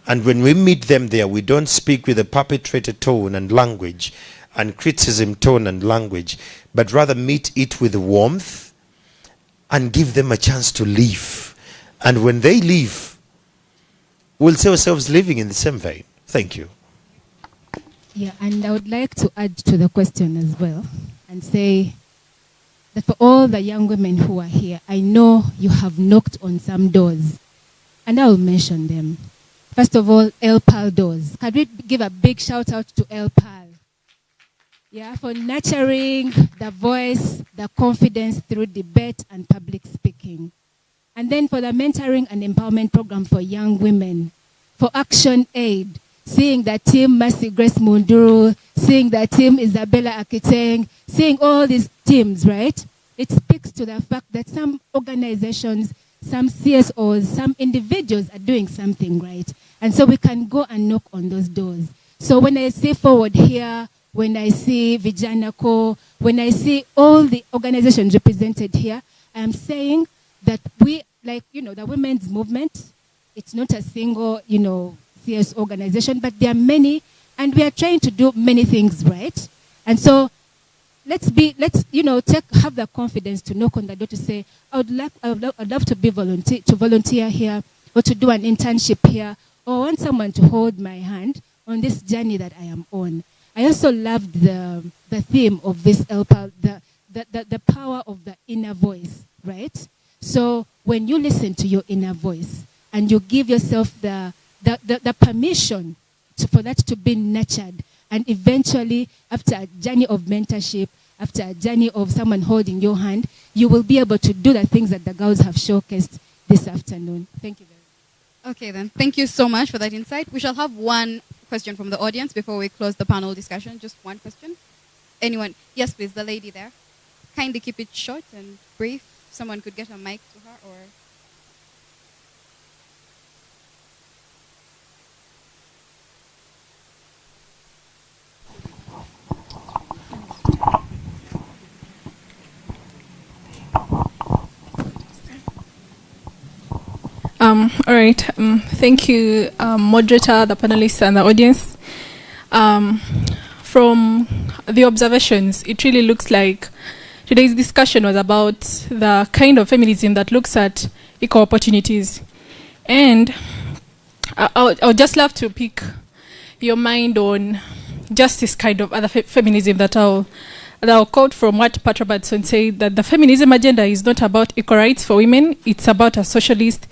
And when we meet them there, we don't speak with a perpetrator tone and language and criticism tone and language, but rather meet it with warmth and give them a chance to live. And when they leave, we'll see ourselves living in the same vein. Thank you. Yeah, and I would like to add to the question as well and say that for all the young women who are here, I know you have knocked on some doors, and I will mention them. First of all, Elle Parle doors. Can we give a big shout out to Elle Parle? Yeah, for nurturing the voice, the confidence through debate and public speaking. And then for the mentoring and empowerment program for young women. For Action Aid, seeing the team Mercy Grace Munduru, seeing the team Isabella Akiteng, seeing all these teams, right? It speaks to the fact that some organizations, some CSOs, some individuals are doing something right. And so we can go and knock on those doors. So when I say Forward Here, when I see Vijana Co, when I see all the organizations represented here, I am saying that we, the women's movement, it's not a single, CS organization, but there are many, and we are trying to do many things right. And so let's have the confidence to knock on the door to say, I'd love to volunteer here, or to do an internship here, or I want someone to hold my hand on this journey that I am on. I also loved the theme of this Elle Parle, the power of the inner voice, right? So when you listen to your inner voice and you give yourself the permission for that to be nurtured, and eventually after a journey of mentorship, after a journey of someone holding your hand, you will be able to do the things that the girls have showcased this afternoon. Thank you very much. Okay then, thank you so much for that insight. We shall have one question from the audience before we close the panel discussion. Just one question. Anyone? Yes, please, the lady there. Kindly keep it short and brief. Someone could get a mic to her, or... All right. Thank you, moderator, the panelists, and the audience. From the observations, it really looks like today's discussion was about the kind of feminism that looks at equal opportunities. And I would just love to pick your mind on just this kind of other feminism that I'll quote from what Pat Robertson said, that the feminism agenda is not about equal rights for women. It's about a socialist,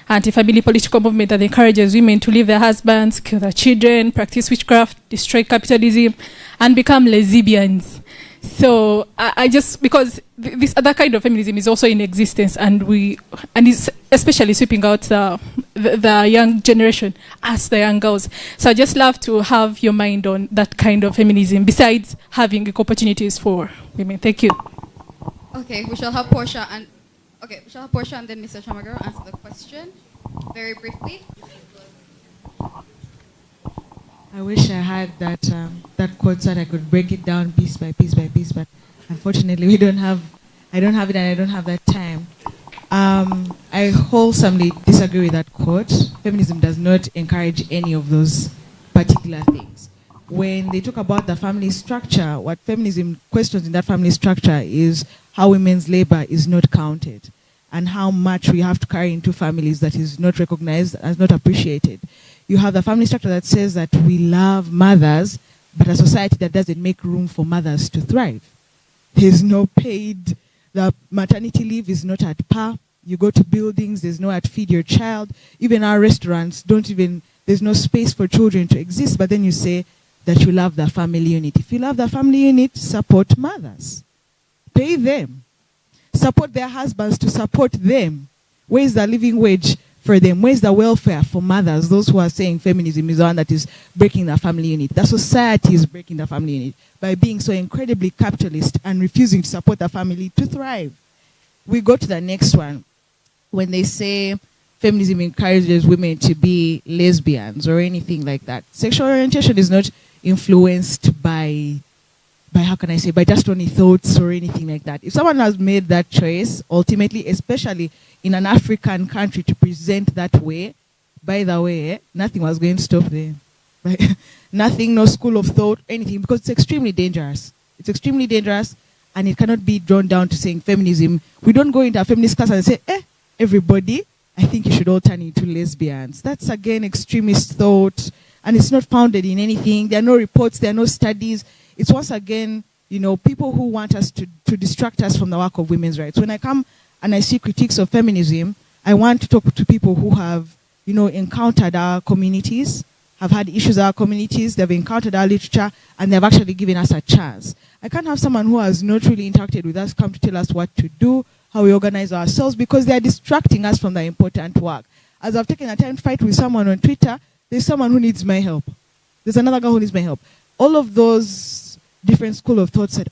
anti-family political movement that encourages women to leave their husbands, kill their children, practice witchcraft, destroy capitalism, and become lesbians. So I just, because this other kind of feminism is also in existence, and is especially sweeping out the the young generation, us the young girls. So I just love to have your mind on that kind of feminism, besides having equal opportunities for women. Thank you. Okay, we shall have Portia and then Mr. Chamagaro answer the question very briefly. I wish I had that that quote so that I could break it down piece by piece by piece, but unfortunately I don't have it and I don't have that time. I wholesomely disagree with that quote. Feminism does not encourage any of those particular things. When they talk about the family structure, what feminism questions in that family structure is how women's labor is not counted and how much we have to carry into families that is not recognized, as not appreciated. You have the family structure that says that we love mothers, but a society that doesn't make room for mothers to thrive. There's no paid, the maternity leave is not at par. You go to buildings, there's no at feed your child. Even our restaurants there's no space for children to exist, but then you say that you love the family unit. If you love the family unit, support mothers. Pay them. Support their husbands to support them. Where is the living wage for them? Where's the welfare for mothers? Those who are saying feminism is the one that is breaking the family unit. The society is breaking the family unit by being so incredibly capitalist and refusing to support the family to thrive. We go to the next one. When they say feminism encourages women to be lesbians or anything like that, sexual orientation is not influenced by how can I say, by just only thoughts or anything like that. If someone has made that choice, ultimately, especially in an African country, to present that way, by the way, nothing was going to stop them. Nothing, no school of thought, anything, because it's extremely dangerous. It's extremely dangerous, and it cannot be drawn down to saying feminism. We don't go into a feminist class and say, everybody, I think you should all turn into lesbians. That's, again, extremist thought, and it's not founded in anything. There are no reports, there are no studies. It's once again, people who want us to distract us from the work of women's rights. When I come and I see critiques of feminism, I want to talk to people who have, encountered our communities, have had issues with our communities, they've encountered our literature, and they've actually given us a chance. I can't have someone who has not really interacted with us come to tell us what to do, how we organize ourselves, because they're distracting us from the important work. As I've taken a time to fight with someone on Twitter, there's someone who needs my help. There's another girl who needs my help. All of those different school of thought said,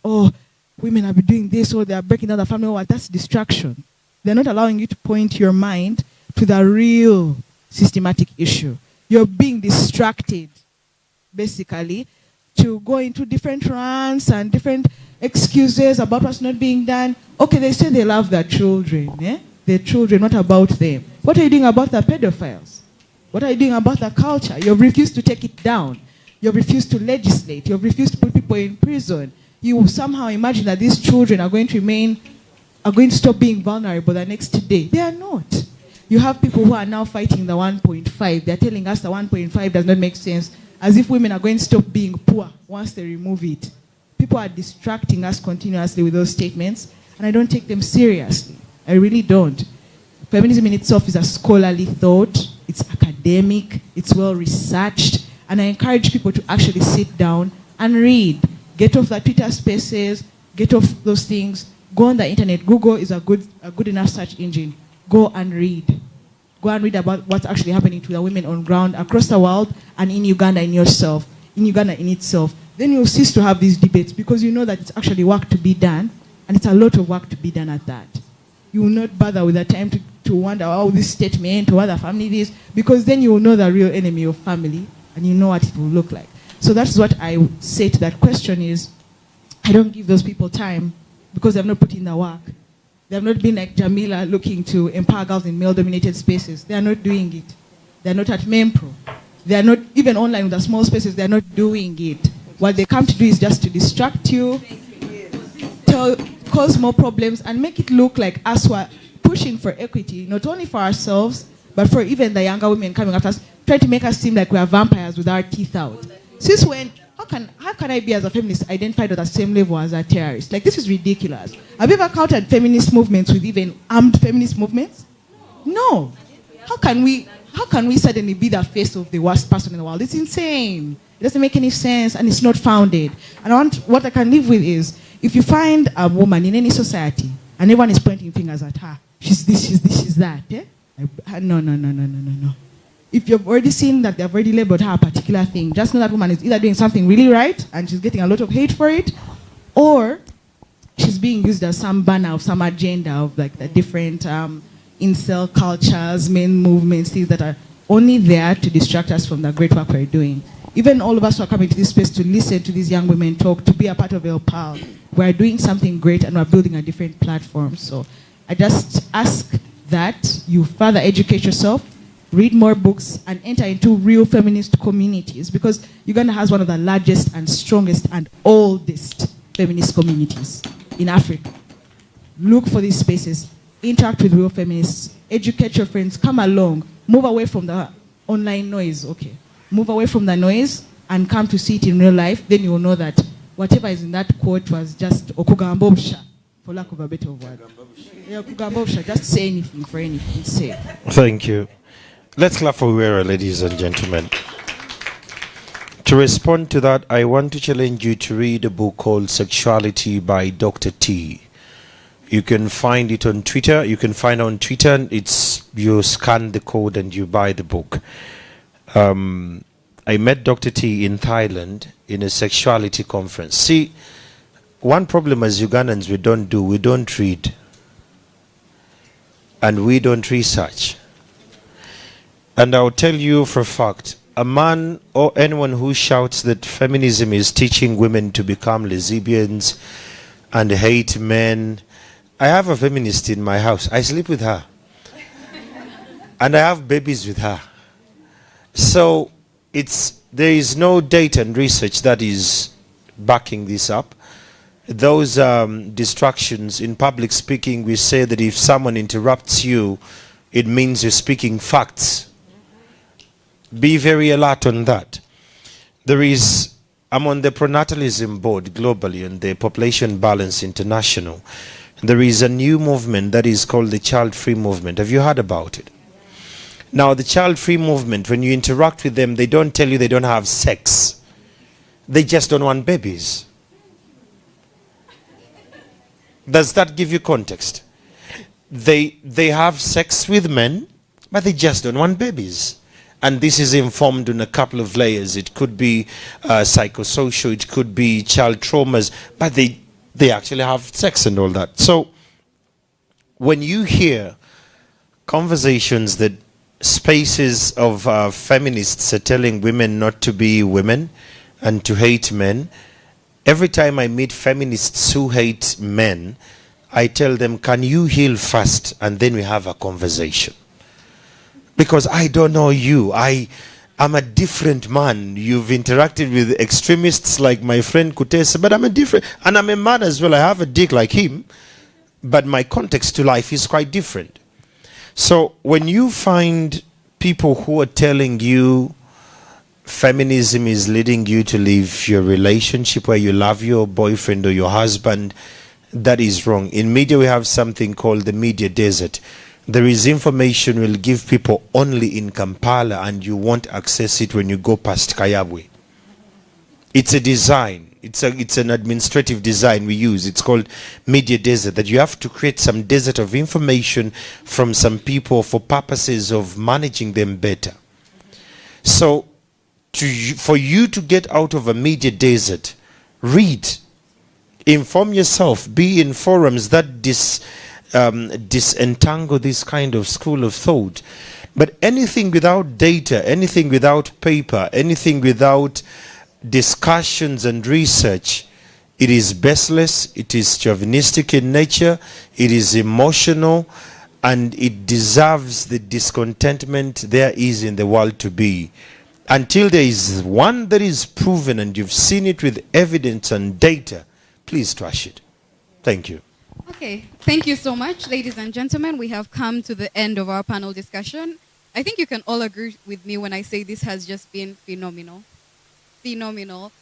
women have been doing this, or they're breaking down the family. Well, that's distraction. They're not allowing you to point your mind to the real systematic issue. You're being distracted, basically, to go into different rants and different excuses about what's not being done. Okay, they say they love their children. Their children, what about them? What are you doing about the pedophiles? What are you doing about the culture? You've refused to take it down. You've refused to legislate. You've refused to put people in prison. You somehow imagine that these children are going to stop being vulnerable the next day. They are not. You have people who are now fighting the 1.5. They're telling us the 1.5 does not make sense, as if women are going to stop being poor once they remove it. People are distracting us continuously with those statements, and I don't take them seriously. I really don't. Feminism in itself is a scholarly thought. It's academic. It's well researched. And I encourage people to actually sit down and read. Get off the Twitter spaces. Get off those things. Go on the internet. Google is a good enough search engine. Go and read. Go and read about what's actually happening to the women on ground across the world and in Uganda in itself. Then you'll cease to have these debates because you know that it's actually work to be done, and it's a lot of work to be done at that. You will not bother with the time to wonder, this statement or what the family is, because then you will know the real enemy of family, and you know what it will look like. So that's what I would say to that question is, I don't give those people time because they've not put in the work. They have not been like Jamila looking to empower girls in male-dominated spaces. They are not doing it. They are not at MEMPRO. They are not, even online with the small spaces, they are not doing it. What they come to do is just to distract you, cause more problems, and make it look like us who are pushing for equity, not only for ourselves, but for even the younger women coming after us, trying to make us seem like we are vampires with our teeth out. Since when, how can I be as a feminist identified at the same level as a terrorist? Like, this is ridiculous. Have you ever counted feminist movements with even armed feminist movements? No. How can we suddenly be the face of the worst person in the world? It's insane. It doesn't make any sense, and it's not founded. And what I can live with is, if you find a woman in any society, and everyone is pointing fingers at her, she's this, she's that, No. If you've already seen that they've already labeled her a particular thing, just know that woman is either doing something really right and she's getting a lot of hate for it, or she's being used as some banner of some agenda of like the different incel cultures, men movements, things that are only there to distract us from the great work we're doing. Even all of us who are coming to this space to listen to these young women talk, to be a part of Elle Parle, we're doing something great and we're building a different platform. So I just ask that you further educate yourself, read more books, and enter into real feminist communities, because Uganda has one of the largest and strongest and oldest feminist communities in Africa. Look for these spaces, interact with real feminists, educate your friends, come along, move away from the online noise, okay? Move away from the noise and come to see it in real life, then you will know that whatever is in that quote was just okugambobsha, for lack of a better word. Yeah, okugambobsha, just say anything for anything's sake. Thank you. Let's clap for Wera, ladies and gentlemen. To respond to that, I want to challenge you to read a book called Sexuality by Dr. T. You can find it on Twitter. You can find it on Twitter. You scan the code and you buy the book. I met Dr. T in Thailand in a sexuality conference. See, one problem as Ugandans we don't read. And we don't research. And I'll tell you for a fact, a man or anyone who shouts that feminism is teaching women to become lesbians and hate men. I have a feminist in my house. I sleep with her. And I have babies with her. So there is no data and research that is backing this up. Those distractions in public speaking, we say that if someone interrupts you, it means you're speaking facts. Be very alert on that. I'm on the pronatalism board globally and the Population Balance International. There is a new movement that is called the child-free movement. Have you heard about it? Now, the child-free movement, when you interact with them, they don't tell you they don't have sex. They just don't want babies. Does that give you context? They have sex with men, but they just don't want babies. And this is informed on a couple of layers. It could be psychosocial, it could be child traumas, but they actually have sex and all that. So when you hear conversations that spaces of feminists are telling women not to be women and to hate men, every time I meet feminists who hate men, I tell them, can you heal first and then we have a conversation? Because I don't know you. I'm a different man. You've interacted with extremists like my friend Kutesa, but I'm a man as well. I have a dick like him, but my context to life is quite different. So when you find people who are telling you feminism is leading you to leave your relationship where you love your boyfriend or your husband, that is wrong. In media, we have something called the media desert. There is information we'll give people only in Kampala and you won't access it when you go past Kayabwe. It's a design. It's an administrative design we use. It's called media desert, that you have to create some desert of information from some people for purposes of managing them better. So for you to get out of a media desert, read, inform yourself, be in forums that disentangle this kind of school of thought. But anything without data, anything without paper, anything without discussions and research, it is baseless, it is chauvinistic in nature, it is emotional, and it deserves the discontentment there is in the world to be. Until there is one that is proven and you've seen it with evidence and data, please trash it. Thank you. Okay, thank you so much, ladies and gentlemen. We have come to the end of our panel discussion. I think you can all agree with me when I say this has just been phenomenal. Phenomenal.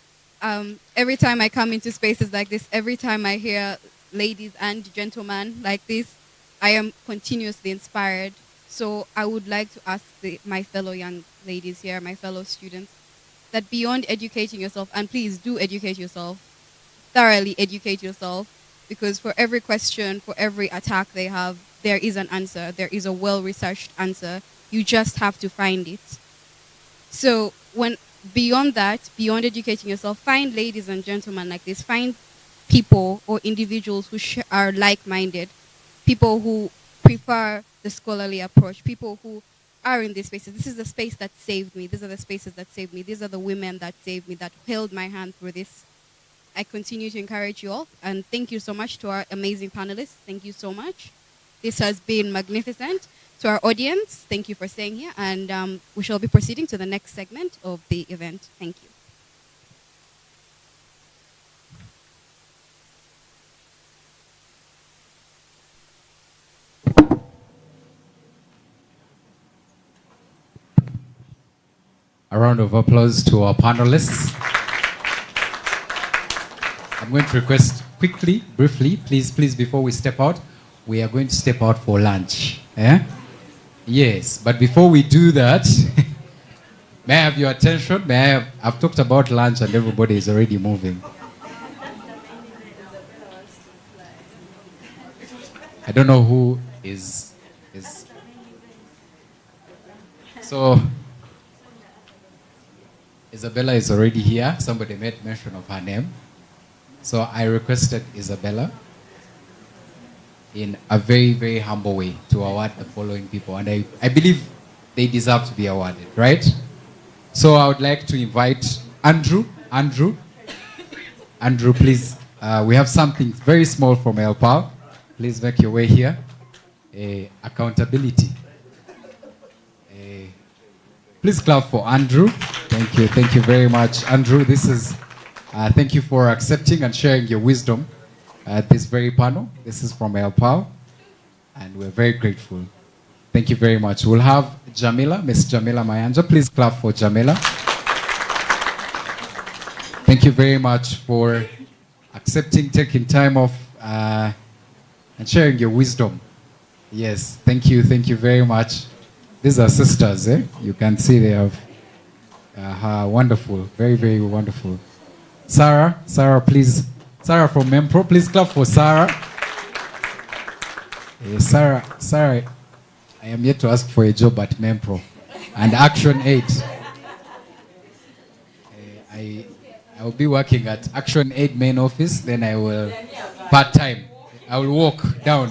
Every time I come into spaces like this, every time I hear ladies and gentlemen like this, I am continuously inspired. So I would like to ask my fellow young ladies here, my fellow students, that beyond educating yourself, and please do educate yourself, thoroughly educate yourself, because for every question, for every attack they have, there is an answer. There is a well-researched answer. You just have to find it. So beyond that, beyond educating yourself, find ladies and gentlemen like this. Find people or individuals who are like-minded, people who prefer the scholarly approach, people who are in these spaces. This is the space that saved me. These are the spaces that saved me. These are the women that saved me, that held my hand through this. I continue to encourage you all, and thank you so much to our amazing panelists. Thank you so much. This has been magnificent. To our audience, thank you for staying here, and we shall be proceeding to the next segment of the event. Thank you. A round of applause to our panelists. I'm going to request quickly, briefly, please, before we step out, we are going to step out for lunch. Yes, but before we do that, may I have your attention? I've talked about lunch and everybody is already moving. I don't know who is. So, Isabella is already here. Somebody made mention of her name. So I requested Isabella in a very, very humble way to award the following people. And I believe they deserve to be awarded, right? So I would like to invite Andrew. Andrew, please. We have something very small from Elle Parle. Please make your way here. Accountability. Please clap for Andrew. Thank you very much. Andrew, this is, thank you for accepting and sharing your wisdom at this very panel. This is from Elle Parle, and we're very grateful. Thank you very much. We'll have Jamila, Miss Jamila Mayanja. Please clap for Jamila. Thank you very much for accepting, taking time off, and sharing your wisdom. Yes, thank you very much. These are sisters, eh? You can see they have wonderful, very, very wonderful. Sarah, please. Sarah from Mempro, please clap for Sarah. Sarah, I am yet to ask for a job at Mempro and Action 8. I will be working at Action 8 main office, then I will part-time. I will walk down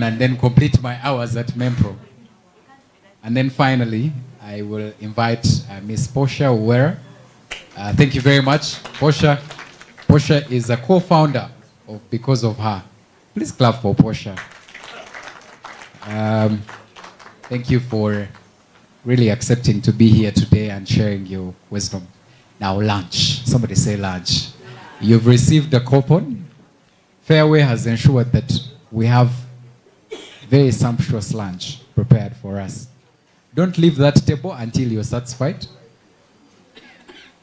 and then complete my hours at Mempro. And then finally, I will invite Miss Portia Uwera. Thank you very much. Portia is a co-founder of Because of Her. Please clap for Portia. Thank you for really accepting to be here today and sharing your wisdom. Now lunch. Somebody say lunch. You've received a coupon. Fairway has ensured that we have very sumptuous lunch prepared for us. Don't leave that table until you're satisfied.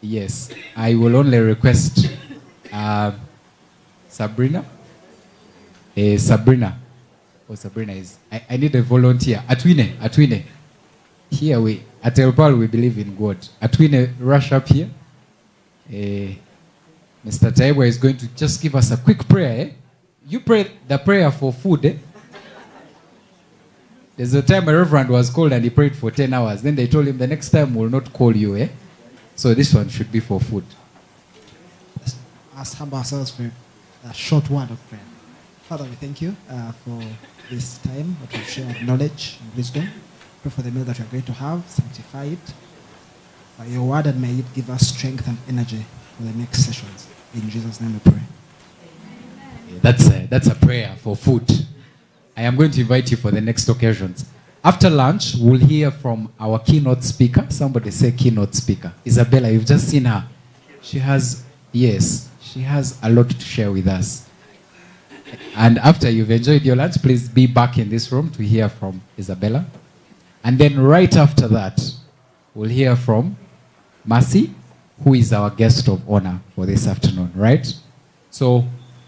Yes, I will only request Sabrina. Sabrina. Oh, Sabrina is. I need a volunteer. Atwine. Here at Elle Parle, we believe in God. Atwine, rush up here. Mr. Taiwa is going to just give us a quick prayer. You pray the prayer for food. There's a time a reverend was called and he prayed for 10 hours. Then they told him the next time we'll not call you. So this one should be for food. Let's humble ourselves for a short word of prayer. Father, we thank you for this time that we've shared knowledge and wisdom. Pray for the meal that we're going to have. Sanctify it by your word, and may it give us strength and energy for the next sessions. In Jesus' name we pray. That's a prayer for food. I am going to invite you for the next occasions. After lunch, we'll hear from our keynote speaker. Somebody say keynote speaker. Isabella, you've just seen her. She has a lot to share with us. And after you've enjoyed your lunch, please be back in this room to hear from Isabella. And then right after that, we'll hear from Mercy, who is our guest of honor for this afternoon, right? So,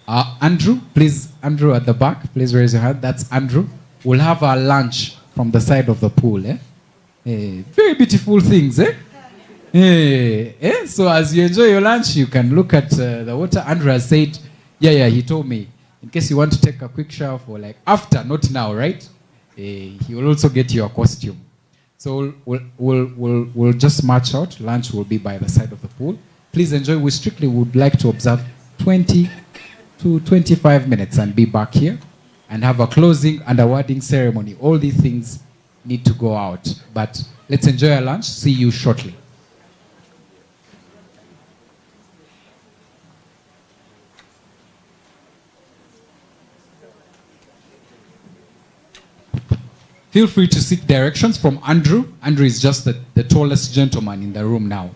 Andrew, please, Andrew at the back, please raise your hand. That's Andrew. We'll have our lunch from the side of the pool. Very beautiful things. So as you enjoy your lunch, you can look at the water. Andrew has said, he told me, In case you want to take a quick shower for like after, not now, right? He will also get your costume. So we'll just march out. Lunch will be by the side of the pool. Please enjoy. We strictly would like to observe 20 to 25 minutes and be back here and have a closing and a wedding ceremony. All these things need to go out. But let's enjoy our lunch. See you shortly. Feel free to seek directions from Andrew. Andrew is just the tallest gentleman in the room now.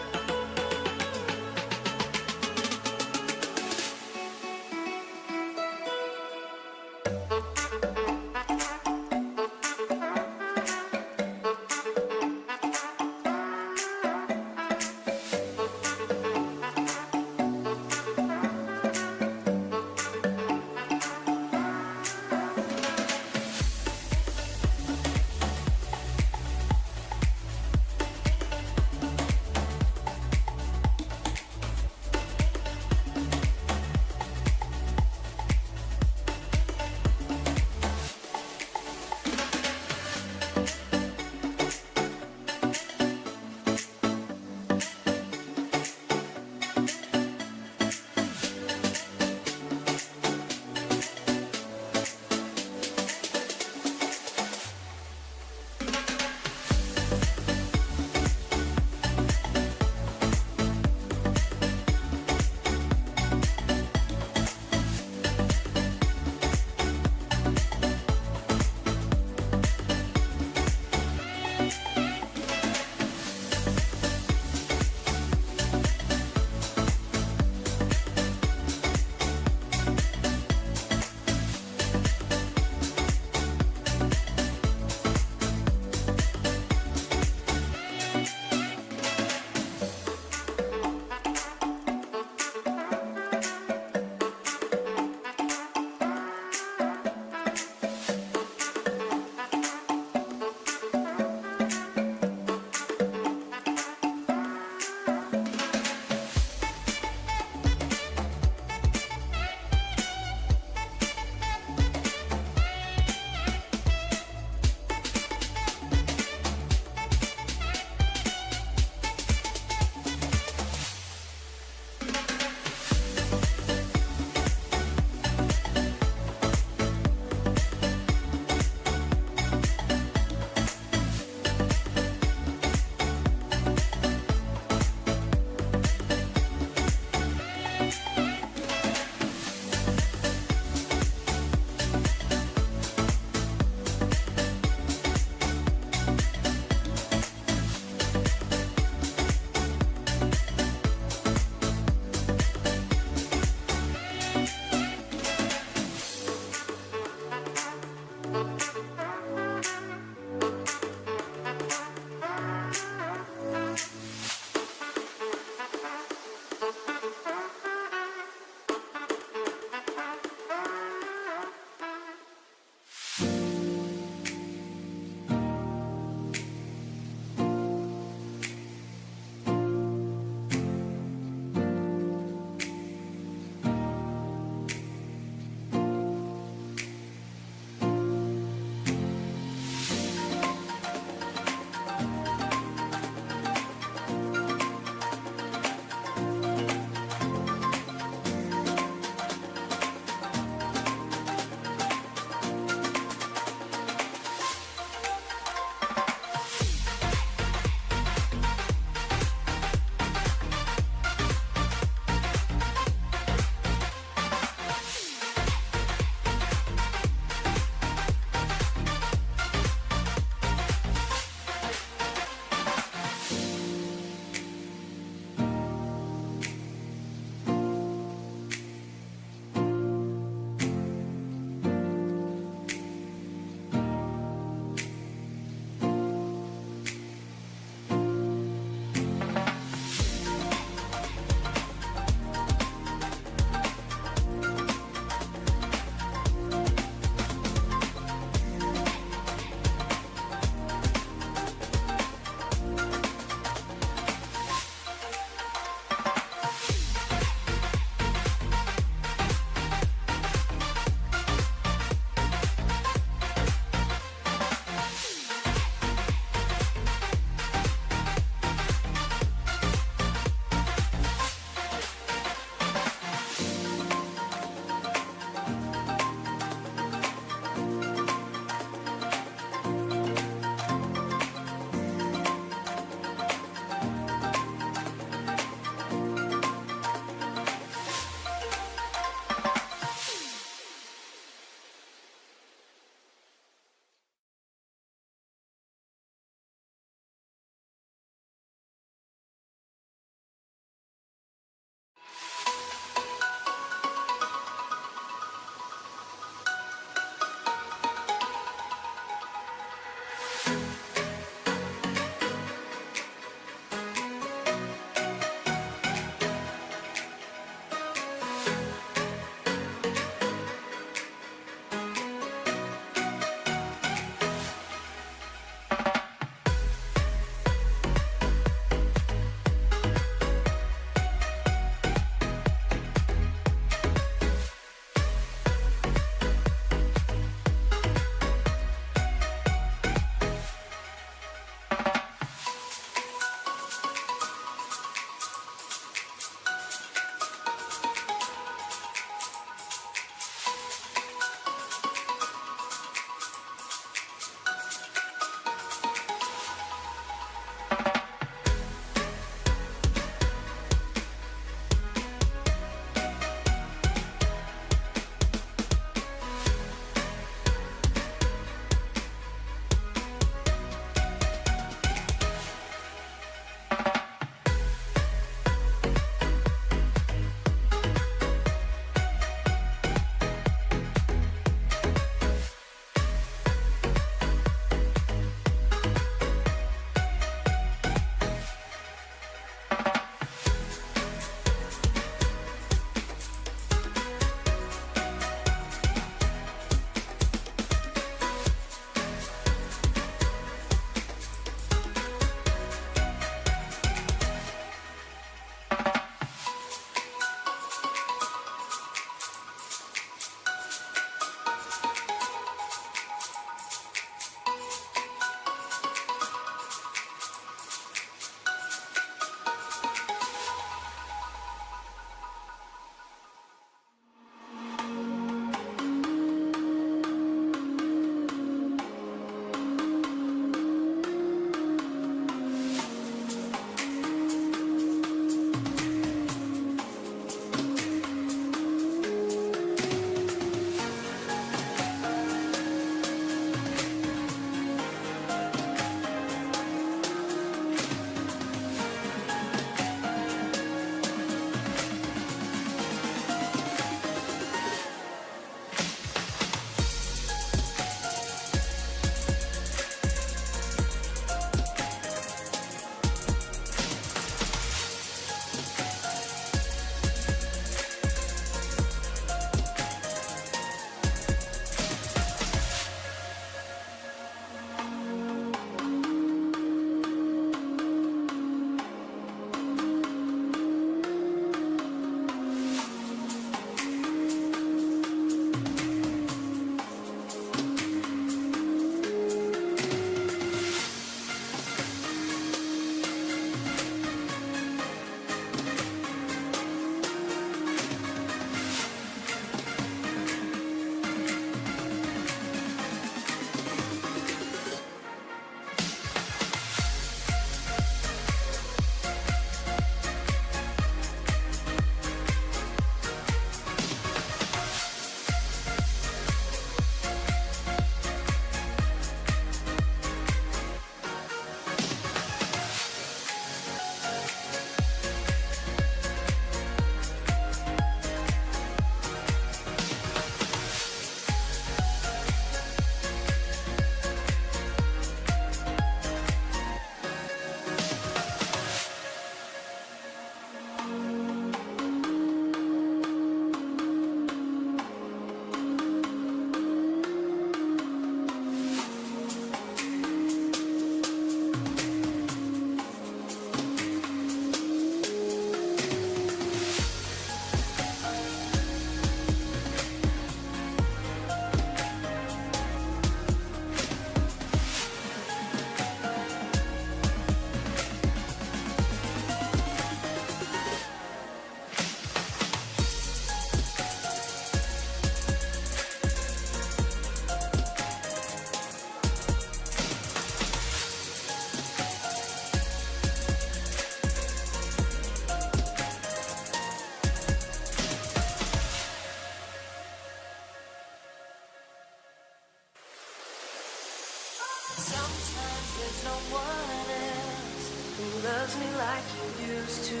loves me like you used to.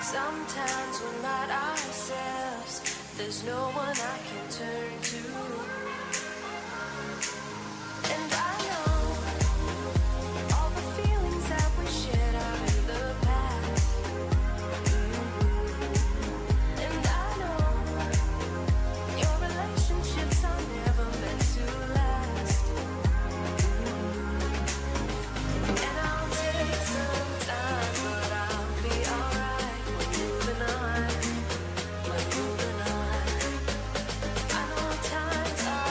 Sometimes we're not ourselves. There's no one I can turn to. And I know all the feelings that we shared are in the past. And I know your relationships are never meant to last. And I'll take some time, but I'll be alright. We're moving on. We're moving on. I know times are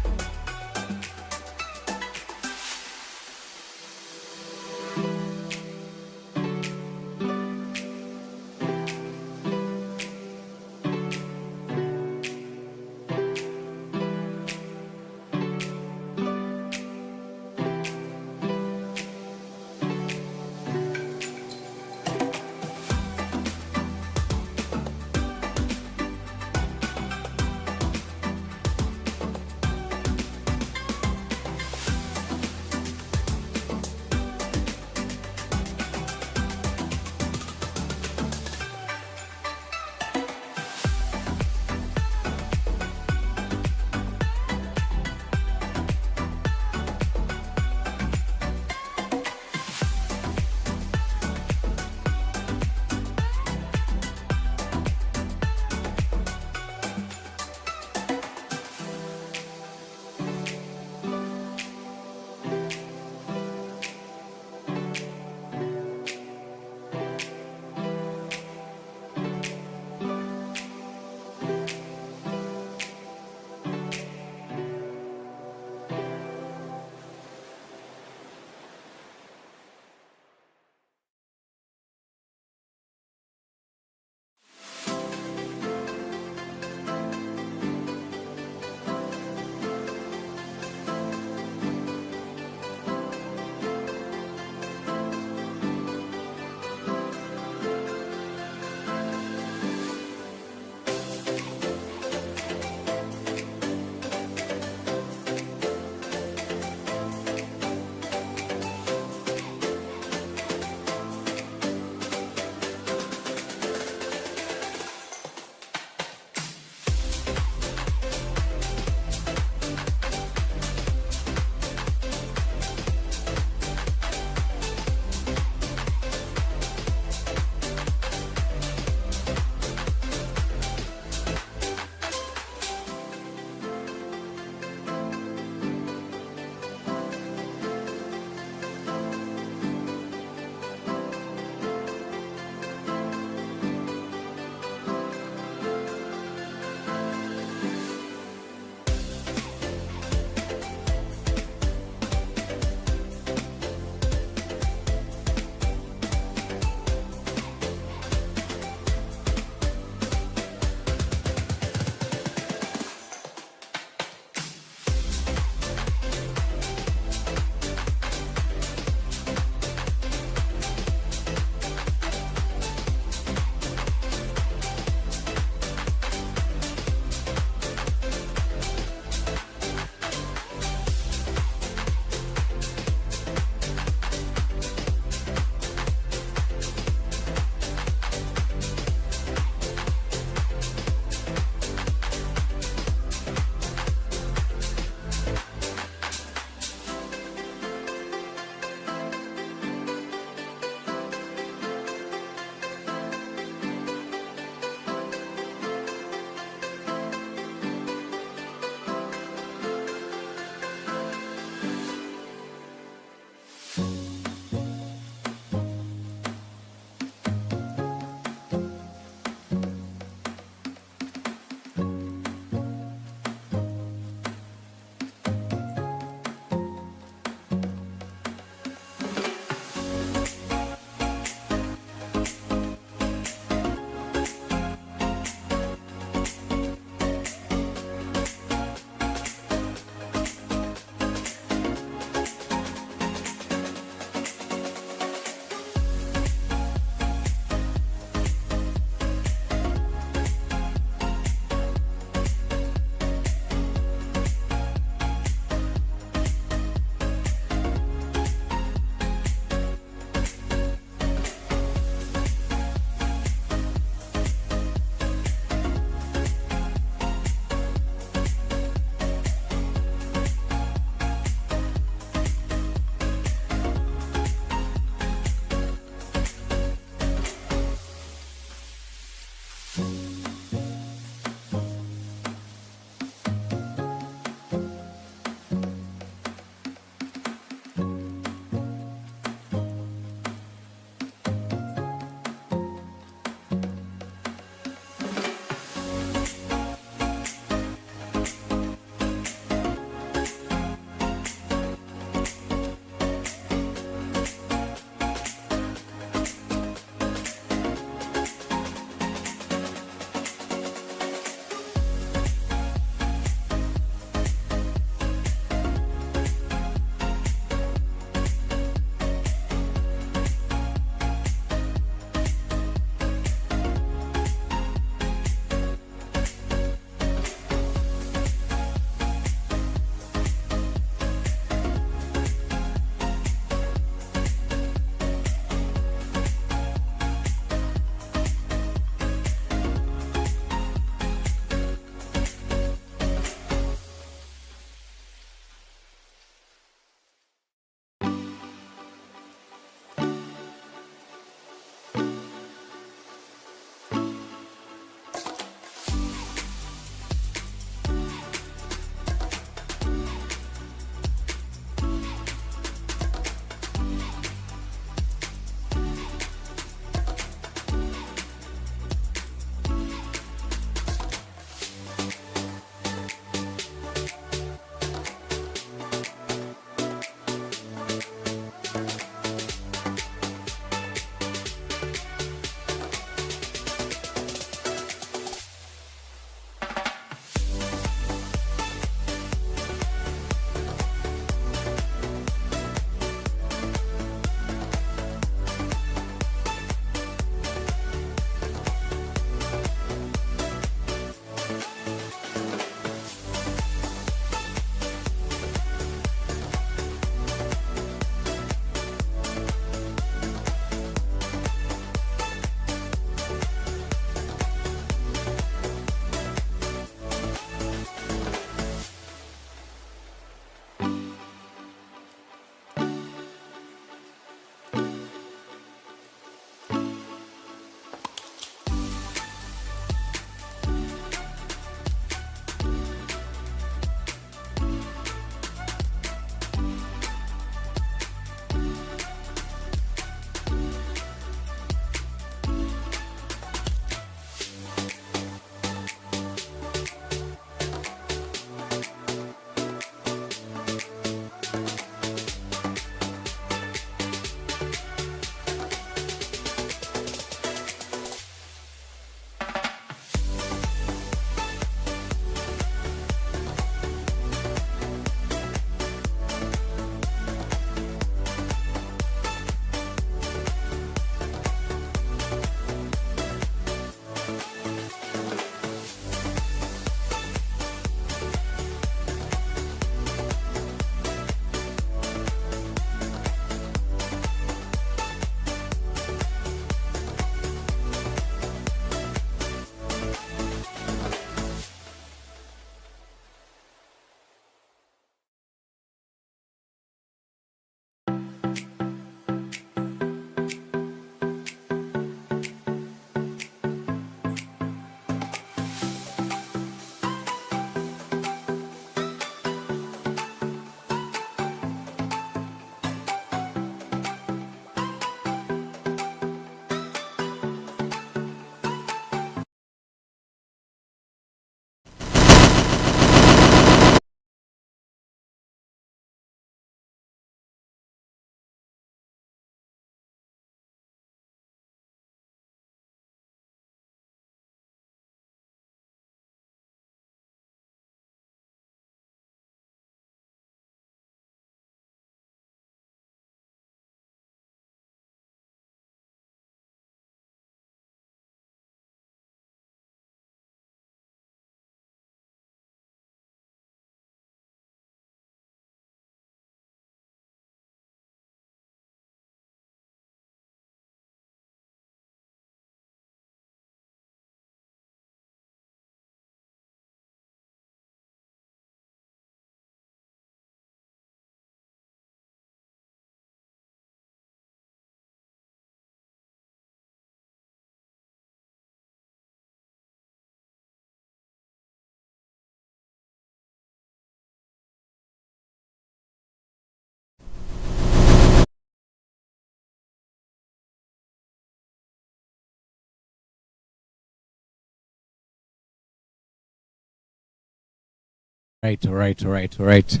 Right, all right, all right, all right.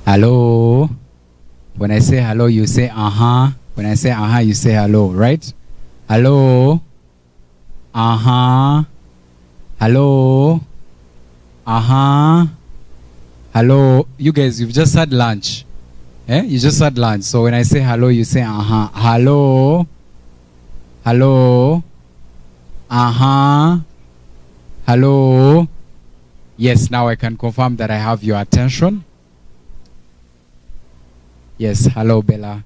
Hello. When I say hello, you say uh-huh. When I say uh-huh, you say hello, right? Hello. Uh-huh. Hello. Uh-huh. Hello. You guys, you've just had lunch. Eh? You just had lunch. So when I say hello, you say uh-huh. Hello. Hello. Uh-huh. Hello. Yes, now I can confirm that I have your attention. Yes, hello, Bella.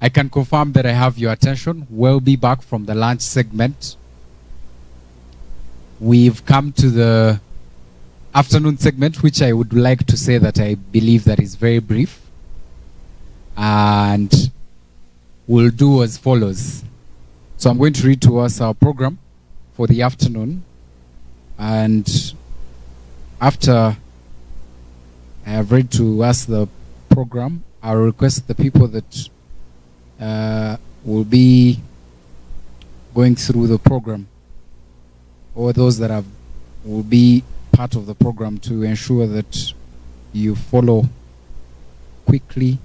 I can confirm that I have your attention. We'll be back from the lunch segment. We've come to the afternoon segment, which I would like to say that I believe that is very brief. And we'll do as follows. So I'm going to read to us our program for the afternoon. And after I have read to us the program, I'll request the people that will be going through the program, or those that will be part of the program, to ensure that you follow quickly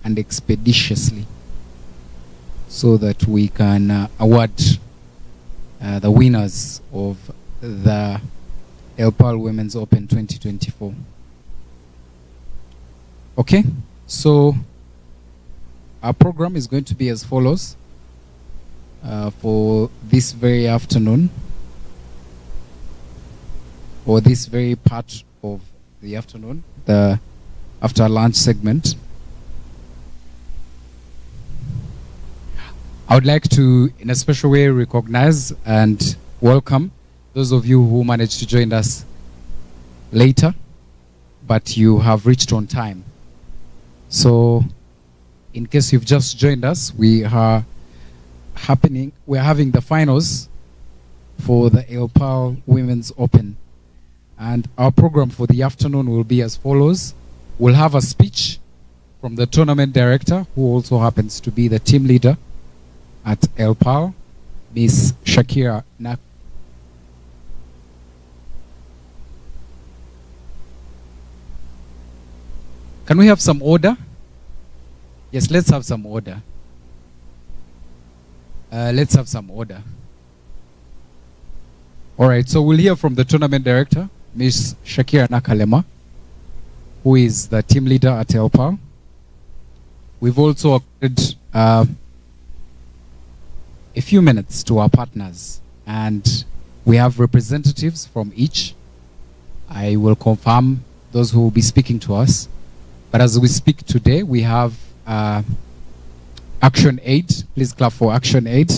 and expeditiously, so that we can award the winners of the Elle Parle Women's Open 2024. Okay, so our program is going to be as follows for this very afternoon, or this very part of the afternoon, the after lunch segment. I would like to, in a special way, recognize and welcome those of you who managed to join us later, but you have reached on time. So, in case you've just joined us, we're having the finals for the Elle Parle Women's Open. And our program for the afternoon will be as follows. We'll have a speech from the tournament director, who also happens to be the team leader at Elle Parle, Miss Shakira Nak. Can we have some order? Yes, let's have some order. Let's have some order. All right, so we'll hear from the tournament director, Miss Shakira Nakalema, who is the team leader at Elle Parle. We've also accorded a few minutes to our partners, and we have representatives from each. I will confirm those who will be speaking to us. But as we speak today, we have Action Aid. Please clap for Action Aid.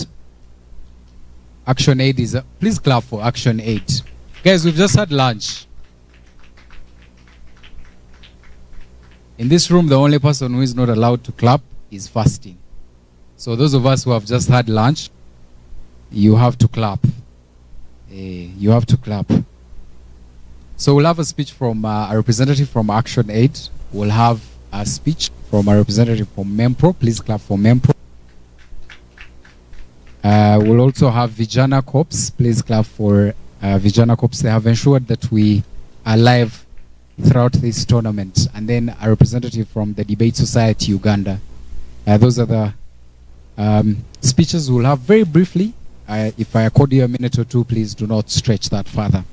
Action Aid is please clap for Action Aid. Guys, we've just had lunch. In this room, the only person who is not allowed to clap is fasting. So those of us who have just had lunch, you have to clap. You have to clap. So we'll have a speech from a representative from Action Aid. We'll have a speech from a representative from MEMPRO. Please clap for MEMPRO. We'll also have Vijana Corps. Please clap for Vijana Corps. They have ensured that we are live throughout this tournament. And then a representative from the Debate Society Uganda. Those are the speeches we'll have very briefly. If I accord you a minute or two, please do not stretch that further.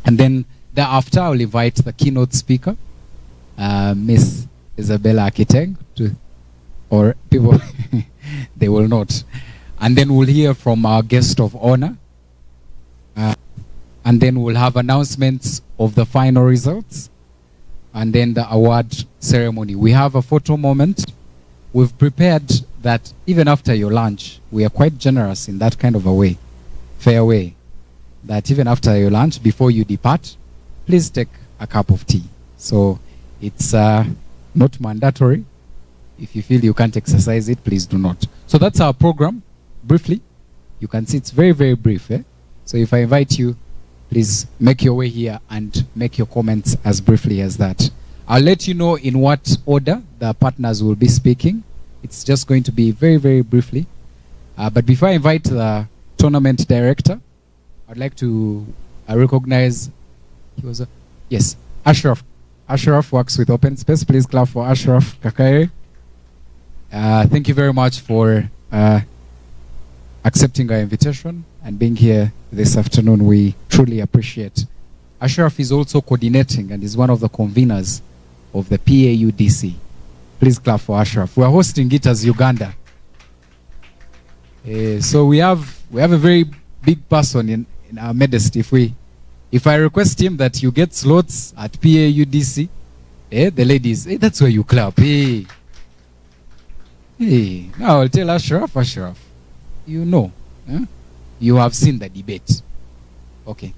And then thereafter, I'll invite the keynote speaker, Miss Isabella Akiteng, or people, they will not. And then we'll hear from our guest of honor. And then we'll have announcements of the final results. And then the award ceremony. We have a photo moment. We've prepared that even after your lunch, we are quite generous in that kind of a way, fair way, that even after your lunch, before you depart, please take a cup of tea. So it's not mandatory. If you feel you can't exercise it, please do not. So that's our program, briefly. You can see it's very, very brief. So if I invite you, please make your way here and make your comments as briefly as that. I'll let you know in what order the partners will be speaking. It's just going to be very, very briefly. But before I invite the tournament director, I'd like to recognize, he was yes, Ashraf. Ashraf works with Open Space. Please clap for Ashraf Kakare. Thank you very much for accepting our invitation and being here this afternoon. We truly appreciate. Ashraf is also coordinating and is one of the conveners of the PAUDC. Please clap for Ashraf. We are hosting it as Uganda. So we have a very big person in our midst. If I request him that you get slots at PAUDC, the ladies, that's where you clap. Now I'll tell Ashraf, you know, you have seen the debate. Okay.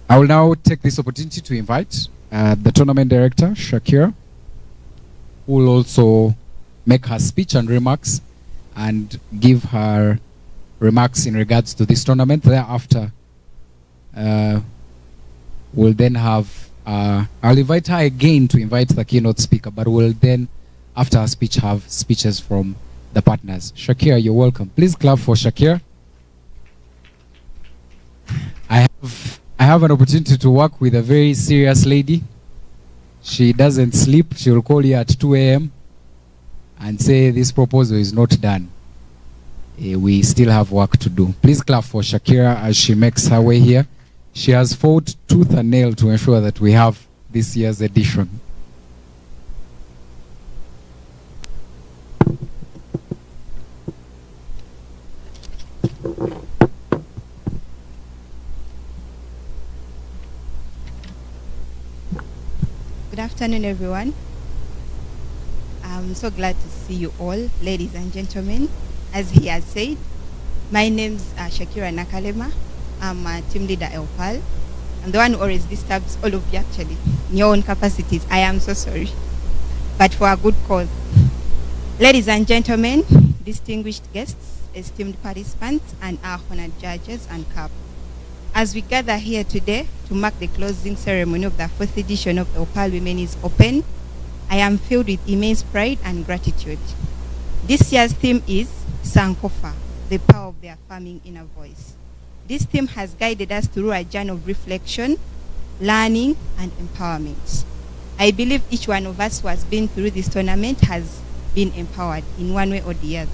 I will now take this opportunity to invite the tournament director, Shakira, who will also make her speech and remarks and give her remarks in regards to this tournament. Thereafter, we'll then have, I'll invite her again to invite the keynote speaker, but we'll then, after her speech, have speeches from the partners. Shakira, you're welcome. Please clap for Shakira. I have an opportunity to work with a very serious lady. She doesn't sleep. She will call you at 2 a.m. and say this proposal is not done. We still have work to do. Please clap for Shakira as she makes her way here. She has fought tooth and nail to ensure that we have this year's edition. Good afternoon, everyone. I'm so glad to see you all, ladies and gentlemen. As he has said, my name's Shakira Nakalema. I'm a team leader Elle Parle. I'm the one who always disturbs all of you, actually, in your own capacities. I am so sorry, but for a good cause. Ladies and gentlemen, distinguished guests, esteemed participants, and our honored judges and CAP. As we gather here today to mark the closing ceremony of the 4th edition of Elle Parle Women is Open, I am filled with immense pride and gratitude. This year's theme is Sankofa, the power of the affirming inner voice. This theme has guided us through a journey of reflection, learning, and empowerment. I believe each one of us who has been through this tournament has been empowered in one way or the other.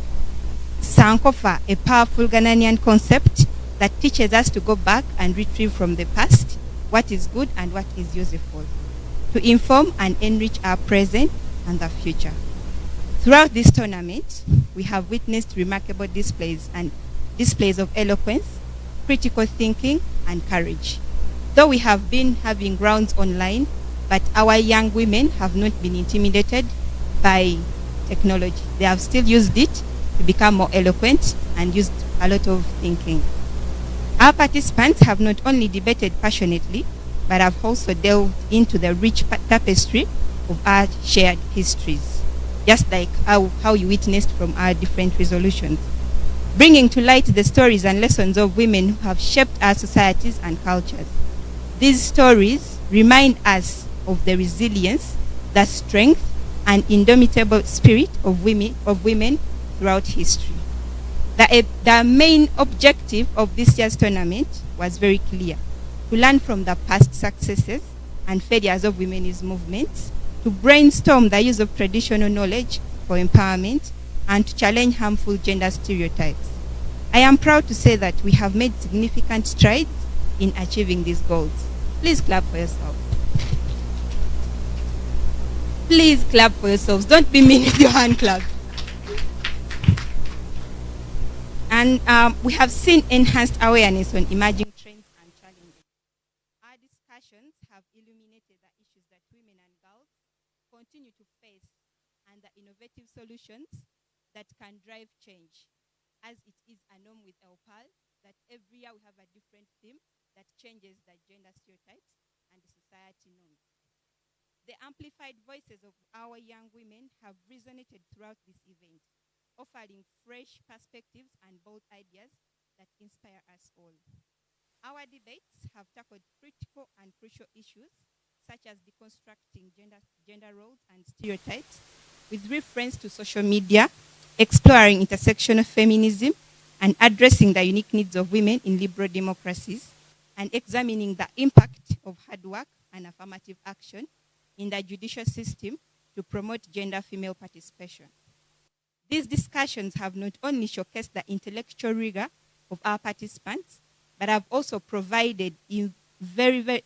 Sankofa, a powerful Ghanaian concept that teaches us to go back and retrieve from the past what is good and what is useful, to inform and enrich our present and the future. Throughout this tournament, we have witnessed remarkable displays of eloquence, critical thinking, and courage. Though we have been having rounds online, but our young women have not been intimidated by technology. They have still used it to become more eloquent and used a lot of thinking. Our participants have not only debated passionately, but have also delved into the rich tapestry of our shared histories, just like how you witnessed from our different resolutions, bringing to light the stories and lessons of women who have shaped our societies and cultures. These stories remind us of the resilience, the strength, and indomitable spirit of women throughout history. The main objective of this year's tournament was very clear: to learn from the past successes and failures of women's movements, to brainstorm the use of traditional knowledge for empowerment, and to challenge harmful gender stereotypes. I am proud to say that we have made significant strides in achieving these goals. Please clap for yourselves. Please clap for yourselves. Don't be mean with your hand clap. And we have seen enhanced awareness on emerging trends and challenges. Our discussions have illuminated the issues that women and girls continue to face and the innovative solutions that can drive change. As it is a norm with Elle Parle, that every year we have a different theme that changes the gender stereotypes and the society norms. The amplified voices of our young women have resonated throughout this event, offering fresh perspectives and bold ideas that inspire us all. Our debates have tackled critical and crucial issues such as deconstructing gender roles and stereotypes with reference to social media, exploring intersectional feminism, and addressing the unique needs of women in liberal democracies, and examining the impact of hard work and affirmative action in the judicial system to promote gender female participation. These discussions have not only showcased the intellectual rigor of our participants, but have also provided valuable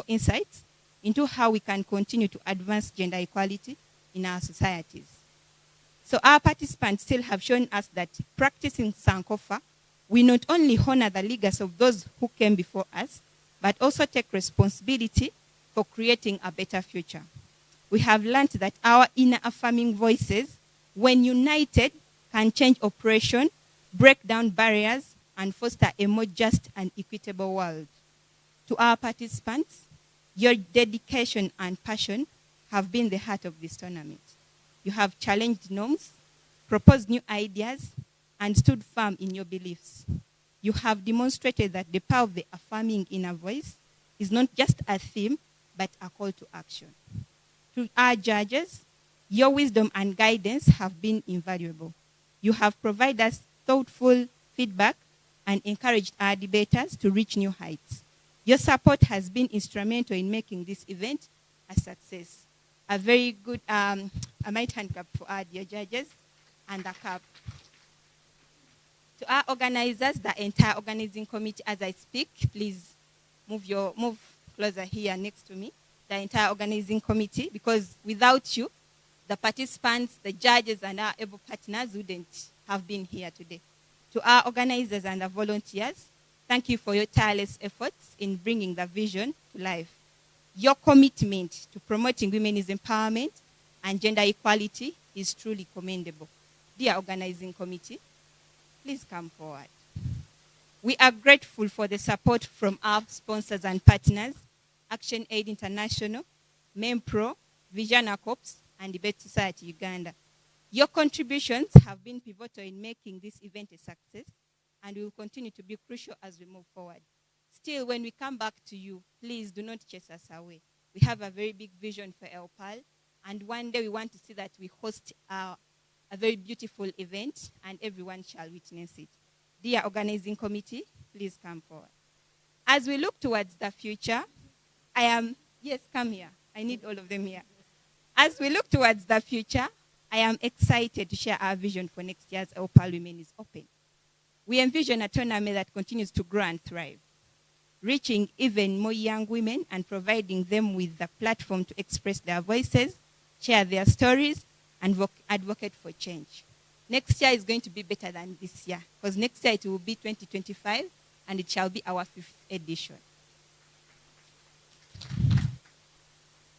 insights into how we can continue to advance gender equality in our societies. So our participants still have shown us that practicing Sankofa, we not only honor the legacy of those who came before us, but also take responsibility for creating a better future. We have learned that our inner affirming voices, when united, can change oppression, break down barriers, and foster a more just and equitable world. To our participants, your dedication and passion have been the heart of this tournament. You have challenged norms, proposed new ideas, and stood firm in your beliefs. You have demonstrated that the power of the affirming inner voice is not just a theme, but a call to action. To our judges, your wisdom and guidance have been invaluable. You have provided us thoughtful feedback and encouraged our debaters to reach new heights. Your support has been instrumental in making this event a success. A very good, a might hand clap for our dear judges and a clap. To our organizers, the entire organizing committee, as I speak, please move closer here next to me. The entire organizing committee, because without you, the participants, the judges, and our able partners wouldn't have been here today. To our organizers and the volunteers, thank you for your tireless efforts in bringing the vision to life. Your commitment to promoting women's empowerment and gender equality is truly commendable. Dear organizing committee, please come forward. We are grateful for the support from our sponsors and partners, Action Aid International, MEMPRO, Vision Corps, and Debate Society Uganda. Your contributions have been pivotal in making this event a success, and will continue to be crucial as we move forward. Still, when we come back to you, please do not chase us away. We have a very big vision for Elle Parle, and one day we want to see that we host a very beautiful event, and everyone shall witness it. Dear organizing committee, please come forward. As we look towards the future, yes, come here. I need all of them here. As we look towards the future, I am excited to share our vision for next year's Elle Parle Women is Open. We envision a tournament that continues to grow and thrive, reaching even more young women and providing them with the platform to express their voices, share their stories, and advocate for change. Next year is going to be better than this year, because next year it will be 2025, and it shall be our 5th edition.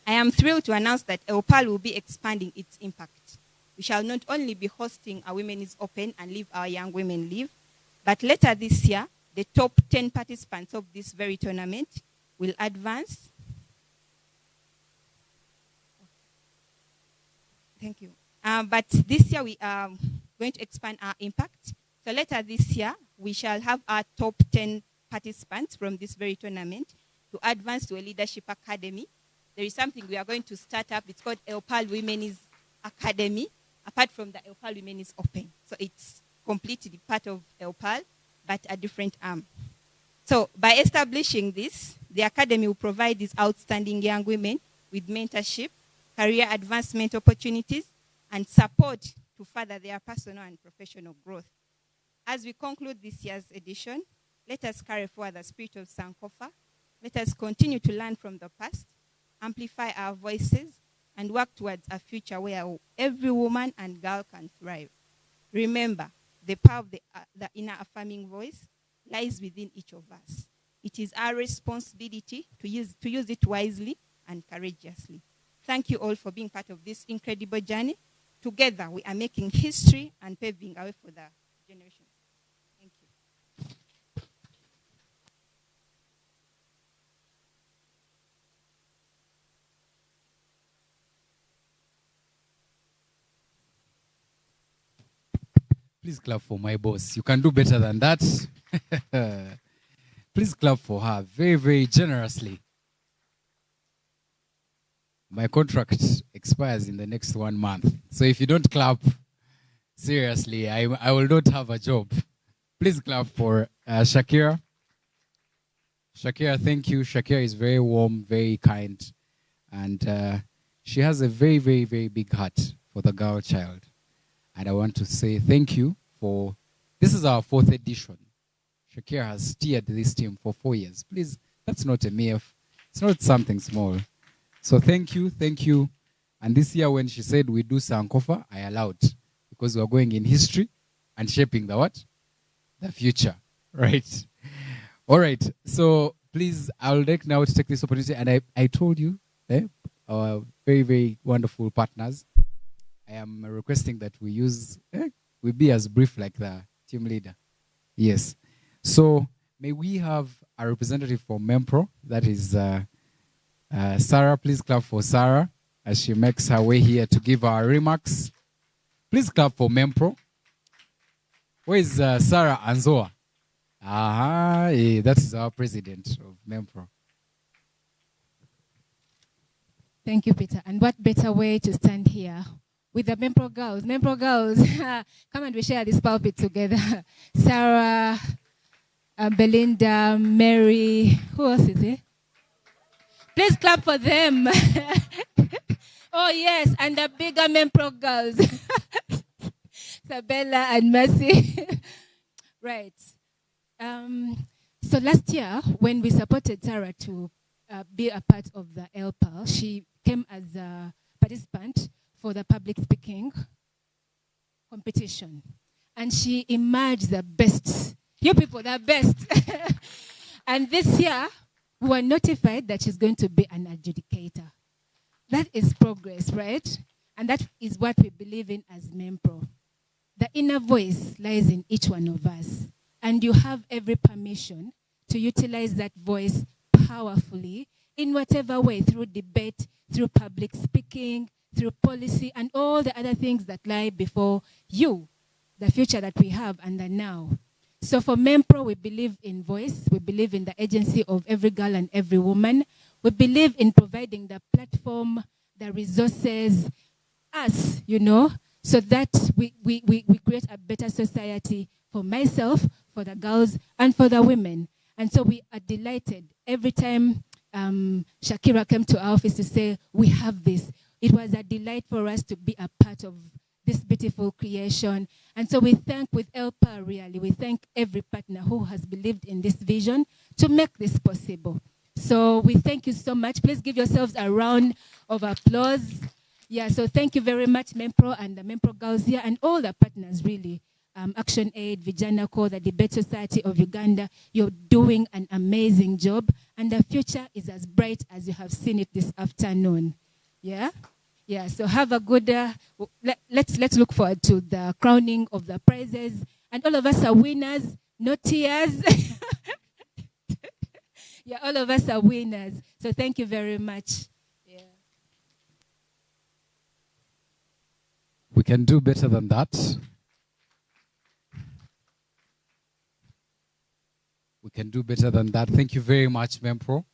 I am thrilled to announce that Elle Parle will be expanding its impact. We shall not only be hosting a Women's Open and Live Our Young Women Live, but later this year, the top 10 participants of this very tournament will advance. Thank you. But this year, we are going to expand our impact. So later this year, we shall have our top 10 participants from this very tournament to advance to a leadership academy. There is something we are going to start up. It's called Elle Parle Women's Academy, apart from the Elle Parle Women's Open. So it's completely part of Elle Parle, but a different arm. So by establishing this, the academy will provide these outstanding young women with mentorship, career advancement opportunities, and support to further their personal and professional growth. As we conclude this year's edition, let us carry forward the spirit of Sankofa. Let us continue to learn from the past, amplify our voices, and work towards a future where every woman and girl can thrive. Remember, the power of the inner affirming voice lies within each of us. It is our responsibility to use it wisely and courageously. Thank you all for being part of this incredible journey. Together, we are making history and paving a way for the generation. Thank you. Please clap for my boss. You can do better than that. Please clap for her very, very generously. My contract expires in the next 1 month. So if you don't clap, Seriously, I will not have a job. Please clap for Shakira. Shakira, thank you. Shakira is very warm, very kind, and she has a very, very, very big heart for the girl child. And I want to say thank you for, this is our 4th edition. Shakira has steered this team for 4 years. Please, that's not a mere, it's not something small. So thank you, thank you. And this year when she said we do Sankofa, I allowed, because we are going in history and shaping the what? The future, right? All right, so please, I would like now to take this opportunity, and I told you, our very, very wonderful partners, I am requesting that we use, we be as brief like the team leader. Yes. So may we have a representative for MEMPRO, that is Sarah. Please clap for Sarah as she makes her way here to give our remarks. Please clap for MEMPRO. Where is Sarah Anzoa? Aha, that is our president of MEMPRO. Thank you, Peter. And what better way to stand here with the MEMPRO girls? MEMPRO girls, come and we share this pulpit together. Sarah, Belinda, Mary, who else is it? Please clap for them. Oh, yes, and the bigger MEMPRO girls. Isabella and Mercy. Right. So last year, when we supported Sarah to be a part of the Elle Parle, she came as a participant for the public speaking competition. And she emerged the best. You people, the best. And this year, we were notified that she's going to be an adjudicator. That is progress, right? And that is what we believe in as MEMPRO. The inner voice lies in each one of us. And you have every permission to utilize that voice powerfully in whatever way, through debate, through public speaking, through policy, and all the other things that lie before you, the future that we have and the now. So for MEMPRO, we believe in voice. We believe in the agency of every girl and every woman. We believe in providing the platform, the resources, us, so that we create a better society for myself, for the girls, and for the women. And so we are delighted every time Shakira came to our office to say, we have this. It was a delight for us to be a part of this beautiful creation. And so we thank with Elle Parle, really. We thank every partner who has believed in this vision to make this possible. So we thank you so much. Please give yourselves a round of applause. Yeah, so thank you very much, MEMPRO and the MEMPRO girls here and all the partners, really. Action Aid, Vijana Co, the Debate Society of Uganda. You're doing an amazing job, and the future is as bright as you have seen it this afternoon. Yeah? Yeah, so have a good, let's look forward to the crowning of the prizes. And all of us are winners, no tears. Yeah, all of us are winners. So thank you very much. Yeah. We can do better than that. We can do better than that. Thank you very much, MEMPRO.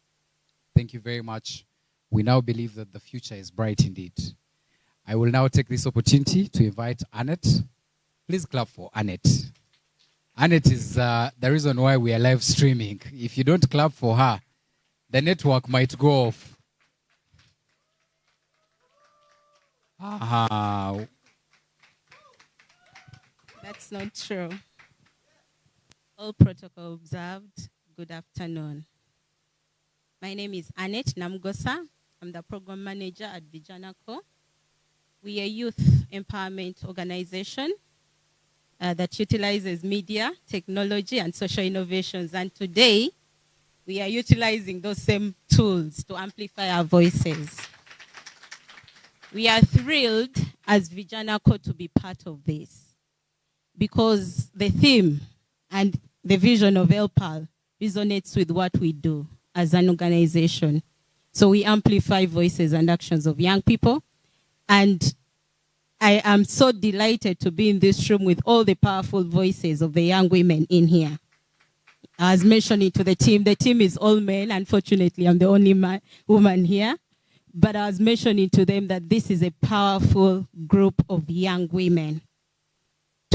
Thank you very much. We now believe that the future is bright indeed. I will now take this opportunity to invite Annette. Please clap for Annette. Annette is the reason why we are live streaming. If you don't clap for her, the network might go off. That's not true. All protocol observed. Good afternoon. My name is Annette Namgosa. I'm the program manager at Vijana Co. We are a youth empowerment organization that utilizes media, technology, and social innovations. And today, we are utilizing those same tools to amplify our voices. We are thrilled as Vijana Co to be part of this because the theme and the vision of Elle Parle resonates with what we do as an organization. So we amplify voices and actions of young people. And I am so delighted to be in this room with all the powerful voices of the young women in here. I was mentioning to the team is all men. Unfortunately, I'm the only woman here. But I was mentioning to them that this is a powerful group of young women.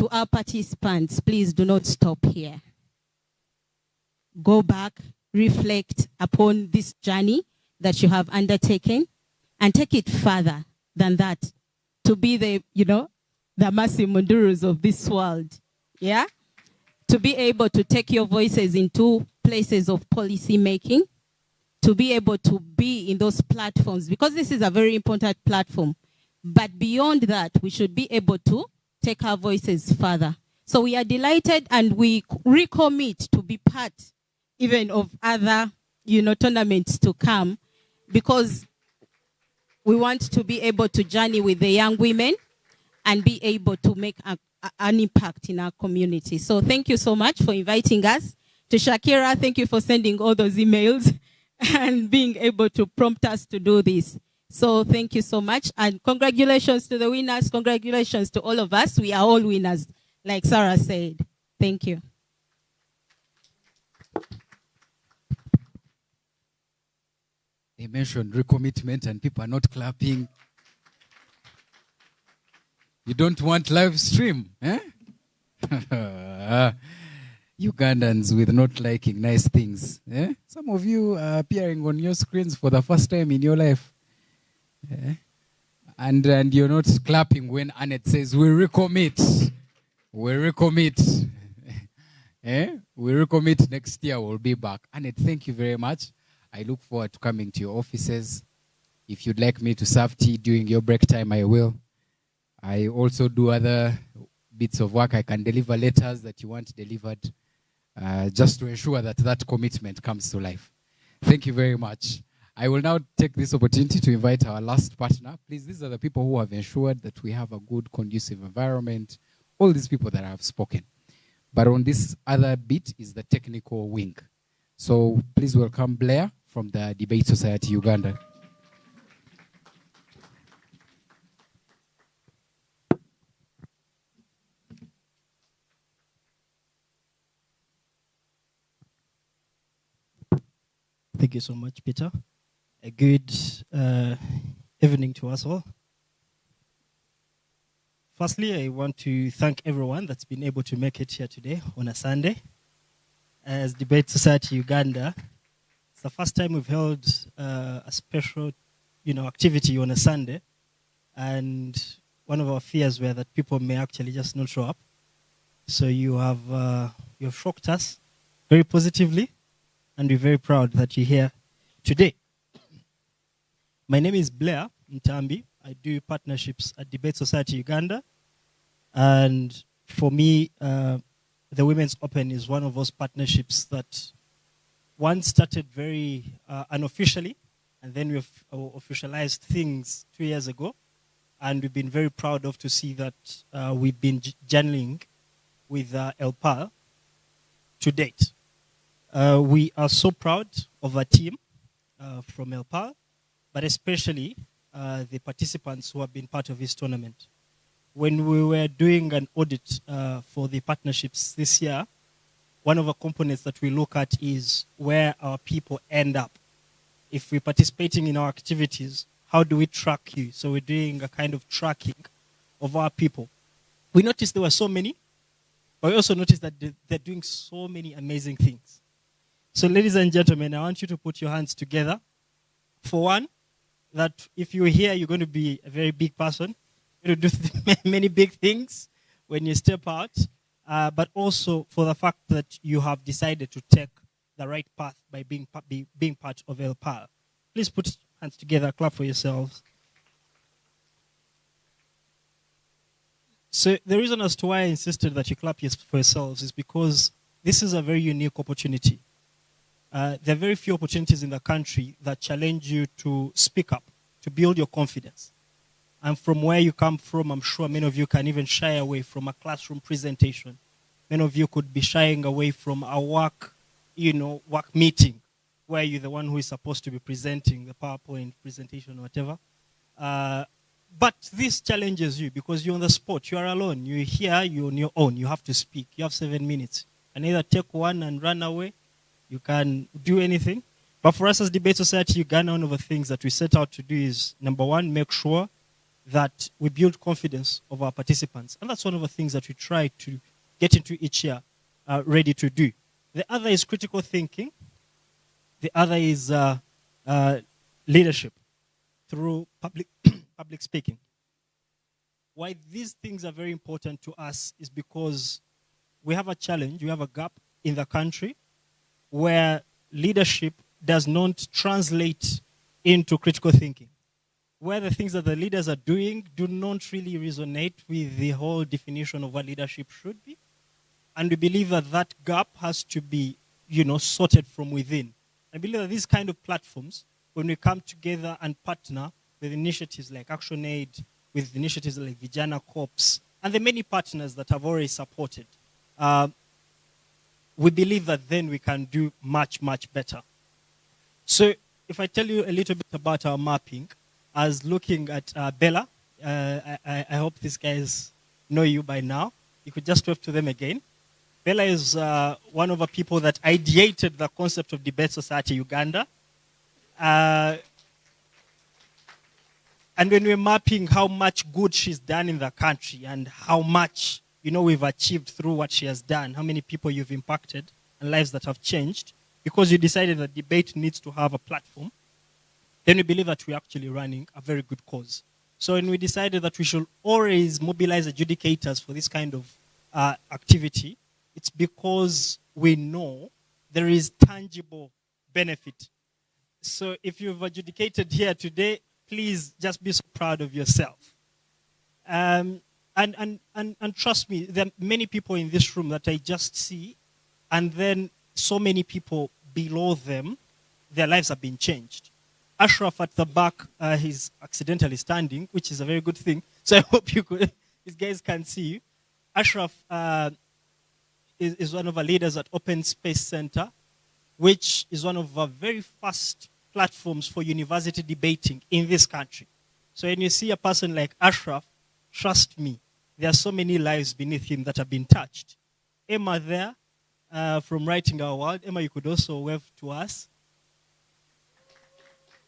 to our participants, please do not stop here. Go back, reflect upon this journey that you have undertaken, and take it further than that to be the, the massive Mundurus of this world. Yeah? To be able to take your voices into places of policy making, to be able to be in those platforms, because this is a very important platform. But beyond that, we should be able to take our voices further. So we are delighted and we recommit to be part even of other, tournaments to come, because we want to be able to journey with the young women and be able to make an impact in our community. So thank you so much for inviting us. To Shakira, thank you for sending all those emails and being able to prompt us to do this. So thank you so much. And congratulations to the winners. Congratulations to all of us. We are all winners, like Sarah said. Thank you. They mentioned recommitment and people are not clapping. You don't want live stream, eh? Ugandans with not liking nice things. Eh? Some of you are appearing on your screens for the first time in your life. Eh? And you're not clapping when Annette says, we recommit. We recommit. Eh? We recommit next year, we'll be back. Annette, thank you very much. I look forward to coming to your offices. If you'd like me to serve tea during your break time, I will. I also do other bits of work. I can deliver letters that you want delivered, just to ensure that that commitment comes to life. Thank you very much. I will now take this opportunity to invite our last partner. Please, these are the people who have ensured that we have a good, conducive environment. All these people that I have spoken. But on this other bit is the technical wing. So please welcome Blair from the Debate Society Uganda. Thank you so much, Peter. A good evening to us all. Firstly, I want to thank everyone that's been able to make it here today on a Sunday. As Debate Society Uganda, it's the first time we've held a special, activity on a Sunday, and one of our fears were that people may actually just not show up. So you have shocked us very positively, and we're very proud that you're here today. My name is Blair Ntambi. I do partnerships at Debate Society Uganda, and for me, the Women's Open is one of those partnerships that one started very unofficially, and then we've officialized things 2 years ago, and we've been very proud of to see that we've been journaling with Elle Parle to date. We are so proud of our team from Elle Parle, but especially the participants who have been part of this tournament. When we were doing an audit for the partnerships this year, one of the components that we look at is where our people end up. If we're participating in our activities, how do we track you? So we're doing a kind of tracking of our people. We noticed there were so many, but we also noticed that they're doing so many amazing things. So ladies and gentlemen, I want you to put your hands together. For one, that if you're here, you're going to be a very big person. You're going to do many big things when you step out, but also for the fact that you have decided to take the right path by being part of Elle Parle. Please put hands together, clap for yourselves. So the reason as to why I insisted that you clap for yourselves is because this is a very unique opportunity. There are very few opportunities in the country that challenge you to speak up, to build your confidence. And from where you come from, I'm sure many of you can even shy away from a classroom presentation. Many of you could be shying away from a work meeting where you're the one who is supposed to be presenting the PowerPoint presentation or whatever. But this challenges you because you're on the spot. You are alone. You're here. You're on your own. You have to speak. You have 7 minutes. You can either take one and run away. You can do anything. But for us as Debate Society Uganda, one of the things that we set out to do is, number one, make sure that we build confidence of our participants. And that's one of the things that we try to get into each year ready to do. The other is critical thinking. The other is leadership through public speaking. Why these things are very important to us is because we have a challenge, we have a gap in the country where leadership does not translate into critical thinking, where the things that the leaders are doing do not really resonate with the whole definition of what leadership should be. And we believe that that gap has to be, sorted from within. I believe that these kind of platforms, when we come together and partner with initiatives like ActionAid, with initiatives like Vijana Corps, and the many partners that have already supported, we believe that then we can do much, much better. So if I tell you a little bit about our mapping, I was looking at Bella. I hope these guys know you by now. You could just wave to them again. Bella is one of the people that ideated the concept of Debate Society Uganda. And when we're mapping how much good she's done in the country and how much we've achieved through what she has done, how many people you've impacted and lives that have changed, because you decided that debate needs to have a platform, then we believe that we're actually running a very good cause. So when we decided that we should always mobilize adjudicators for this kind of activity, it's because we know there is tangible benefit. So if you've adjudicated here today, please just be so proud of yourself. And trust me, there are many people in this room that I just see, and then so many people below them, their lives have been changed. Ashraf at the back, he's accidentally standing, which is a very good thing. So I hope these guys can see you. Ashraf is one of our leaders at Open Space Center, which is one of our very first platforms for university debating in this country. So when you see a person like Ashraf, trust me, there are so many lives beneath him that have been touched. Emma there, from Writing Our World. Emma, you could also wave to us.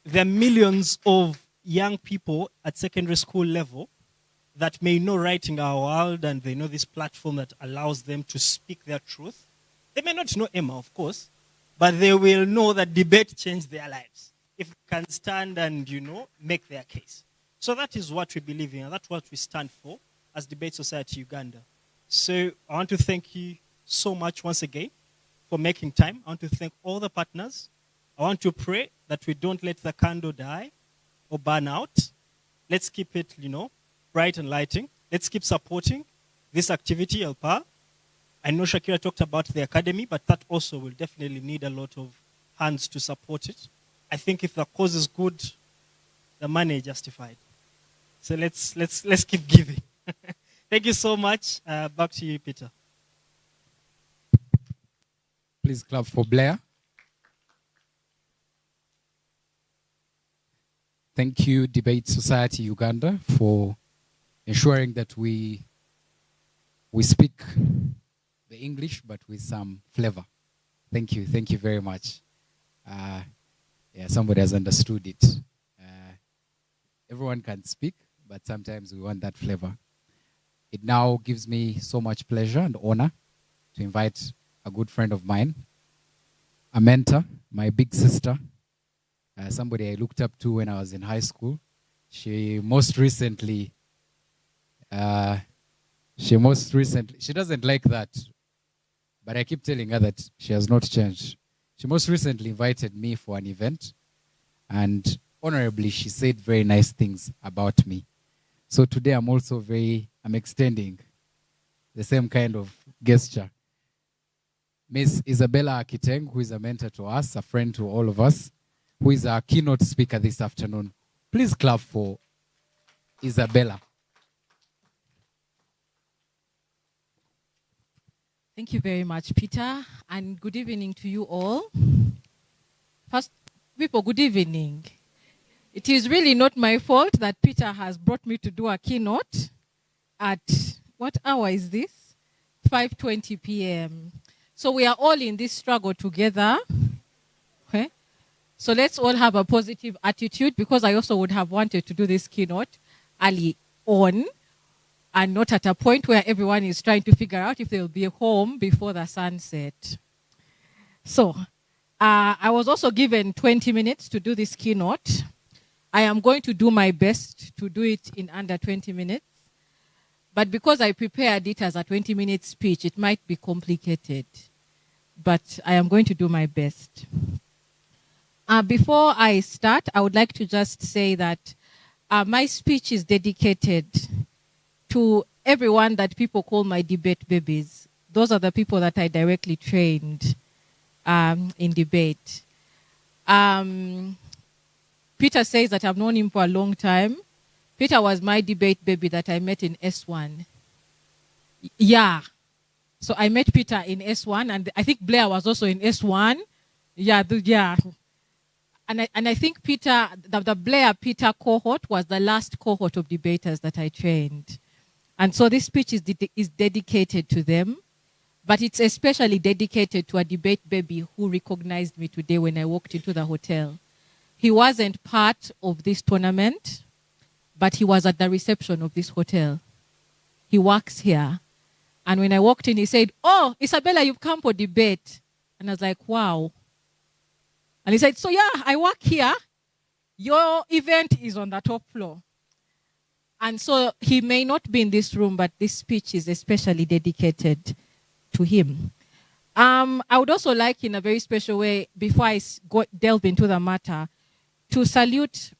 There are millions of young people at secondary school level that may know Writing Our World, and they know this platform that allows them to speak their truth. They may not know Emma, of course, but they will know that debate changed their lives if they can stand and, make their case. So that is what we believe in, and that's what we stand for as Debate Society Uganda. So I want to thank you so much once again for making time. I want to thank all the partners. I want to pray that we don't let the candle die or burn out. Let's keep it, bright and lighting. Let's keep supporting this activity, Elle Parle. I know Shakira talked about the academy, but that also will definitely need a lot of hands to support it. I think if the cause is good, the money is justified. So let's keep giving. Thank you so much. Back to you, Peter. Please clap for Blair. Thank you, Debate Society Uganda, for ensuring that we speak the English, but with some flavor. Thank you very much. Somebody has understood it. Everyone can speak, but sometimes we want that flavor. It now gives me so much pleasure and honor to invite a good friend of mine, a mentor, my big sister, somebody I looked up to when I was in high school. She recently, she doesn't like that, but I keep telling her that she has not changed. She most recently invited me for an event, and honorably, she said very nice things about me. So today I'm extending the same kind of gesture. Miss Isabella Akiteng, who is a mentor to us, a friend to all of us, who is our keynote speaker this afternoon. Please clap for Isabella. Thank you very much, Peter, and good evening to you all. First, people, good evening. It is really not my fault that Peter has brought me to do a keynote at, what hour is this? 5:20 p.m. So we are all in this struggle together. Okay? So let's all have a positive attitude, because I also would have wanted to do this keynote early on, and not at a point where everyone is trying to figure out if they'll be home before the sunset. So, I was also given 20 minutes to do this keynote. I am going to do my best to do it in under 20 minutes. But because I prepared it as a 20-minute speech, it might be complicated. But I am going to do my best. Before I start, I would like to just say that my speech is dedicated to everyone that people call my debate babies. Those are the people that I directly trained in debate. Peter says that I've known him for a long time. Peter was my debate baby that I met in S1. Yeah. So I met Peter in S1, and I think Blair was also in S1. Yeah, yeah. And I think Peter, the Blair-Peter cohort was the last cohort of debaters that I trained. And so this speech is dedicated to them, but it's especially dedicated to a debate baby who recognized me today when I walked into the hotel. He wasn't part of this tournament, but he was at the reception of this hotel. He works here. And when I walked in, he said, "Oh, Isabella, you've come for debate." And I was like, wow. And he said, "So yeah, I work here. Your event is on the top floor." And so he may not be in this room, but this speech is especially dedicated to him. I would also like, in a very special way, before I delve into the matter, to salute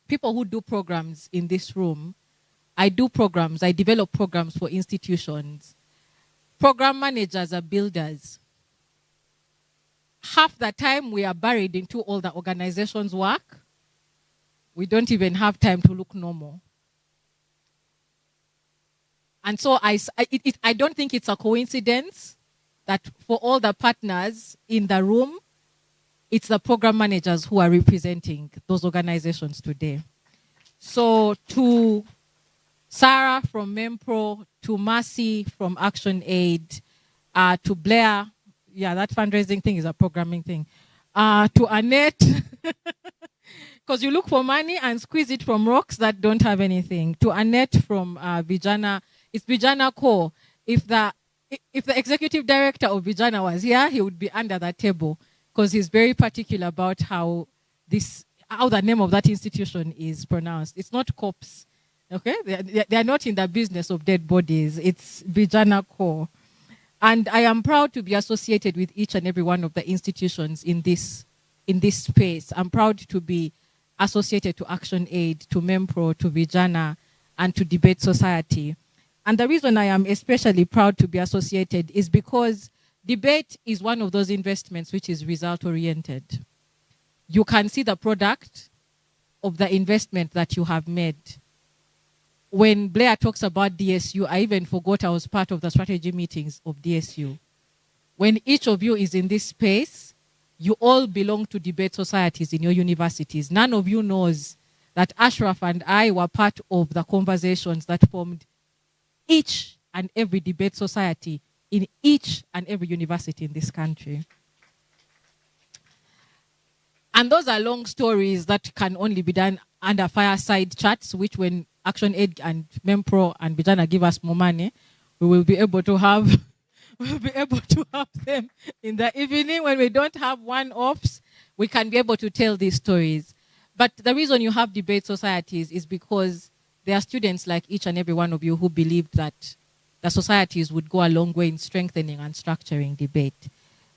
people who do programs in this room. I do programs. I develop programs for institutions. Program managers are builders. Half the time we are buried into all the organization's work. We don't even have time to look normal. And so I don't think it's a coincidence that for all the partners in the room, it's the program managers who are representing those organizations today. So to Sarah from MEMPRO, to Mercy from Action Aid, to Blair, yeah, that fundraising thing is a programming thing, to Annette, because you look for money and squeeze it from rocks that don't have anything. To Annette from Vijana, it's Vijana Core. If the executive director of Vijana was here, he would be under the table, because he's very particular about how the name of that institution is pronounced. It's not COPS, okay? They are not in the business of dead bodies. It's Vijana Core. And I am proud to be associated with each and every one of the institutions in this space. I'm proud to be associated to Action Aid, to MEMPRO, to Vijana, and to Debate Society. And the reason I am especially proud to be associated is because debate is one of those investments which is result-oriented. You can see the product of the investment that you have made. When Blair talks about DSU, I even forgot I was part of the strategy meetings of DSU. When each of you is in this space, you all belong to debate societies in your universities. None of you knows that Ashraf and I were part of the conversations that formed each and every debate society in each and every university in this country. And those are long stories that can only be done under fireside chats, which when Action Aid and MEMPRO and Vijana give us more money, we will be able to have them in the evening. When we don't have one-offs, we can be able to tell these stories. But the reason you have debate societies is because there are students like each and every one of you who believed that the societies would go a long way in strengthening and structuring debate.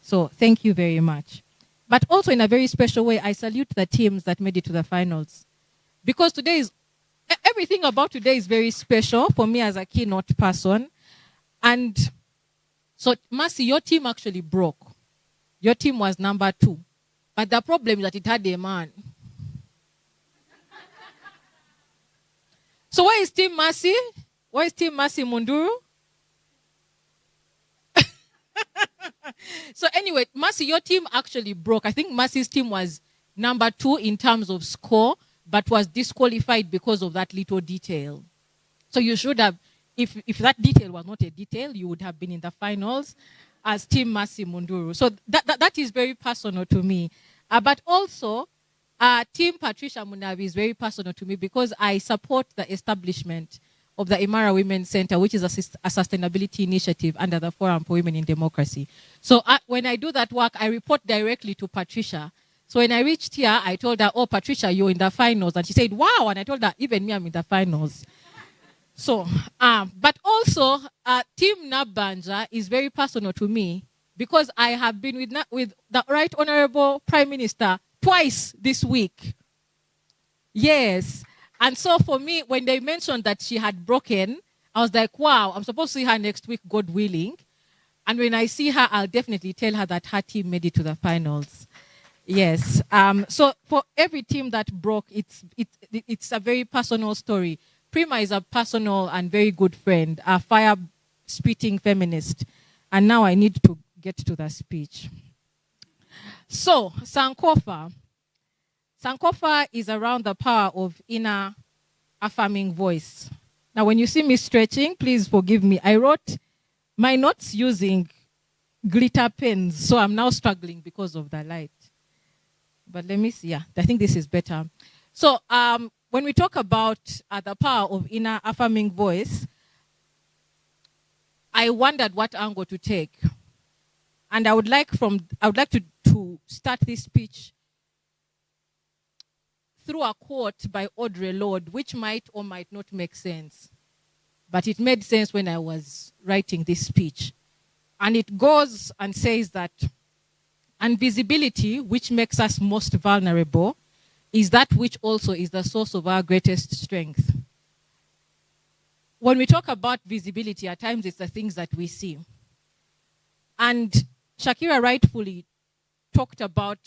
So thank you very much. But also in a very special way, I salute the teams that made it to the finals. Because everything about today is very special for me as a keynote person. And so, Mercy, your team actually broke. Your team was number 2. But the problem is that it had a man. So where is Team Mercy? Where is Team Mercy Munduru? So anyway, Mercy, your team actually broke. I think Mercy's team was number 2 in terms of score, but was disqualified because of that little detail. So you should have, if that detail was not a detail, you would have been in the finals as Team Mercy Munduru. So that is very personal to me. But also, Team Patricia Munabi is very personal to me because I support the establishment of the Imara Women's Center, which is a sustainability initiative under the Forum for Women in Democracy. So when I do that work, I report directly to Patricia. So when I reached here, I told her, oh, Patricia, you're in the finals. And she said, wow. And I told her, even me, I'm in the finals. So, but also, Team Nabanja is very personal to me because I have been with the Right Honorable Prime Minister twice this week. Yes. And so for me, when they mentioned that she had broken, I was like, wow, I'm supposed to see her next week, God willing. And when I see her, I'll definitely tell her that her team made it to the finals. Yes. So for every team that broke, it's a very personal story. Prima is a personal and very good friend, a fire-spitting feminist. And now I need to get to the speech. So, Sankofa. Sankofa is around the power of inner affirming voice. Now, when you see me stretching, please forgive me. I wrote my notes using glitter pens, so I'm now struggling because of the light. But let me see. Yeah, I think this is better. So, when we talk about the power of inner affirming voice, I wondered what angle to take. And I would like to start this speech through a quote by Audre Lorde, which might or might not make sense. But it made sense when I was writing this speech. And it goes and says that invisibility, which makes us most vulnerable, is that which also is the source of our greatest strength. When we talk about visibility, at times it's the things that we see. And Shakira rightfully talked about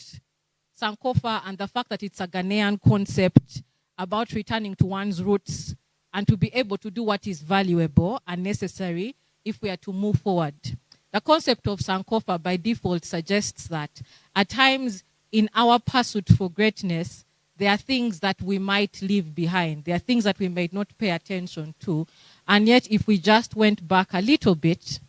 Sankofa and the fact that it's a Ghanaian concept about returning to one's roots and to be able to do what is valuable and necessary if we are to move forward. The concept of Sankofa by default suggests that at times in our pursuit for greatness, there are things that we might leave behind. There are things that we might not pay attention to. And yet if we just went back a little bit,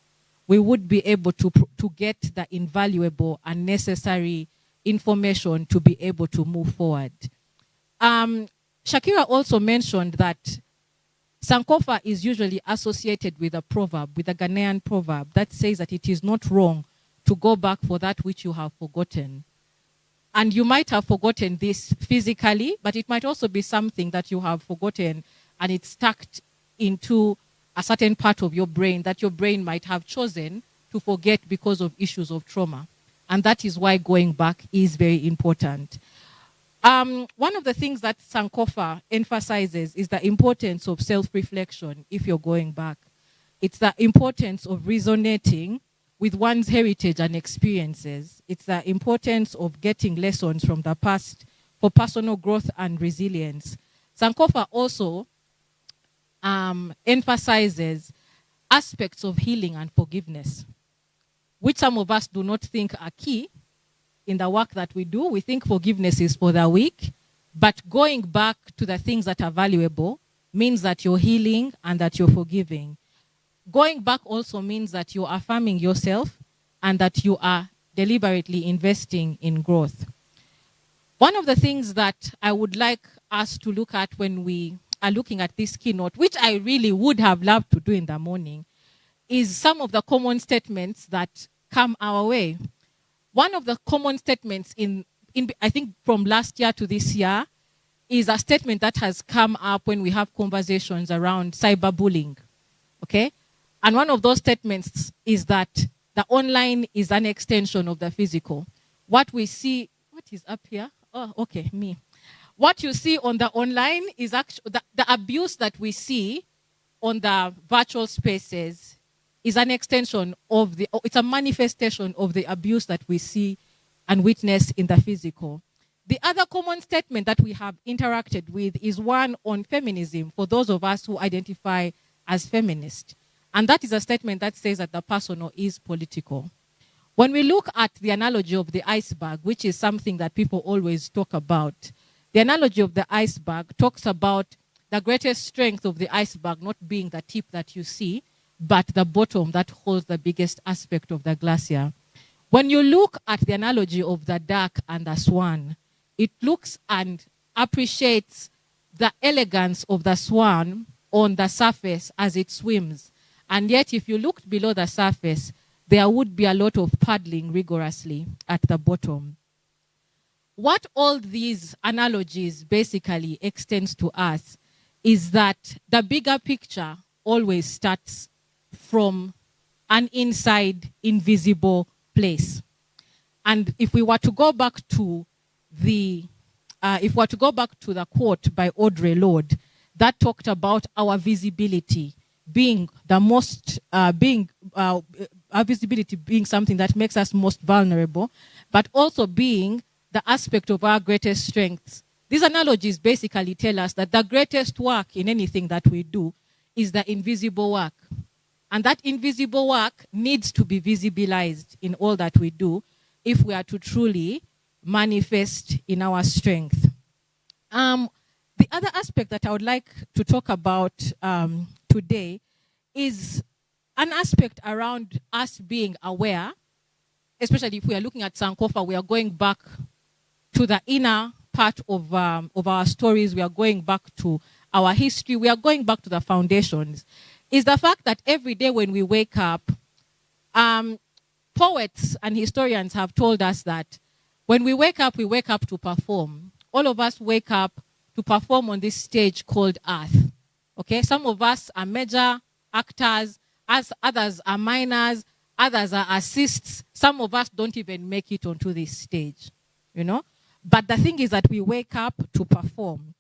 we would be able to get the invaluable and necessary information to be able to move forward. Shakira also mentioned that Sankofa is usually associated with a proverb, with a Ghanaian proverb that says that it is not wrong to go back for that which you have forgotten. And you might have forgotten this physically, but it might also be something that you have forgotten and it's stuck into a certain part of your brain that your brain might have chosen to forget because of issues of trauma. And that is why going back is very important. One of the things that Sankofa emphasizes is the importance of self-reflection if you're going back. It's the importance of resonating with one's heritage and experiences. It's the importance of getting lessons from the past for personal growth and resilience. Sankofa also emphasizes aspects of healing and forgiveness, which some of us do not think are key in the work that we do. We think forgiveness is for the weak, but going back to the things that are valuable means that you're healing and that you're forgiving. Going back also means that you're affirming yourself and that you are deliberately investing in growth. One of the things that I would like us to look at when we are looking at this keynote, which I really would have loved to do in the morning, is some of the common statements that come our way. One of the common statements I think from last year to this year is a statement that has come up when we have conversations around cyberbullying. Okay? And one of those statements is that the online is an extension of the physical. What we see, what is up here? Oh, okay, me. What you see on the online is actually the abuse that we see on the virtual spaces is an extension of it's a manifestation of the abuse that we see and witness in the physical. The other common statement that we have interacted with is one on feminism for those of us who identify as feminist. And that is a statement that says that the personal is political. When we look at the analogy of the iceberg, which is something that people always talk about, the analogy of the iceberg talks about the greatest strength of the iceberg not being the tip that you see, but the bottom that holds the biggest aspect of the glacier. When you look at the analogy of the duck and the swan, It looks and appreciates the elegance of the swan on the surface as it swims. And yet, if you looked below the surface, there would be a lot of paddling rigorously at the bottom. What all these analogies basically extends to us is that the bigger picture always starts from an inside invisible place. And if we were to go back to the quote by Audre Lorde that talked about our visibility being our visibility being something that makes us most vulnerable, but also being the aspect of our greatest strengths. These analogies basically tell us that the greatest work in anything that we do is the invisible work. And that invisible work needs to be visibilized in all that we do if we are to truly manifest in our strength. The other aspect that I would like to talk about today is an aspect around us being aware, especially if we are looking at Sankofa, we are going back to the inner part of our stories, we are going back to our history, we are going back to the foundations, is the fact that every day when we wake up, poets and historians have told us that when we wake up to perform. All of us wake up to perform on this stage called Earth. Okay, some of us are major actors, as others are minors, others are assists. Some of us don't even make it onto this stage, you know. But the thing is that we wake up to perform.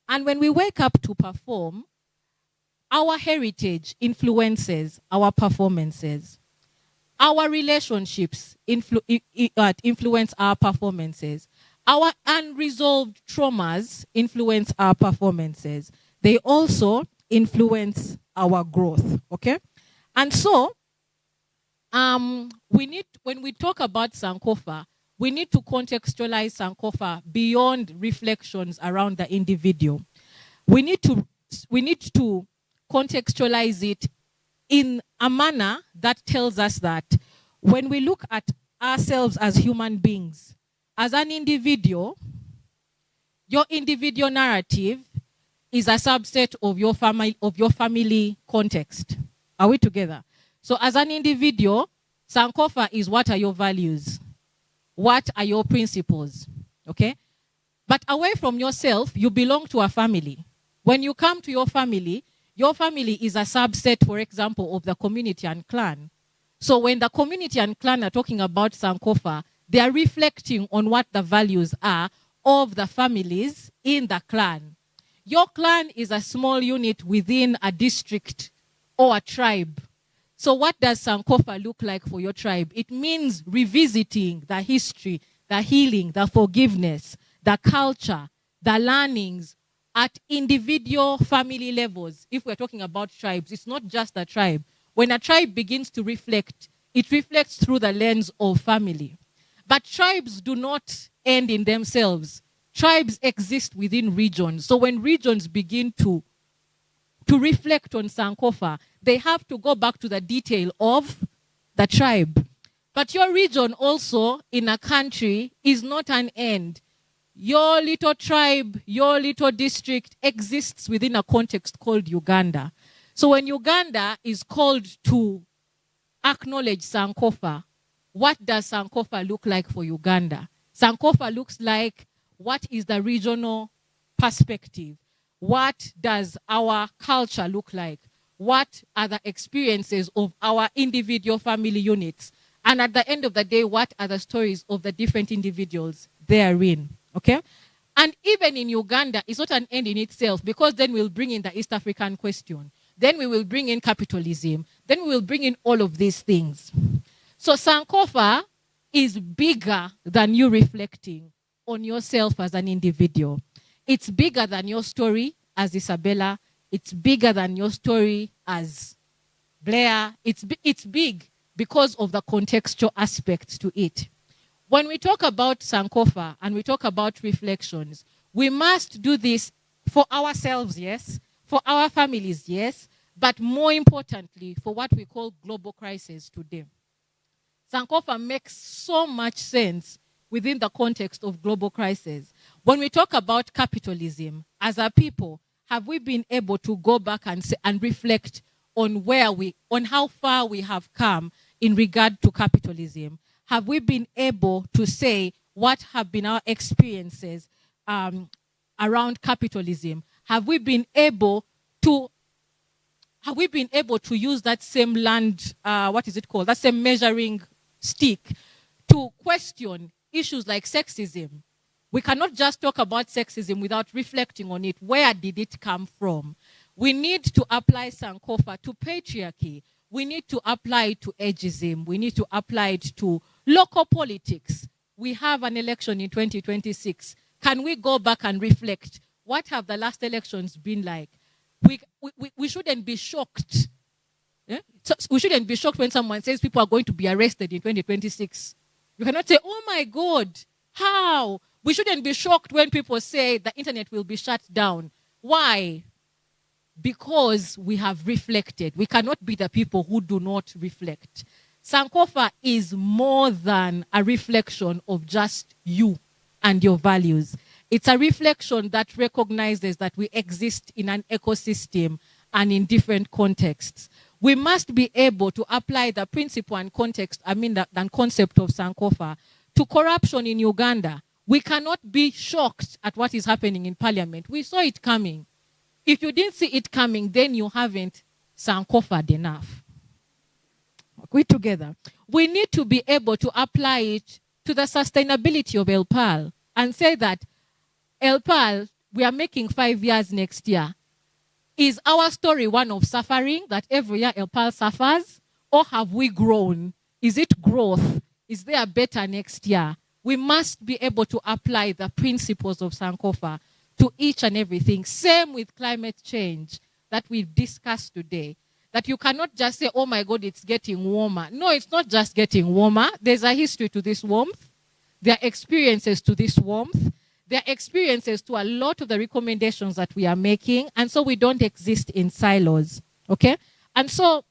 And when we wake up to perform, our heritage influences our performances. Our relationships influence our performances. Our unresolved traumas influence our performances. They also influence our growth, okay? And so, when we talk about Sankofa, we need to contextualize Sankofa beyond reflections around the individual. We need to contextualize it in a manner that tells us that when we look at ourselves as human beings, as an individual, your individual narrative is a subset of your family context. Are we together? So as an individual, Sankofa is what are your values? What are your principles? Okay? But away from yourself, you belong to a family. When you come to your family is a subset, for example, of the community and clan. So when the community and clan are talking about Sankofa, they are reflecting on what the values are of the families in the clan. Your clan is a small unit within a district or a tribe. So what does Sankofa look like for your tribe? It means revisiting the history, the healing, the forgiveness, the culture, the learnings at individual family levels. If we're talking about tribes, it's not just a tribe. When a tribe begins to reflect, it reflects through the lens of family. But tribes do not end in themselves. Tribes exist within regions. So when regions begin to reflect on Sankofa, they have to go back to the detail of the tribe. But your region also in a country is not an end. Your little tribe, your little district exists within a context called Uganda. So when Uganda is called to acknowledge Sankofa, what does Sankofa look like for Uganda? Sankofa looks like, what is the regional perspective? What does our culture look like? What are the experiences of our individual family units? And at the end of the day, what are the stories of the different individuals therein? Okay? And even in Uganda, it's not an end in itself, because then we'll bring in the East African question. Then we will bring in capitalism. Then we will bring in all of these things. So Sankofa is bigger than you reflecting on yourself as an individual. It's bigger than your story as Isabella. It's bigger than your story as Blair. It's big because of the contextual aspects to it. When we talk about Sankofa and we talk about reflections, we must do this for ourselves, yes, for our families, yes, but more importantly, for what we call global crisis today. Sankofa makes so much sense within the context of global crisis. When we talk about capitalism, as a people, have we been able to go back and reflect on on how far we have come in regard to capitalism? Have we been able to say what have been our experiences around capitalism? Have we been able to use that same that same measuring stick to question issues like sexism? We cannot just talk about sexism without reflecting on it. Where did it come from? We need to apply Sankofa to patriarchy. We need to apply it to ageism. We need to apply it to local politics. We have an election in 2026. Can we go back and reflect? What have the last elections been like? We shouldn't be shocked. Yeah? So we shouldn't be shocked when someone says people are going to be arrested in 2026. You cannot say, oh my God, how? We shouldn't be shocked when people say the internet will be shut down. Why? Because we have reflected. We cannot be the people who do not reflect. Sankofa is more than a reflection of just you and your values. It's a reflection that recognizes that we exist in an ecosystem and in different contexts. We must be able to apply the principle and context, the concept of Sankofa to corruption in Uganda. We cannot be shocked at what is happening in parliament. We saw it coming. If you didn't see it coming, then you haven't Sankofa'd enough. We together. We need to be able to apply it to the sustainability of Elle Parle and say that Elle Parle, we are making 5 years next year. Is our story one of suffering, that every year Elle Parle suffers? Or have we grown? Is it growth? Is there a better next year? We must be able to apply the principles of Sankofa to each and everything. Same with climate change that we've discussed today. That you cannot just say, oh my God, it's getting warmer. No, it's not just getting warmer. There's a history to this warmth. There are experiences to this warmth. There are experiences to a lot of the recommendations that we are making. And so we don't exist in silos. Okay? And so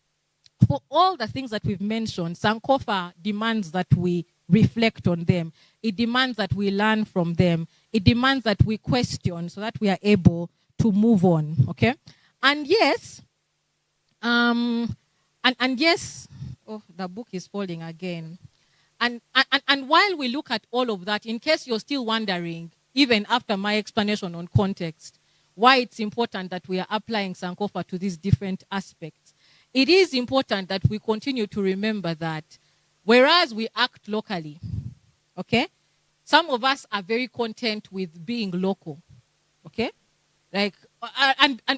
for all the things that we've mentioned, Sankofa demands that we reflect on them. It demands that we learn from them. It demands that we question so that we are able to move on. Okay? And yes, yes, oh, the book is falling again. And while we look at all of that, in case you're still wondering, even after my explanation on context, why it's important that we are applying Sankofa to these different aspects, it is important that we continue to remember that whereas we act locally, okay, some of us are very content with being local, okay? Like,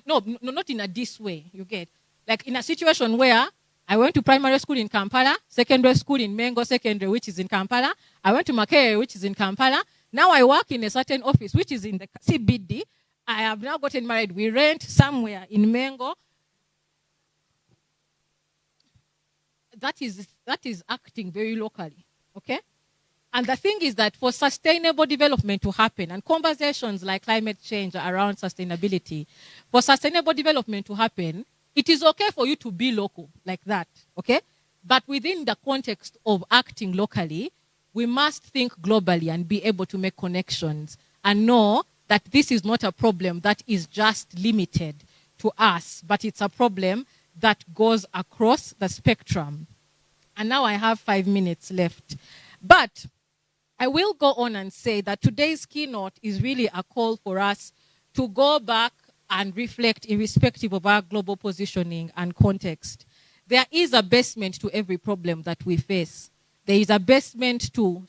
no, not in a this way, you get. Like in a situation where I went to primary school in Kampala, secondary school in Mengo Secondary, which is in Kampala. I went to Makerere, which is in Kampala. Now I work in a certain office, which is in the CBD. I have now gotten married. We rent somewhere in Mengo. That is acting very locally, okay? And the thing is that for sustainable development to happen, and conversations like climate change around sustainability, for sustainable development to happen, it is okay for you to be local like that, okay? But within the context of acting locally, we must think globally and be able to make connections and know that this is not a problem that is just limited to us, but it's a problem that goes across the spectrum. And now I have 5 minutes left. But I will go on and say that today's keynote is really a call for us to go back and reflect irrespective of our global positioning and context. There is a basement to every problem that we face. There is a basement to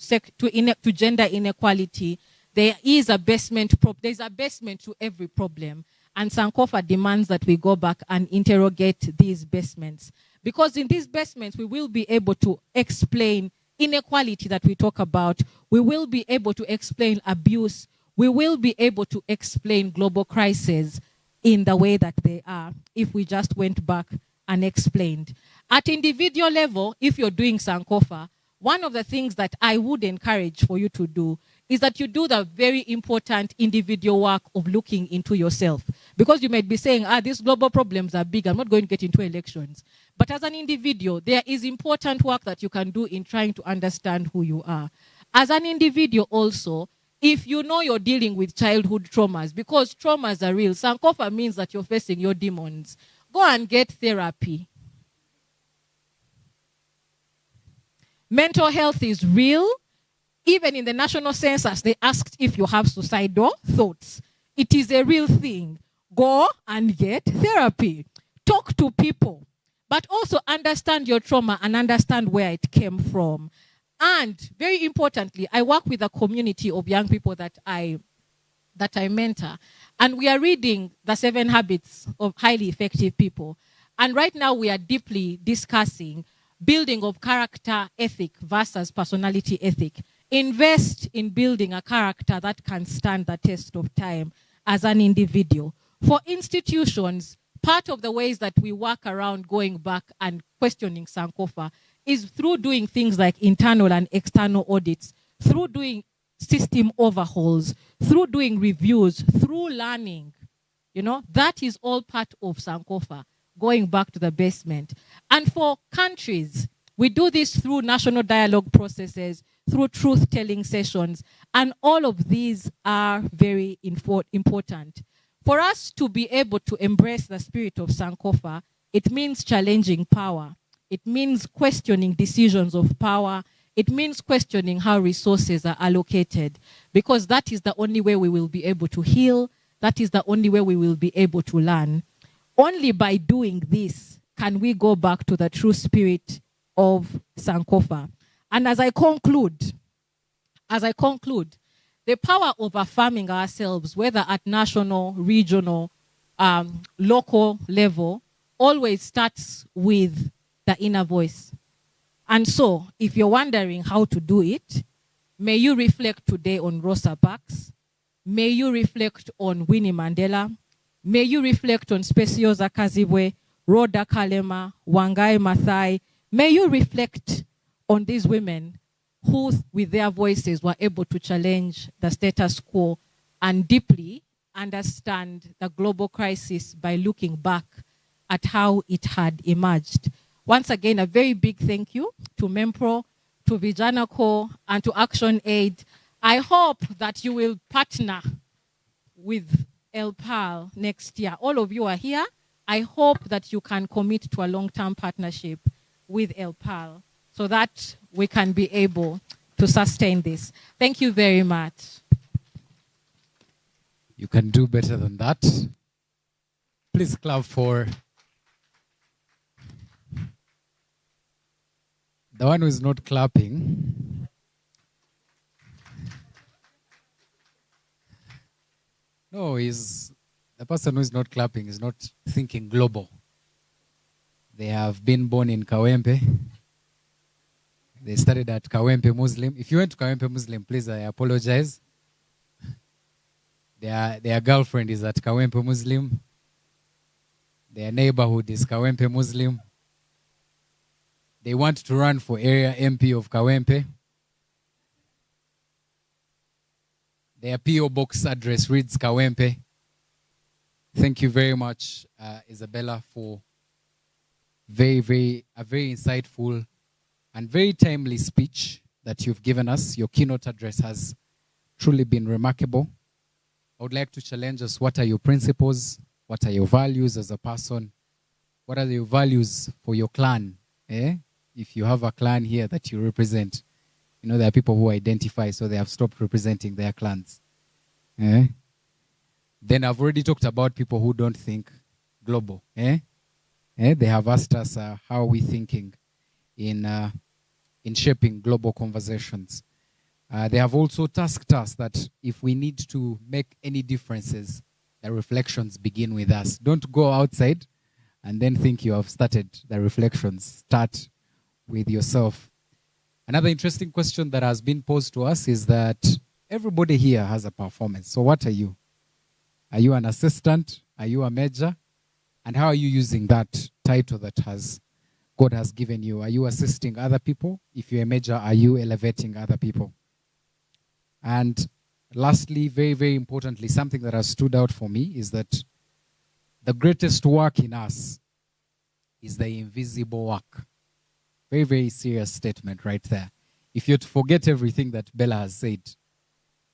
gender inequality. There is a basement to every problem. And Sankofa demands that we go back and interrogate these basements. Because in these basements, we will be able to explain inequality that we talk about. We will be able to explain abuse. We will be able to explain global crises in the way that they are if we just went back and explained. At individual level, if you're doing Sankofa, one of the things that I would encourage for you to do is that you do the very important individual work of looking into yourself. Because you might be saying, these global problems are big, I'm not going to get into elections. But as an individual, there is important work that you can do in trying to understand who you are. As an individual also, if you know you're dealing with childhood traumas, because traumas are real. Sankofa means that you're facing your demons. Go and get therapy. Mental health is real. Even in the national census, they asked if you have suicidal thoughts. It is a real thing. Go and get therapy. Talk to people. But also understand your trauma and understand where it came from. And very importantly, I work with a community of young people that I mentor. And we are reading The 7 Habits of Highly Effective People. And right now we are deeply discussing building of character ethic versus personality ethic. Invest in building a character that can stand the test of time as an individual. For institutions, part of the ways that we work around going back and questioning Sankofa is through doing things like internal and external audits, through doing system overhauls, through doing reviews, through learning. You know, that is all part of Sankofa, going back to the basement. And for countries, we do this through national dialogue processes, through truth-telling sessions, and all of these are very important. For us to be able to embrace the spirit of Sankofa, it means challenging power. It means questioning decisions of power. It means questioning how resources are allocated, because that is the only way we will be able to heal. That is the only way we will be able to learn. Only by doing this can we go back to the true spirit of Sankofa. And as I conclude, the power of affirming ourselves, whether at national, regional, local level, always starts with the inner voice. And so, if you're wondering how to do it, may you reflect today on Rosa Parks. May you reflect on Winnie Mandela. May you reflect on Specioza Kazibwe, Rhoda Kalema, Wangai Maathai. May you reflect on these women who, with their voices, were able to challenge the status quo and deeply understand the global crisis by looking back at how it had emerged. Once again, a very big thank you to Mempro, to Vijana Co, and to Action Aid. I hope that you will partner with Elle Parle next year. All of you are here. I hope that you can commit to a long-term partnership with Elle Parle so that we can be able to sustain this. Thank you very much. You can do better than that. Please clap for the one who is not clapping. No, is the person who is not clapping is not thinking global. They have been born in Kawempe. They studied at Kawempe Muslim. If you went to Kawempe Muslim, please, I apologize. Their girlfriend is at Kawempe Muslim. Their neighborhood is Kawempe Muslim. They want to run for area MP of Kawempe. Their PO box address reads Kawempe. Thank you very much, Isabella, for a very insightful and very timely speech that you've given us. Your keynote address has truly been remarkable. I would like to challenge us. What are your principles? What are your values as a person? What are your values for your clan? If you have a clan here that you represent, you know, there are people who identify, so they have stopped representing their clans. Then I've already talked about people who don't think global. They have asked us how are we thinking in shaping global conversations. They have also tasked us that if we need to make any differences, the reflections begin with us. Don't go outside and then think you have started the reflections. Start with yourself. Another interesting question that has been posed to us is that everybody here has a performance. So what are you? Are you an assistant? Are you a major? And how are you using that title that God has given you? Are you assisting other people? If you're a major, are you elevating other people? And lastly, very, very importantly, something that has stood out for me is that the greatest work in us is the invisible work. Very, very serious statement right there. If you're to forget everything that Bella has said,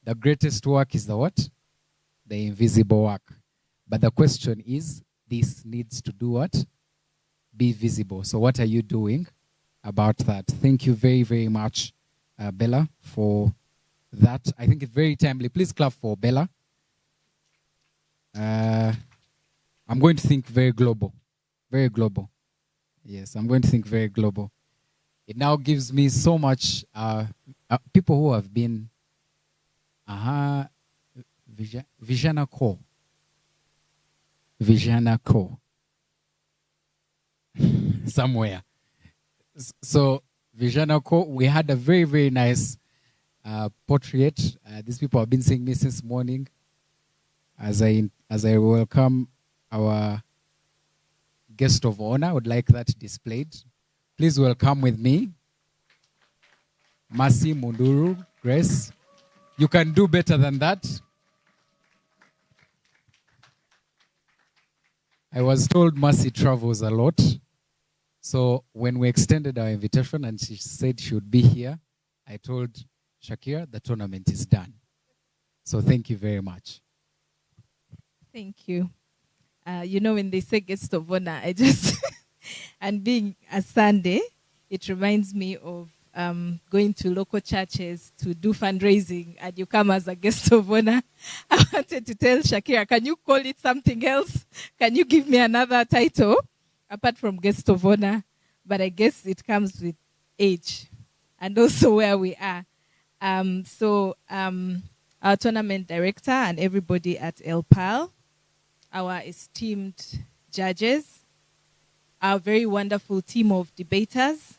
The greatest work is the what? The invisible work. But the question is, this needs to do what? Be visible. So what are you doing about that? Thank you very, very much, Bella, for that. I think it's very timely. Please clap for Bella. I'm going to think very global. Very global. Yes, I'm going to think very global. It now gives me so much people who have been Vijana Core. Vijana Core. Somewhere. So Vijana Core, we had a very, very nice portrait. These people have been seeing me since morning. As I welcome our guest of honor, I would like that displayed. Please welcome with me, Mercy Munduru, Grace. You can do better than that. I was told Mercy travels a lot. So when we extended our invitation and she said she would be here, I told Shakira, the tournament is done. So thank you very much. Thank you. You know, when they say guest of honor, I just, and being a Sunday, it reminds me of going to local churches to do fundraising, and you come as a guest of honor. I wanted to tell Shakira, can you call it something else? Can you give me another title apart from guest of honor? But I guess it comes with age and also where we are. Our tournament director and everybody at Elle Parle, our esteemed judges, our very wonderful team of debaters,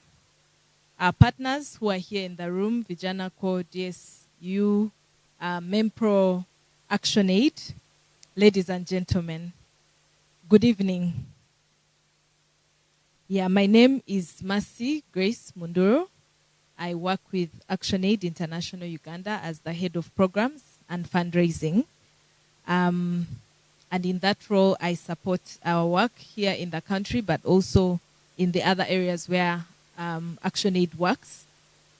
our partners who are here in the room, Vijana Core, DSU, Mempro, ActionAid, ladies and gentlemen, good evening. Yeah, my name is Mercy Grace Munduru. I work with ActionAid International Uganda as the head of programs and fundraising. And in that role, I support our work here in the country, but also in the other areas where ActionAid works.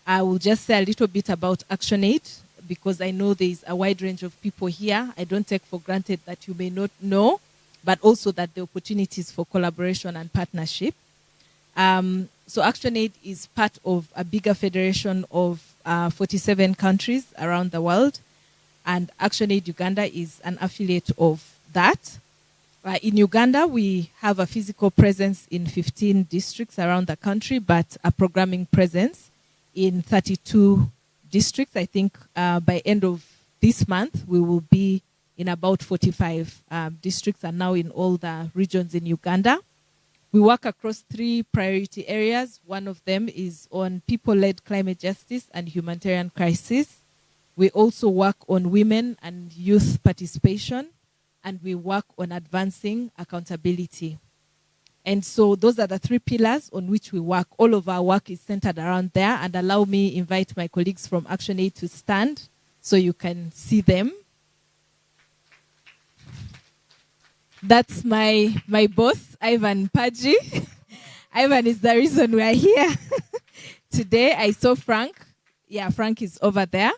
I will just say a little bit about ActionAid because I know there is a wide range of people here. I don't take for granted that you may not know, but also that the opportunities for collaboration and partnership. So ActionAid is part of a bigger federation of 47 countries around the world, and ActionAid Uganda is an affiliate of that. In Uganda, we have a physical presence in 15 districts around the country, but a programming presence in 32 districts. I think by end of this month, we will be in about 45 districts and now in all the regions in Uganda. We work across 3 priority areas. One of them is on people-led climate justice and humanitarian crisis. We also work on women and youth participation, and we work on advancing accountability. And so those are the 3 pillars on which we work. All of our work is centered around there, and allow me invite my colleagues from ActionAid to stand so you can see them. That's my boss, Ivan Paji. Ivan is the reason we are here. Today I saw Frank. Yeah, Frank is over there.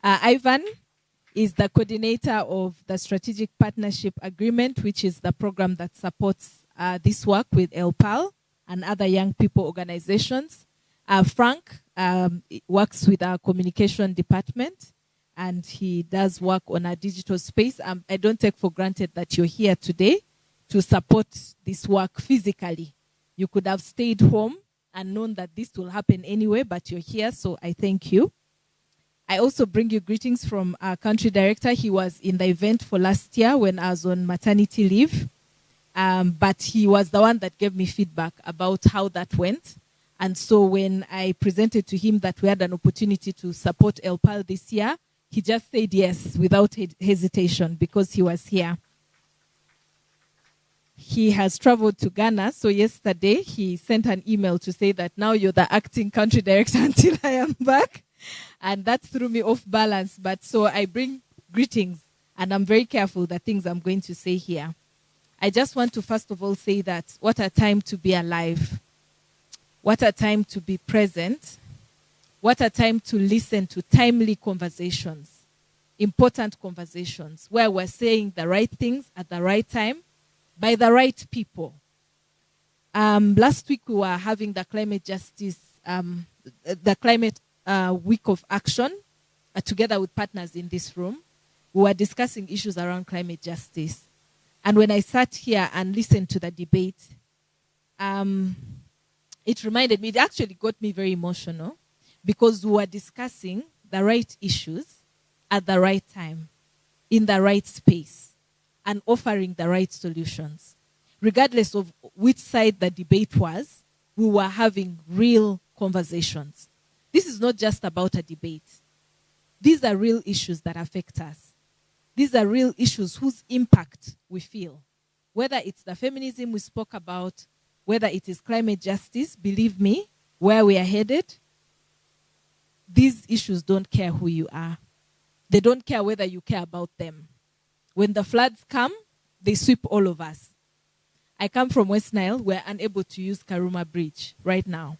Ivan is the coordinator of the Strategic Partnership Agreement, which is the program that supports this work with Elle Parle and other young people organizations. Frank works with our communication department, and he does work on a digital space. I don't take for granted that you're here today to support this work physically. You could have stayed home and known that this will happen anyway, but you're here, so I thank you. I also bring you greetings from our country director. He was in the event for last year when I was on maternity leave, but he was the one that gave me feedback about how that went. And so when I presented to him that we had an opportunity to support Elle Parle this year, he just said yes without hesitation because he was here. He has traveled to Ghana, so yesterday he sent an email to say that now you're the acting country director until I am back. And that threw me off balance. But so I bring greetings, and I'm very careful the things I'm going to say here. I just want to first of all say that what a time to be alive. What a time to be present. What a time to listen to timely conversations. important conversations where we're saying the right things at the right time by the right people. Last week we were having the climate justice, the climate week of action together with partners in this room. We were discussing issues around climate justice. And when I sat here and listened to the debate, it reminded me, it actually got me very emotional because we were discussing the right issues at the right time, in the right space, and offering the right solutions. Regardless of which side the debate was, we were having real conversations. This is not just about a debate. These are real issues that affect us. These are real issues whose impact we feel. Whether it's the feminism we spoke about, whether it is climate justice, believe me, where we are headed, these issues don't care who you are. They don't care whether you care about them. When the floods come, they sweep all of us. I come from West Nile. We're unable to use Karuma Bridge right now.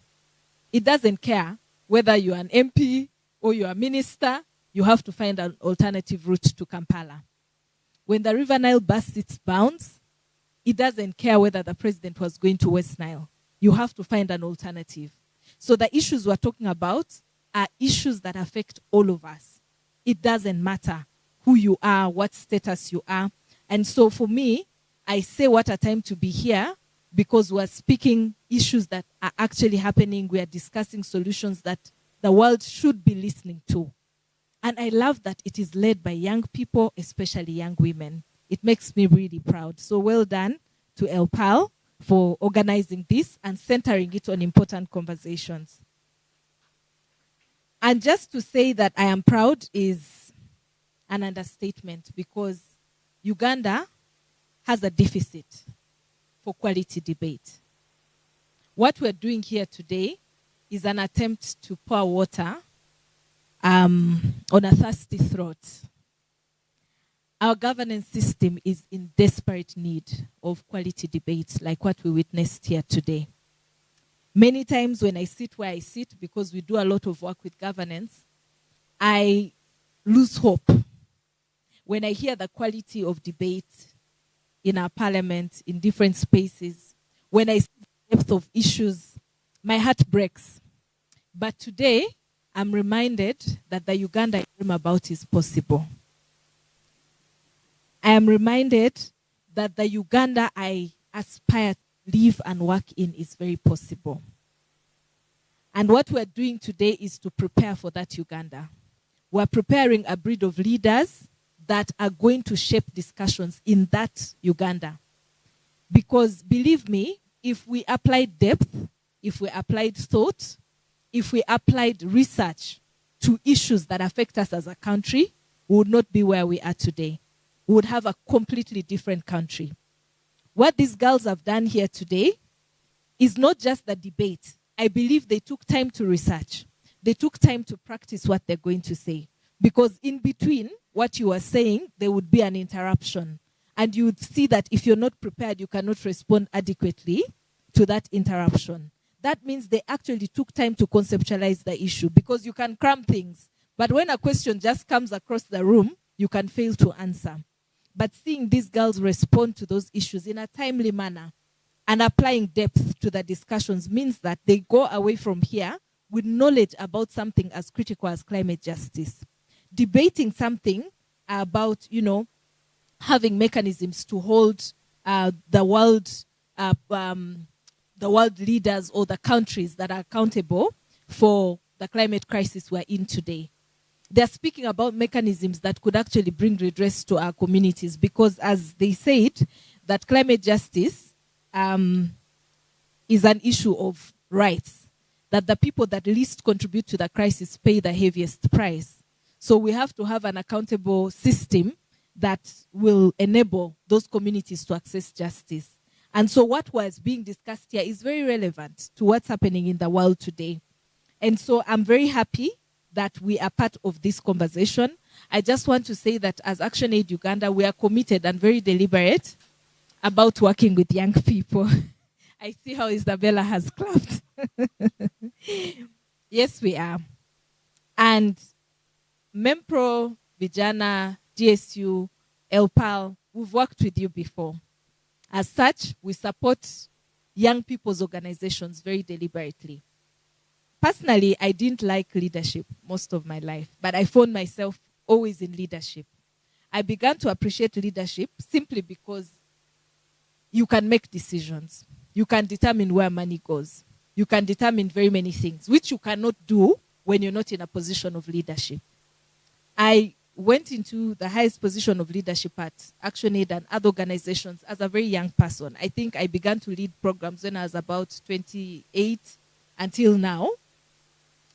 It doesn't care whether you're an MP or you're a minister, you have to find an alternative route to Kampala. When the River Nile bursts its bounds, it doesn't care whether the president was going to West Nile. You have to find an alternative. So the issues we're talking about are issues that affect all of us. It doesn't matter who you are, what status you are. And so for me, I say what a time to be here because we're speaking issues that are actually happening. We are discussing solutions that the world should be listening to. And I love that it is led by young people, especially young women. It makes me really proud. So well done to Elle Parle for organizing this and centering it on important conversations. And just to say that I am proud is an understatement because Uganda has a deficit for quality debate. What we're doing here today is an attempt to pour water on a thirsty throat. Our governance system is in desperate need of quality debate like what we witnessed here today. Many times when I sit where I sit, because we do a lot of work with governance, I lose hope. When I hear the quality of debate in our parliament, in different spaces, when I see the depth of issues, my heart breaks. But today, I'm reminded that the Uganda I dream about is possible. I am reminded that the Uganda I aspire to live and work in is very possible. And what we're doing today is to prepare for that Uganda. We're preparing a breed of leaders that are going to shape discussions in that Uganda. Because believe me, if we applied depth, if we applied thought, if we applied research to issues that affect us as a country, we would not be where we are today. We would have a completely different country. What these girls have done here today is not just the debate. I believe they took time to research. They took time to practice what they're going to say. Because in between what you are saying, there would be an interruption. And you would see that if you're not prepared, you cannot respond adequately to that interruption. That means they actually took time to conceptualize the issue because you can cram things. But when a question just comes across the room, you can fail to answer. But seeing these girls respond to those issues in a timely manner and applying depth to the discussions means that they go away from here with knowledge about something as critical as climate justice. Debating something about, having mechanisms to hold the world leaders or the countries that are accountable for the climate crisis we're in today. They're speaking about mechanisms that could actually bring redress to our communities because, as they said, that climate justice is an issue of rights, that the people that least contribute to the crisis pay the heaviest price. So we have to have an accountable system that will enable those communities to access justice. And so what was being discussed here is very relevant to what's happening in the world today. And so I'm very happy that we are part of this conversation. I just want to say that as ActionAid Uganda, we are committed and very deliberate about working with young people. I see how Isabella has clapped. Yes, we are. And MEMPRO Vijana, GSU, Elle Parle, we've worked with you before. As such, we support young people's organizations very deliberately. Personally, I didn't like leadership most of my life, but I found myself always in leadership. I began to appreciate leadership simply because you can make decisions. You can determine where money goes. You can determine very many things, which you cannot do when you're not in a position of leadership. I went into the highest position of leadership at ActionAid and other organizations as a very young person. I think I began to lead programs when I was about 28 until now.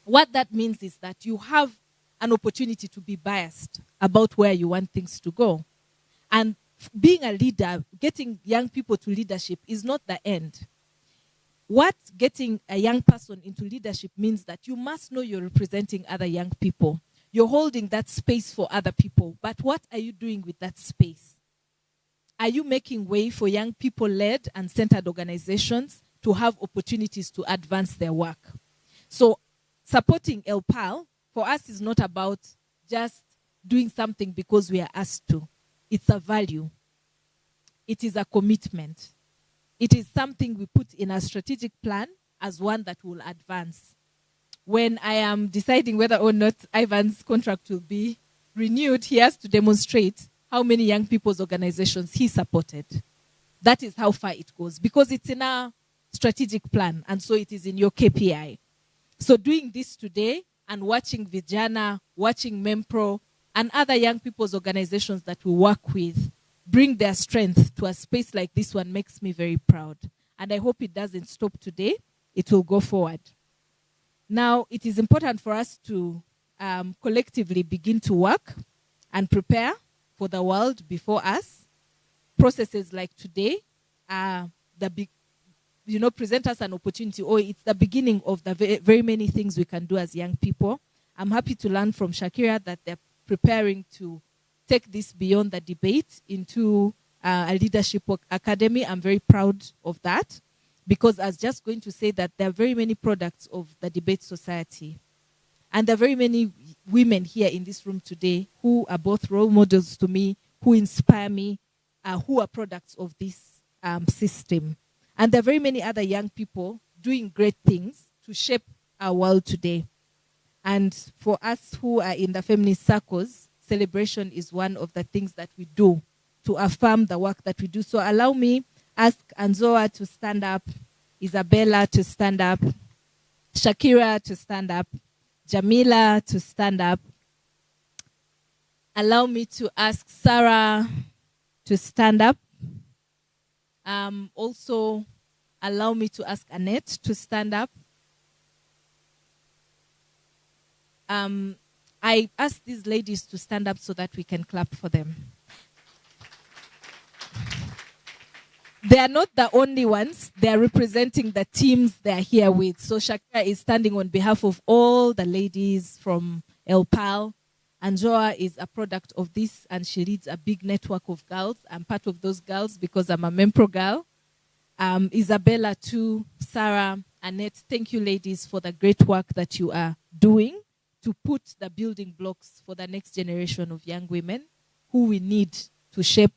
What that means is that you have an opportunity to be biased about where you want things to go. And being a leader, getting young people to leadership is not the end. What getting a young person into leadership means that you must know you're representing other young people. You're holding that space for other people. But what are you doing with that space? Are you making way for young people-led and centered organizations to have opportunities to advance their work? So supporting Elle Parle for us is not about just doing something because we are asked to. It's a value. It is a commitment. It is something we put in a strategic plan as one that will advance. When I am deciding whether or not Ivan's contract will be renewed, he has to demonstrate how many young people's organizations he supported. That is how far it goes, because it's in our strategic plan, and so it is in your KPI. So doing this today and watching Vijana, watching Mempro, and other young people's organizations that we work with bring their strength to a space like this one makes me very proud. And I hope it doesn't stop today. It will go forward. Now, it is important for us to collectively begin to work and prepare for the world before us. Processes like today are present us an opportunity, or it's the beginning of the very many things we can do as young people. I'm happy to learn from Shakira that they're preparing to take this beyond the debate into a leadership academy. I'm very proud of that, because I was just going to say that there are very many products of the debate society. And there are very many women here in this room today who are both role models to me, who inspire me, who are products of this system. And there are very many other young people doing great things to shape our world today. And for us who are in the feminist circles, celebration is one of the things that we do to affirm the work that we do. So allow me ask Anzoa to stand up, Isabella to stand up, Shakira to stand up, Jamila to stand up. Allow me to ask Sarah to stand up. Also, allow me to ask Annette to stand up. I ask these ladies to stand up so that we can clap for them. They are not the only ones. They are representing the teams they are here with. So Shakira is standing on behalf of all the ladies from Elle Parle. Anjoa is a product of this, and she leads a big network of girls. I'm part of those girls because I'm a Mempro girl. Isabella too, Sarah, Annette, thank you ladies for the great work that you are doing to put the building blocks for the next generation of young women who we need to shape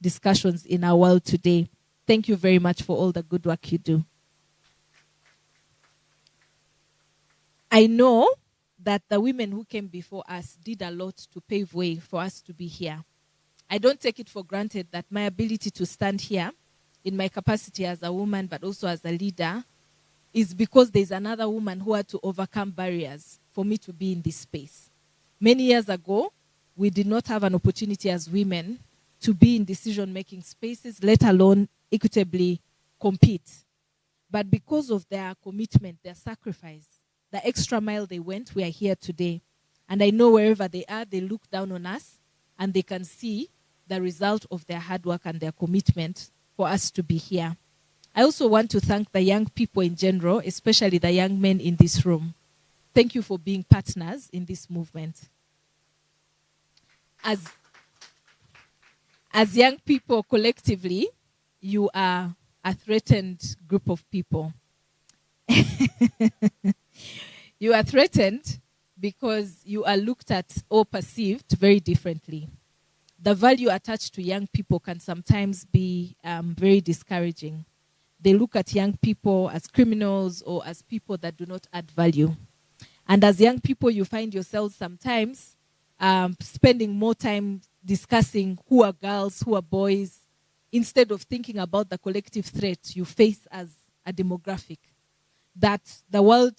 discussions in our world today. Thank you very much for all the good work you do. I know that the women who came before us did a lot to pave way for us to be here. I don't take it for granted that my ability to stand here in my capacity as a woman, but also as a leader, is because there's another woman who had to overcome barriers for me to be in this space. Many years ago, we did not have an opportunity as women to be in decision-making spaces, let alone equitably compete. But because of their commitment, their sacrifice, the extra mile they went, we are here today. And I know wherever they are, they look down on us and they can see the result of their hard work and their commitment for us to be here. I also want to thank the young people in general, especially the young men in this room. Thank you for being partners in this movement. As young people collectively, you are a threatened group of people. You are threatened because you are looked at or perceived very differently. The value attached to young people can sometimes be very discouraging. They look at young people as criminals or as people that do not add value. And as young people, you find yourselves sometimes spending more time discussing who are girls, who are boys, instead of thinking about the collective threat you face as a demographic, that the world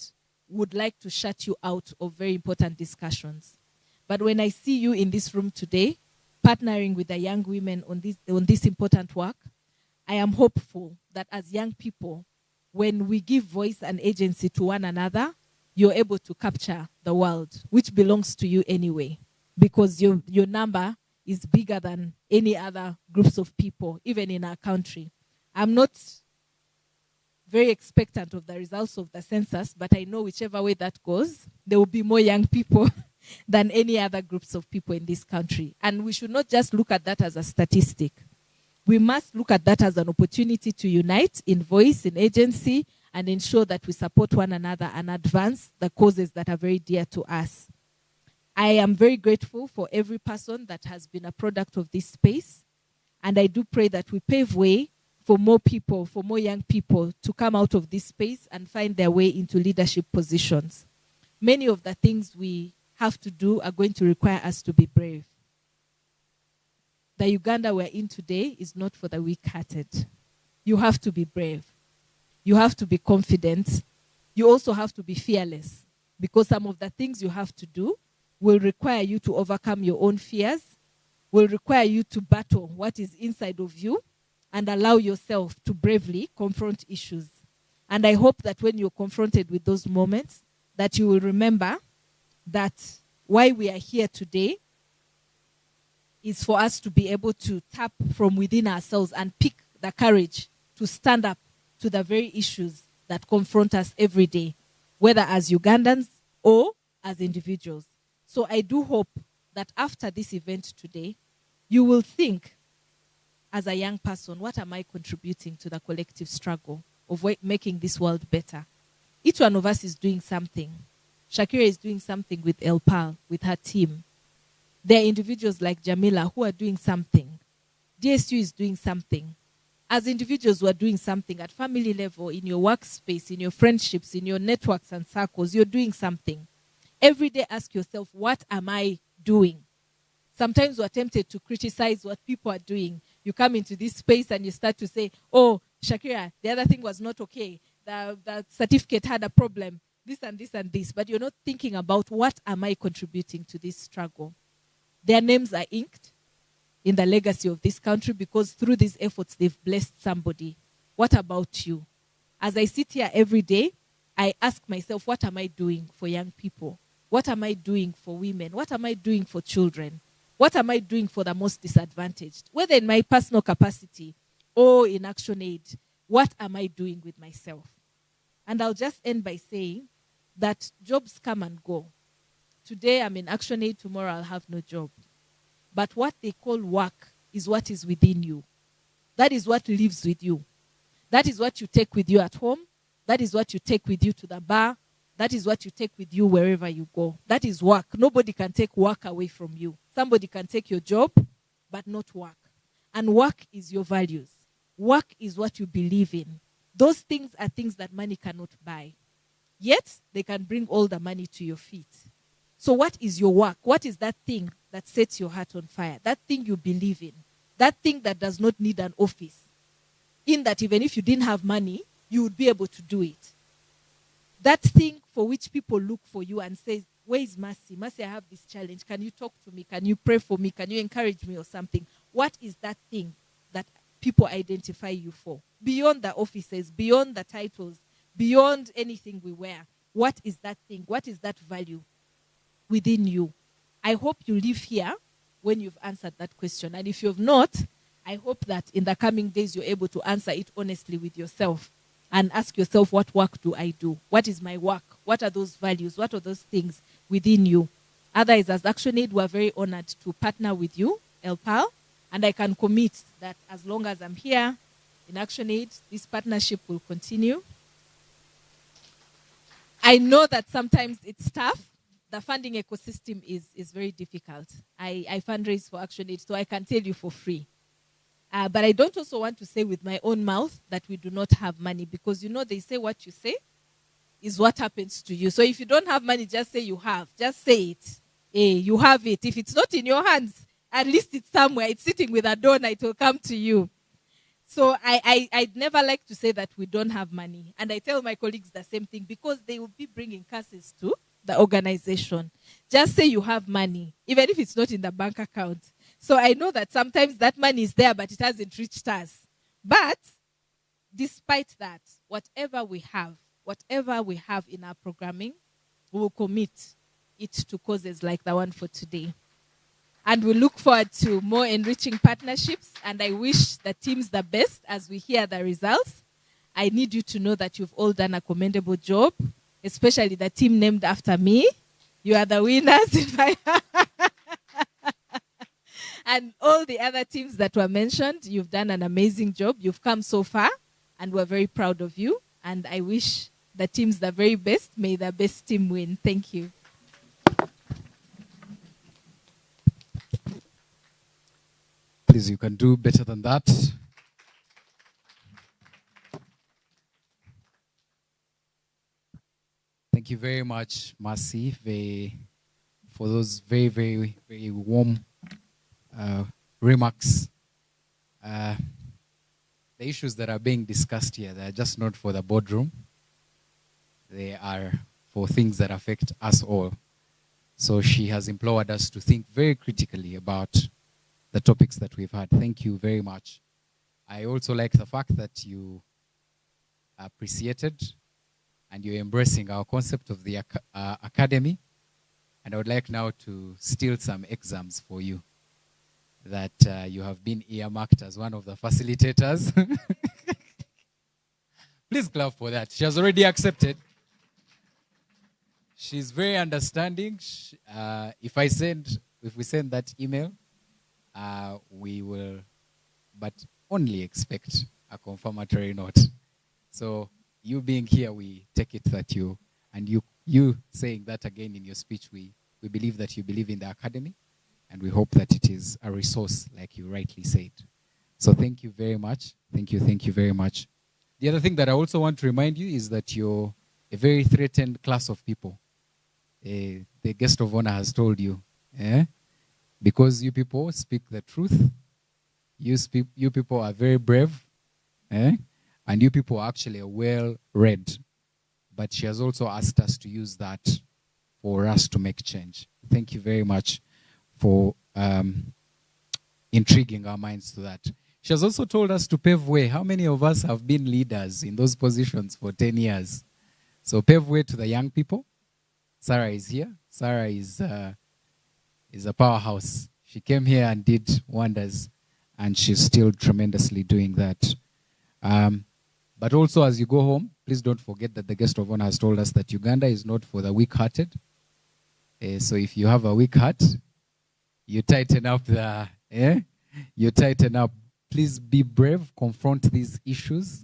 would like to shut you out of very important discussions. But when I see you in this room today, partnering with the young women on this important work, I am hopeful that as young people, when we give voice and agency to one another, you're able to capture the world, which belongs to you anyway, because your number is bigger than any other groups of people, even in our country. I'm not very expectant of the results of the census, but I know whichever way that goes, there will be more young people than any other groups of people in this country. And we should not just look at that as a statistic. We must look at that as an opportunity to unite in voice, in agency, and ensure that we support one another and advance the causes that are very dear to us. I am very grateful for every person that has been a product of this space. And I do pray that we pave way for more people, for more young people to come out of this space and find their way into leadership positions. Many of the things we have to do are going to require us to be brave. The Uganda we're in today is not for the weak-hearted. You have to be brave. You have to be confident. You also have to be fearless, because some of the things you have to do will require you to overcome your own fears, will require you to battle what is inside of you and allow yourself to bravely confront issues. And I hope that when you're confronted with those moments, that you will remember that why we are here today is for us to be able to tap from within ourselves and pick the courage to stand up to the very issues that confront us every day, whether as Ugandans or as individuals. So I do hope that after this event today, you will think, as a young person, what am I contributing to the collective struggle of making this world better? Each one of us is doing something. Shakira is doing something with Elle Parle, with her team. There are individuals like Jamila who are doing something. DSU is doing something. As individuals who are doing something at family level, in your workspace, in your friendships, in your networks and circles, you're doing something. Every day ask yourself, what am I doing? Sometimes we're tempted to criticize what people are doing. You come into this space and you start to say, oh, Shakira, the other thing was not okay. The certificate had a problem. This and this and this. But you're not thinking about, what am I contributing to this struggle? Their names are inked in the legacy of this country because through these efforts, they've blessed somebody. What about you? As I sit here every day, I ask myself, what am I doing for young people? What am I doing for women? What am I doing for children? What am I doing for the most disadvantaged? Whether in my personal capacity or in ActionAid, what am I doing with myself? And I'll just end by saying that jobs come and go. Today I'm in ActionAid, tomorrow I'll have no job. But what they call work is what is within you. That is what lives with you. That is what you take with you at home. That is what you take with you to the bar. That is what you take with you wherever you go. That is work. Nobody can take work away from you. Somebody can take your job, but not work. And work is your values. Work is what you believe in. Those things are things that money cannot buy. Yet, they can bring all the money to your feet. So what is your work? What is that thing that sets your heart on fire? That thing you believe in. That thing that does not need an office. In that even if you didn't have money, you would be able to do it. That thing for which people look for you and say, where is Mercy? Mercy, I have this challenge. Can you talk to me? Can you pray for me? Can you encourage me or something? What is that thing that people identify you for? Beyond the offices, beyond the titles, beyond anything we wear. What is that thing? What is that value within you? I hope you live here when you've answered that question. And if you have not, I hope that in the coming days you're able to answer it honestly with yourself and ask yourself, what work do I do? What is my work? What are those values? What are those things within you? Otherwise, as ActionAid, we're very honored to partner with you, Elle Parle, and I can commit that as long as I'm here in ActionAid, this partnership will continue. I know that sometimes it's tough the funding ecosystem is very difficult. I fundraise for ActionAid, so I can tell you for free. But I don't also want to say with my own mouth that we do not have money, because they say what you say is what happens to you. So if you don't have money, just say you have. Just say it. You have it. If it's not in your hands, at least it's somewhere. It's sitting with a donor. It will come to you. So I'd never like to say that we don't have money. And I tell my colleagues the same thing, because they will be bringing curses to the organization. Just say you have money, even if it's not in the bank account. So I know that sometimes that money is there, but it hasn't reached us. But despite that, whatever we have in our programming, we will commit it to causes like the one for today. And we look forward to more enriching partnerships. And I wish the teams the best as we hear the results. I need you to know that you've all done a commendable job, especially the team named after me. You are the winners. And all the other teams that were mentioned, you've done an amazing job. You've come so far, and we're very proud of you. And I wish the teams the very best. May the best team win. Thank you. Please, you can do better than that. Thank you very much, Mercy, for those very, very, very warm remarks. The issues that are being discussed here, they are just not for the boardroom. They are for things that affect us all. So she has implored us to think very critically about the topics that we've had. Thank you very much. I also like the fact that you appreciated and you're embracing our concept of the academy. And I would like now to steal some exams for you that you have been earmarked as one of the facilitators. Please clap for that. She has already accepted. She's very understanding. If we send that email, we will, but only expect a confirmatory note. So you being here, we take it that you, and you saying that again in your speech, we believe that you believe in the academy, and we hope that it is a resource like you rightly said. So thank you very much. Thank you very much. The other thing that I also want to remind you is that you're a very threatened class of people. The guest of honor has told you, because you people speak the truth, you people are very brave, and you people are actually well-read. But she has also asked us to use that for us to make change. Thank you very much for intriguing our minds to that. She has also told us to pave way. How many of us have been leaders in those positions for 10 years? So pave way to the young people. Sarah is here. Sarah is a powerhouse. She came here and did wonders, and she's still tremendously doing that. But also, as you go home, please don't forget that the guest of honor has told us that Uganda is not for the weak-hearted. So if you have a weak heart, you tighten up you tighten up. Please be brave, confront these issues.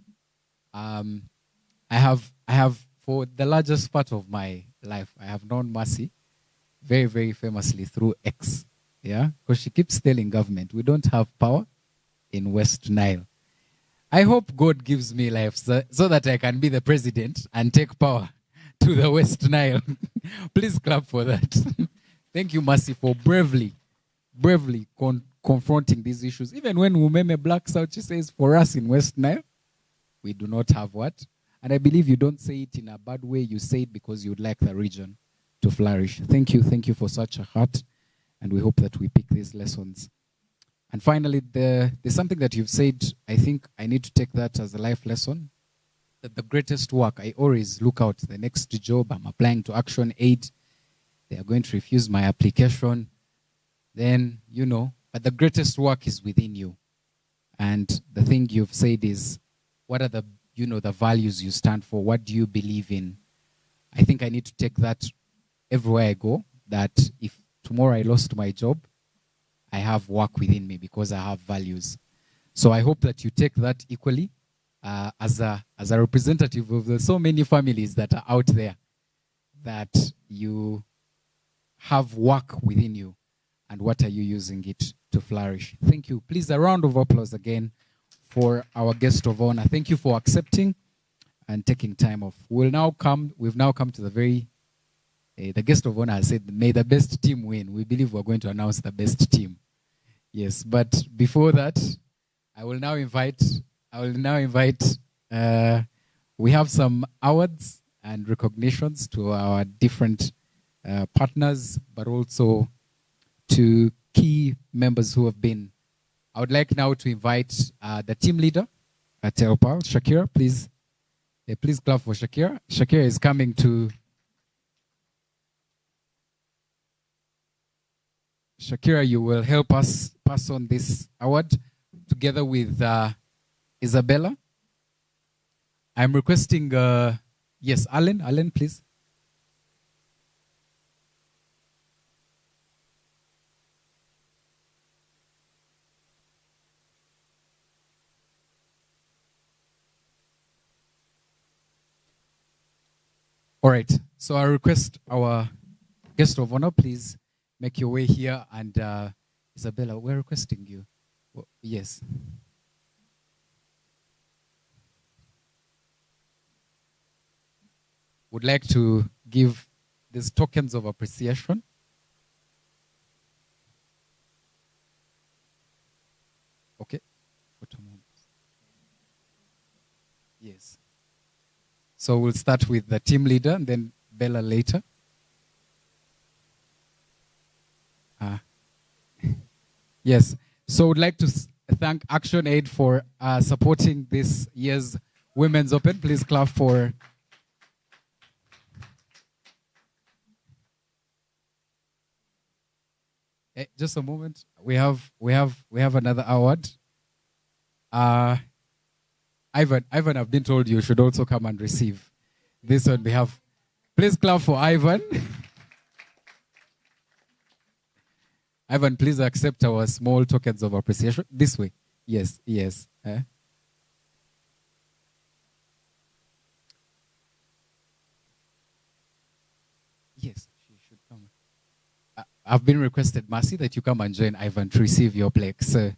I have, for the largest part of my life, I have known Mercy very, very famously through X. Because she keeps telling government, we don't have power in West Nile. I hope God gives me life so that I can be the president and take power to the West Nile. Please clap for that. Thank you, Mercy, for bravely confronting these issues. Even when Umeme blacks out, she says, for us in West Nile, we do not have what? And I believe you don't say it in a bad way. You say it because you'd like the region to flourish. Thank you for such a heart. And we hope that we pick these lessons. And finally, there's something that you've said, I think I need to take that as a life lesson, that the greatest work, I always look out the next job, I'm applying to ActionAid, they are going to refuse my application, then, but the greatest work is within you. And the thing you've said is, what are the values you stand for? What do you believe in? I think I need to take that everywhere I go, that if tomorrow I lost my job, I have work within me because I have values. So I hope that you take that equally as a representative of the so many families that are out there, that you have work within you, and what are you using it to flourish? Thank you. Please, a round of applause again for our guest of honor. Thank you for accepting and taking time off. We've now come to the guest of honor has said, may the best team win. We believe we're going to announce the best team. Yes, but before that, I will now invite, we have some awards and recognitions to our different partners, but also to key members who have been. I would like now to invite the team leader at Elle Parle, Shakira, please. Please clap for Shakira. Shakira is coming to. Shakira, you will help us pass on this award together with Isabella. I'm requesting, yes, Alan, please. All right, so I request our guest of honor, please make your way here. And Isabella, we're requesting you. Yes. Would like to give these tokens of appreciation. Okay. Yes. So we'll start with the team leader and then Bella later. Yes. So we'd like to thank ActionAid for supporting this year's Women's Open. Please clap for. Just a moment. We have another award. Ivan, I've been told you should also come and receive this on behalf. Please clap for Ivan. Ivan, please accept our small tokens of appreciation. This way. Yes. Yes, she should come. I've been requested, Mercy, that you come and join Ivan to receive your plaque. So,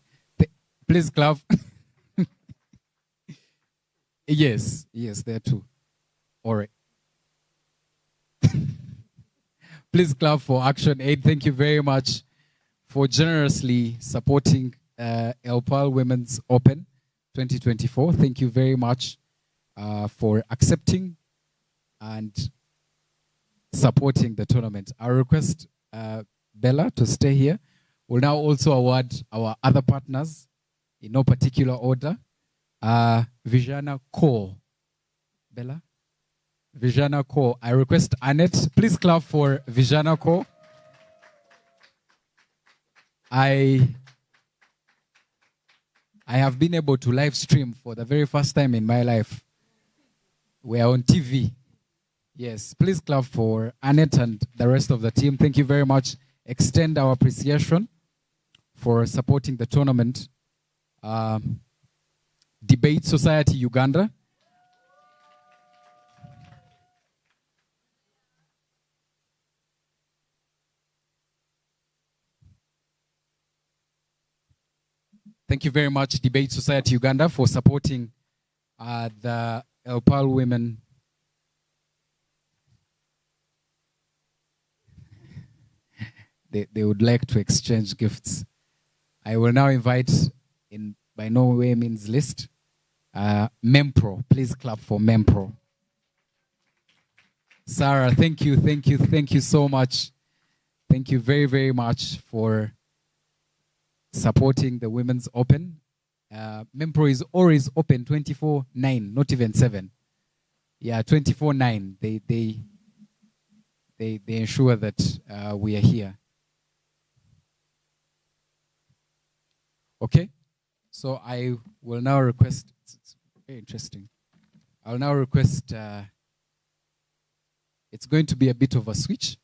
please clap. Yes, there too. All right. Please clap for ActionAid. Thank you very much for generously supporting Elle Parle Women's Open 2024. Thank you very much for accepting and supporting the tournament. I request Bella to stay here. We'll now also award our other partners in no particular order. Vijana Core. Bella? Vijana Core. I request Annette. Please clap for Vijana Core. I have been able to live stream for the very first time in my life. We are on TV. Yes, please clap for Annette and the rest of the team. Thank you very much. Extend our appreciation for supporting the tournament. Debate Society Uganda. Thank you very much, Debate Society Uganda, for supporting the Elle Parle women. They would like to exchange gifts. I will now invite, in by no way means least, Mempro. Please clap for Mempro. Sarah, thank you so much. Thank you very, very much for supporting the Women's Open. Mempro is always open 24/9, not even 7. Yeah, 24/9. They ensure that we are here. Okay, so I will now request. It's very interesting. I'll now request. It's going to be a bit of a switch.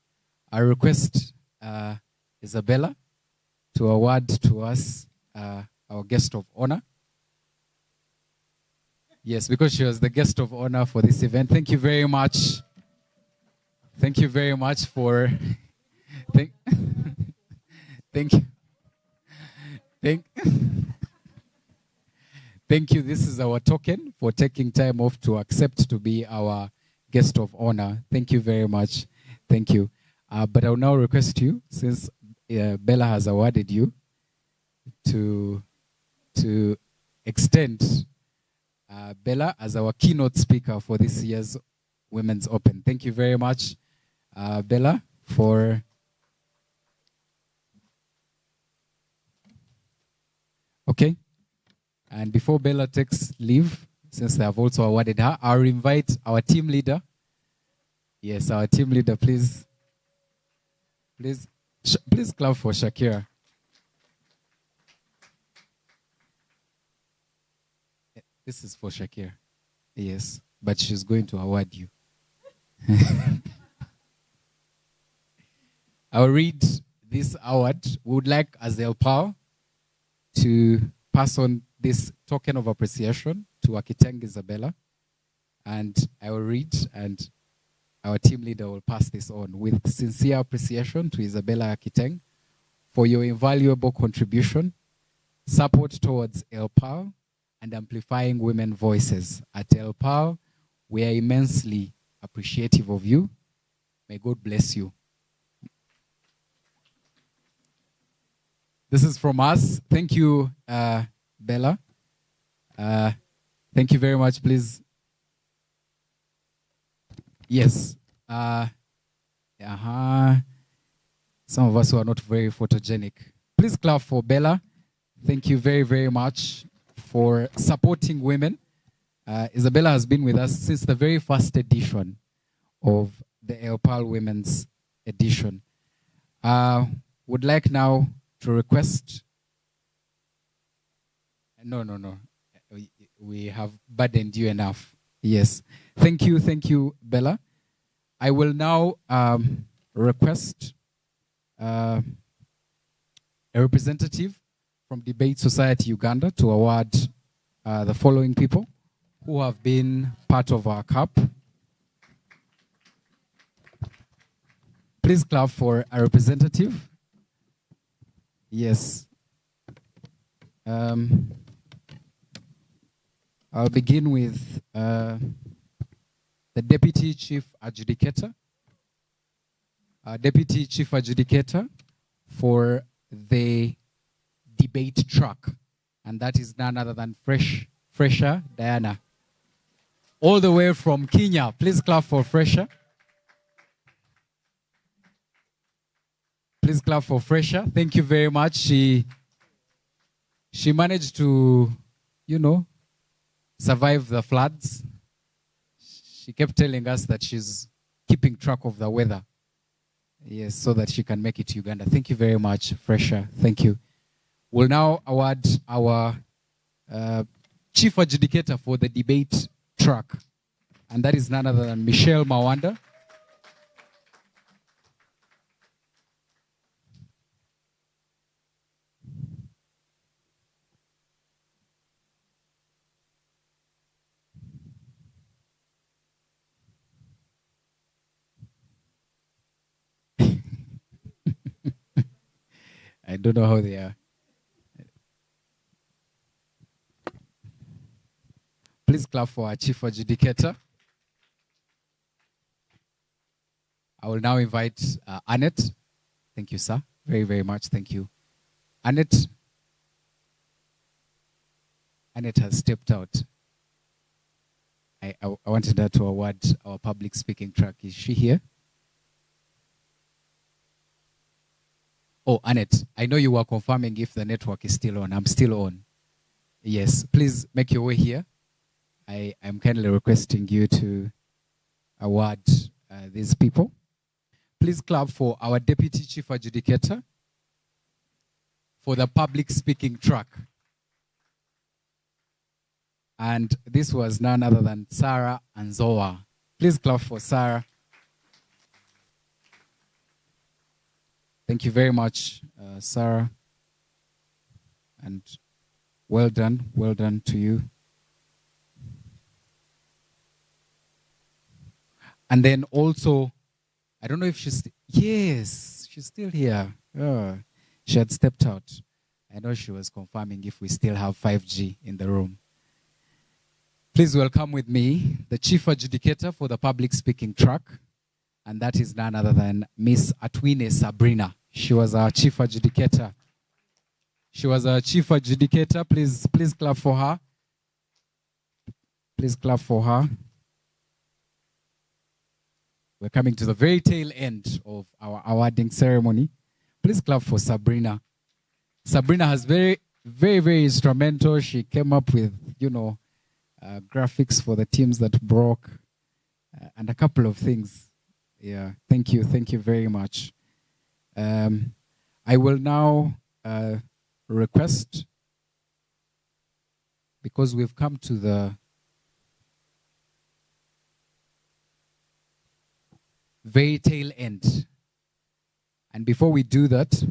I request Isabella to award to us our guest of honor. Yes, because she was the guest of honor for this event. Thank you very much. Thank you very much for Thank, thank you. Thank, thank you. This is our token for taking time off to accept to be our guest of honor. Thank you very much. Thank you. But I'll now request you, since Bella has awarded you, to extend Bella as our keynote speaker for this year's Women's Open. Thank you very much, Bella, for okay. And before Bella takes leave, since they have also awarded her, I'll invite our team leader. Yes, our team leader, please. Please clap for Shakira. This is for Shakira. Yes, but she's going to award you. I'll read this award. We would like, as Elle Parle, to pass on this token of appreciation to Akiteng Isabella. And I will read, and our team leader will pass this on with sincere appreciation to Isabella Akiteng for your invaluable contribution, support towards Elle Parle, and amplifying women voices. At Elle Parle, we are immensely appreciative of you. May God bless you. This is from us. Thank you, Bella. Thank you very much, please. Yes. Some of us who are not very photogenic. Please clap for Bella. Thank you very, very much for supporting women. Isabella has been with us since the very first edition of the Elle Parle Women's Edition. Would like now to request... No. We have burdened you enough. Yes. Thank you, Bella. I will now request a representative from Debate Society Uganda to award the following people who have been part of our CUP. Please clap for a representative. Yes. I'll begin with the Deputy Chief Adjudicator. Deputy Chief Adjudicator for the debate track. And that is none other than Fresher Diana. All the way from Kenya. Please clap for Fresher. Please clap for Fresher. Thank you very much. She managed to, survive the floods. She kept telling us that she's keeping track of the weather. Yes, so that she can make it to Uganda. Thank you very much, Fresher. Thank you. We'll now award our Chief Adjudicator for the debate track. And that is none other than Michelle Mawanda. I don't know how they are. Please clap for our Chief Adjudicator. I will now invite Annette. Thank you, sir. Very, very much. Thank you. Annette has stepped out. I wanted her to award our public speaking track. Is she here? Oh, Annette, I know you were confirming if the network is still on. I'm still on. Yes, please make your way here. I'm kindly requesting you to award these people. Please clap for our Deputy Chief Adjudicator for the public speaking track. And this was none other than Sarah Anzoa. Please clap for Sarah. Thank you very much, Sarah. And well done to you. And then also, I don't know if she's, yes, she's still here. Oh, she had stepped out. I know she was confirming if we still have 5G in the room. Please welcome with me the chief adjudicator for the public speaking track, and that is none other than Miss Atwine Sabrina. She was our chief adjudicator. She was our chief adjudicator. Please clap for her. Please clap for her. We're coming to the very tail end of our awarding ceremony. Please clap for Sabrina. Sabrina has very instrumental. She came up with, graphics for the teams that broke and a couple of things. Yeah, thank you very much. I will now request, because we've come to the very tail end. And before we do that,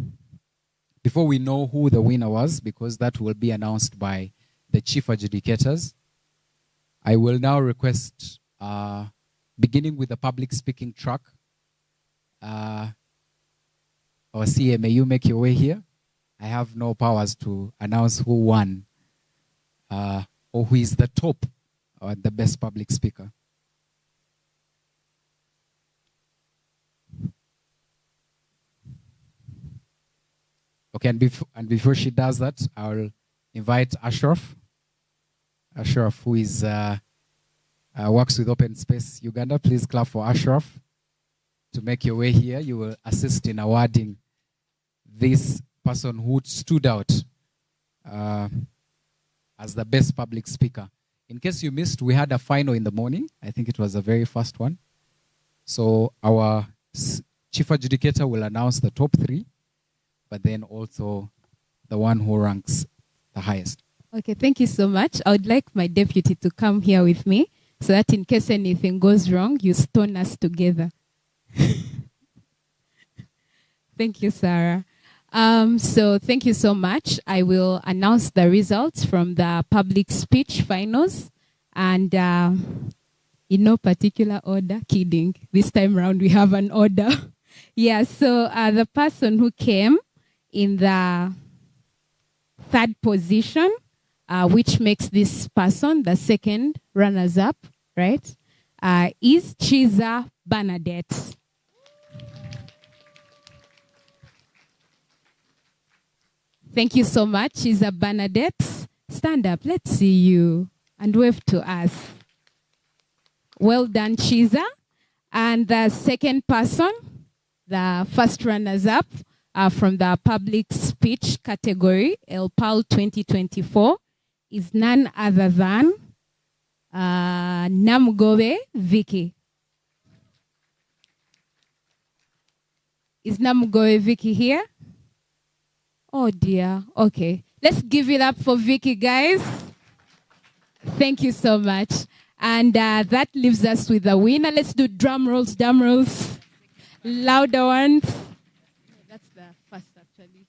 before we know who the winner was, because that will be announced by the chief adjudicators, I will now request, beginning with the public speaking track, our CA, may you make your way here? I have no powers to announce who won or who is the top or the best public speaker. Okay, and before she does that, I'll invite Ashraf. Ashraf, who is works with Open Space Uganda. Please clap for Ashraf to make your way here. You will assist in awarding this person who stood out as the best public speaker. In case you missed, we had a final in the morning. I think it was the very first one. So our chief adjudicator will announce the top 3, but then also the one who ranks the highest. Okay, thank you so much. I would like my deputy to come here with me so that in case anything goes wrong, you stone us together. Thank you, Sarah. So thank you so much. I will announce the results from the public speech finals, and in no particular order. Kidding. This time around we have an order. Yeah, so the person who came in the 3rd position, which makes this person the second runners-up, right, is Chiza Bernadette. Thank you so much, Chiza Bernadette. Stand up, let's see you, and wave to us. Well done, Chiza. And the second person, the first runners-up from the public speech category, Elle Parle 2024, is none other than Namgobe Vicky. Is Namgobe Vicky here? Oh dear. Okay. Let's give it up for Vicky, guys. Thank you so much. And that leaves us with the winner. Let's do drum rolls. Louder ones. That's the first, actually.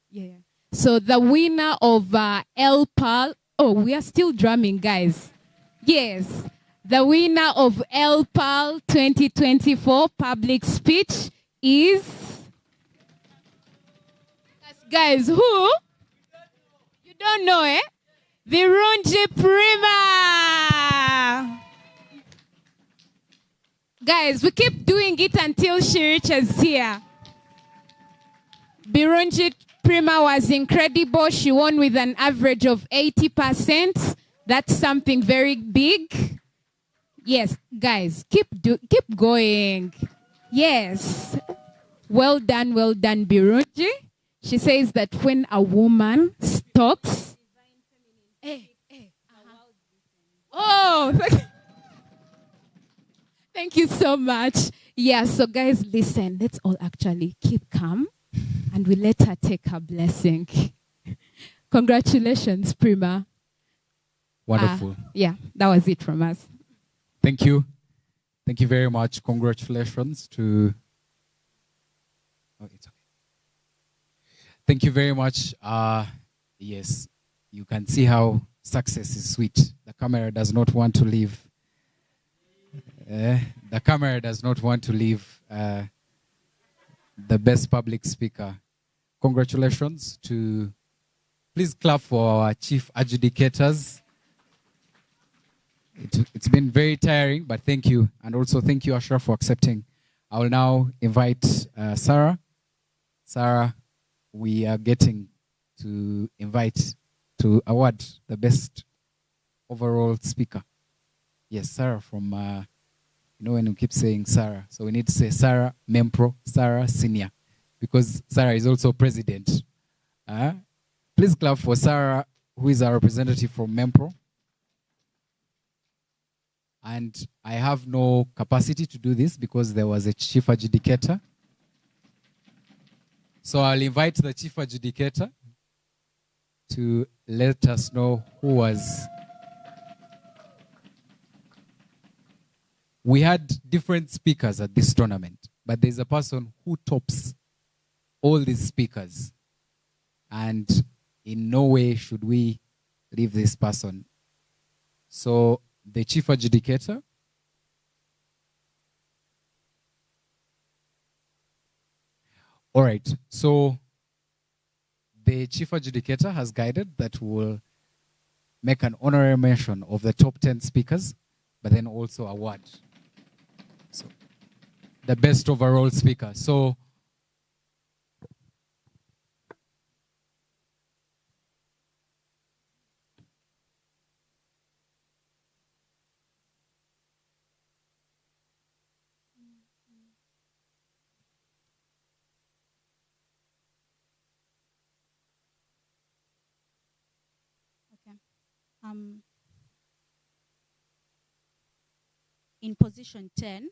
Yeah. So the winner of Elle Parle. Oh, we are still drumming, guys. Yes. The winner of Elle Parle 2024 public speech is... Guys, who? You don't know, eh? Virunji Prima. Guys, we keep doing it until she reaches here. Virunji Prima was incredible. She won with an average of 80%. That's something very big. Yes, guys, keep going. Yes. Well done, Virunji. She says that when a woman talks, oh, thank you so much. Yeah, so guys, listen, let's all actually keep calm and we let her take her blessing. Congratulations, Prima. Wonderful. Yeah, that was it from us. Thank you. Thank you very much. Congratulations to... Oh, it's okay. Thank you very much. Yes, you can see how success is sweet. The camera does not want to leave. The camera does not want to leave the best public speaker. Congratulations to, please clap for our chief adjudicators. It's been very tiring, but thank you. And also thank you, Ashraf, for accepting. I will now invite Sarah. Sarah, we are getting to invite to award the best overall speaker. Yes, Sarah from, you know when we keep saying Sarah, so we need to say Sarah Mempro, Sarah Senior, because Sarah is also president. Please clap for Sarah, who is our representative from Mempro. And I have no capacity to do this because there was a chief adjudicator. So I'll invite the chief adjudicator to let us know who was. We had different speakers at this tournament, but there's a person who tops all these speakers. And in no way should we leave this person. So the chief adjudicator. All right, so the chief adjudicator has guided that we'll make an honorary mention of the top 10 speakers, but then also award so the best overall speaker. So In position 10,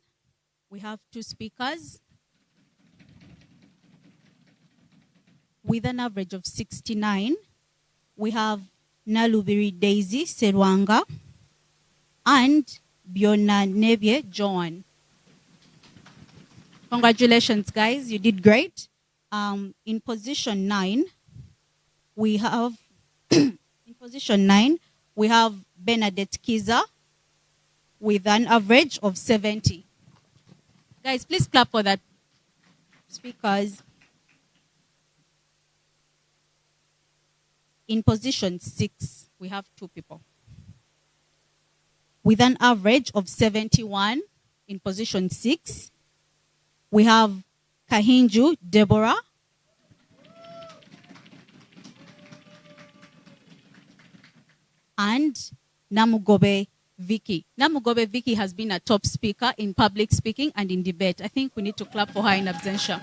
we have two speakers with an average of 69. We have Nalubiri Daisy Serwanga and Biona Nevie Joan. Congratulations, guys. You did great. In position 9, we have Bernadette Kiza with an average of 70. Guys, please clap for that speakers. In position 6, we have two people with an average of 71. In position 6, we have Kahinju Deborah and Namugobe Vicky. Namugobe Vicky has been a top speaker in public speaking and in debate. I think we need to clap for her in absentia.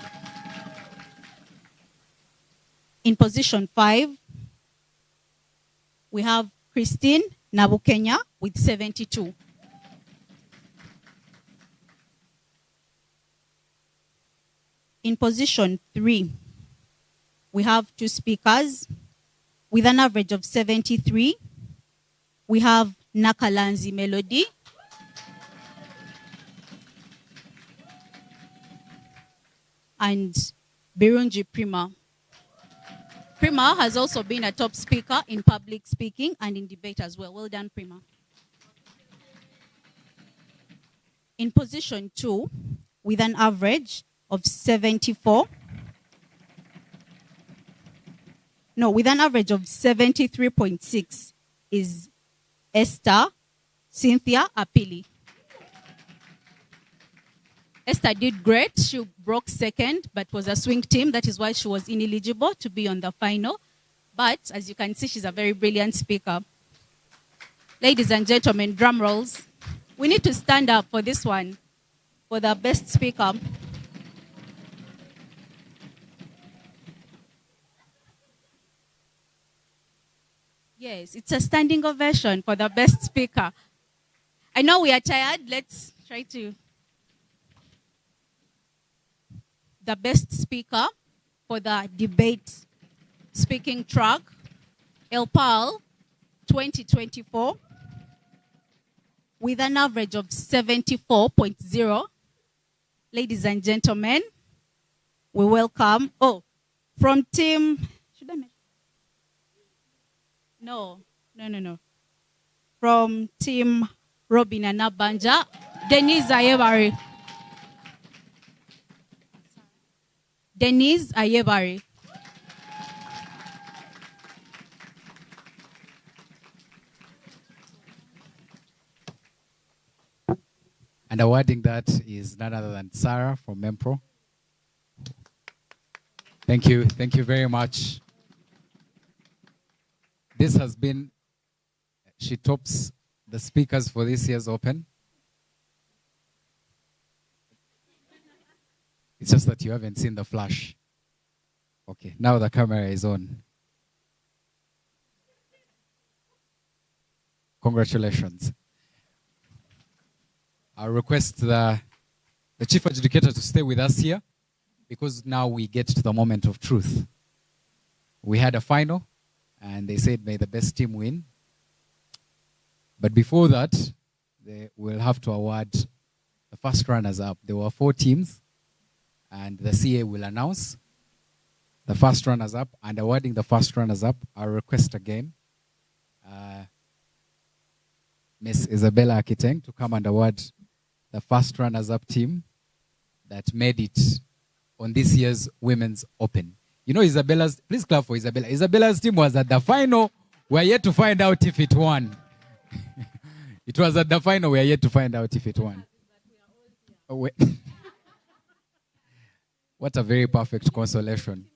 In position 5, we have Christine Nabukenya with 72. In position 3, we have two speakers with an average of 73. We have Nakalanzi Melody and Birunji Prima. Prima has also been a top speaker in public speaking and in debate as well. Well done, Prima. In position 2, with an average of 74. No, with an average of 73.6 is Esther Cynthia Apili. Esther did great. She broke second, but was a swing team. That is why she was ineligible to be on the final. But as you can see, she's a very brilliant speaker. Ladies and gentlemen, drum rolls. We need to stand up for this one, for the best speaker. Yes, it's a standing ovation for the best speaker. I know we are tired. Let's try to. The best speaker for the debate speaking track, Elle Parle 2024, with an average of 74.0. Ladies and gentlemen, we welcome, from team, should I mention? No. From team Robin and Nabanja, Denise Ayebari. Denise Ayebari. And awarding that is none other than Sarah from Mempro. Thank you. Thank you very much. This has been, she tops the speakers for this year's Open. It's just that you haven't seen the flash. Okay, now the camera is on. Congratulations. I'll request the chief adjudicator to stay with us here because now we get to the moment of truth. We had a final and they said may the best team win. But before that, they will have to award the first runners-up. There were 4 teams and the CA will announce the first runners-up, and awarding the first runners-up, I'll request again Miss Isabella Akiteng to come and award the first runners-up team that made it on this year's Women's Open. You know Isabella's, please clap for Isabella. Isabella's team was at the final. We are yet to find out if it won. It was at the final. We are yet to find out if it won. Oh, wait. What a very perfect consolation.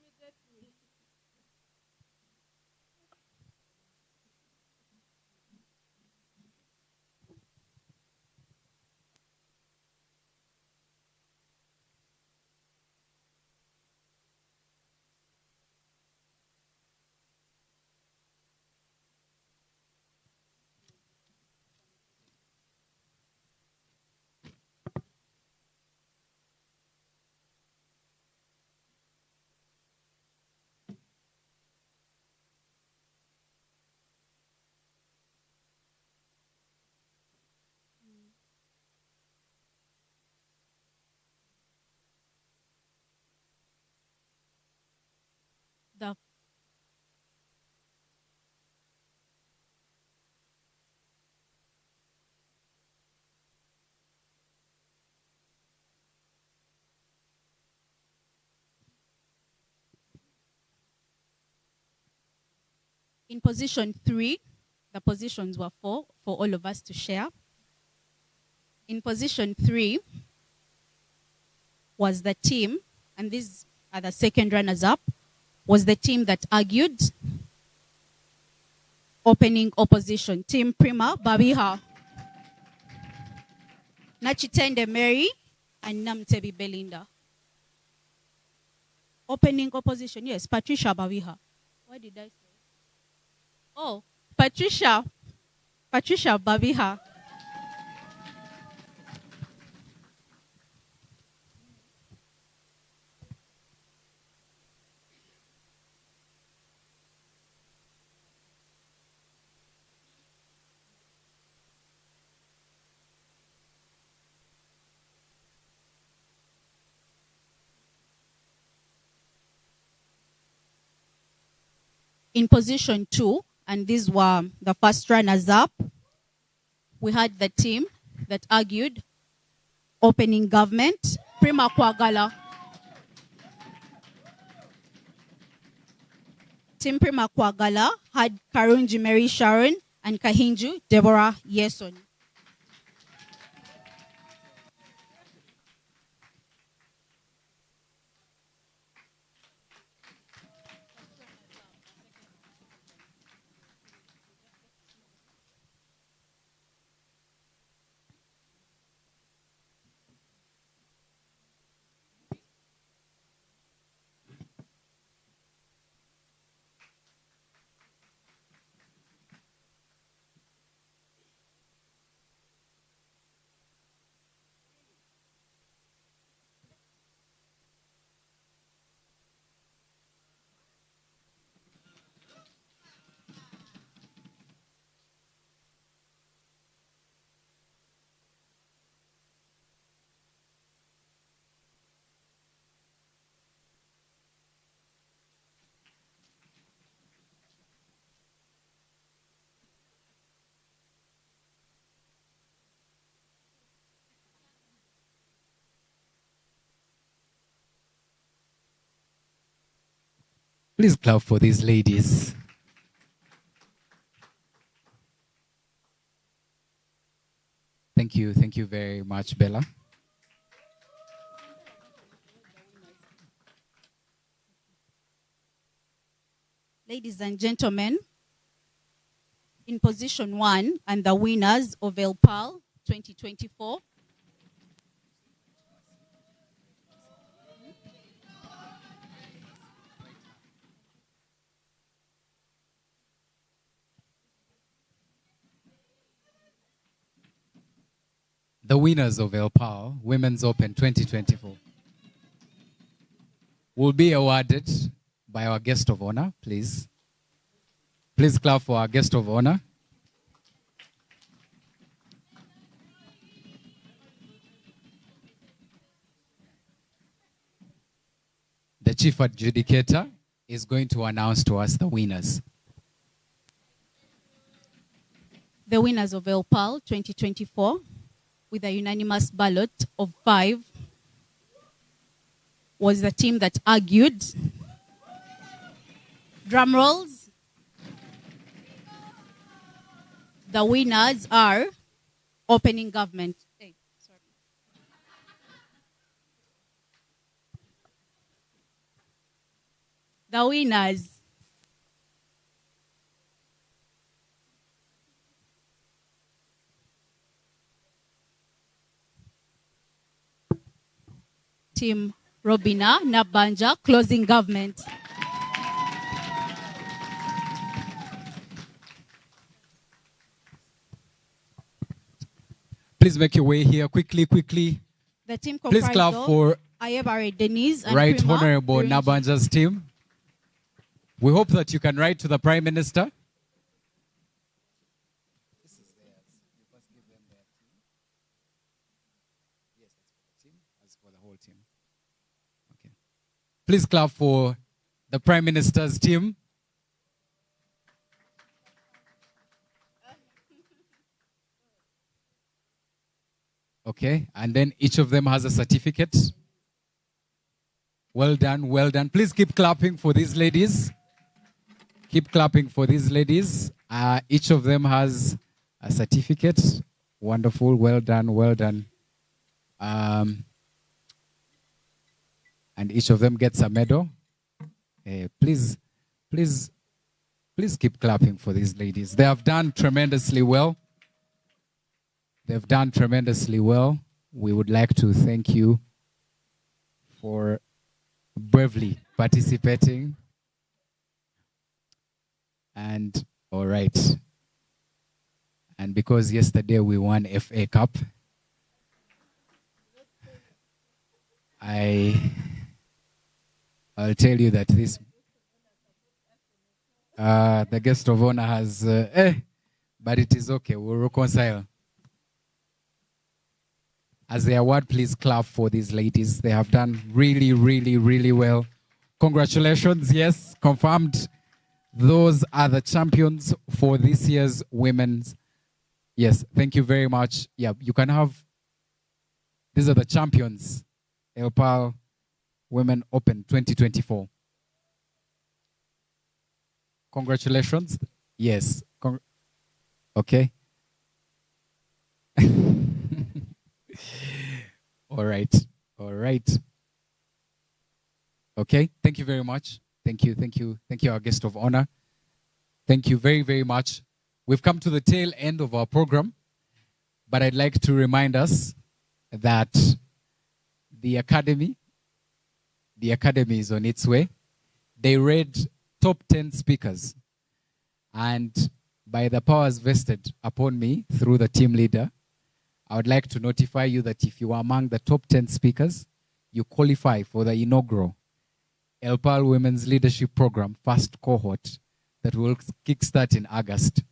The In position 3, the positions were 4 for all of us to share. In position 3 was the team, and these are the second runners-up, was the team that argued opening opposition. Team Prima, Babiha, Nachitende Mary, and Namtebi Belinda. Opening opposition, yes, Patricia Babiha. What did I say? Oh, Patricia Babiha. In position 2, and these were the first runners-up, we had the team that argued opening government, Prima Kwagala. Team Prima Kwagala had Karunji Mary Sharon and Kahinju Deborah Yeson. Please clap for these ladies. Thank you. Thank you very much, Bella. Ladies and gentlemen, in position 1 and the winners of Elle Parle 2024. The winners of Elle Parle Women's Open 2024 will be awarded by our guest of honor, please. Please clap for our guest of honor. The chief adjudicator is going to announce to us the winners. The winners of Elle Parle 2024 with a unanimous ballot of 5 was the team that argued. Drum rolls. The winners are Opening Government. Hey, sorry. The winners. Team Robina Nabanja, Closing Government. Please make your way here quickly. The team Please comprised clap of for Ayebare Denise and Right Prima Honorable Birinji. Nabanja's team. We hope that you can write to the Prime Minister. Please clap for the Prime Minister's team. Okay, and then each of them has a certificate. Well done, well done. Please keep clapping for these ladies. Keep clapping for these ladies. Each of them has a certificate. Wonderful, well done, well done. And each of them gets a medal. Please keep clapping for these ladies. They have done tremendously well. They've done tremendously well. We would like to thank you for bravely participating. And all right. And because yesterday we won FA Cup, I'll tell you that this the guest of honor has but it is okay, we'll reconcile. As the award, please clap for these ladies. They have done really, really, really well. Congratulations. Yes, confirmed. Those are the champions for this year's women's. Yes, thank you very much. Yeah, you can have. These are the champions. Elle Parle Women Open 2024. Congratulations. Yes. Okay. All right. All right. Okay. Thank you very much. Thank you. Thank you. Thank you, our guest of honor. Thank you very, very much. We've come to the tail end of our program, but I'd like to remind us that the academy is on its way. They read top 10 speakers, and by the powers vested upon me through the team leader, I would like to notify you that if you are among the top 10 speakers, you qualify for the inaugural Elle Parle Women's Leadership Program first cohort that will kickstart in August.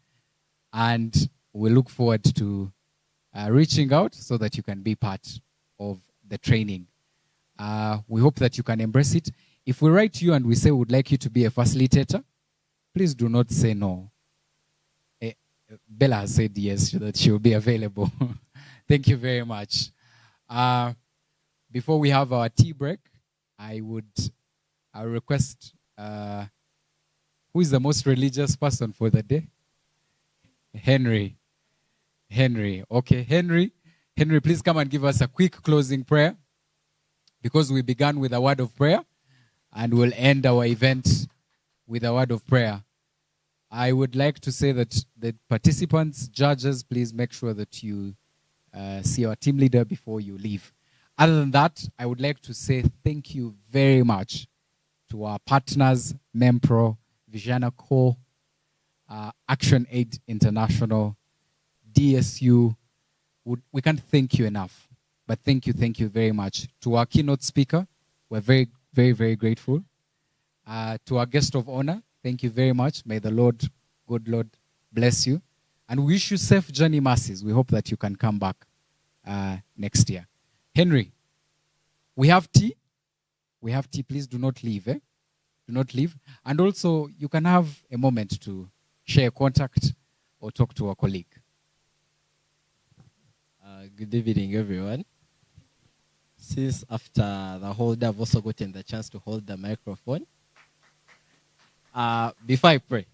And we look forward to reaching out so that you can be part of the training. We hope that you can embrace it. If we write to you and we say we would like you to be a facilitator, please do not say no. Bella has said yes, that she will be available. Thank you very much. Before we have our tea break, I request Who is the most religious person for the day? Henry. Henry. Okay, Henry. Henry, please come and give us a quick closing prayer, because we began with a word of prayer and we'll end our event with a word of prayer. I would like to say that the participants, judges, please make sure that you see our team leader before you leave. Other than that, I would like to say thank you very much to our partners, Mempro, Visiana Co, Action Aid International, DSU. We can't thank you enough, but thank you very much. To our keynote speaker, we're very, very, very grateful. To our guest of honor, thank you very much. May the Lord, good Lord, bless you. And we wish you safe journey masses. We hope that you can come back next year. Henry, we have tea. We have tea. Please do not leave. Do not leave. And also, you can have a moment to share contact or talk to a colleague. Good evening, everyone. Since after the whole day, I've also gotten the chance to hold the microphone. Before I pray,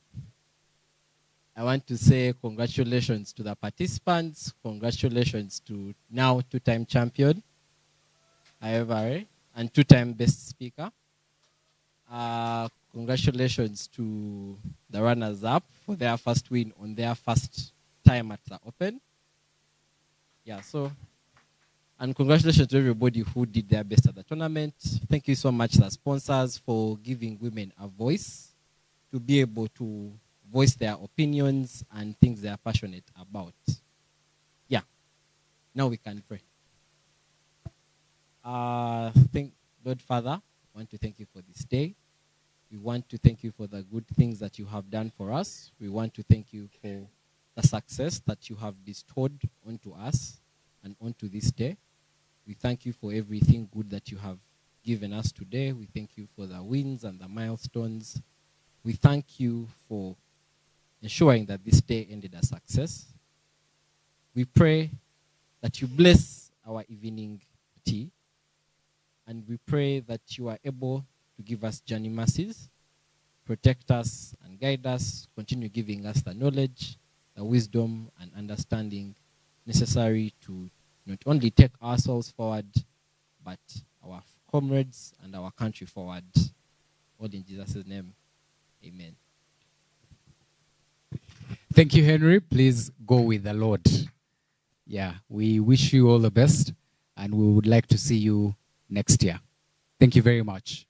I want to say congratulations to the participants. Congratulations to now two-time champion, however, and two-time best speaker. Congratulations to the runners-up for their first win on their first time at the Open. Yeah, so, and congratulations to everybody who did their best at the tournament. Thank you so much, the sponsors, for giving women a voice to be able to voice their opinions and things they are passionate about. Yeah, now we can pray. Thank Lord Father, I want to thank you for this day. We want to thank you for the good things that you have done for us. We want to thank you for the success that you have bestowed onto us and onto this day. We thank you for everything good that you have given us today. We thank you for the wins and the milestones. We thank you for ensuring that this day ended a success. We pray that you bless our evening tea, and we pray that you are able to give us journey mercies, protect us and guide us, continue giving us the knowledge, the wisdom and understanding necessary to not only take ourselves forward, but our comrades and our country forward. All in Jesus' name, amen. Thank you, Henry. Please go with the Lord. Yeah, we wish you all the best, and we would like to see you next year. Thank you very much.